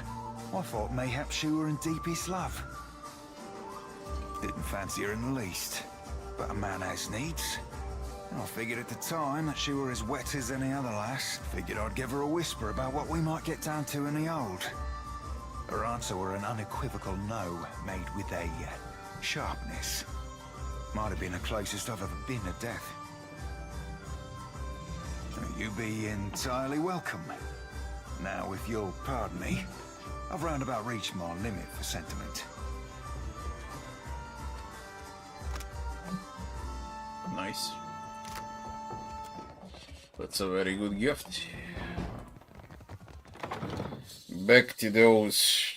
I thought mayhap she were in deepest love. Didn't fancy her in the least, but a man has needs. I figured at the time that she were as wet as any other lass. Figured I'd give her a whisper about what we might get down to in the old. Her answer were an unequivocal no, made with a sharpness. Might have been the closest I've ever been to death. You be entirely welcome. Now, if you'll pardon me, I've roundabout reached my limit for sentiment. Nice. That's a very good gift. Back to those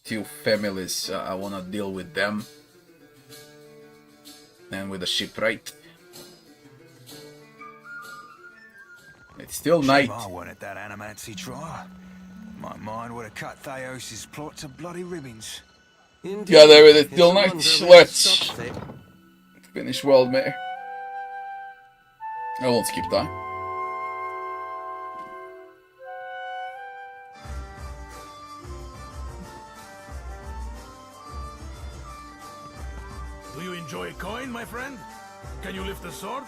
two families. I wanna deal with them. And with the shipwright. It's still night. I wanted that animancy trial. My mind would have cut Theos's plot to bloody ribbons. Yeah, David, it's still night. Let's finish Worldmare. I won't skip time. Do you enjoy coin, my friend? Can you lift a sword?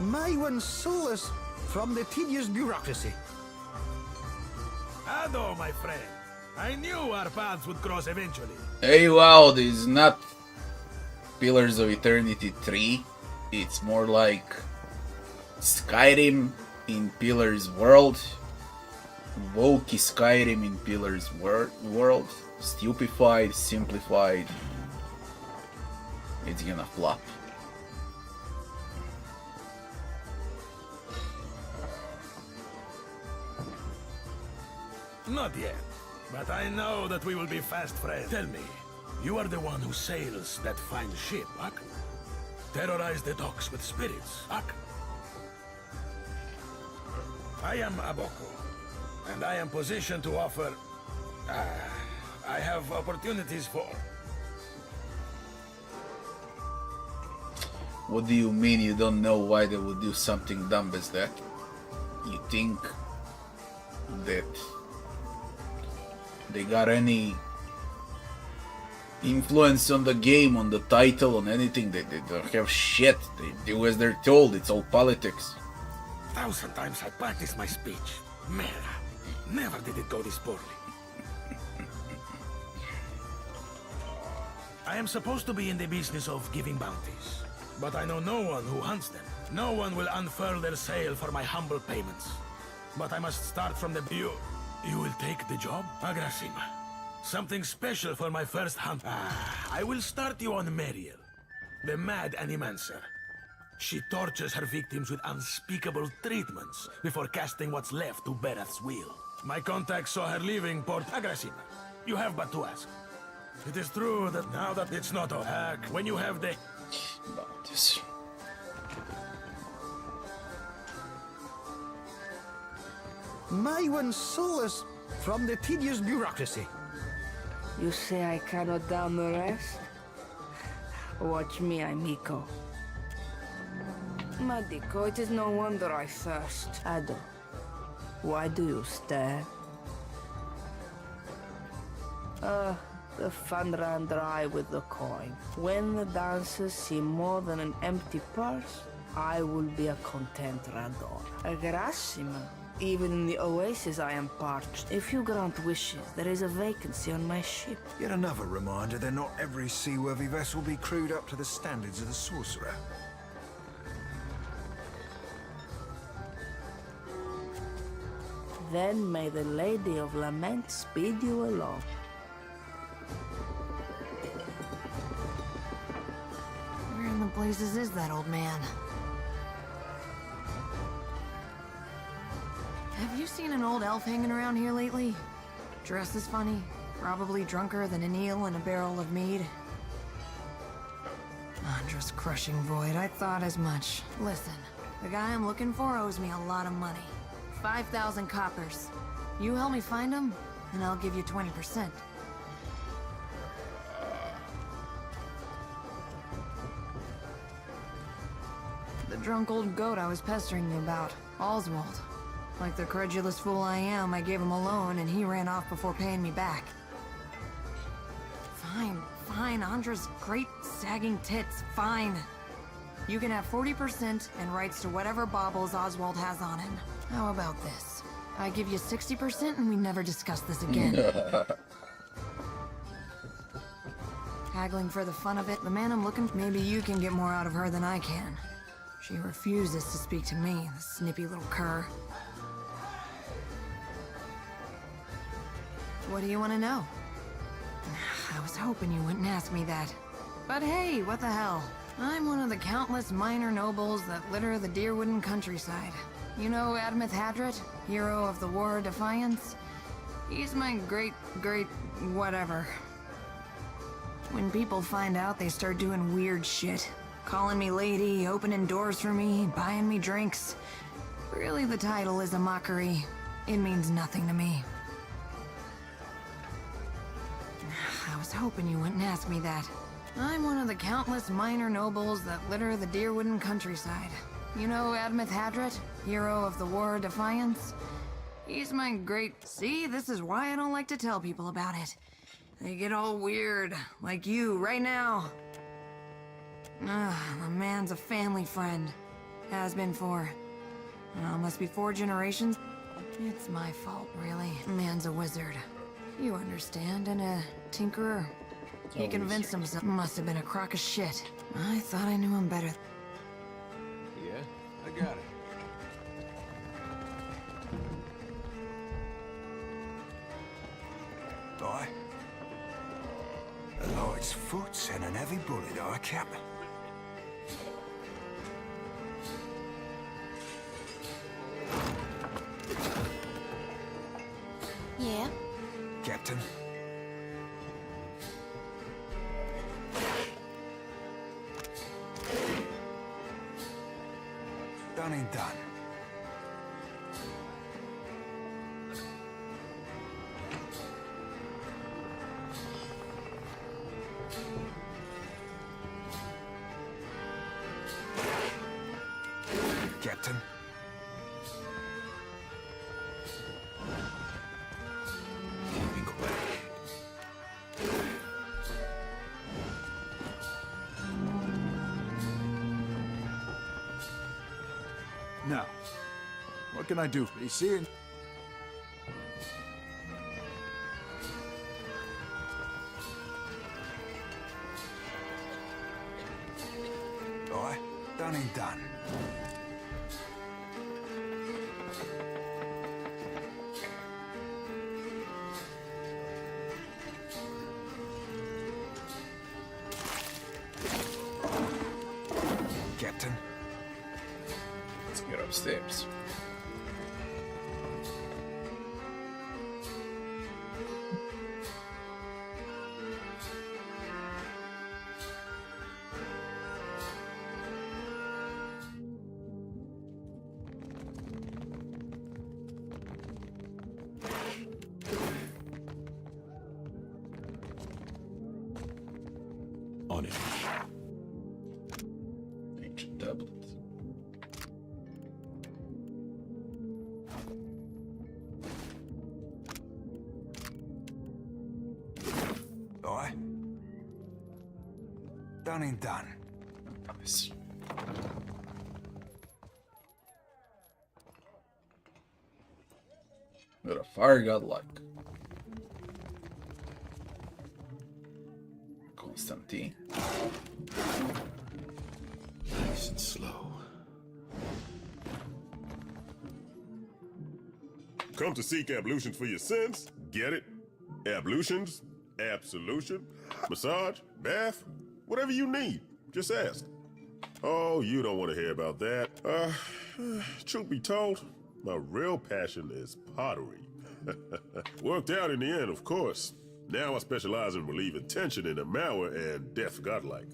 My one solace from the tedious bureaucracy. Hello, my friend. I knew our paths would cross eventually. Hey, wow, this is not Pillars of Eternity 3. It's more like Skyrim in Pillars world. Wokey Skyrim in Pillars world. Stupefied, simplified. It's gonna flop. Not yet, but I know that we will be fast friends. Tell me, you are the one who sails that fine ship, Ak? Terrorize the docks with spirits, Ak? I am Aboko, and I am positioned to offer... I have opportunities for... What do you mean you don't know why they would do something dumb as that? You think that they got any influence on the game, on the title, on anything? They don't have shit. They do as they're told. It's all politics. 1,000 times I practiced my speech. Merda. Never did it go this poorly. I am supposed to be in the business of giving bounties, but I know no one who hunts them. No one will unfurl their sail for my humble payments. But I must start from the... You will take the job? Agrasima. Something special for my first hunt. I will start you on Mariel, the mad animancer. She tortures her victims with unspeakable treatments before casting what's left to Berath's will. My contact saw her leaving Port Agrasima. You have but to ask. It is true that now that it's not a hack, when you have the... Bounties. My one solace from the tedious bureaucracy. You say I cannot down the rest? Watch me, amico. Madico, it is no wonder I thirst. Ado, why do you stare? The fun ran dry with the coin. When the dancers see more than an empty purse, I will be a content rador. A Grassima. Even in the oasis I am parched. If you grant wishes, there is a vacancy on my ship. Yet another reminder that not every seaworthy vessel be crewed up to the standards of the sorcerer. Then may the Lady of Lament speed you along. Where in the blazes is that old man? Have you seen an old elf hanging around here lately? Dresses funny, probably drunker than an eel in a barrel of mead. Andra's crushing void, I thought as much. Listen, the guy I'm looking for owes me a lot of money. 5,000 coppers. You help me find him, and I'll give you 20%. The drunk old goat I was pestering you about, Oswald. Like the credulous fool I am, I gave him a loan and he ran off before paying me back. Fine, Andra's great sagging tits, fine. You can have 40% and rights to whatever baubles Oswald has on him. How about this? I give you 60% and we never discuss this again. Haggling for the fun of it, the man I'm looking for, maybe you can get more out of her than I can. She refuses to speak to me, the snippy little cur. What do you want to know? I was hoping you wouldn't ask me that. But hey, what the hell? I'm one of the countless minor nobles that litter the Deerwooden countryside. You know Admeth Hadret, hero of the War of Defiance? He's my great whatever. When people find out, they start doing weird shit. Calling me lady, opening doors for me, buying me drinks. Really, the title is a mockery. It means nothing to me. I was hoping you wouldn't ask me that. I'm one of the countless minor nobles that litter the Deerwooden countryside. You know Admeth Hadret, hero of the War of Defiance? He's my great... See, this is why I don't like to tell people about it. They get all weird, like you, right now. The man's a family friend. Has been for... must be 4 generations. It's my fault, really. Man's a wizard. You understand, and a tinkerer. He convinced himself. Must have been a crock of shit. I thought I knew him better. Yeah, I got it. Aye. A light's foot and an heavy bullet, aye, Cap. Yeah? Captain. Done and done. Captain. Keeping quiet. Now, what can I do? You see it? Aye, done and done. upstairs. On it. Ancient tablet. Aye. Done and done. Nice. Got a fire godlike. Constantine. Nice and slow. Come to seek ablutions for your sins? Get it? Ablutions? Absolution? Massage? Bath? Whatever you need. Just ask. Oh, you don't want to hear about that. Truth be told, my real passion is pottery. Worked out in the end, of course. Now I specialize in relieving tension in Amawa and death godlike.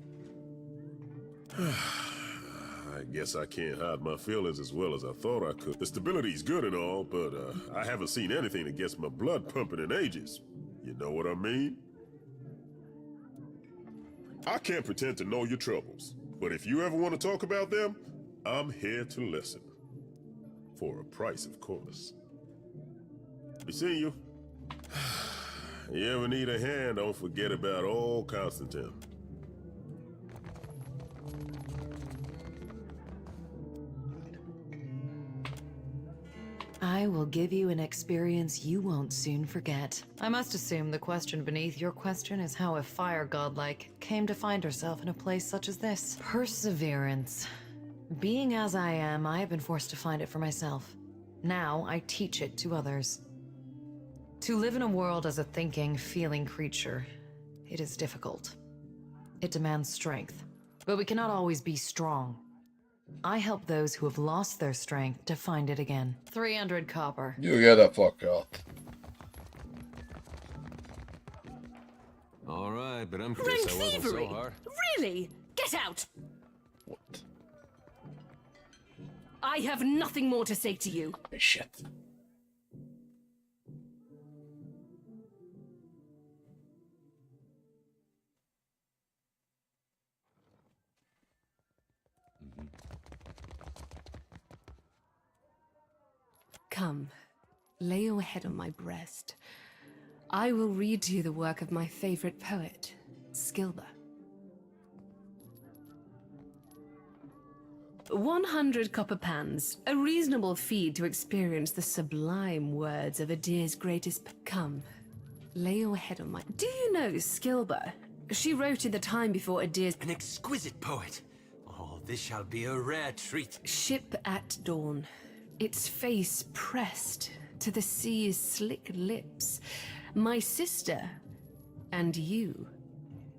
I guess I can't hide my feelings as well as I thought I could. The stability's good and all, but I haven't seen anything that gets my blood pumping in ages. You know what I mean? I can't pretend to know your troubles, but if you ever want to talk about them, I'm here to listen. For a price, of course. Be seeing you. You ever need a hand, don't forget about old Constantine. I will give you an experience you won't soon forget. I must assume the question beneath your question is how a fire godlike came to find herself in a place such as this. Perseverance. Being as I am, I have been forced to find it for myself. Now I teach it to others. To live in a world as a thinking, feeling creature, it is difficult. It demands strength, but we cannot always be strong. I help those who have lost their strength to find it again. 300 copper. You get the fuck out. All right, but I'm pissed I wasn't so hard. Really? Get out! What? I have nothing more to say to you. Shit. Come, lay your head on my breast. I will read to you the work of my favorite poet, Skilber. 100 copper pans, a reasonable fee to experience the sublime words of Adir's greatest Come, lay your head on my... Do you know Skilber? She wrote in the time before Adir's... An exquisite poet. Oh, this shall be a rare treat. Ship at dawn. Its face pressed to the sea's slick lips. My sister and you.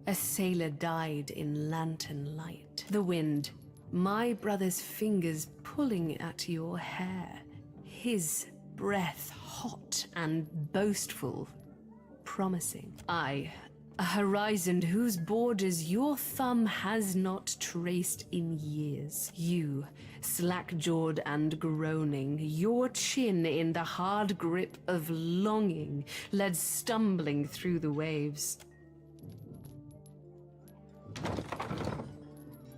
A sailor died in lantern light. The wind. My brother's fingers pulling at your hair. His breath hot and boastful. Promising. I. A horizon whose borders your thumb has not traced in years. You, slack-jawed and groaning, your chin in the hard grip of longing, led stumbling through the waves.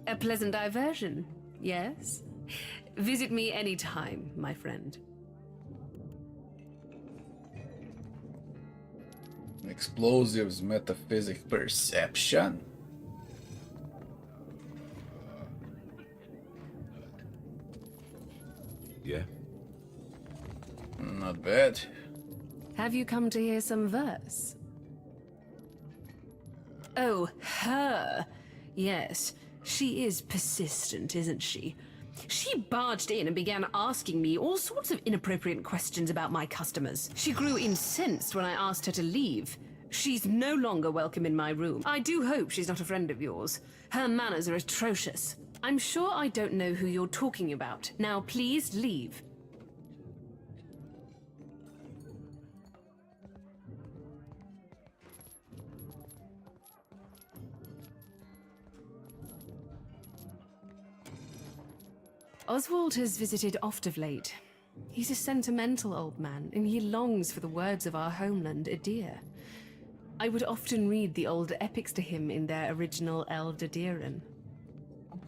A pleasant diversion, yes? Visit me anytime, my friend. Explosives, metaphysic, perception. Yeah. Not bad. Have you come to hear some verse? Oh, her. Yes, she is persistent, isn't she? She barged in and began asking me all sorts of inappropriate questions about my customers. She grew incensed when I asked her to leave. She's no longer welcome in my room. I do hope she's not a friend of yours. Her manners are atrocious. I'm sure I don't know who you're talking about. Now please leave. Oswald has visited oft of late. He's a sentimental old man, and he longs for the words of our homeland, Adir. I would often read the old epics to him in their original Eldidiran.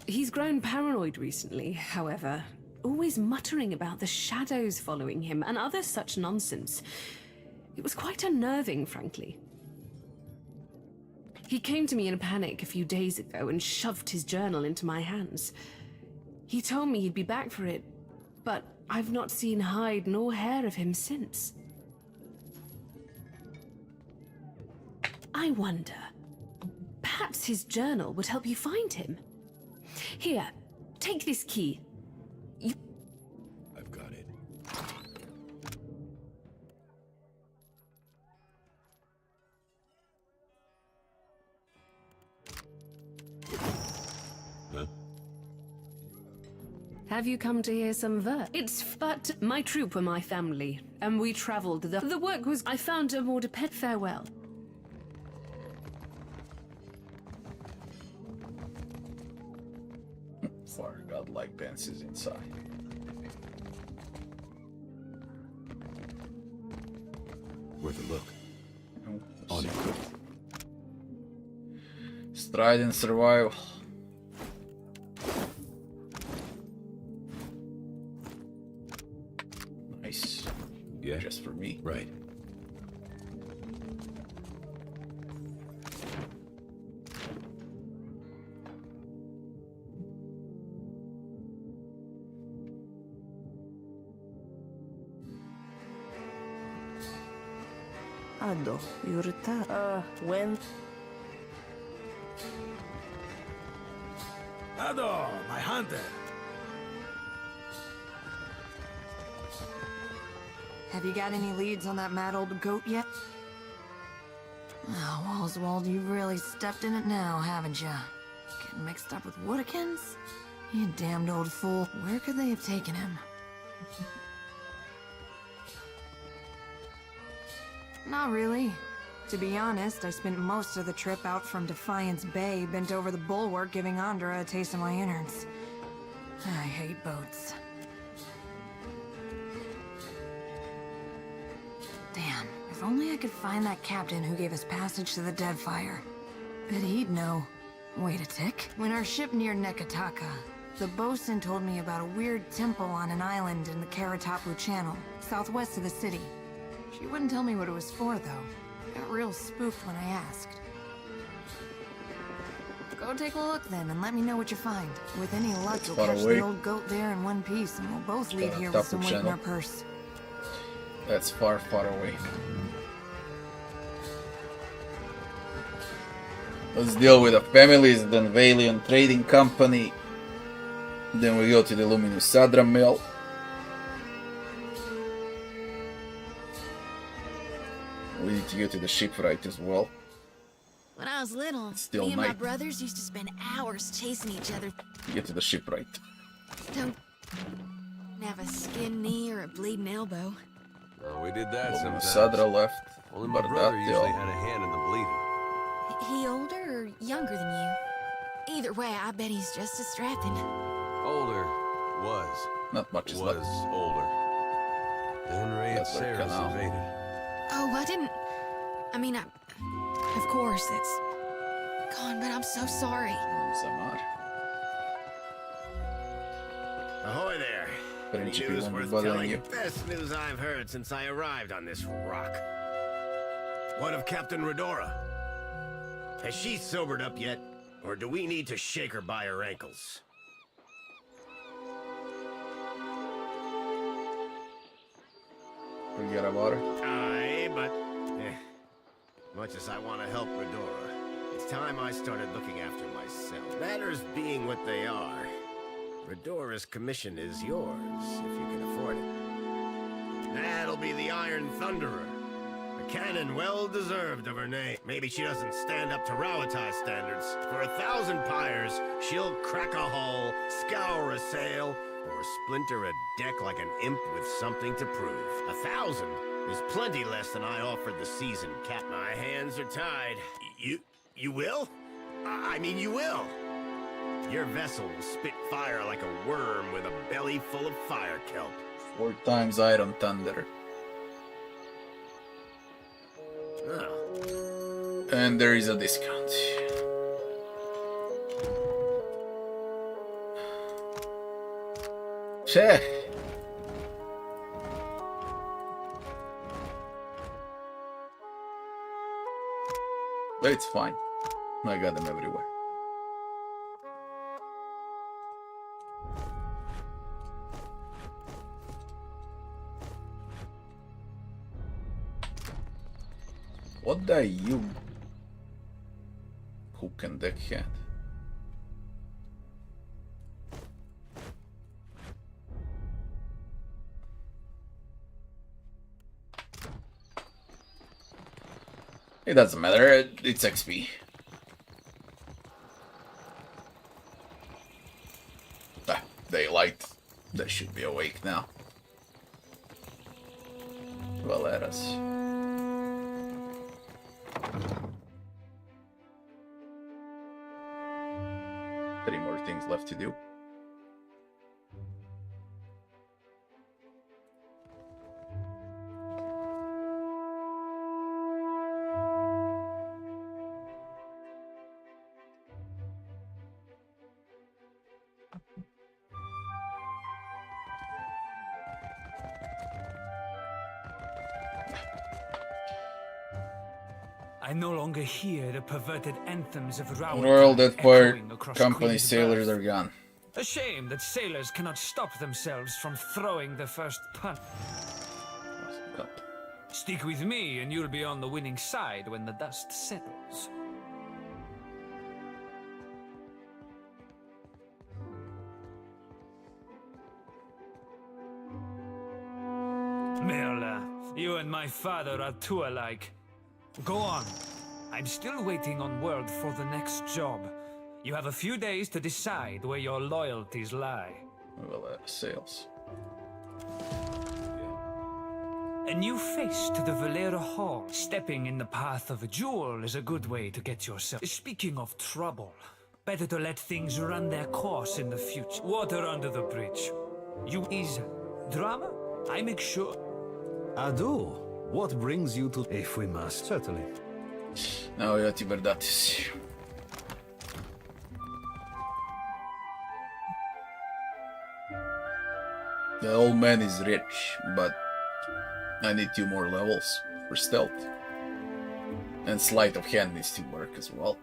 He's grown paranoid recently, however, always muttering about the shadows following him and other such nonsense. It was quite unnerving, frankly. He came to me in a panic a few days ago and shoved his journal into my hands. He told me he'd be back for it, but I've not seen hide nor hair of him since. I wonder, perhaps his journal would help you find him. Here, take this key. I've got it. Huh? Have you come to hear some It's but my troop were my family, and we traveled. The work was I found a more pet farewell. Far godlike dances inside. Worth a look. On it. Stride and survival. Nice. Yeah. Just for me. Right. Ado, you retire. When? Ado, my hunter. Have you got any leads on that mad old goat yet? Oh, Oswald, you've really stepped in it now, haven't you? Getting mixed up with Woodikins? You damned old fool. Where could they have taken him? Not really. To be honest, I spent most of the trip out from Defiance Bay, bent over the bulwark, giving Andra a taste of my innards. I hate boats. Damn, if only I could find that captain who gave us passage to the Deadfire. Bet he'd know. Wait a tick. When our ship neared Neketaka, the bosun told me about a weird temple on an island in the Karatapu Channel, southwest of the city. She wouldn't tell me what it was for, though. Got real spooked when I asked. Go take a look then, and let me know what you find. With any luck, you'll catch the old goat there in one piece, and we'll both leave here with some weight in our purse. That's far, far away. Let's deal with the families, then Valiant Trading Company. Then we go to the Luminous Sadra Mill. We need to go to the shipwright as well. When I was little, Still me and my night. brothers used to spend hours chasing each other. Get to the shipwright. Don't have a skin knee or a bleeding elbow. Oh, we did that Luminous sometimes. Sadra left. Only my brother usually had a hand in the bleeding. He older or younger than you? Either way, I bet he's just as strapping. Older. Was. Not much is was left. older. Then Ray and That's like Sarah's canal. invaded. Oh, I didn't... I mean, of course, it's... gone, but I'm so sorry. Ahoy there. Any Принципе, news он worth бодрый telling? не- Best news I've heard since I arrived on this rock. What of Captain Redora? Has she sobered up yet? Or do we need to shake her by her ankles? Forget about her. Aye, but... much as I want to help Redora, it's time I started looking after myself. Matters being what they are, Redora's commission is yours, if you can afford it. That'll be the Iron Thunderer. I canon well deserved of her name. Maybe she doesn't stand up to Rauatai standards. For 1,000 pyres, she'll crack a hull, scour a sail, or splinter a deck like an imp with something to prove. 1,000 is plenty less than I offered the seasoned cat. My hands are tied. You will? I mean, you will. Your vessel will spit fire like a worm with a belly full of fire kelp. 4 times Iron Thunder. Oh. And there is a discount. Cheh. But it's fine. I got them everywhere. What the you hook and deckhand? It doesn't matter, it's XP. Ah, daylight. They should be awake now. Valeras. 3 more things left to do. I no longer hear the perverted anthems of Rauatai Royal Deadfire echoing across Company Queen's sailors Berth. are gone. A shame that sailors cannot stop themselves from throwing the first punch. Stick with me and you'll be on the winning side when the dust settles. Merla, you and my father are too alike. Go on. I'm still waiting on word for the next job. You have a few days to decide where your loyalties lie. Well, sales. A new face to the Valera Hall. Stepping in the path of a jewel is a good way to get yourself. Speaking of trouble, better to let things run their course in the future. Water under the bridge. You is drama? I make sure. I do. What brings you to... If we must, certainly. Now ja ti Verdatis. The old man is rich, but I need 2 more levels for stealth. And sleight of hand needs to work as well.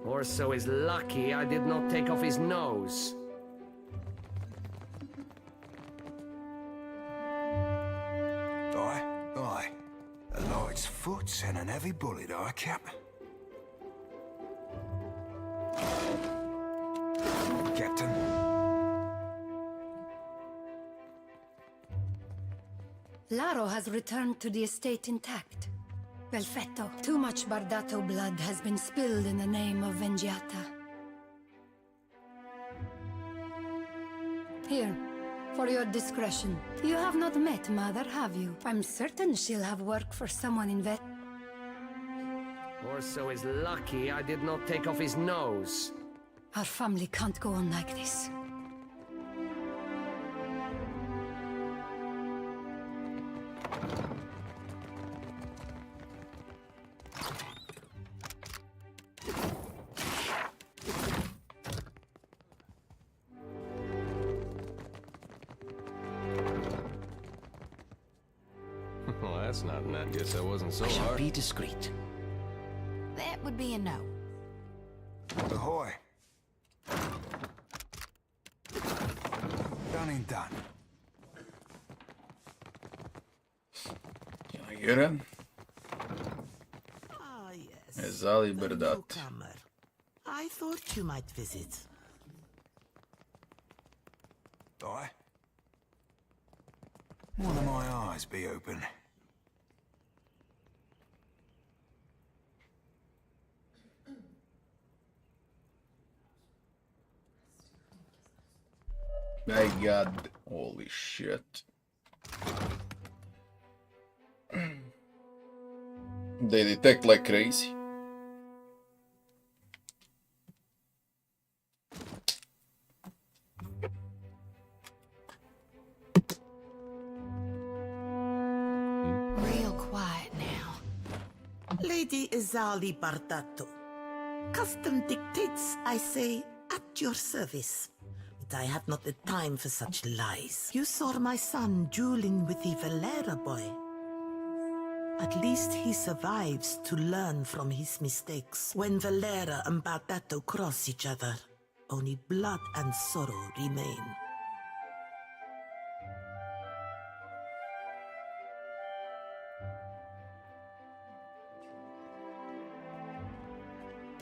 Orso is lucky I did not take off his nose. Aye. A light's foot and an heavy bullet, aye, Cap. Captain. Laro has returned to the estate intact. Perfetto. Too much Bardato blood has been spilled in the name of Vengiata. Here, for your discretion. You have not met Mother, have you? I'm certain she'll have work for someone in vet. Orso is lucky I did not take off his nose. Our family can't go on like this. that's not net. Guess that wasn't so I shall hard. be discreet. That would be a no. Ahoy. Done and done. Can I get in? Ah, yes. Esa liberdade. Newcomer. I thought you might visit. Aye. One of my eyes be open. My god, holy shit. They detect like crazy. Real quiet now. Lady Izali Bardato. Custom dictates, I say, at your service. But I have not the time for such lies. You saw my son dueling with the Valera boy. At least he survives to learn from his mistakes. When Valera and Bardato cross each other, only blood and sorrow remain.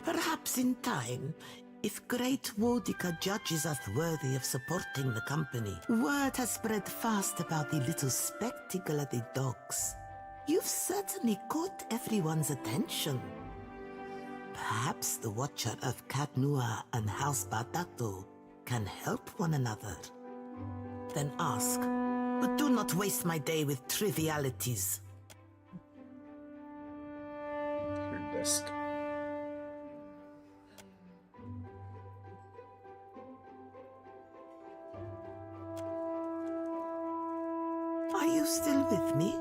Perhaps in time, if Great Wodika judges us worthy of supporting the company, word has spread fast about the little spectacle at the docks. You've certainly caught everyone's attention. Perhaps the Watcher of Kadnua and House Bardato can help one another. Then ask, but do not waste my day with trivialities. Your desk. Are you still with me?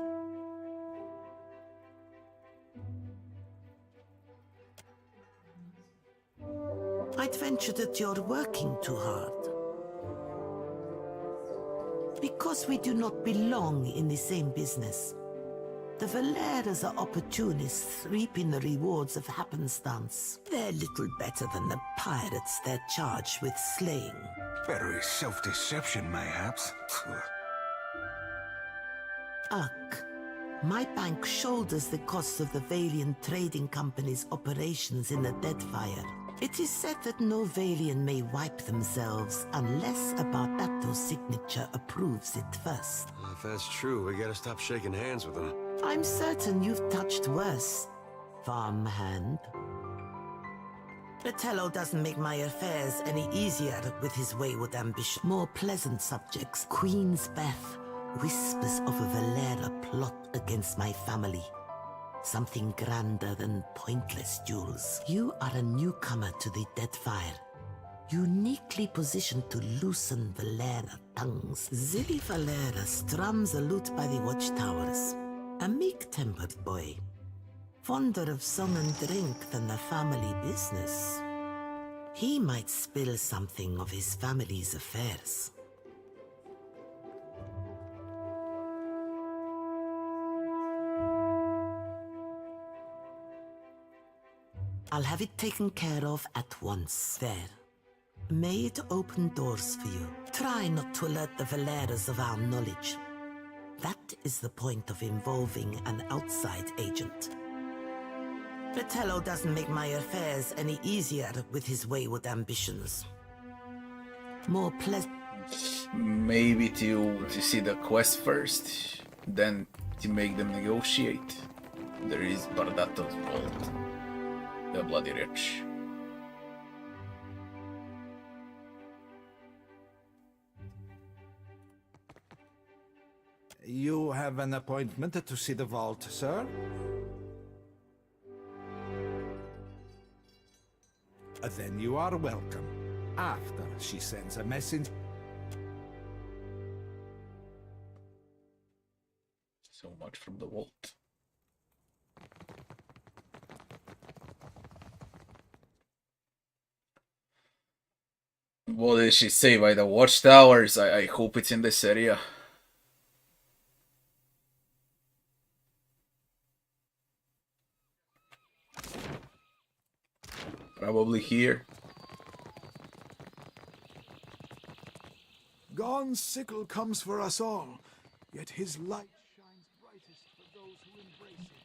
I'd venture that you're working too hard. Because we do not belong in the same business. The Valeras are opportunists reaping the rewards of happenstance. They're little better than the pirates they're charged with slaying. Better is self-deception, mayhaps. Ugh. My bank shoulders the costs of the Valian Trading Company's operations in the Deadfire. It is said that no Valian may wipe themselves unless a Bardato signature approves it first. If that's true, we gotta stop shaking hands with them. I'm certain you've touched worse, farmhand. Fratello doesn't make my affairs any easier with his wayward ambition. More pleasant subjects. Queen's Beth whispers of a Valera plot against my family. Something grander than pointless duels. You are a newcomer to the Deadfire, uniquely positioned to loosen Valera tongues. Zilly Valera strums a lute by the watchtowers. A meek-tempered boy, fonder of song and drink than the family business. He might spill something of his family's affairs. I'll have it taken care of at once. There. May it open doors for you. Try not to alert the Valeras of our knowledge. That is the point of involving an outside agent. Fratello doesn't make my affairs any easier with his wayward ambitions. More pleasant. Maybe to see the quest first, then to make them negotiate. There is Bardato's vault. The bloody rich. You have an appointment to see the vault, sir? Then you are welcome. After she sends a message. So much from the vault. What did she say? By the watchtowers? I hope it's in this area. Probably here. Gon's sickle comes for us all, yet his light shines brightest for those who embrace it.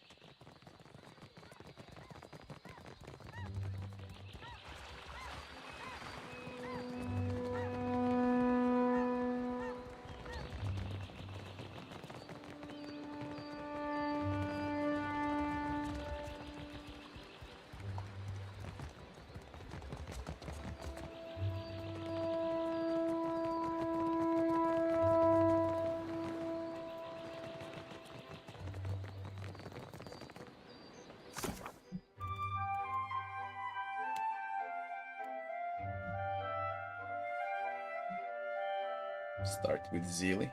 Start with Zili.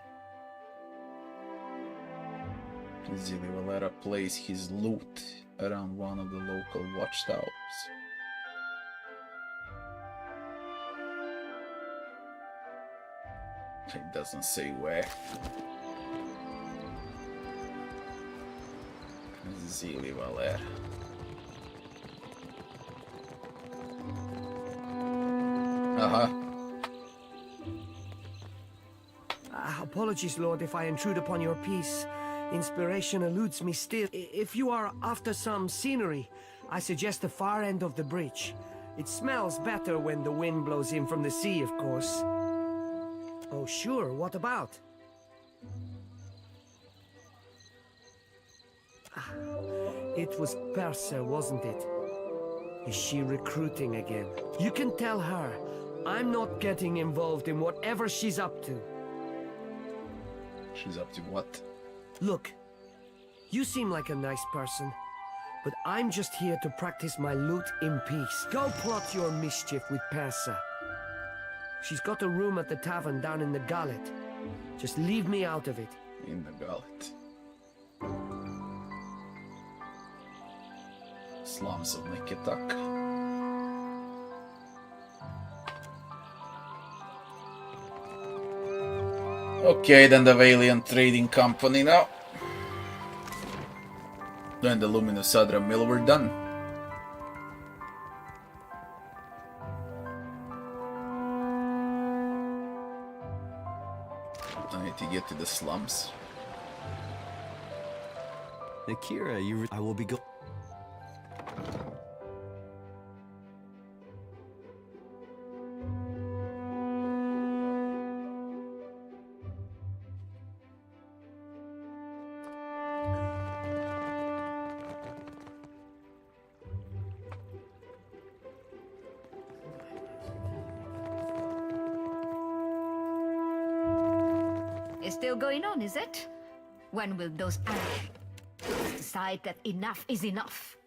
Zili Valera plays his loot around one of the local watchtowers. It doesn't say where. Zili Valera. Apologies, Lord, if I intrude upon your peace. Inspiration eludes me still. If you are after some scenery, I suggest the far end of the bridge. It smells better when the wind blows in from the sea, of course. Oh, sure, what about? It was Persa, wasn't it? Is she recruiting again? You can tell her I'm not getting involved in whatever she's up to. She's up to what? Look, you seem like a nice person, but I'm just here to practice my loot in peace. Go plot your mischief with Persa. She's got a room at the tavern down in the Gullet. Just leave me out of it. In the Gullet. Slums of Neketaka. Okay, then the Valiant Trading Company now. Then the Luminous Adra Mill were done. I need to get to the slums. Akira, I will be It's still going on, is it? When will those decide that enough is enough?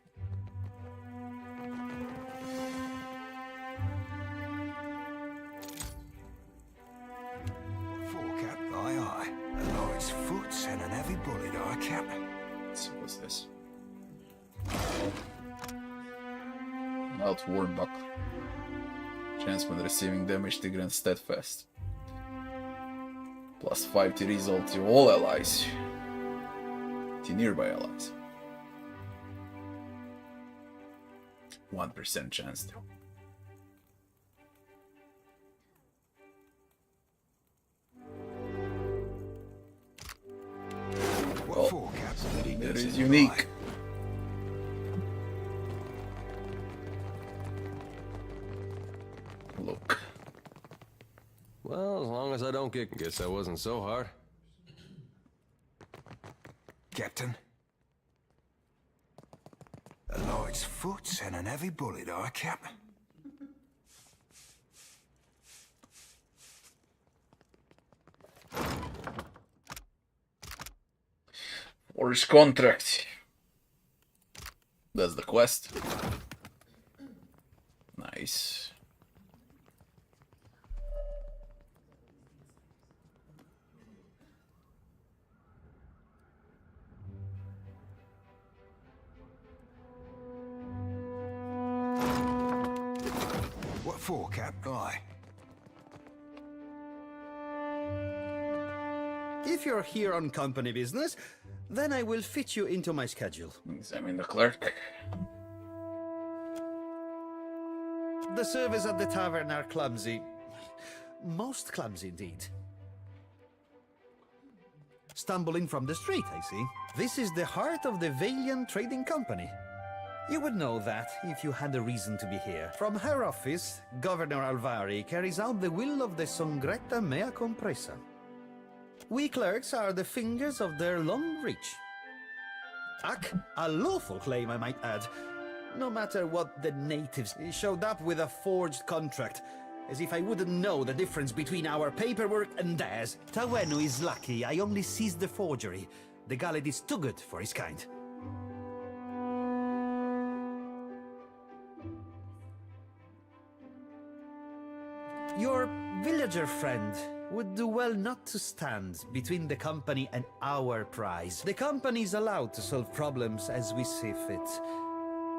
Forecap, aye aye. A lord's foots and an heavy bullet, aye cap. So what's this? Outworn buckler. Chance when receiving damage to grant steadfast. +5 to result to all allies. To nearby allies. 1% chance though. Well, that is unique. Look. Well, as long as I don't guess that wasn't so hard. Captain. A lord's foots and an heavy bullet, aye cap. Forge contract. That's the quest. Nice. What for, Cap? Aye. If you're here on company business, then I will fit you into my schedule. Examine the clerk. The servers at the tavern are clumsy. Most clumsy indeed. Stumbling from the street, I see. This is the heart of the Valian Trading Company. You would know that if you had a reason to be here. From her office, Governor Alvari carries out the will of the Songretta Mea Compressa. We clerks are the fingers of their long reach. A lawful claim, I might add. No matter what the natives showed up with a forged contract, as if I wouldn't know the difference between our paperwork and theirs. Tawenu is lucky I only seized the forgery. The Gullet is too good for his kind. Your villager friend would do well not to stand between the company and our prize. The company is allowed to solve problems as we see fit.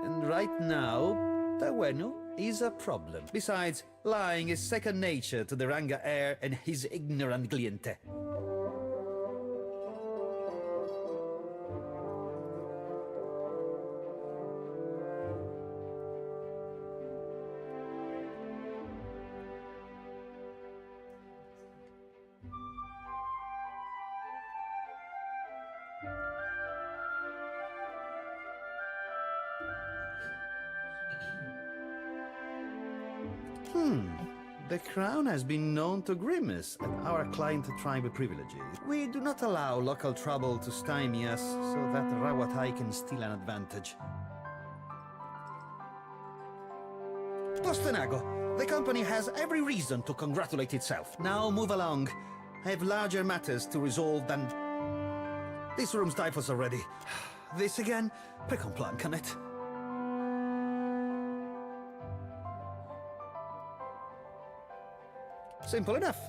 And right now, Tawenu is a problem. Besides, lying is second nature to the Ranga heir and his ignorant cliente. The Crown has been known to grimace at our client tribal privileges. We do not allow local trouble to stymie us so that Rawatai can steal an advantage. Postenago, the company has every reason to congratulate itself. Now move along. I have larger matters to resolve than... This room stifles already. This again? Precomplan, can it? Simple enough.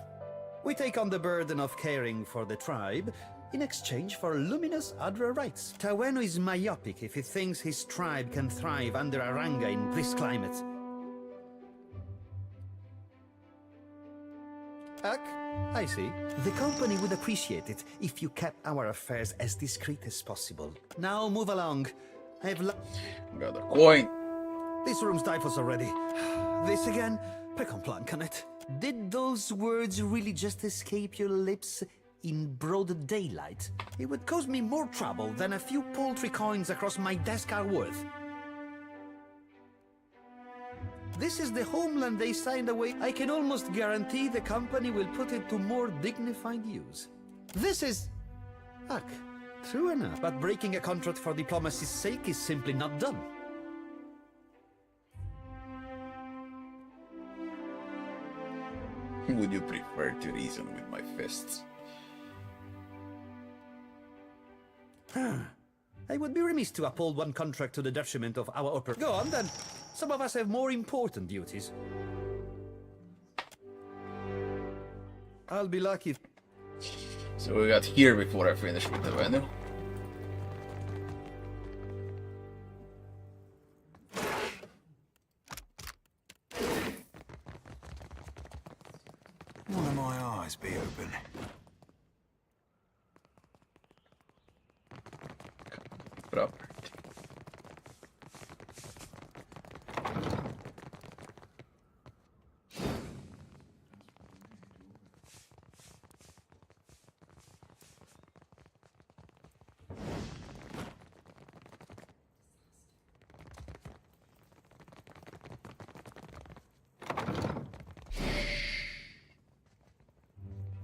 We take on the burden of caring for the tribe in exchange for luminous Adra rights. Tawenu is myopic if he thinks his tribe can thrive under Aranga in this climate. I see. The company would appreciate it if you kept our affairs as discreet as possible. Now move along. I have got a coin. This room stifles already. This again? Precomplan, can it? Did those words really just escape your lips in broad daylight? It would cause me more trouble than a few paltry coins across my desk are worth. This is the homeland they signed away. I can almost guarantee the company will put it to more dignified use. This is... true enough. But breaking a contract for diplomacy's sake is simply not done. Would you prefer to reason with my fists? I would be remiss to uphold one contract to the detriment of our operation. Go on then. Some of us have more important duties. I'll be lucky. So we got here before I finish with the venue. One of my eyes be open. Proper.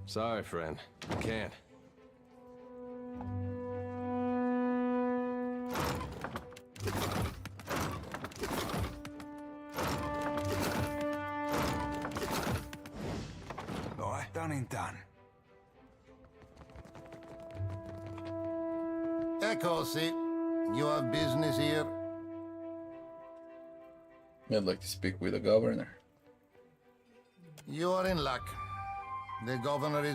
Sorry, friend. I can't. Right, done and done. Eccosi. You have business here? I'd like to speak with the governor. You are in luck. The governor is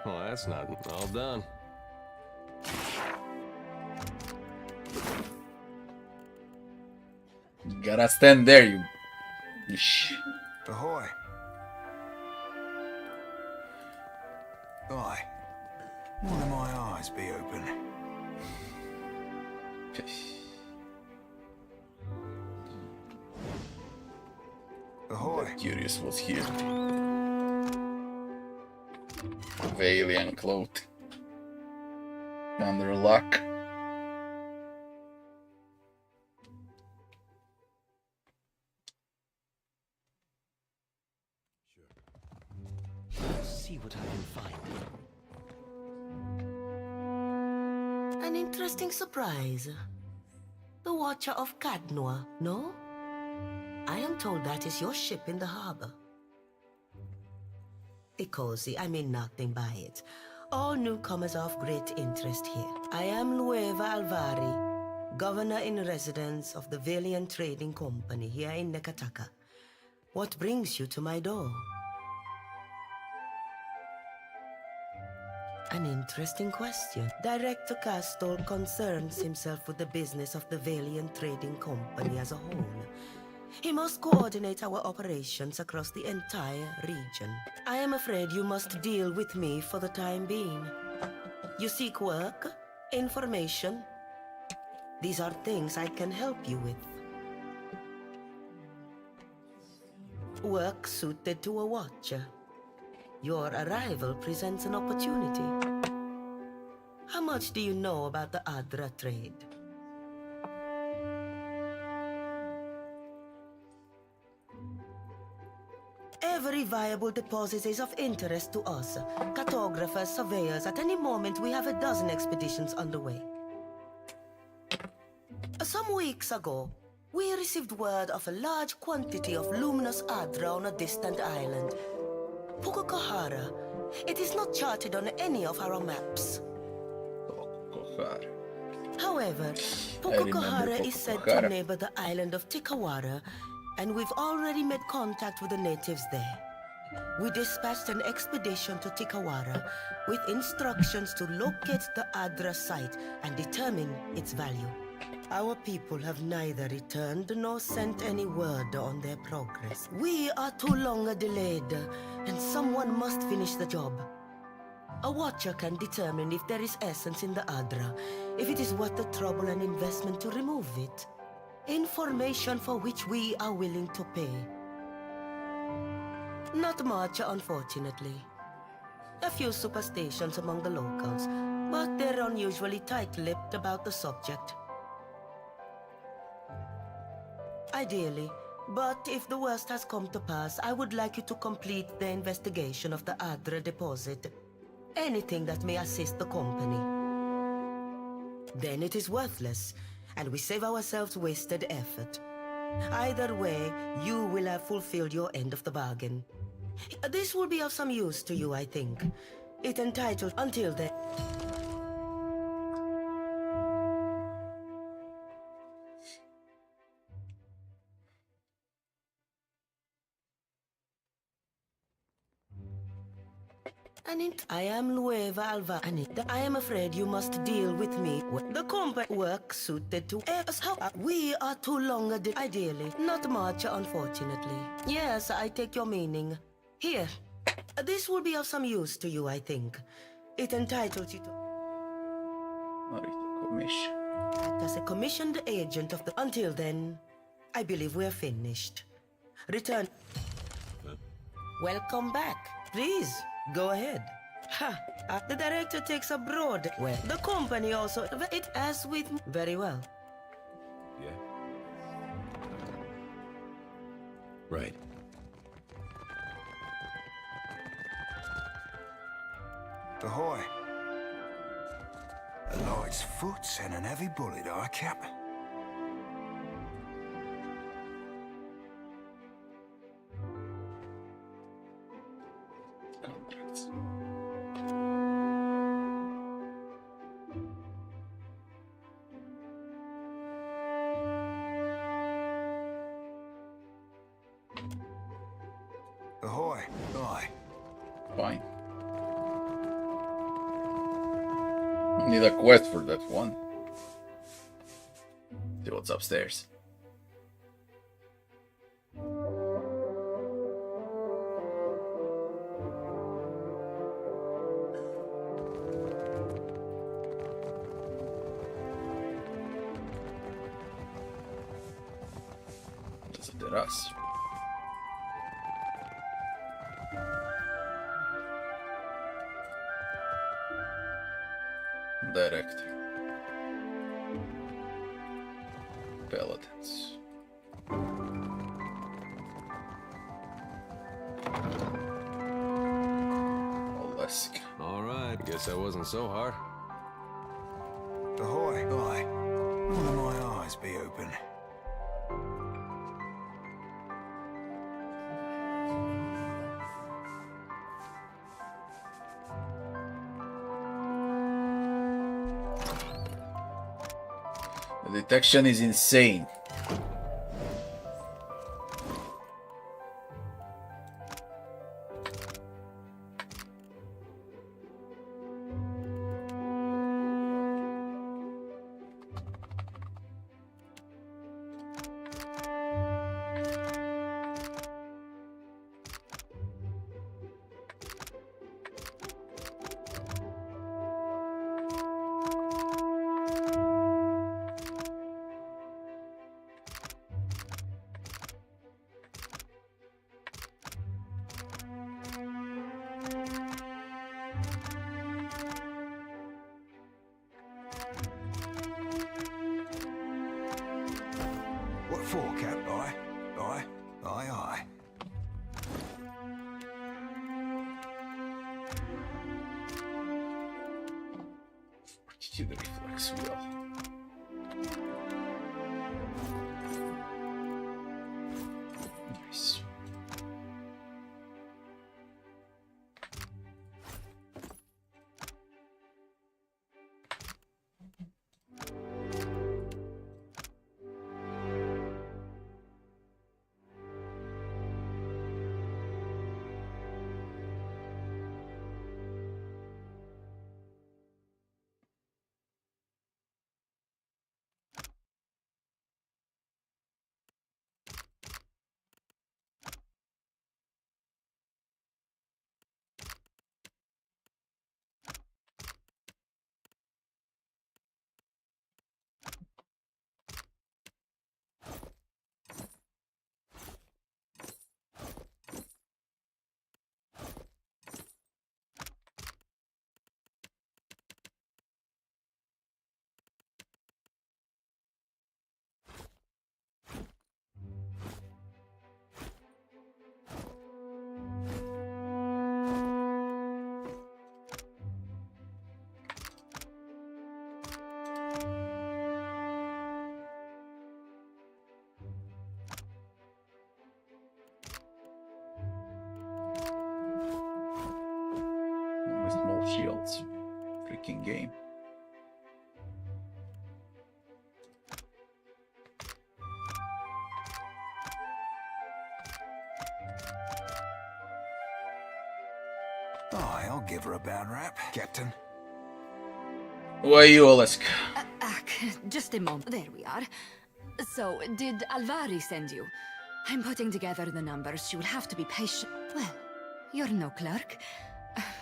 Well, that's not all done. You gotta stand there, you... Ish. Ahoy. Aye. One of my eyes be open. Ahoy. Curious what's here. Valiant cloth. Under luck. See what I can find. An interesting surprise. The Watcher of Cadnoa, no? I am told that is your ship in the harbor. Cozy, I mean nothing by it. All newcomers are of great interest here. I am Nueva Alvari, Governor in Residence of the Valiant Trading Company here in Neketaka. What brings you to my door? An interesting question. Director Castor concerns himself with the business of the Valiant Trading Company as a whole. He must coordinate our operations across the entire region. I am afraid you must deal with me for the time being. You seek work, information. These are things I can help you with. Work suited to a watcher. Your arrival presents an opportunity. How much do you know about the Adra trade? Every viable deposit is of interest to us. Cartographers, surveyors, at any moment we have a dozen expeditions underway. Some weeks ago, we received word of a large quantity of luminous Adra on a distant island. Pukukahara. It is not charted on any of our maps. However, Pukukahara is said to neighbor the island of Tikawara, and we've already made contact with the natives there. We dispatched an expedition to Tikawara with instructions to locate the Adra site and determine its value. Our people have neither returned nor sent any word on their progress. We are too long delayed, and someone must finish the job. A watcher can determine if there is essence in the Adra, if it is worth the trouble and investment to remove it. Information for which we are willing to pay. Not much, unfortunately. A few superstitions among the locals, but they're unusually tight-lipped about the subject. Ideally, but if the worst has come to pass, I would like you to complete the investigation of the Adra deposit. Anything that may assist the company. Then it is worthless, and we save ourselves wasted effort. Either way, you will have fulfilled your end of the bargain. This will be of some use to you, I think. It entitled Until Then. I am Nueva Alva, and I am afraid you must deal with me. The company work suited to us. We are too long ideally. Not much, unfortunately. Yes, I take your meaning. Here. This will be of some use to you, I think. It entitles you to... Commission. As a commissioned agent of the... Until then, I believe we're finished. Return. Welcome back. Please, go ahead. Ha! The director takes abroad. Well, the company also... It as with... Very well. Yeah. Right. Ahoy. A light's foot and an heavy bullet, I cap. Ahoy. Aye. Fine. Need a quest for that one. See what's upstairs. There's a terrace. director. Paladins. Olesk. Alright, guess that wasn't so hard. Ahoy, aye. One of my eyes be open. The detection is insane. What for, Cap? Aye, aye, aye, aye. To the reflex wheel. Nice. With more shields. Freaking game. Aye, I'll give her a bad rap, Captain. Why you, Olesk? Just a moment. There we are. So, did Alvari send you? I'm putting together the numbers. You will have to be patient. Well, you're no clerk.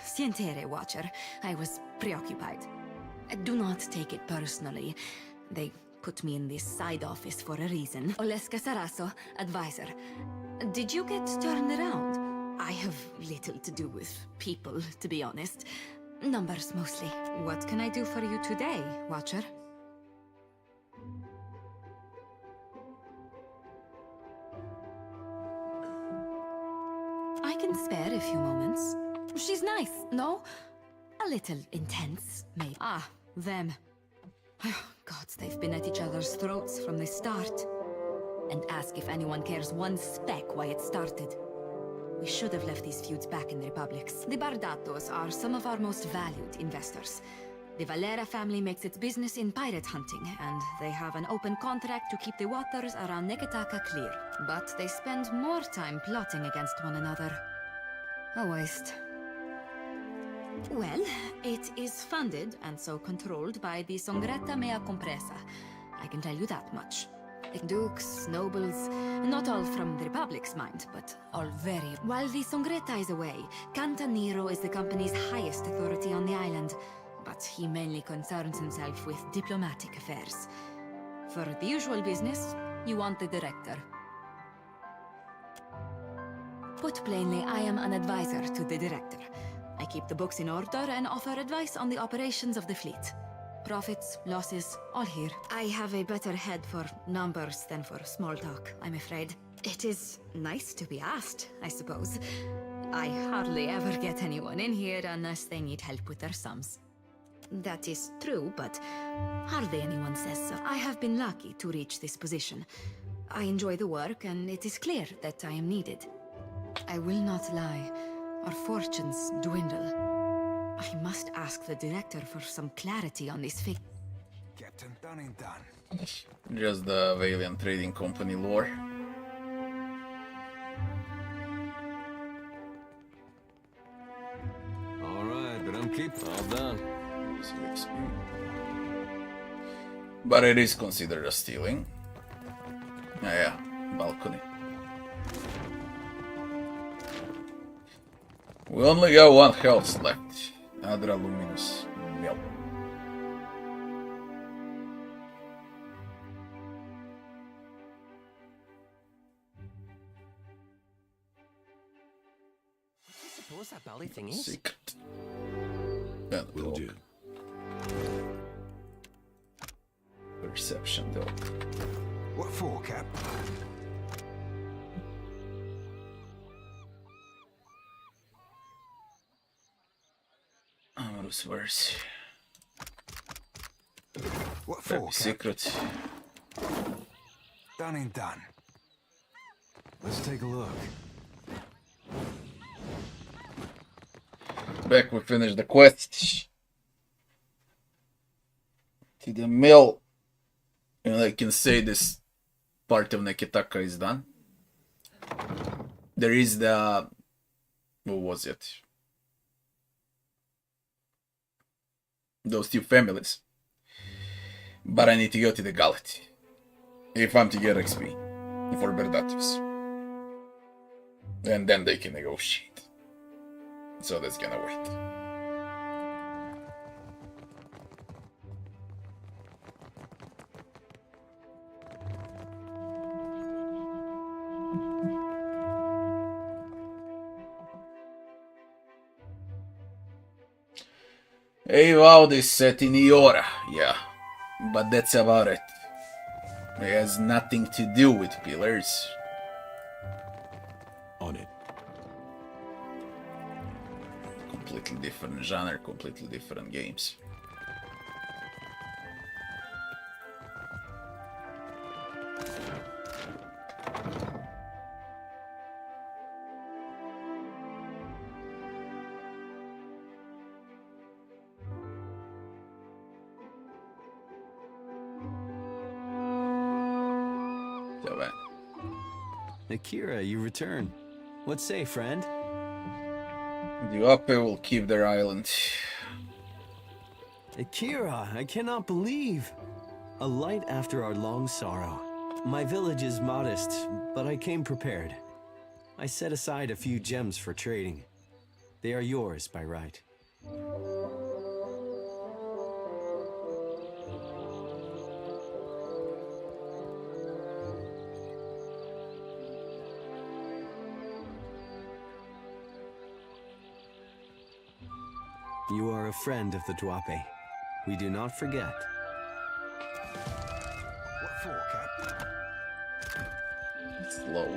Sientere, Watcher. I was preoccupied. Do not take it personally. They put me in this side office for a reason. Oleska Saraso, advisor. Did you get turned around? I have little to do with people, to be honest. Numbers mostly. What can I do for you today, Watcher? I can spare a few moments. She's nice, no? A little intense, maybe. Ah, them. Gods, they've been at each other's throats from the start. And ask if anyone cares one speck why it started. We should have left these feuds back in the Republics. The Bardatos are some of our most valued investors. The Valera family makes its business in pirate hunting, and they have an open contract to keep the waters around Neketaka clear. But they spend more time plotting against one another. A waste. Well, it is funded and so controlled by the Songretta Mea Compresa. I can tell you that much. Dukes, nobles, not all from the Republic's mind, but all very... While the Songretta is away, Cantaniro is the company's highest authority on the island, but he mainly concerns himself with diplomatic affairs. For the usual business, you want the director. Put plainly, I am an advisor to the director. I keep the books in order and offer advice on the operations of the fleet. Profits, losses, all here. I have a better head for numbers than for small talk, I'm afraid. It is nice to be asked, I suppose. I hardly ever get anyone in here unless they need help with their sums. That is true, but hardly anyone says so. I have been lucky to reach this position. I enjoy the work, and it is clear that I am needed. I will not lie. Our fortunes dwindle. I must ask the director for some clarity on this figure. Captain Dunnington. Just the Valiant Trading Company lore. Alright, but I'm keeping all done. But it is considered a stealing. Yeah, balcony. We only got one health left. Adra Luminous Milk. Suppose that bally thing is? Secret. Will do. Perception though. What for, Cap? Amorous verse. What for, Cap? Secret. Done and done. Let's take a look. Back, we finished the quest. To the mill. And I can say this part of Neketaka is done. There is the... What was it? Those two families. But I need to go to the Gullet. If I'm to get XP. For Berdatus. And then they can negotiate. So that's gonna wait. Hey, wow, this set in Iora, yeah, but that's about it. It has nothing to do with pillars. On it. Completely different genre, completely different games. Akira, you return. What say, friend? The Ape will keep their island. Akira, I cannot believe. A light after our long sorrow. My village is modest, but I came prepared. I set aside a few gems for trading. They are yours by right. You are a friend of the Dwape. We do not forget. What for, Cap?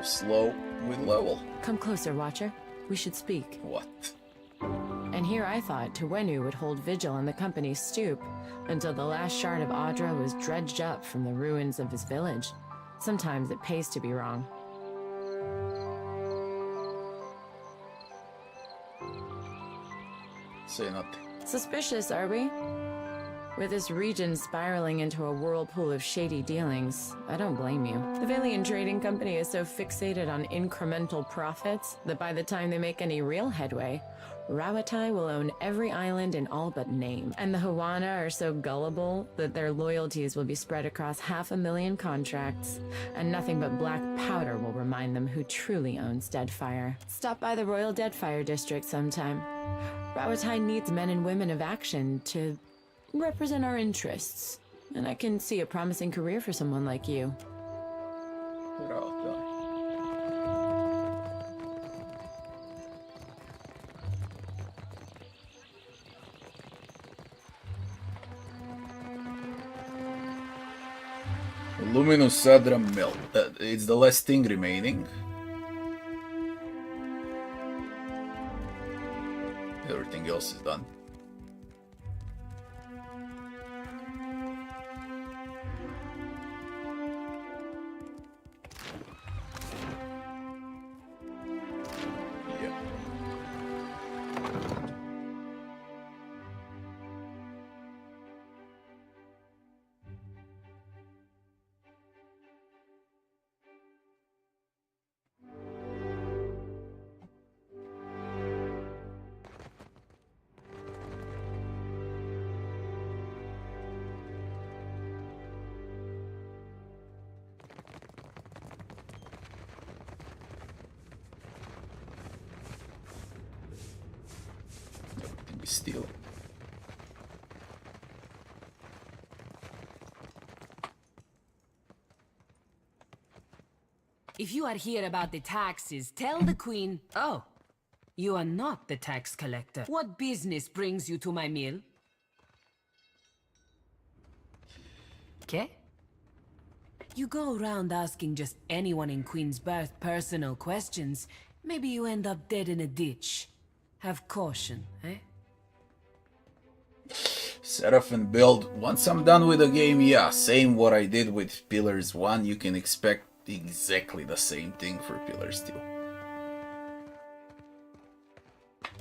Slow with level. Come closer, Watcher. We should speak. What? And here I thought Tuwenu would hold vigil on the company's stoop until the last shard of Audra was dredged up from the ruins of his village. Sometimes it pays to be wrong. Say nothing. Suspicious, are we? With this region spiraling into a whirlpool of shady dealings, I don't blame you. The Valiant Trading Company is so fixated on incremental profits that by the time they make any real headway, Rawatai will own every island in all but name. And the Hawana are so gullible that their loyalties will be spread across 500,000 contracts, and nothing but black powder will remind them who truly owns Deadfire. Stop by the Royal Deadfire District sometime. Rawatai needs men and women of action to represent our interests, and I can see a promising career for someone like you. Luminous Sadra Mill. It's the last thing remaining. Everything else is done. Steal. If you are here about the taxes, tell the Queen... Oh, you are not the tax collector. What business brings you to my mill? Okay? You go around asking just anyone in Queensberth personal questions, maybe you end up dead in a ditch. Have caution, eh? Seraph and build. Once I'm done with the game, yeah, same what I did with Pillars 1, you can expect exactly the same thing for Pillars 2.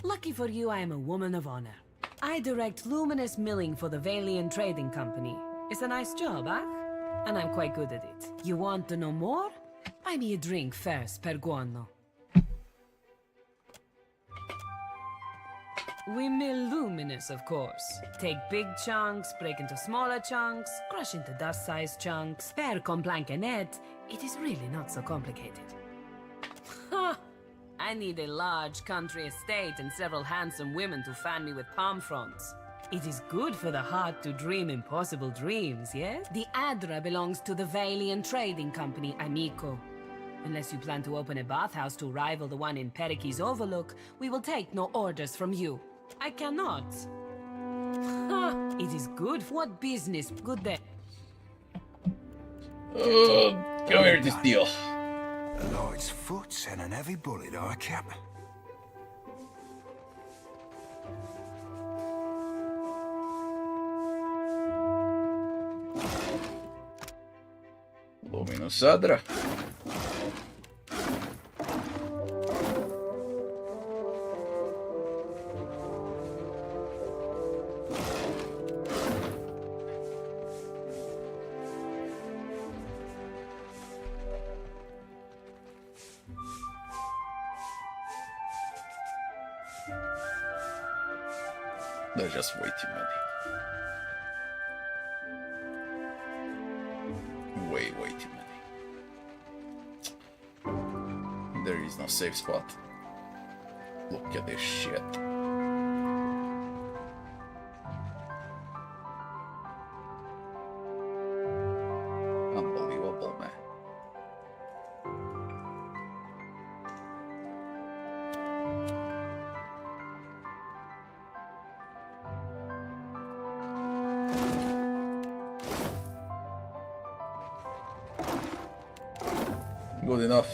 Lucky for you, I am a woman of honor. I direct luminous milling for the Valian Trading Company. It's a nice job, huh? And I'm quite good at it. You want to know more? Buy me a drink first, per guano. We mill luminous, of course. Take big chunks, break into smaller chunks, crush into dust-sized chunks. Per complank and net, it is really not so complicated. Ha! I need a large country estate and several handsome women to fan me with palm fronds. It is good for the heart to dream impossible dreams, yes? The Adra belongs to the Valian Trading Company, amico. Unless you plan to open a bathhouse to rival the one in Periki's Overlook, we will take no orders from you. I cannot. Ha! It is good. What business? Good day. Come here to steal. A light's foot and an heavy bullet, I cap. Luminous Sadra. There's just way too many. Way too many. There is no safe spot. Look at this shit. Unbelievable, man. Good enough.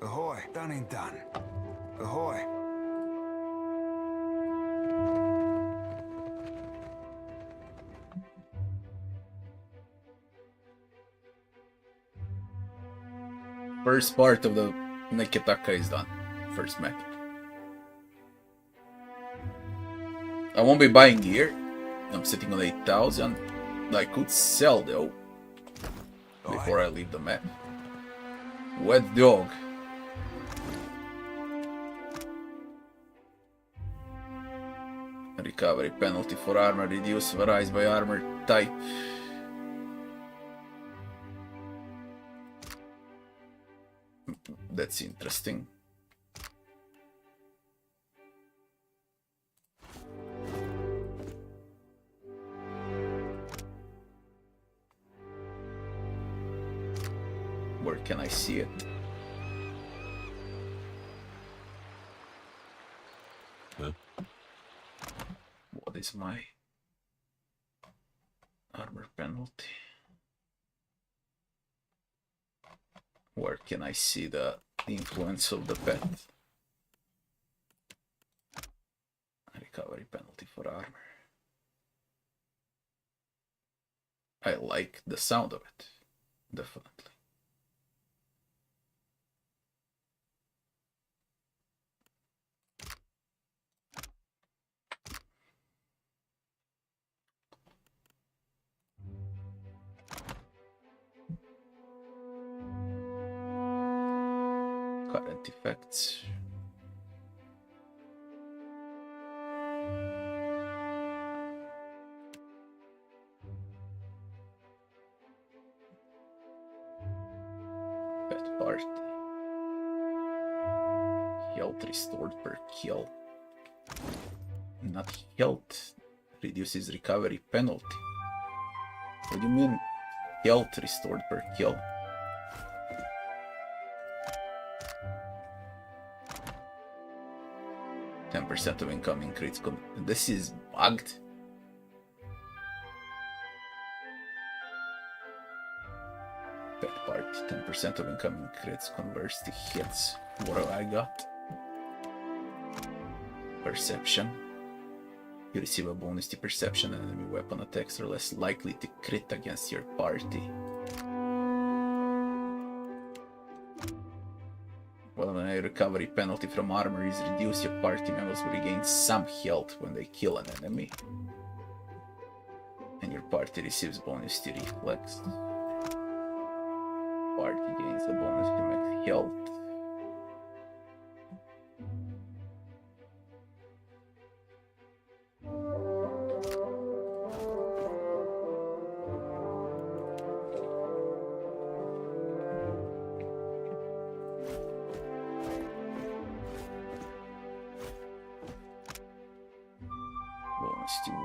Ahoy, done and done. Ahoy. First part of the Neketaka is done. First map. I won't be buying gear. I'm sitting on 8,000. I could sell though. Before I leave the map. Wet dog. Recovery penalty for armor reduced, varies by armor type. That's interesting. Where can I see it? Huh? What is my armor penalty? Where can I see the influence of the pet? Recovery penalty for armor. I like the sound of it, definitely. Current effects. Pet party. Health restored per kill. Not health. Reduces recovery penalty. What do you mean health restored per kill? % of incoming crits. This is bugged. Pet party. 10% of incoming crits converts to hits. What have I got? Perception. You receive a bonus to perception and enemy weapon attacks are less likely to crit against your party. Well, when a recovery penalty from armor is reduced, your party members will regain some health when they kill an enemy. And your party receives bonus to reflex. Party gains a bonus to max health.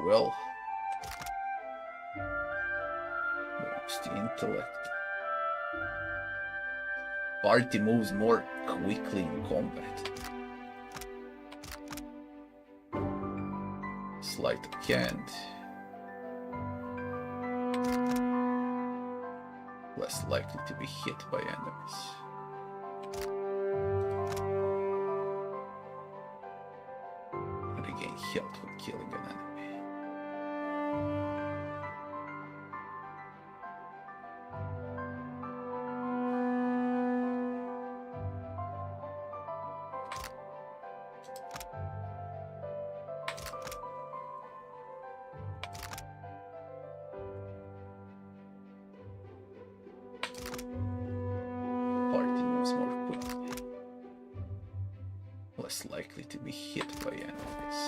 Will. Bonus to intellect. Party moves more quickly in combat. Sleight of hand. Less likely to be hit by enemies. Regain health when killing an enemy. Likely to be hit by enemies.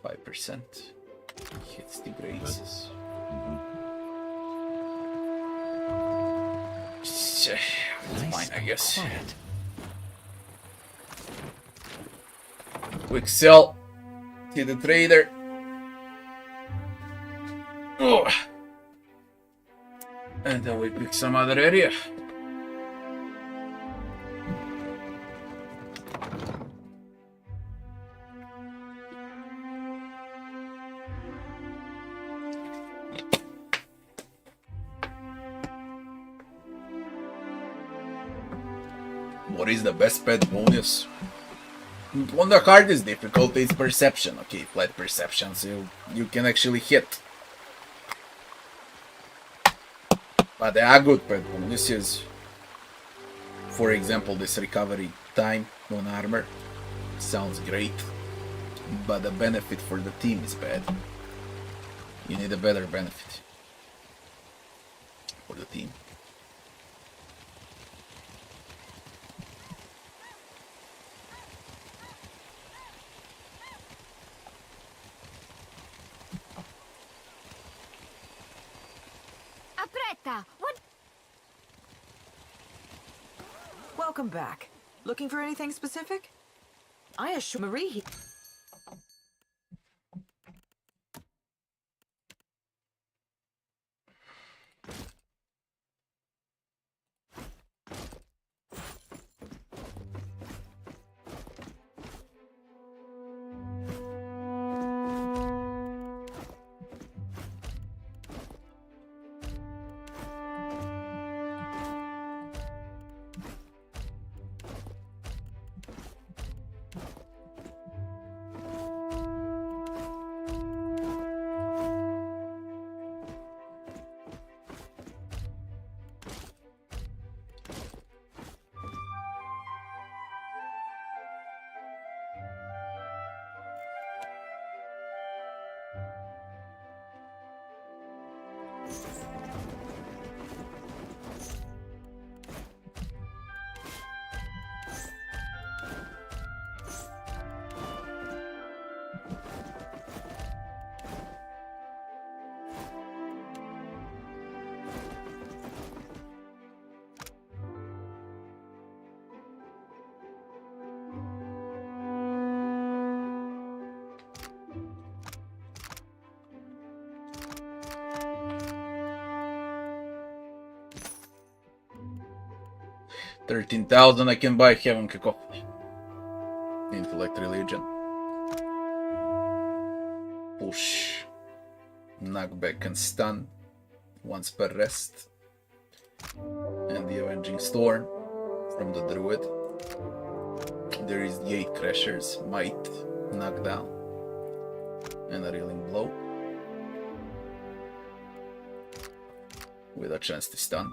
5% hits the graces. It's fine, I guess. Quick sell to the trader. Oh. And then we pick some other area. What is the best pet bonus? On the hardest difficulty, it's perception. Okay, flat perception, so you can actually hit. But there are good pet bonuses. For example, this recovery time on armor sounds great, but the benefit for the team is bad. You need a better benefit for the team. What? Welcome back. Looking for anything specific? I assure Marie. 13,000 I can buy Heaven Cacophony. Intellect Religion. Push. Knockback and stun. Once per rest. And the Avenging Storm from the Druid. There is the 8 Crashers. Might. Knockdown. And a Reeling Blow. With a chance to stun.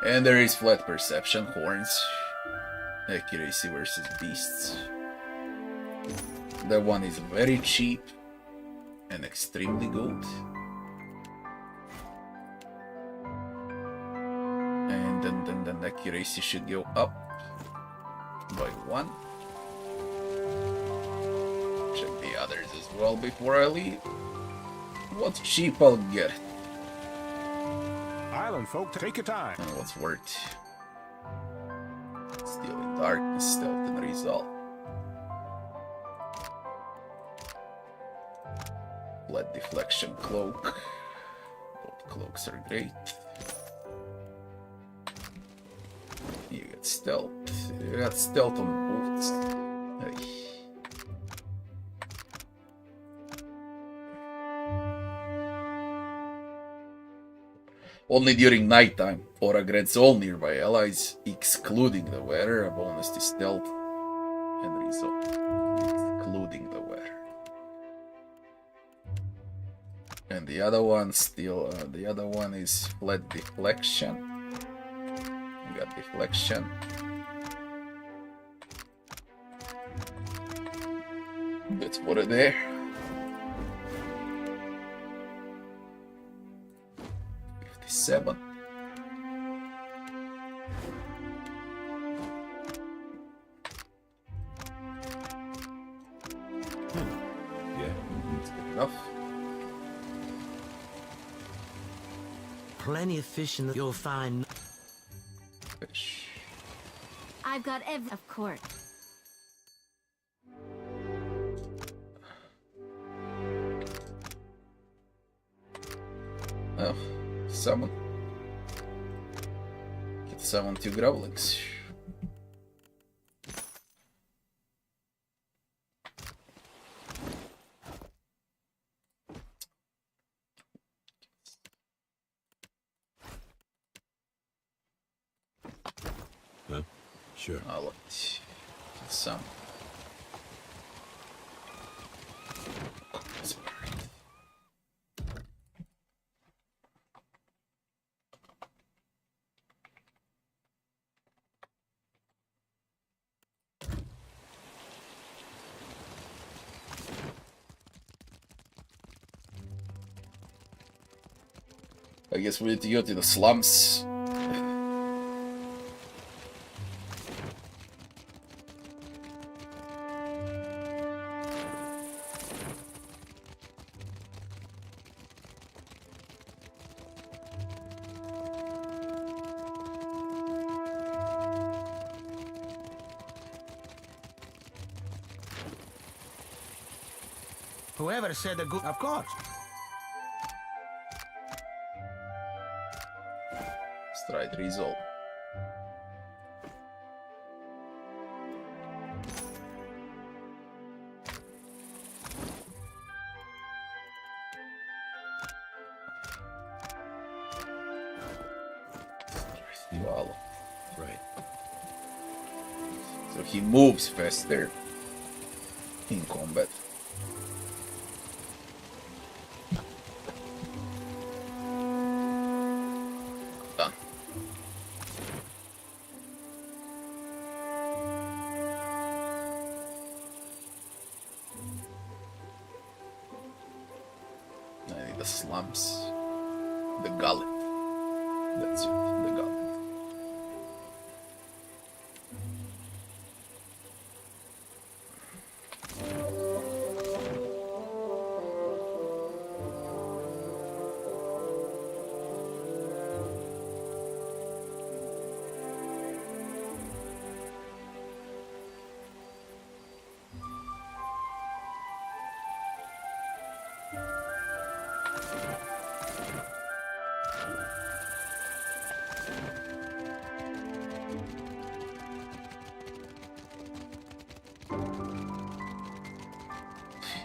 And there is Flat Perception, Horns, Accuracy versus Beasts. That one is very cheap and extremely good. And then Accuracy should go up by 1. Check the others as well before I leave. What's cheap, I'll get it. Island folk, take your time. And what's worth? Stealing Darkness, Stealth, and Resolve. Blood Deflection, Cloak. Both cloaks are great. You get Stealth. You got Stealth on boots. Hey. Only during nighttime, aura grants all nearby allies, excluding the wearer, a bonus to stealth and resolve, excluding the wearer. And the other one still, the other one is flat deflection. You got deflection. Let's put it there. 7. Yeah, that's good enough. Plenty of fish in the... You'll find... Fish. I've got of course. Oh, summon. Get summon 2 Grovelings. Huh? Sure. I'll let some. I guess we need to go to the slums. Whoever said a good... Of course. Stride resolve. Wow. Right. So he moves faster in combat. Done. I need the slums. The Gullet. That's it, the Gullet.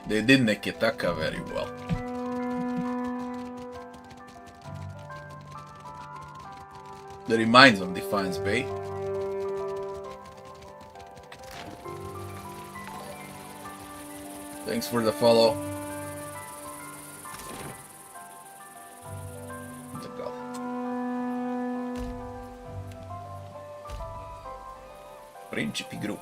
They did Neketaka very well. That reminds me of Defiance Bay. Thanks for the follow. The Gullet. Principi Group.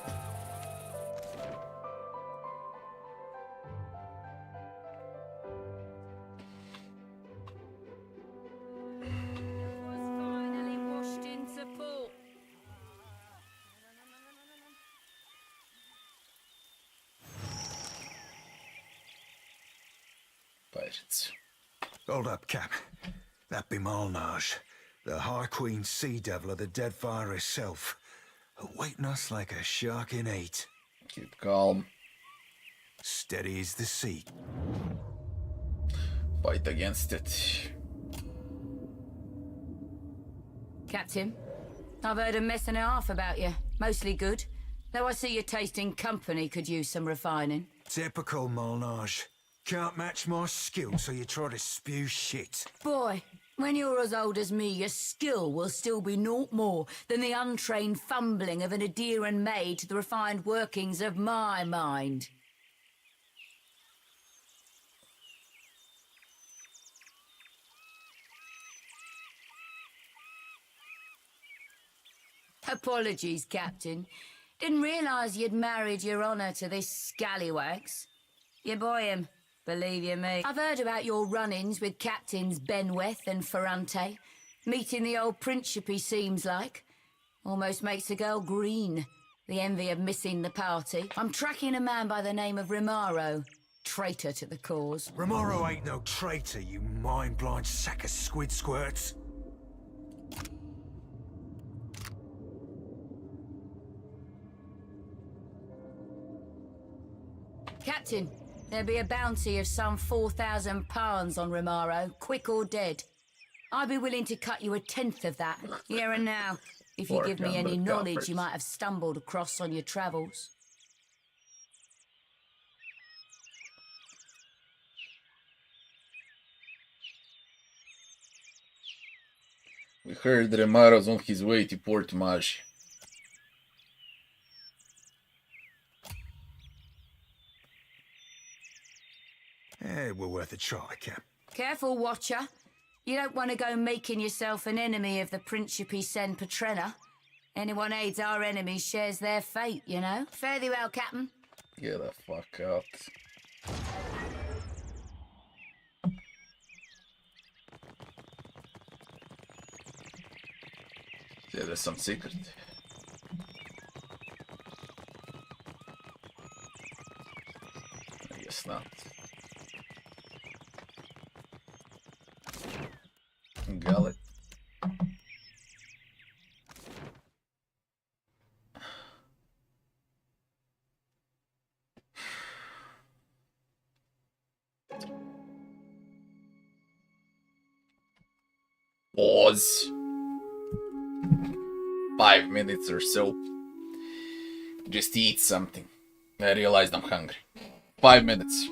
Pirates. Hold up, Cap. That be Malnage, the High Queen Sea Devil of the Deadfire herself, awaiting us like a shark in hate. Keep calm. Steady as the sea. Fight against it. Captain, I've heard a mess and a half about you. Mostly good. Though I see your taste in company could use some refining. Typical Malnage. Can't match my skill, so you try to spew shit. Boy, when you're as old as me, your skill will still be naught more than the untrained fumbling of an Adeiran maid to the refined workings of my mind. Apologies, Captain. Didn't realise you'd married your honour to this scallywags. You boy him, believe you me. I've heard about your run-ins with Captains Benweth and Ferrante. Meeting the old Principe seems like. Almost makes a girl green. The envy of missing the party. I'm tracking a man by the name of Rimaro. Traitor to the cause. Rimaro ain't no traitor, you mind-blind sack of squid squirts. Captain, there'll be a bounty of some 4,000 pounds on Rimaro, quick or dead. I'd be willing to cut you 1/10 of that, here and now, if you give me any knowledge you might have stumbled across on your travels. We heard Remaro's on his way to Port Maj. We're worth a try, Cap. Careful, Watcher. You don't want to go making yourself an enemy of the Principe Sen Petrella. Anyone aids our enemies shares their fate, you know. Fare thee well, Captain. Get the fuck out. Yeah, there's some secret. I guess not. Gullet. Pause. 5 minutes or so. Just eat something. I realized I'm hungry. 5 minutes.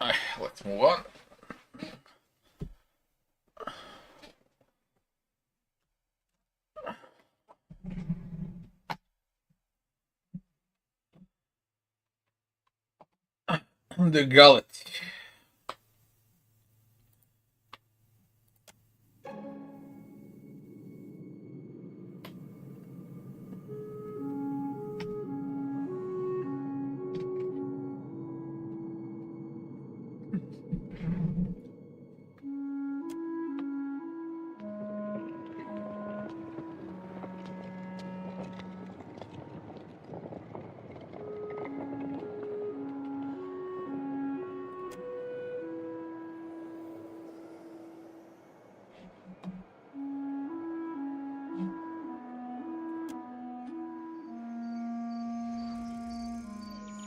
Let's move on. The Gullet.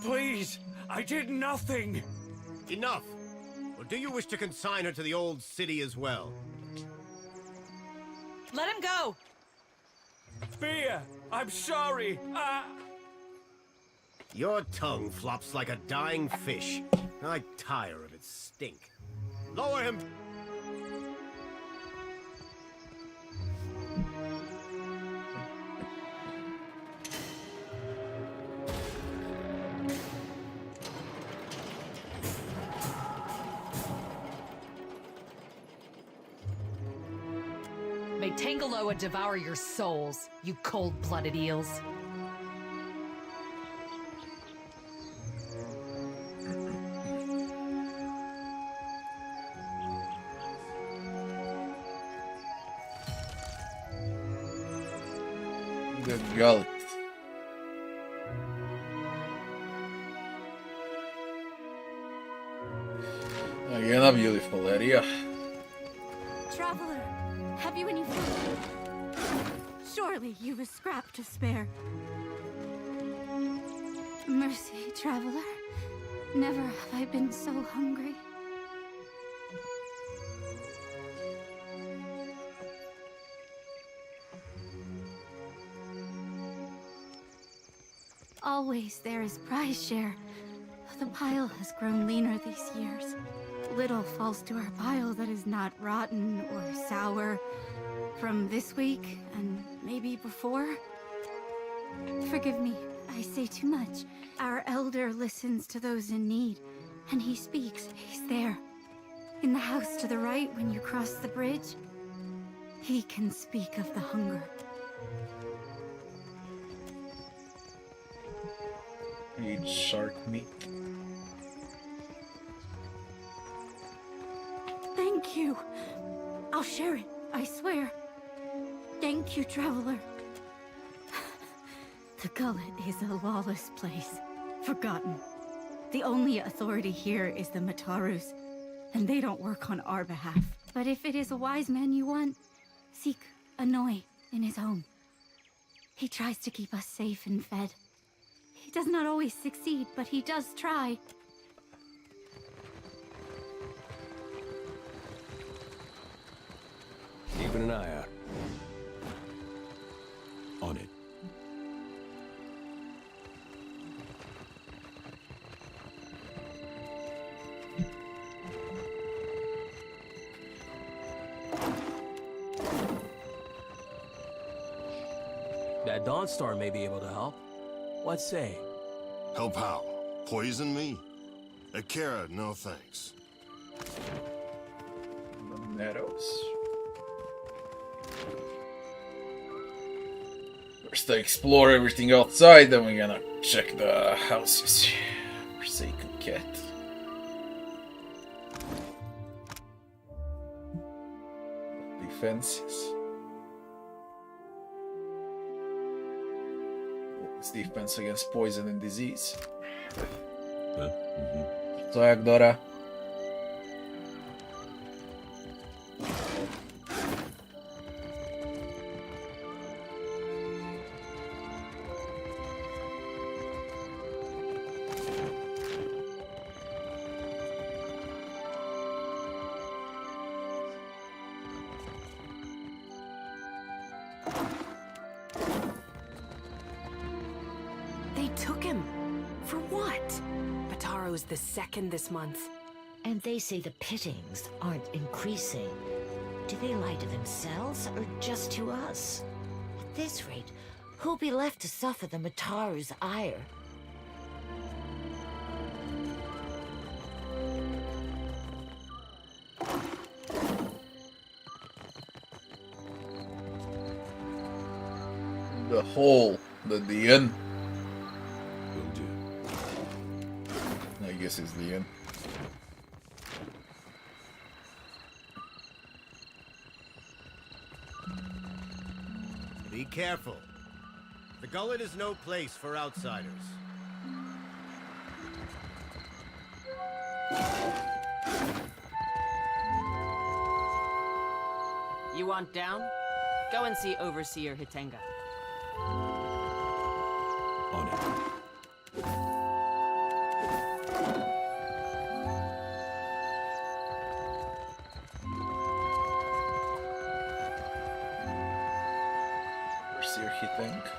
Please, I did nothing. Enough. Or do you wish to consign her to the old city as well? Let him go. Fear, I'm sorry. Your tongue flops like a dying fish. I tire of its stink. Lower him. May Tangaloa devour your souls, you cold-blooded eels. The Gullet. Again, a beautiful area. Traveler, have you any food? Surely you've a scrap to spare. Mercy, traveler. Never have I been so hungry. Always there is prize share. The pile has grown leaner these years. Little falls to our pile that is not rotten or sour from this week and maybe before. Forgive me, I say too much. Our elder listens to those in need, and he speaks. He's there. In the house to the right when you cross the bridge. He can speak of the hunger. Eat shark meat. Thank you. I'll share it, I swear. Thank you, traveler. The Gullet is a lawless place. Forgotten. The only authority here is the Matarus, and they don't work on our behalf. But if it is a wise man you want, seek Annoy in his home. He tries to keep us safe and fed. He does not always succeed, but he does try. Keeping an eye out. On it. That Dawnstar may be able to help. What say? Help how? Poison me? Akira, no thanks. The meadows. First I explore everything outside, then we're gonna check the houses. Forsaken cat. Defenses. What's defense against poison and disease? Co jak Dora? They took him. For what? Bataro's the second this month. And they say the pittings aren't increasing. Do they lie to themselves or just to us? At this rate, who'll be left to suffer the Mataru's ire? The hole, the inn. Will do. I guess it's the inn. Be careful. The Gullet is no place for outsiders. You want down? Go and see Overseer Hitenga. On it. Overseer Hitenga.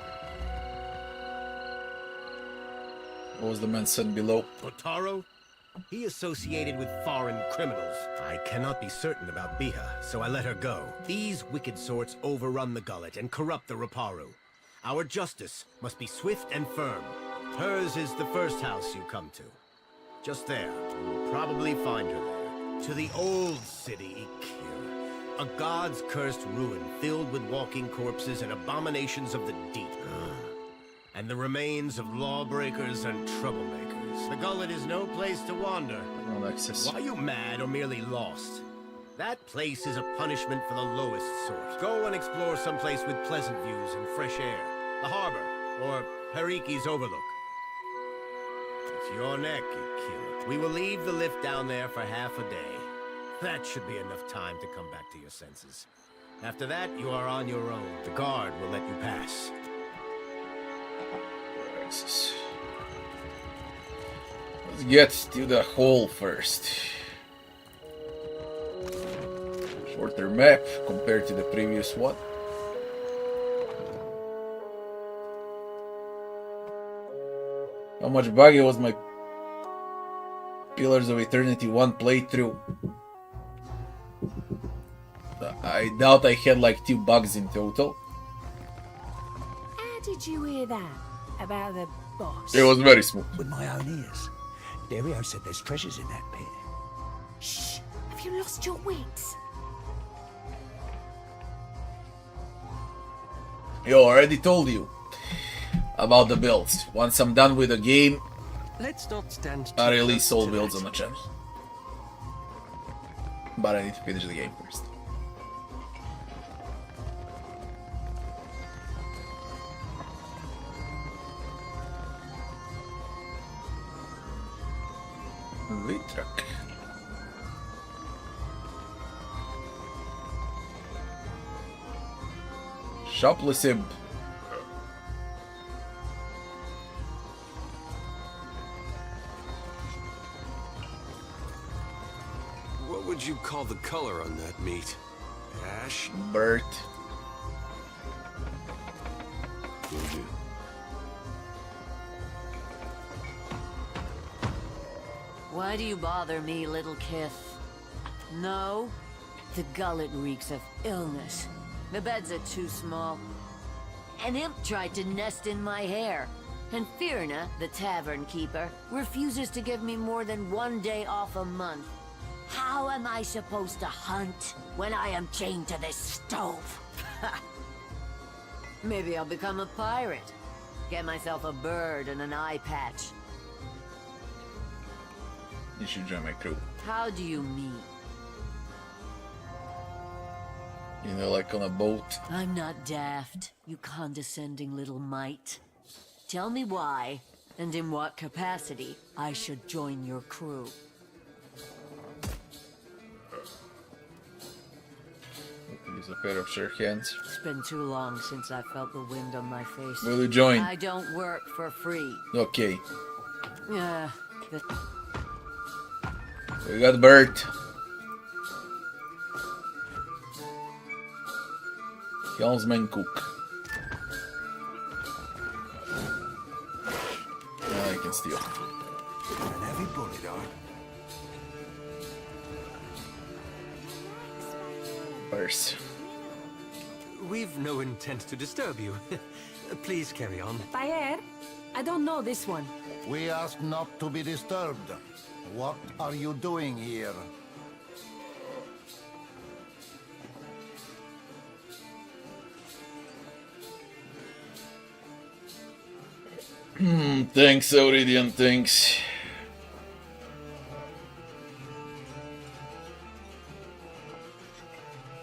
What was the man said below? Otaro? He associated with foreign criminals. I cannot be certain about Biha, so I let her go. These wicked sorts overrun the Gullet and corrupt the Raparu. Our justice must be swift and firm. Hers is the first house you come to. Just there. You'll probably find her there. To the old city, Ikira. A god's cursed ruin filled with walking corpses and abominations of the deep. And the remains of lawbreakers and troublemakers. The Gullet is no place to wander. No access. Why are you mad or merely lost? That place is a punishment for the lowest sort. Go and explore someplace with pleasant views and fresh air. The harbor, or Periki's Overlook. It's your neck, Ikira. We will leave the lift down there for half a day. That should be enough time to come back to your senses. After that, you are on your own. The guard will let you pass. Let's get to the hole first. Shorter map compared to the previous one. How much buggy was my Pillars of Eternity 1 playthrough? I doubt I had like 2 bugs in total. How did you hear that? About the boss? It was very smooth. With my own ears. Dario said there's treasures in that pit. Shh! Have you lost your wits? Yo, already told you about the builds. Once I'm done with the game, Let's not stand I too release close all to builds that. on the channel. But I need to finish the game first. Vitrak. Shopless imp. What would you call the color on that meat? Ash? Bert. Will do. Why do you bother me, little Kith? No? The Gullet reeks of illness. The beds are too small. An imp tried to nest in my hair. And Firna, the tavern keeper, refuses to give me more than 1 day off a month. How am I supposed to hunt when I am chained to this stove? Maybe I'll become a pirate. Get myself a bird and an eye patch. You should join my crew. How do you mean? You know, like on a boat. I'm not daft, you condescending little mite. Tell me why, and in what capacity, I should join your crew. Use a pair of sure hands. It's been too long since I felt the wind on my face. Will you join? I don't work for free. Okay. Yeah. We got Bert. Helmsman Cook. Now I can steal. An heavy bullet, Vampires. We've no intent to disturb you. Please carry on. Bayer, I don't know this one. We ask not to be disturbed. What are you doing here? Thanks, Auridian, thanks.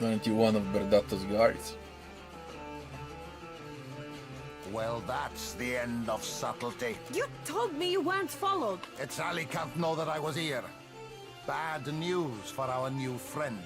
Aren't you one of Berdato's guards? Well, that's the end of subtlety. You told me you weren't followed. Etsali can't know that I was here. Bad news for our new friend.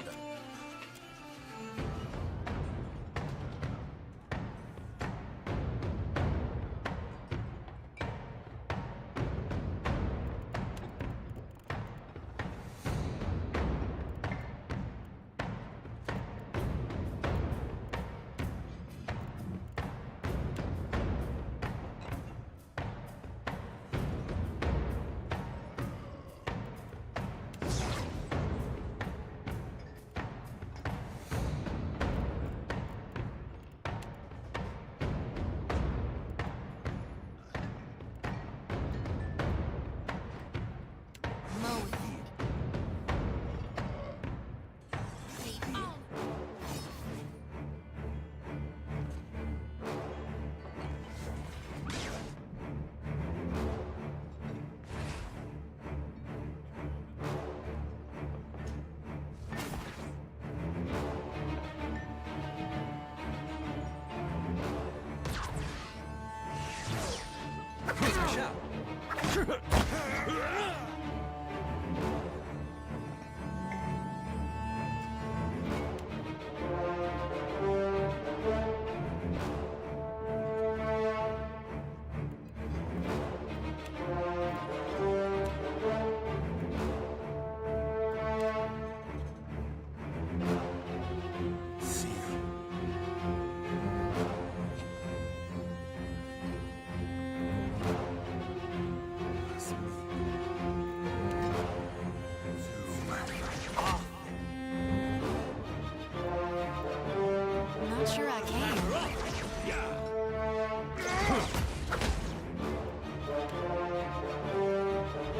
Sure I can.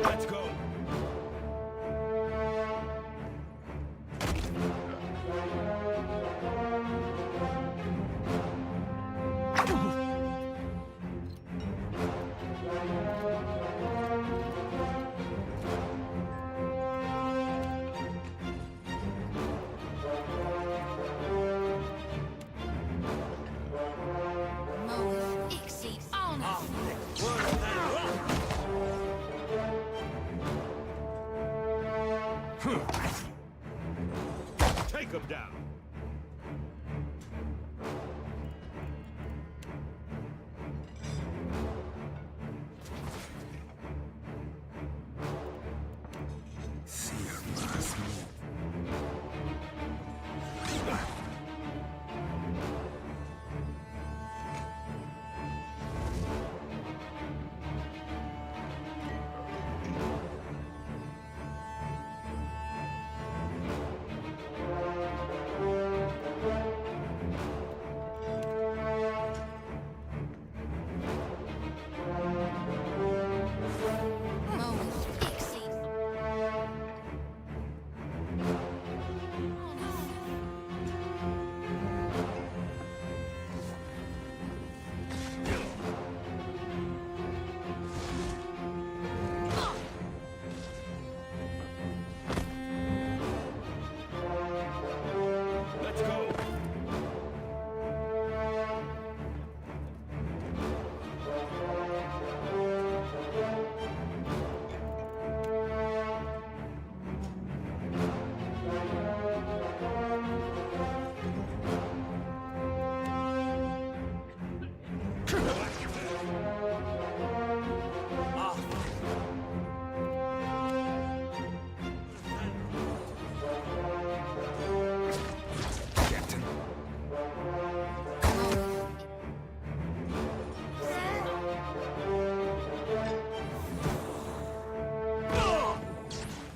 Let's go. Take him down.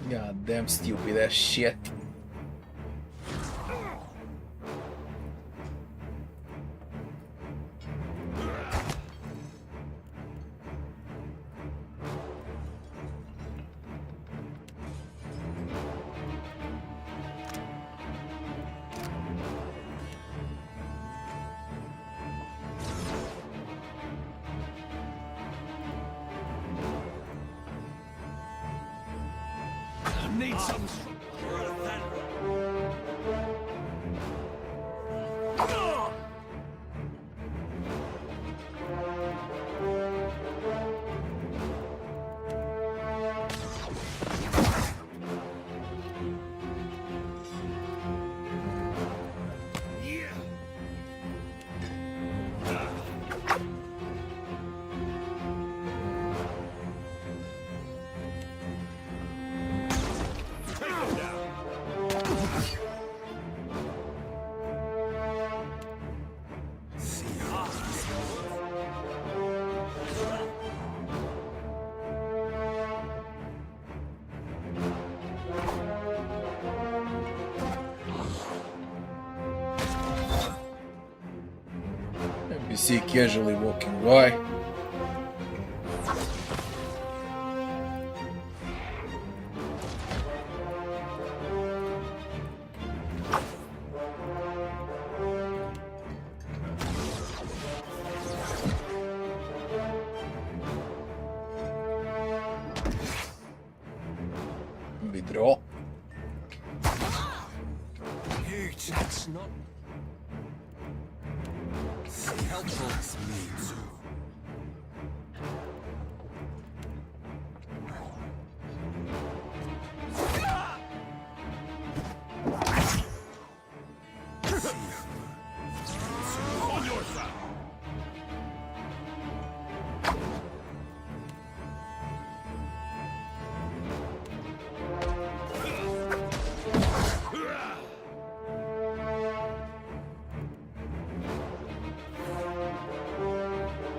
God damn stupid ass shit. NPC casually walking by. Withdraw. That's not helpful. On your side.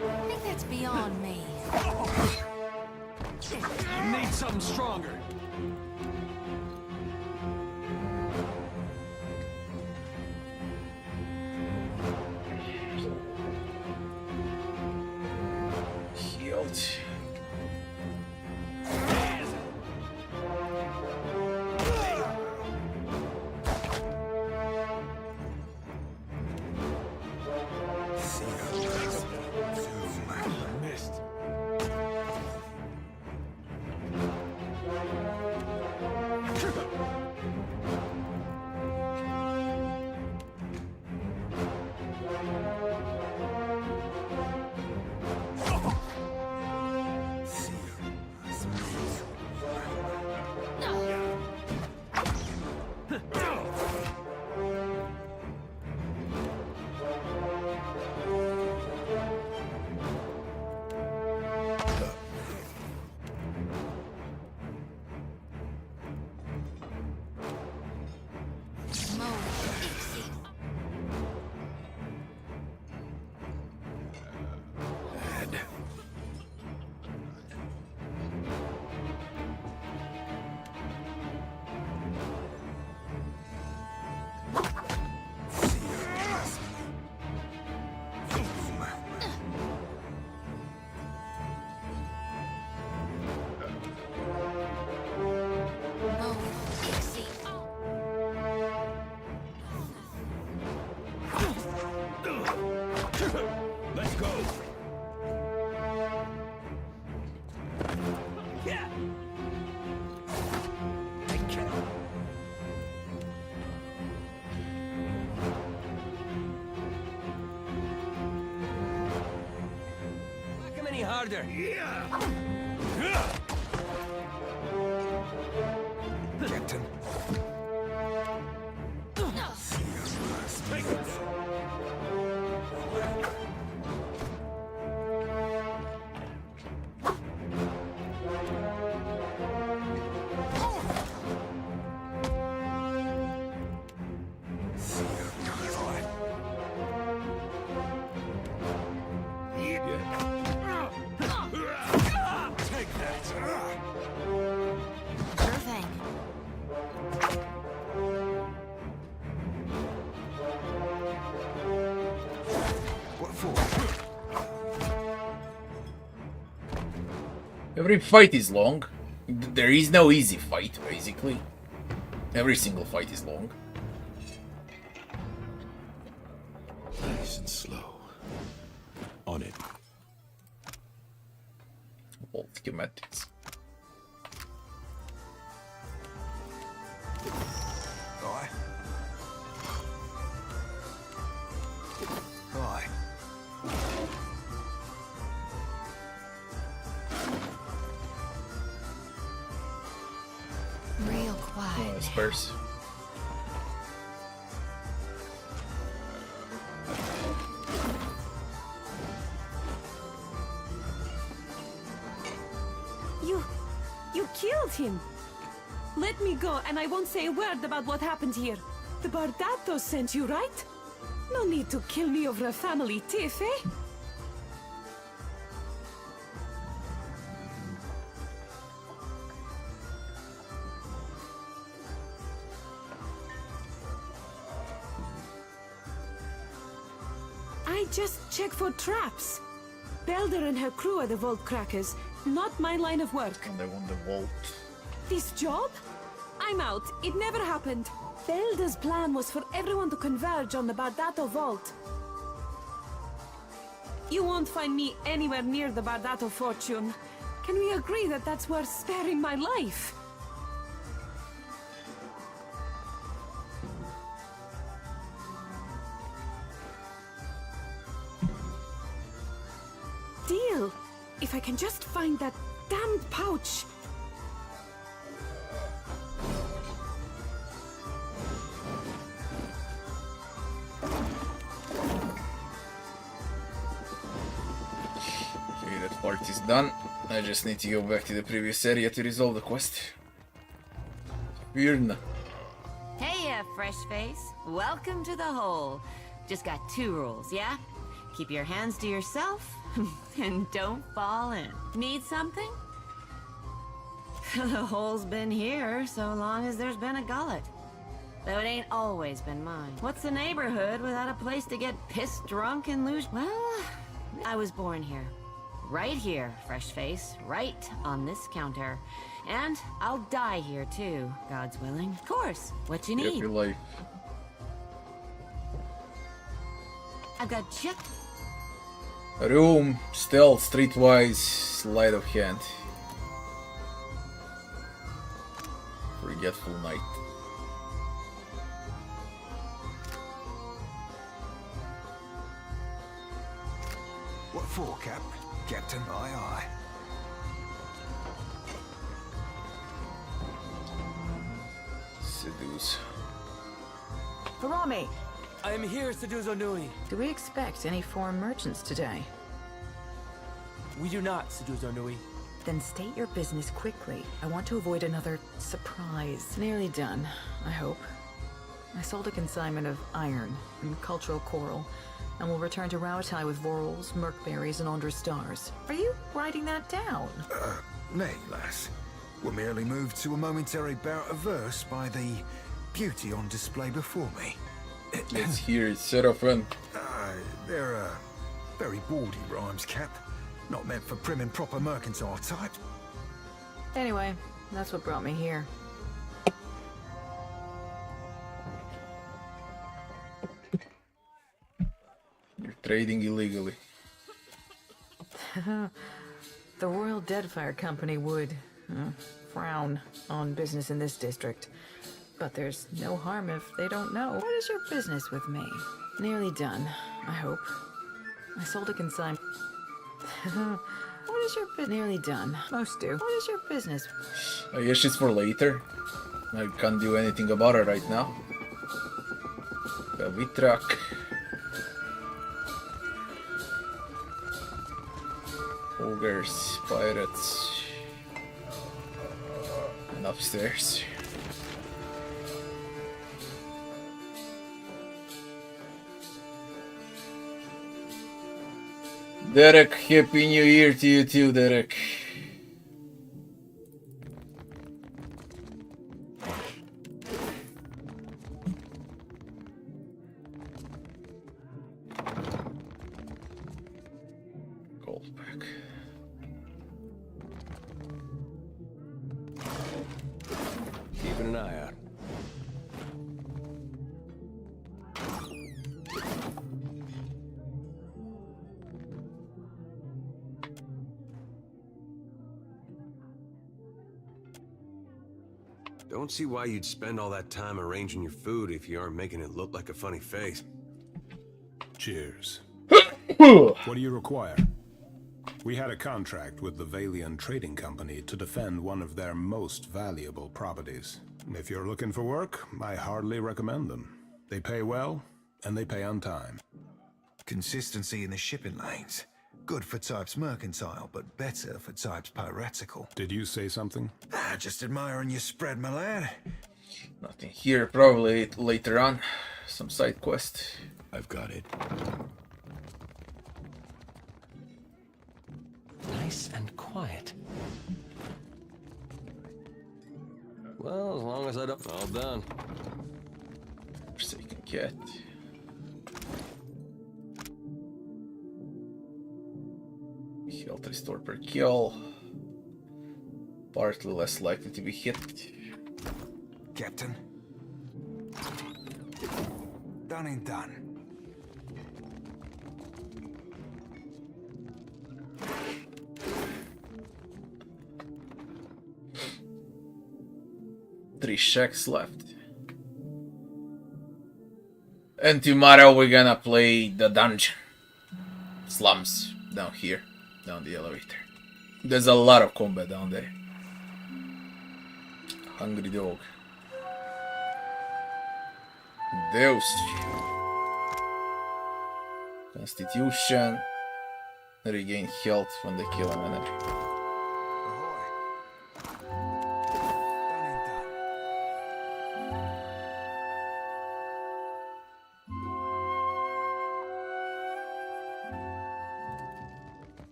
I think that's beyond me. Need something stronger. Healed. Missed. Let's go. Whack him any harder. Captain. Take that. Sure thing. What for? Every fight is long. There is no easy fight, basically. Every single fight is long. Nice and slow. On it. All schematics. papers. You killed him! Let me go, and I won't say a word about what happened here. The Bardatos sent you, right? No need to kill me over a family tiff, eh? I just check for traps. Belder and her crew are the vault crackers, not my line of work. And they want the vault. This job? I'm out. It never happened. Belder's plan was for everyone to converge on the Bardato vault. You won't find me anywhere near the Bardato fortune. Can we agree that that's worth sparing my life? Deal. If I can just find that damned pouch. Okay, that part is done. I just need to go back to the previous area to resolve the quest. Weird. Hey, fresh face. Welcome to the hole. Just got 2 rules, yeah? Keep your hands to yourself, and don't fall in. Need something? The hole's been here so long as there's been a gullet. Though it ain't always been mine. What's a neighborhood without a place to get pissed drunk and lose? Well, I was born here. Right here, fresh face. Right on this counter. And I'll die here too, God's willing. Of course. What you need? Your life. I've got just... Room, stealth, streetwise, sleight of hand. Forgetful night. What for, Cap? Captain, aye aye. Seduce. Harami! I am here, Seduzo Nui. Do we expect any foreign merchants today? We do not, Seduzo Nui. Then state your business quickly. I want to avoid another surprise. Nearly done, I hope. I sold a consignment of iron and cultural coral, and will return to Rauatai with vorals, merkberries, and Andra stars. Are you writing that down? Nay, lass. We're merely moved to a momentary bout of verse by the beauty on display before me. Let's hear it, Seraphim. They're very bawdy rhymes, Cap. Not meant for prim and proper mercantile type. Anyway, that's what brought me here. You're trading illegally. The Royal Deadfire Company would frown on business in this district. But there's no harm if they don't know. What is your business with me? Nearly done, I hope. I sold a consignment. What is your business? Nearly done. Most do. What is your business? I guess it's for later. I can't do anything about it right now. Vitrak. Ogres, pirates. And upstairs. Derek, happy new year to you too, Derek. Gold pack. Keeping an eye out. Don't see why you'd spend all that time arranging your food if you aren't making it look like a funny face. Cheers. What do you require? We had a contract with the Valian Trading Company to defend one of their most valuable properties. If you're looking for work, I hardly recommend them. They pay well, and they pay on time. Consistency in the shipping lanes. Good for types mercantile, but better for types piratical. Did you say something? Just admiring your spread, my lad. Nothing here, probably later on. Some side quest. I've got it. Nice and quiet. Well, as long as I don't... All done. Forsaken cat. Health restore per kill. Partly less likely to be hit. Captain. Done and done. Three shacks left. And tomorrow we're gonna play the dungeon. Slums down here. Down the elevator. There's a lot of combat down there. Hungry dog. Deus. Constitution. Regain health when they kill an enemy.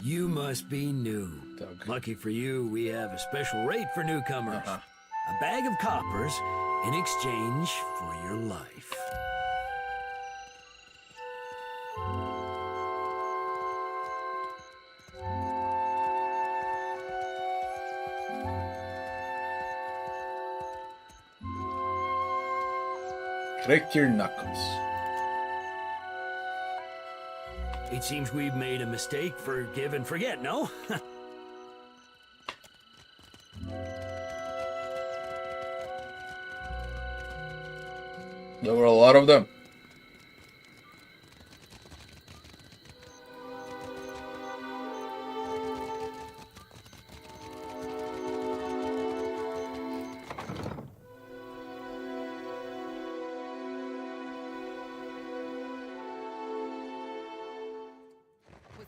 You must be new. Lucky for you, we have a special rate for newcomers. A bag of coppers in exchange for your life. Crack your knuckles. It seems we've made a mistake. Forgive and forget, no? There were a lot of them.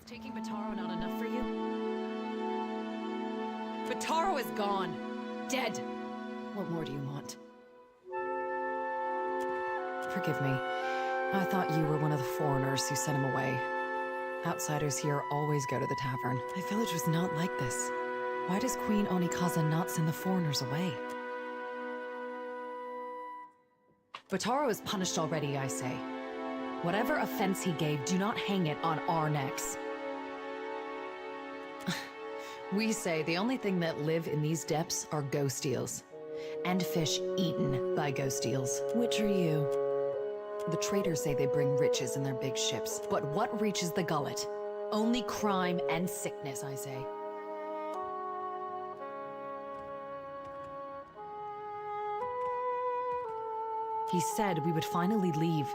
Taking Bataro not enough for you? Bataro is gone. Dead. What more do you want? Forgive me. I thought you were one of the foreigners who sent him away. Outsiders here always go to the tavern. My village was not like this. Why does Queen Onikaza not send the foreigners away? Bataro is punished already, I say. Whatever offense he gave, do not hang it on our necks. We say the only thing that live in these depths are ghost eels. And fish eaten by ghost eels. Which are you? The traders say they bring riches in their big ships. But what reaches the gullet? Only crime and sickness, I say. He said we would finally leave.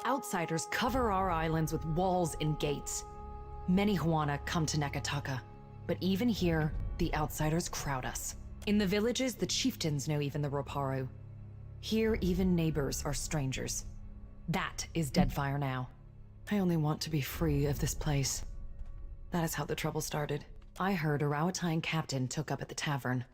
Outsiders cover our islands with walls and gates. Many Huana come to Neketaka, but even here, the outsiders crowd us. In the villages, the chieftains know even the Roparo. Here, even neighbors are strangers. That is Deadfire now. I only want to be free of this place. That is how the trouble started. I heard a Rawatine captain took up at the tavern.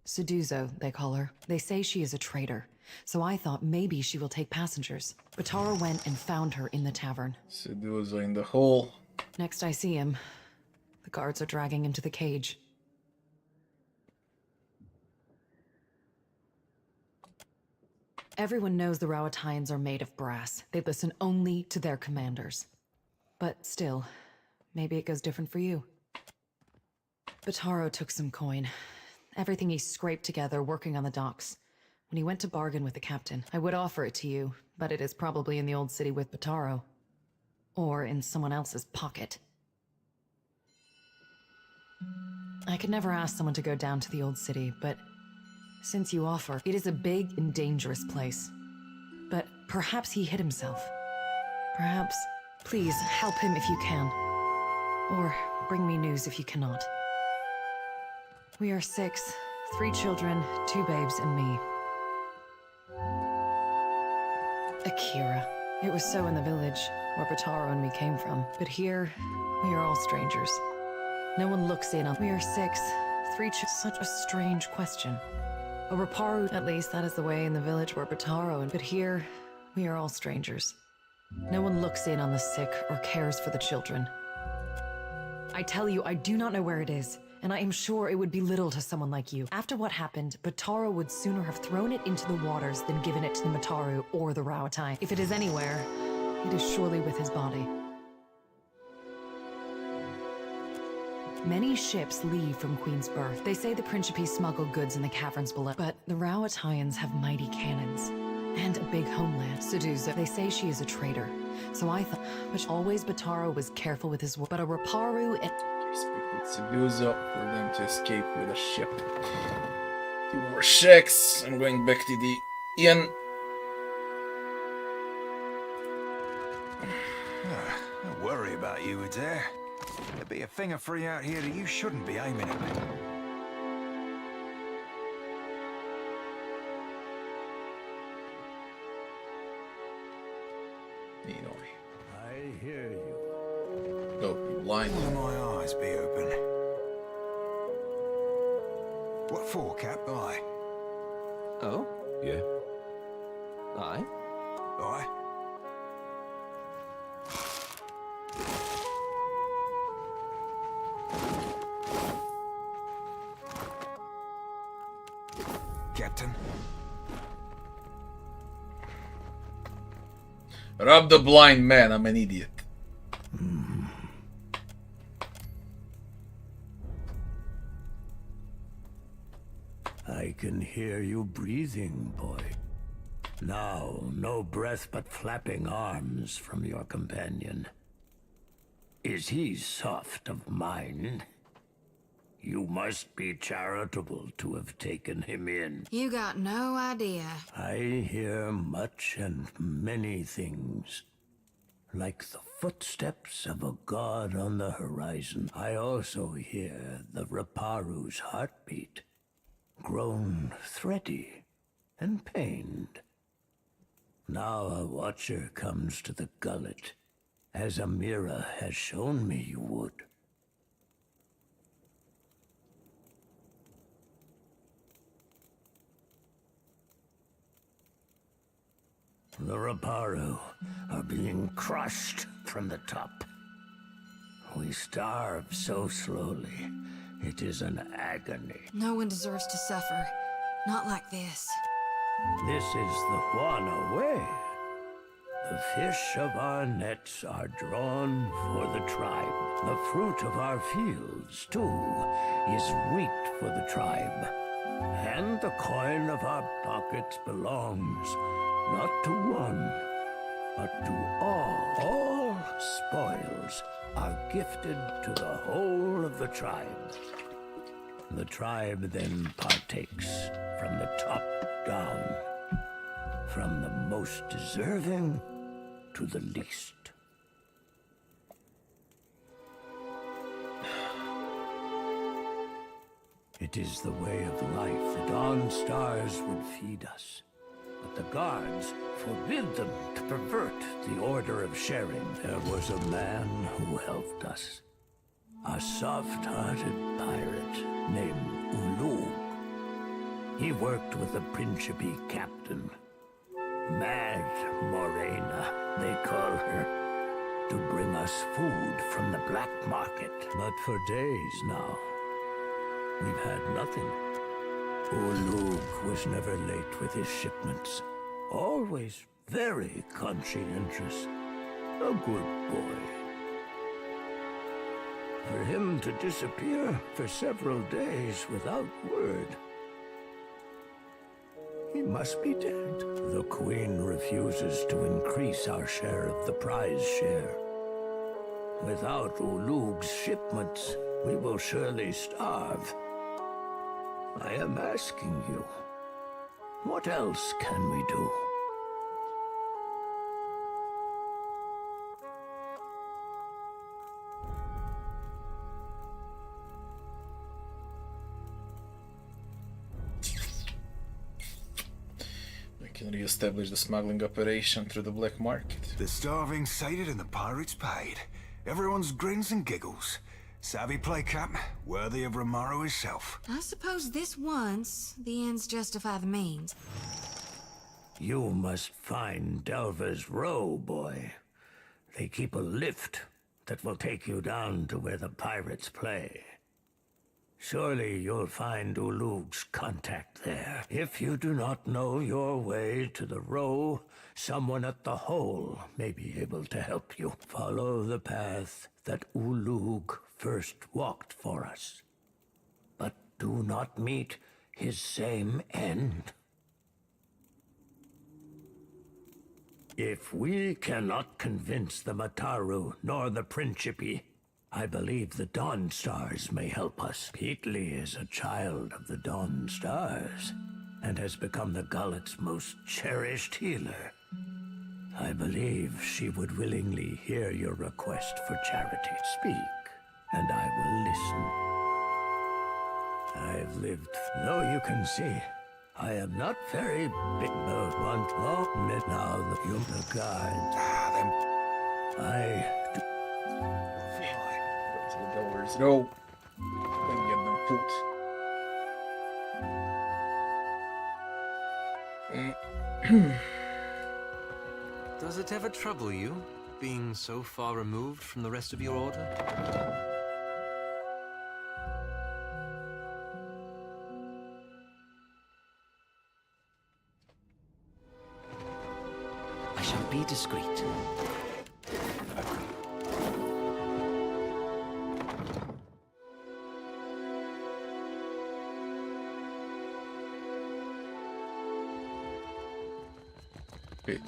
Suduzo, they call her. They say she is a traitor, so I thought maybe she will take passengers. Bataro went and found her in the tavern. Suduzo in the hole. Next I see him, the guards are dragging him to the cage. Everyone knows the Rawatines are made of brass. They listen only to their commanders. But still, maybe it goes different for you. Bataro took some coin. Everything he scraped together working on the docks. When he went to bargain with the captain, I would offer it to you, but it is probably in the old city with Bataro. Or in someone else's pocket. I could never ask someone to go down to the old city, but since you offer, it is a big and dangerous place. But perhaps he hid himself. Perhaps, please help him if you can. Or bring me news if you cannot. We are 6, 3 children, 2 babes, and me. Akira. It was so in the village, where Bataro and me came from. But here, we are all strangers. No one looks in on. We are 6, 3 such a strange question. A Raparu, at least that is the way in the village where Bataro and. But here, we are all strangers. No one looks in on the sick or cares for the children. I tell you, I do not know where it is, and I am sure it would be little to someone like you. After what happened, Bataro would sooner have thrown it into the waters than given it to the Mataru or the Rauatai. If it is anywhere, it is surely with his body. Many ships leave from Queen's Birth. They say the Principe smuggled goods in the caverns below, but the Rauataians have mighty cannons. And a big homeland. Sedusa, they say she is a traitor. So I thought, but always Bataro was careful with his word. But a Raparu and... Speak with Sedusa for them to escape with a ship. 2 more checks. I'm going back to the inn. Don't worry about you, Adair. There'll be a thing of free out here that you shouldn't be aiming at. I hear you. Don't be blind. Will my eyes be open? What for, Cap? Aye. Oh? Yeah. Aye? Aye. Captain? Rob the blind man, I'm an idiot. I can hear you breathing, boy. Now, no breath but flapping arms from your companion. Is he soft of mind? You must be charitable to have taken him in. You got no idea. I hear much and many things. Like the footsteps of a god on the horizon. I also hear the Raparu's heartbeat. Grown thready and pained. Now a watcher comes to the Gullet, as Amira has shown me you would. The Raparu are being crushed from the top. We starve so slowly. It is an agony. No one deserves to suffer. Not like this. This is the Juana way. The fish of our nets are drawn for the tribe. The fruit of our fields, too, is wheat for the tribe. And the coin of our pockets belongs not to one, but to all. All spoils are gifted to the whole of the tribe. The tribe then partakes from the top down, from the most deserving to the least. It is the way of life. The dawn stars would feed us, but the guards forbid them to pervert the order of sharing. There was a man who helped us. A soft-hearted pirate named Ulu. He worked with the Principe captain. Mad Morena, they call her, to bring us food from the black market. But for days now, we've had nothing. Ulug was never late with his shipments. Always very conscientious. A good boy. For him to disappear for several days without word. He must be dead. The Queen refuses to increase our share of the prize share. Without Ulug's shipments, we will surely starve. I am asking you, what else can we do? We can re-establish the smuggling operation through the black market. The starving sated and the pirates paid. Everyone's grins and giggles. Savvy play, Cap, worthy of Romaro himself. I suppose this once, the ends justify the means. You must find Delver's Row, boy. They keep a lift that will take you down to where the pirates play. Surely you'll find Ulug's contact there. If you do not know your way to the Row, someone at the Hole may be able to help you. Follow the path that Ulug first walked for us. But do not meet his same end. If we cannot convince the Mataru nor the Principe, I believe the Dawn Stars may help us. Peatly is a child of the Dawn Stars, and has become the Gullet's most cherished healer. I believe she would willingly hear your request for charity. Speak, and I will listen. I've lived, though you can see, I am not very big about one moment now the human guide. I do. Go to the Delver's Row. Then get them food. Does it ever trouble you, being so far removed from the rest of your order? I shall be discreet. Wait.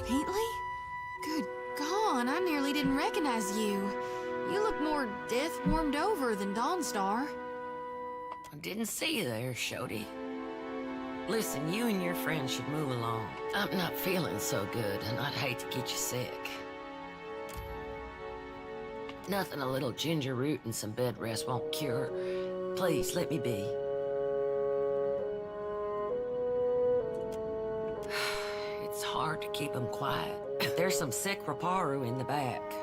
Peatly? Good God, I nearly didn't recognize you. You look more death-warmed over than Dawnstar. I didn't see you there, Shody. Listen, you and your friends should move along. I'm not feeling so good, and I'd hate to get you sick. Nothing a little ginger root and some bed rest won't cure. Please, let me be. It's hard to keep them quiet. There's some sick Raparu in the back.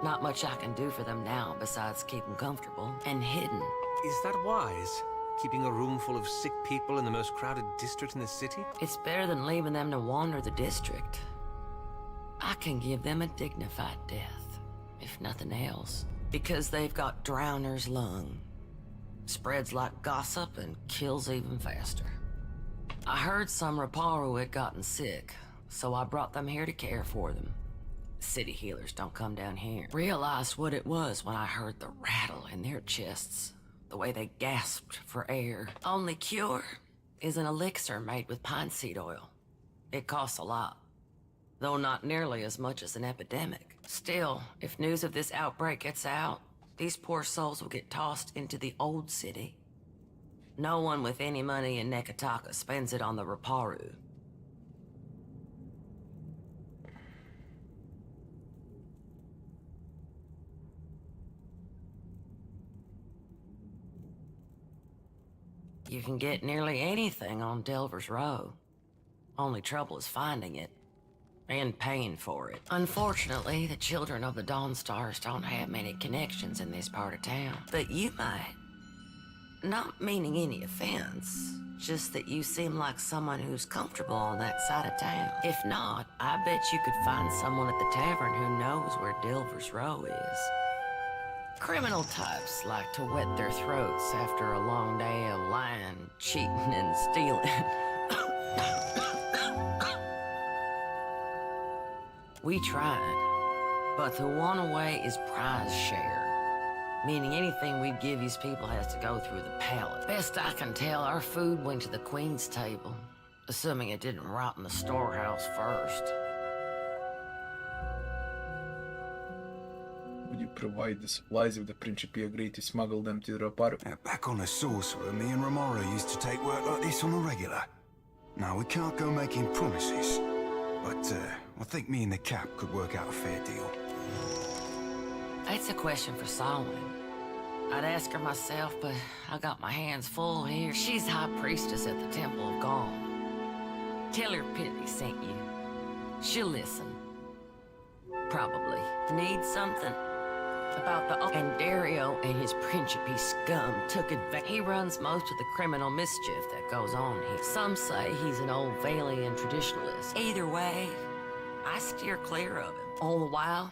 Not much I can do for them now besides keep them comfortable and hidden. Is that wise? Keeping a room full of sick people in the most crowded district in the city? It's better than leaving them to wander the district. I can give them a dignified death, if nothing else, because they've got Drowner's lung. Spreads like gossip and kills even faster. I heard some Raparu had gotten sick, so I brought them here to care for them. City healers don't come down here. Realized what it was when I heard the rattle in their chests. The way they gasped for air. Only cure is an elixir made with pine seed oil. It costs a lot, though not nearly as much as an epidemic. Still, if news of this outbreak gets out, these poor souls will get tossed into the old city. No one with any money in Neketaka spends it on the Raparu. You can get nearly anything on Delver's Row. Only trouble is finding it. And paying for it. Unfortunately, the children of the Dawnstars don't have many connections in this part of town. But you might. Not meaning any offense. Just that you seem like someone who's comfortable on that side of town. If not, I bet you could find someone at the tavern who knows where Delver's Row is. Criminal types like to wet their throats after a long day of lying, cheating, and stealing. We tried, but the one way is prize share. Meaning anything we'd give these people has to go through the palace. Best I can tell, our food went to the queen's table, assuming it didn't rot in the storehouse first. Would you provide the supplies if the Principe agreed to smuggle them to Reparo? Back on the Sorcerer, me and Romaro used to take work like this on a regular. Now, we can't go making promises, but I think me and the Cap could work out a fair deal. That's a question for Solomon. I'd ask her myself, but I got my hands full here. She's High Priestess at the Temple of Gone. Tell her Pitney sent you. She'll listen. Probably. Need something? About the... And Dario and his Principe scum took advantage. He runs most of the criminal mischief that goes on here. Some say he's an old Valian traditionalist. Either way, I steer clear of him. All the while,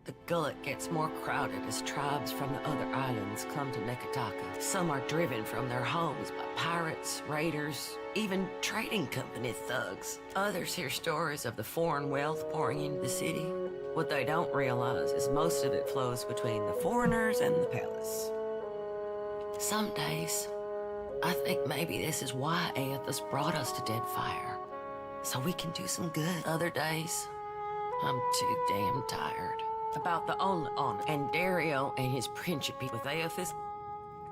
the Gullet gets more crowded as tribes from the other islands come to Neketaka. Some are driven from their homes by pirates, raiders, even trading company thugs. Others hear stories of the foreign wealth pouring into the city. What they don't realize is most of it flows between the foreigners and the palace. Some days, I think maybe this is why Aethys brought us to Deadfire. So we can do some good. Other days, I'm too damn tired. About the only honor, and Dario and his Principe with Aethys.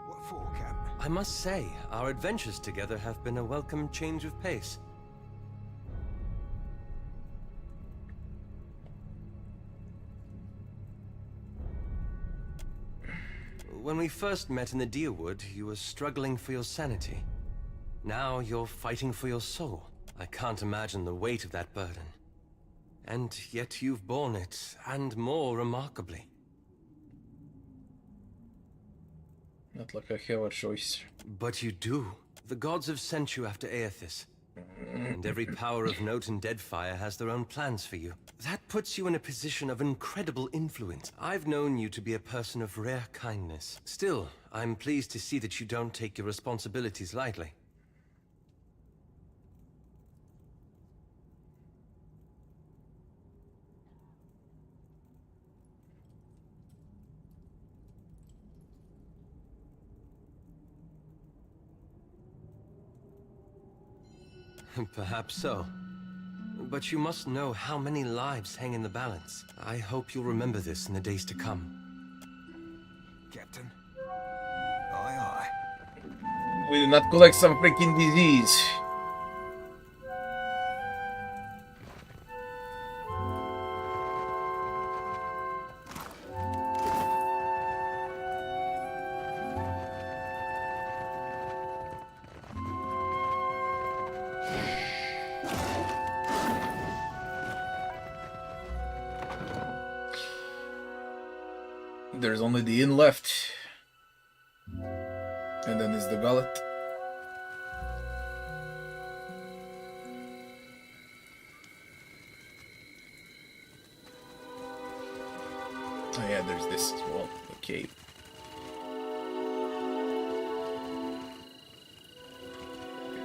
What for, Cap? I must say, our adventures together have been a welcome change of pace. When we first met in the Deerwood, you were struggling for your sanity. Now you're fighting for your soul. I can't imagine the weight of that burden. And yet you've borne it, and more remarkably. Not like I have a choice. But you do. The gods have sent you after Aethys. And every power of note in Deadfire has their own plans for you. That puts you in a position of incredible influence. I've known you to be a person of rare kindness. Still, I'm pleased to see that you don't take your responsibilities lightly. Perhaps so. But you must know how many lives hang in the balance. I hope you'll remember this in the days to come. Captain? Aye, aye. We did not collect some freaking disease. There's only the inn left. And then is the Gullet. Oh yeah, there's this as well, the cave.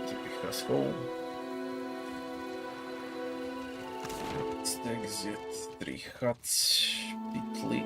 Take us home. Let's exit 3 huts, Pitly.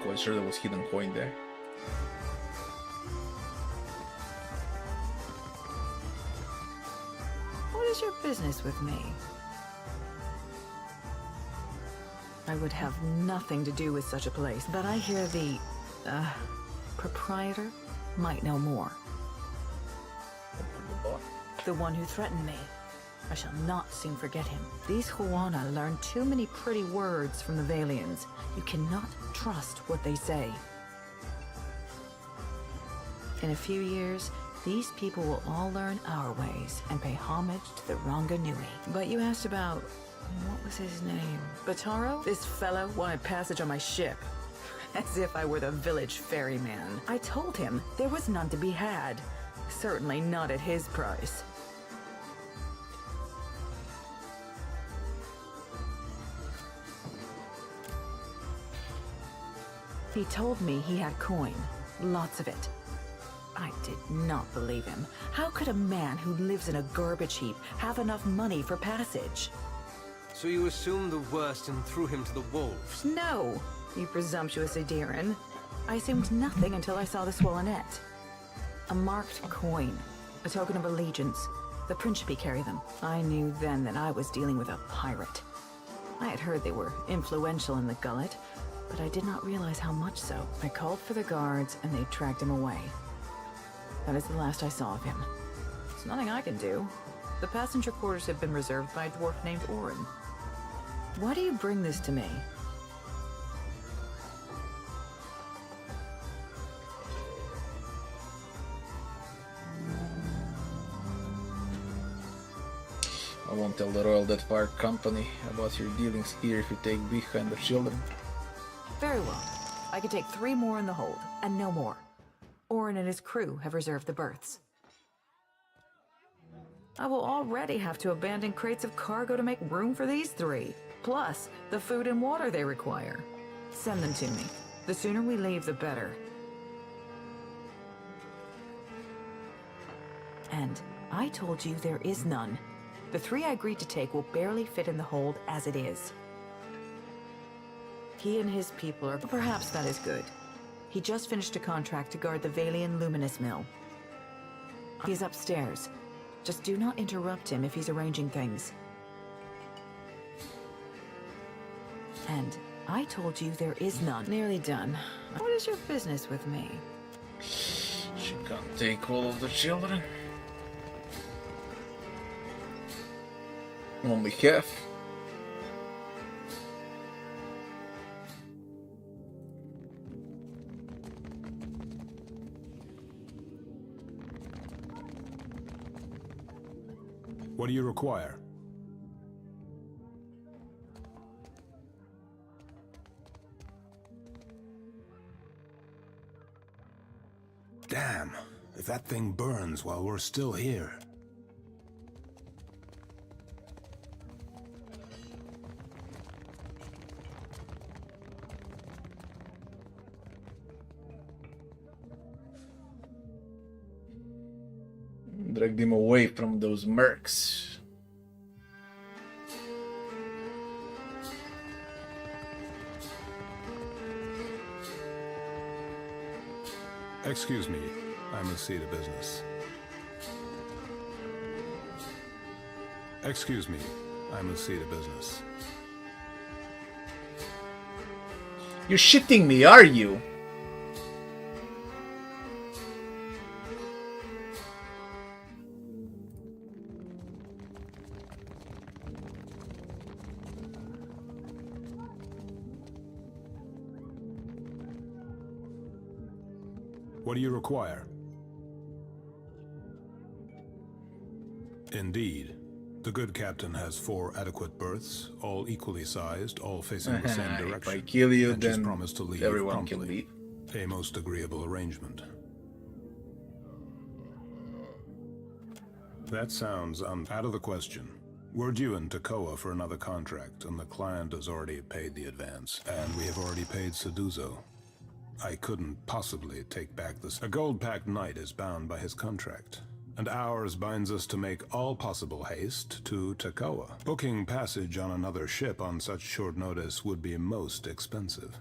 Quite sure there was hidden coin there. What is your business with me? I would have nothing to do with such a place, but I hear the, proprietor might know more. The one who threatened me. I shall not soon forget him. These Huana learn too many pretty words from the Valians. You cannot trust what they say. In a few years, These people will all learn our ways and pay homage to the Ranganui. But you asked about... what was his name? Bataro? This fellow wanted passage on my ship. As if I were the village ferryman. I told him there was none to be had. Certainly not at his price. He told me he had coin. Lots of it. I did not believe him. How could a man who lives in a garbage heap have enough money for passage? So you assumed the worst and threw him to the wolves? No, you presumptuous Adiran. I assumed nothing until I saw the swollenette. A marked coin, a token of allegiance. The Principe carry them. I knew then that I was dealing with a pirate. I had heard they were influential in the Gullet, but I did not realize how much so. I called for the guards, and they dragged him away. That is the last I saw of him. There's nothing I can do. The passenger quarters have been reserved by a dwarf named Orin. Why do you bring this to me? I won't tell the Royal Deadfire Company about your dealings here if you take behind the children. Very well. I could take 3 more in the hold, and no more. Orin and his crew have reserved the berths. I will already have to abandon crates of cargo to make room for these 3, plus the food and water they require. Send them to me. The sooner we leave, the better. And I told you there is none. The 3 I agreed to take will barely fit in the hold as it is. He and his people are... perhaps that is good. He just finished a contract to guard the Valian Luminous Mill. He's upstairs. Just do not interrupt him if he's arranging things. And I told you there is none. Nearly done. What is your business with me? She can't take all of the children. Only half. What do you require? Damn, if that thing burns while we're still here. Drag them away from those mercs. Excuse me, I must see to business. Excuse me, I must see to business. You're shitting me, are you? What do you require? Indeed. The good captain has 4 adequate berths, all equally sized, all facing the same direction. If I kill you, and then she's promised to leave everyone promptly. can leave. A most agreeable arrangement. That sounds out of the question. We're due in Takoa for another contract, and the client has already paid the advance. And we have already paid Seduzo. I couldn't possibly take back this. A gold-packed knight is bound by his contract, and ours binds us to make all possible haste to Takoa. Booking passage on another ship on such short notice would be most expensive.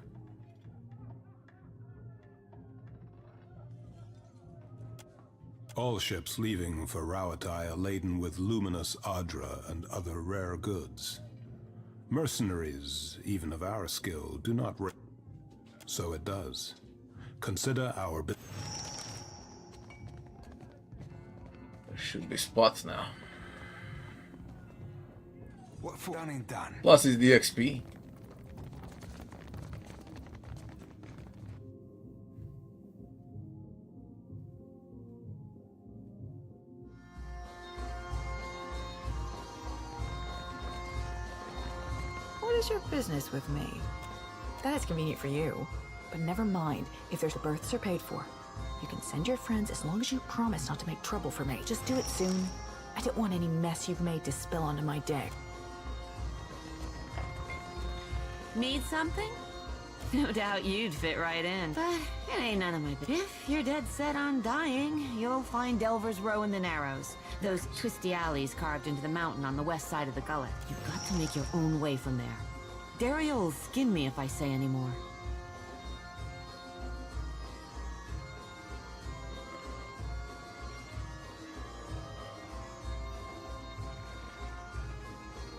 All ships leaving for Rauatai are laden with luminous Adra and other rare goods. Mercenaries, even of our skill, do not... So it does. Consider our... There should be spots now. What for? Done and done. Plus is the XP. is your business with me? That is convenient for you. But never mind if there's berths are paid for. You can send your friends as long as you promise not to make trouble for me. Just do it soon. I don't want any mess you've made to spill onto my deck. Need something? No doubt you'd fit right in. But it ain't none of my business. If you're dead set on dying, you'll find Delver's Row in the Narrows. Those twisty alleys carved into the mountain on the west side of the Gullet. You've got to make your own way from there. Dario will skin me if I say any more.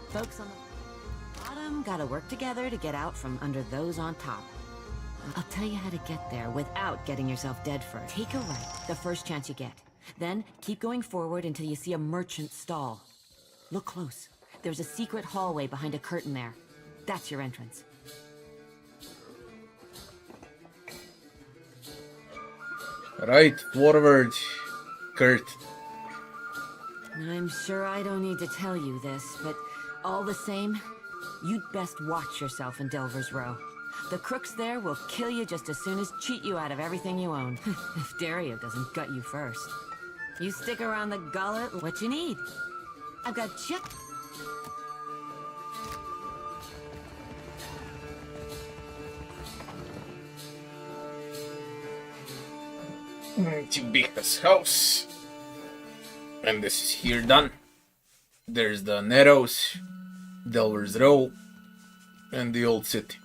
Folks on the bottom gotta work together to get out from under those on top. I'll tell you how to get there without getting yourself dead first. Take a right the first chance you get. Then keep going forward until you see a merchant stall. Look close. There's a secret hallway behind a curtain there. That's your entrance. Right forward, Kurt. I'm sure I don't need to tell you this, but all the same, you'd best watch yourself in Delver's Row. The crooks there will kill you just as soon as cheat you out of everything you own. If Dario doesn't gut you first. You stick around the Gullet, what you need. I've got Tibika's house. And this is here done. There's the Narrows, Delver's Row, and the Old City.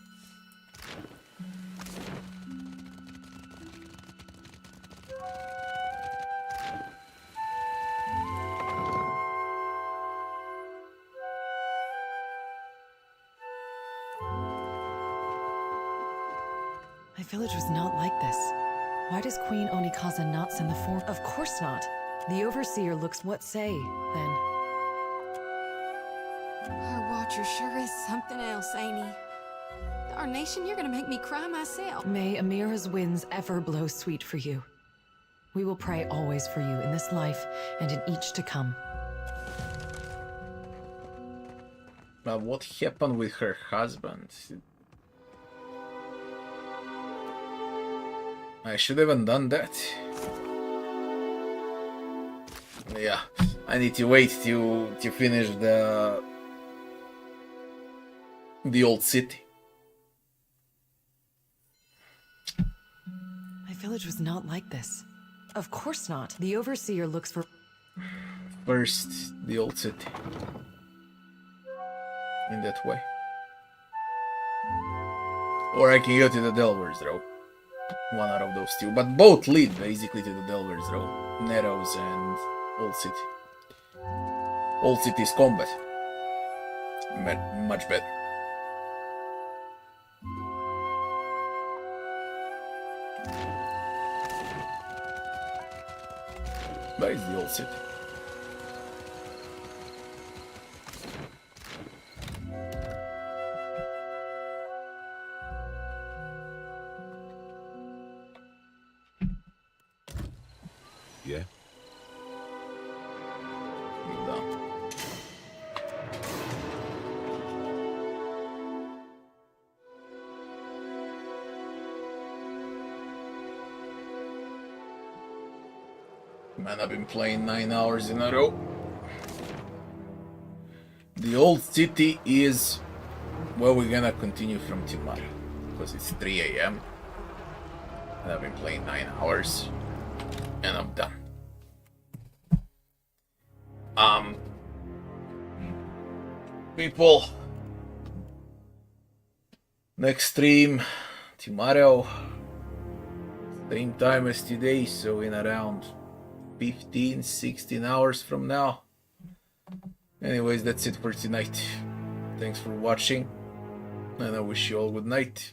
My village was not like this. Why does Queen Onikaza not send the form? Of course not. The Overseer looks what say, then. Our Watcher sure is something else, ain't he? Darnation, you're gonna make me cry myself. May Amira's winds ever blow sweet for you. We will pray always for you in this life and in each to come. But what happened with her husband? I should haven't done that. Yeah, I need to wait to finish the Old City. My village was not like this. Of course not. The Overseer looks for... First, the Old City. In that way. Or I can go to the Delver's Row. One out of those two. But both lead basically to the Delver's Row. Narrows and Old City. Old City's combat. Much better. Where is the Old City? Yeah? Man, I've been playing 9 hours in a row. The Old City is where we're gonna continue from tomorrow. Because it's 3 AM. And I've been playing 9 hours. And I'm done. People. Next stream tomorrow. Same time as today, so in around 15-16 hours from now. Anyways, that's it for tonight. Thanks for watching, and I wish you all good night.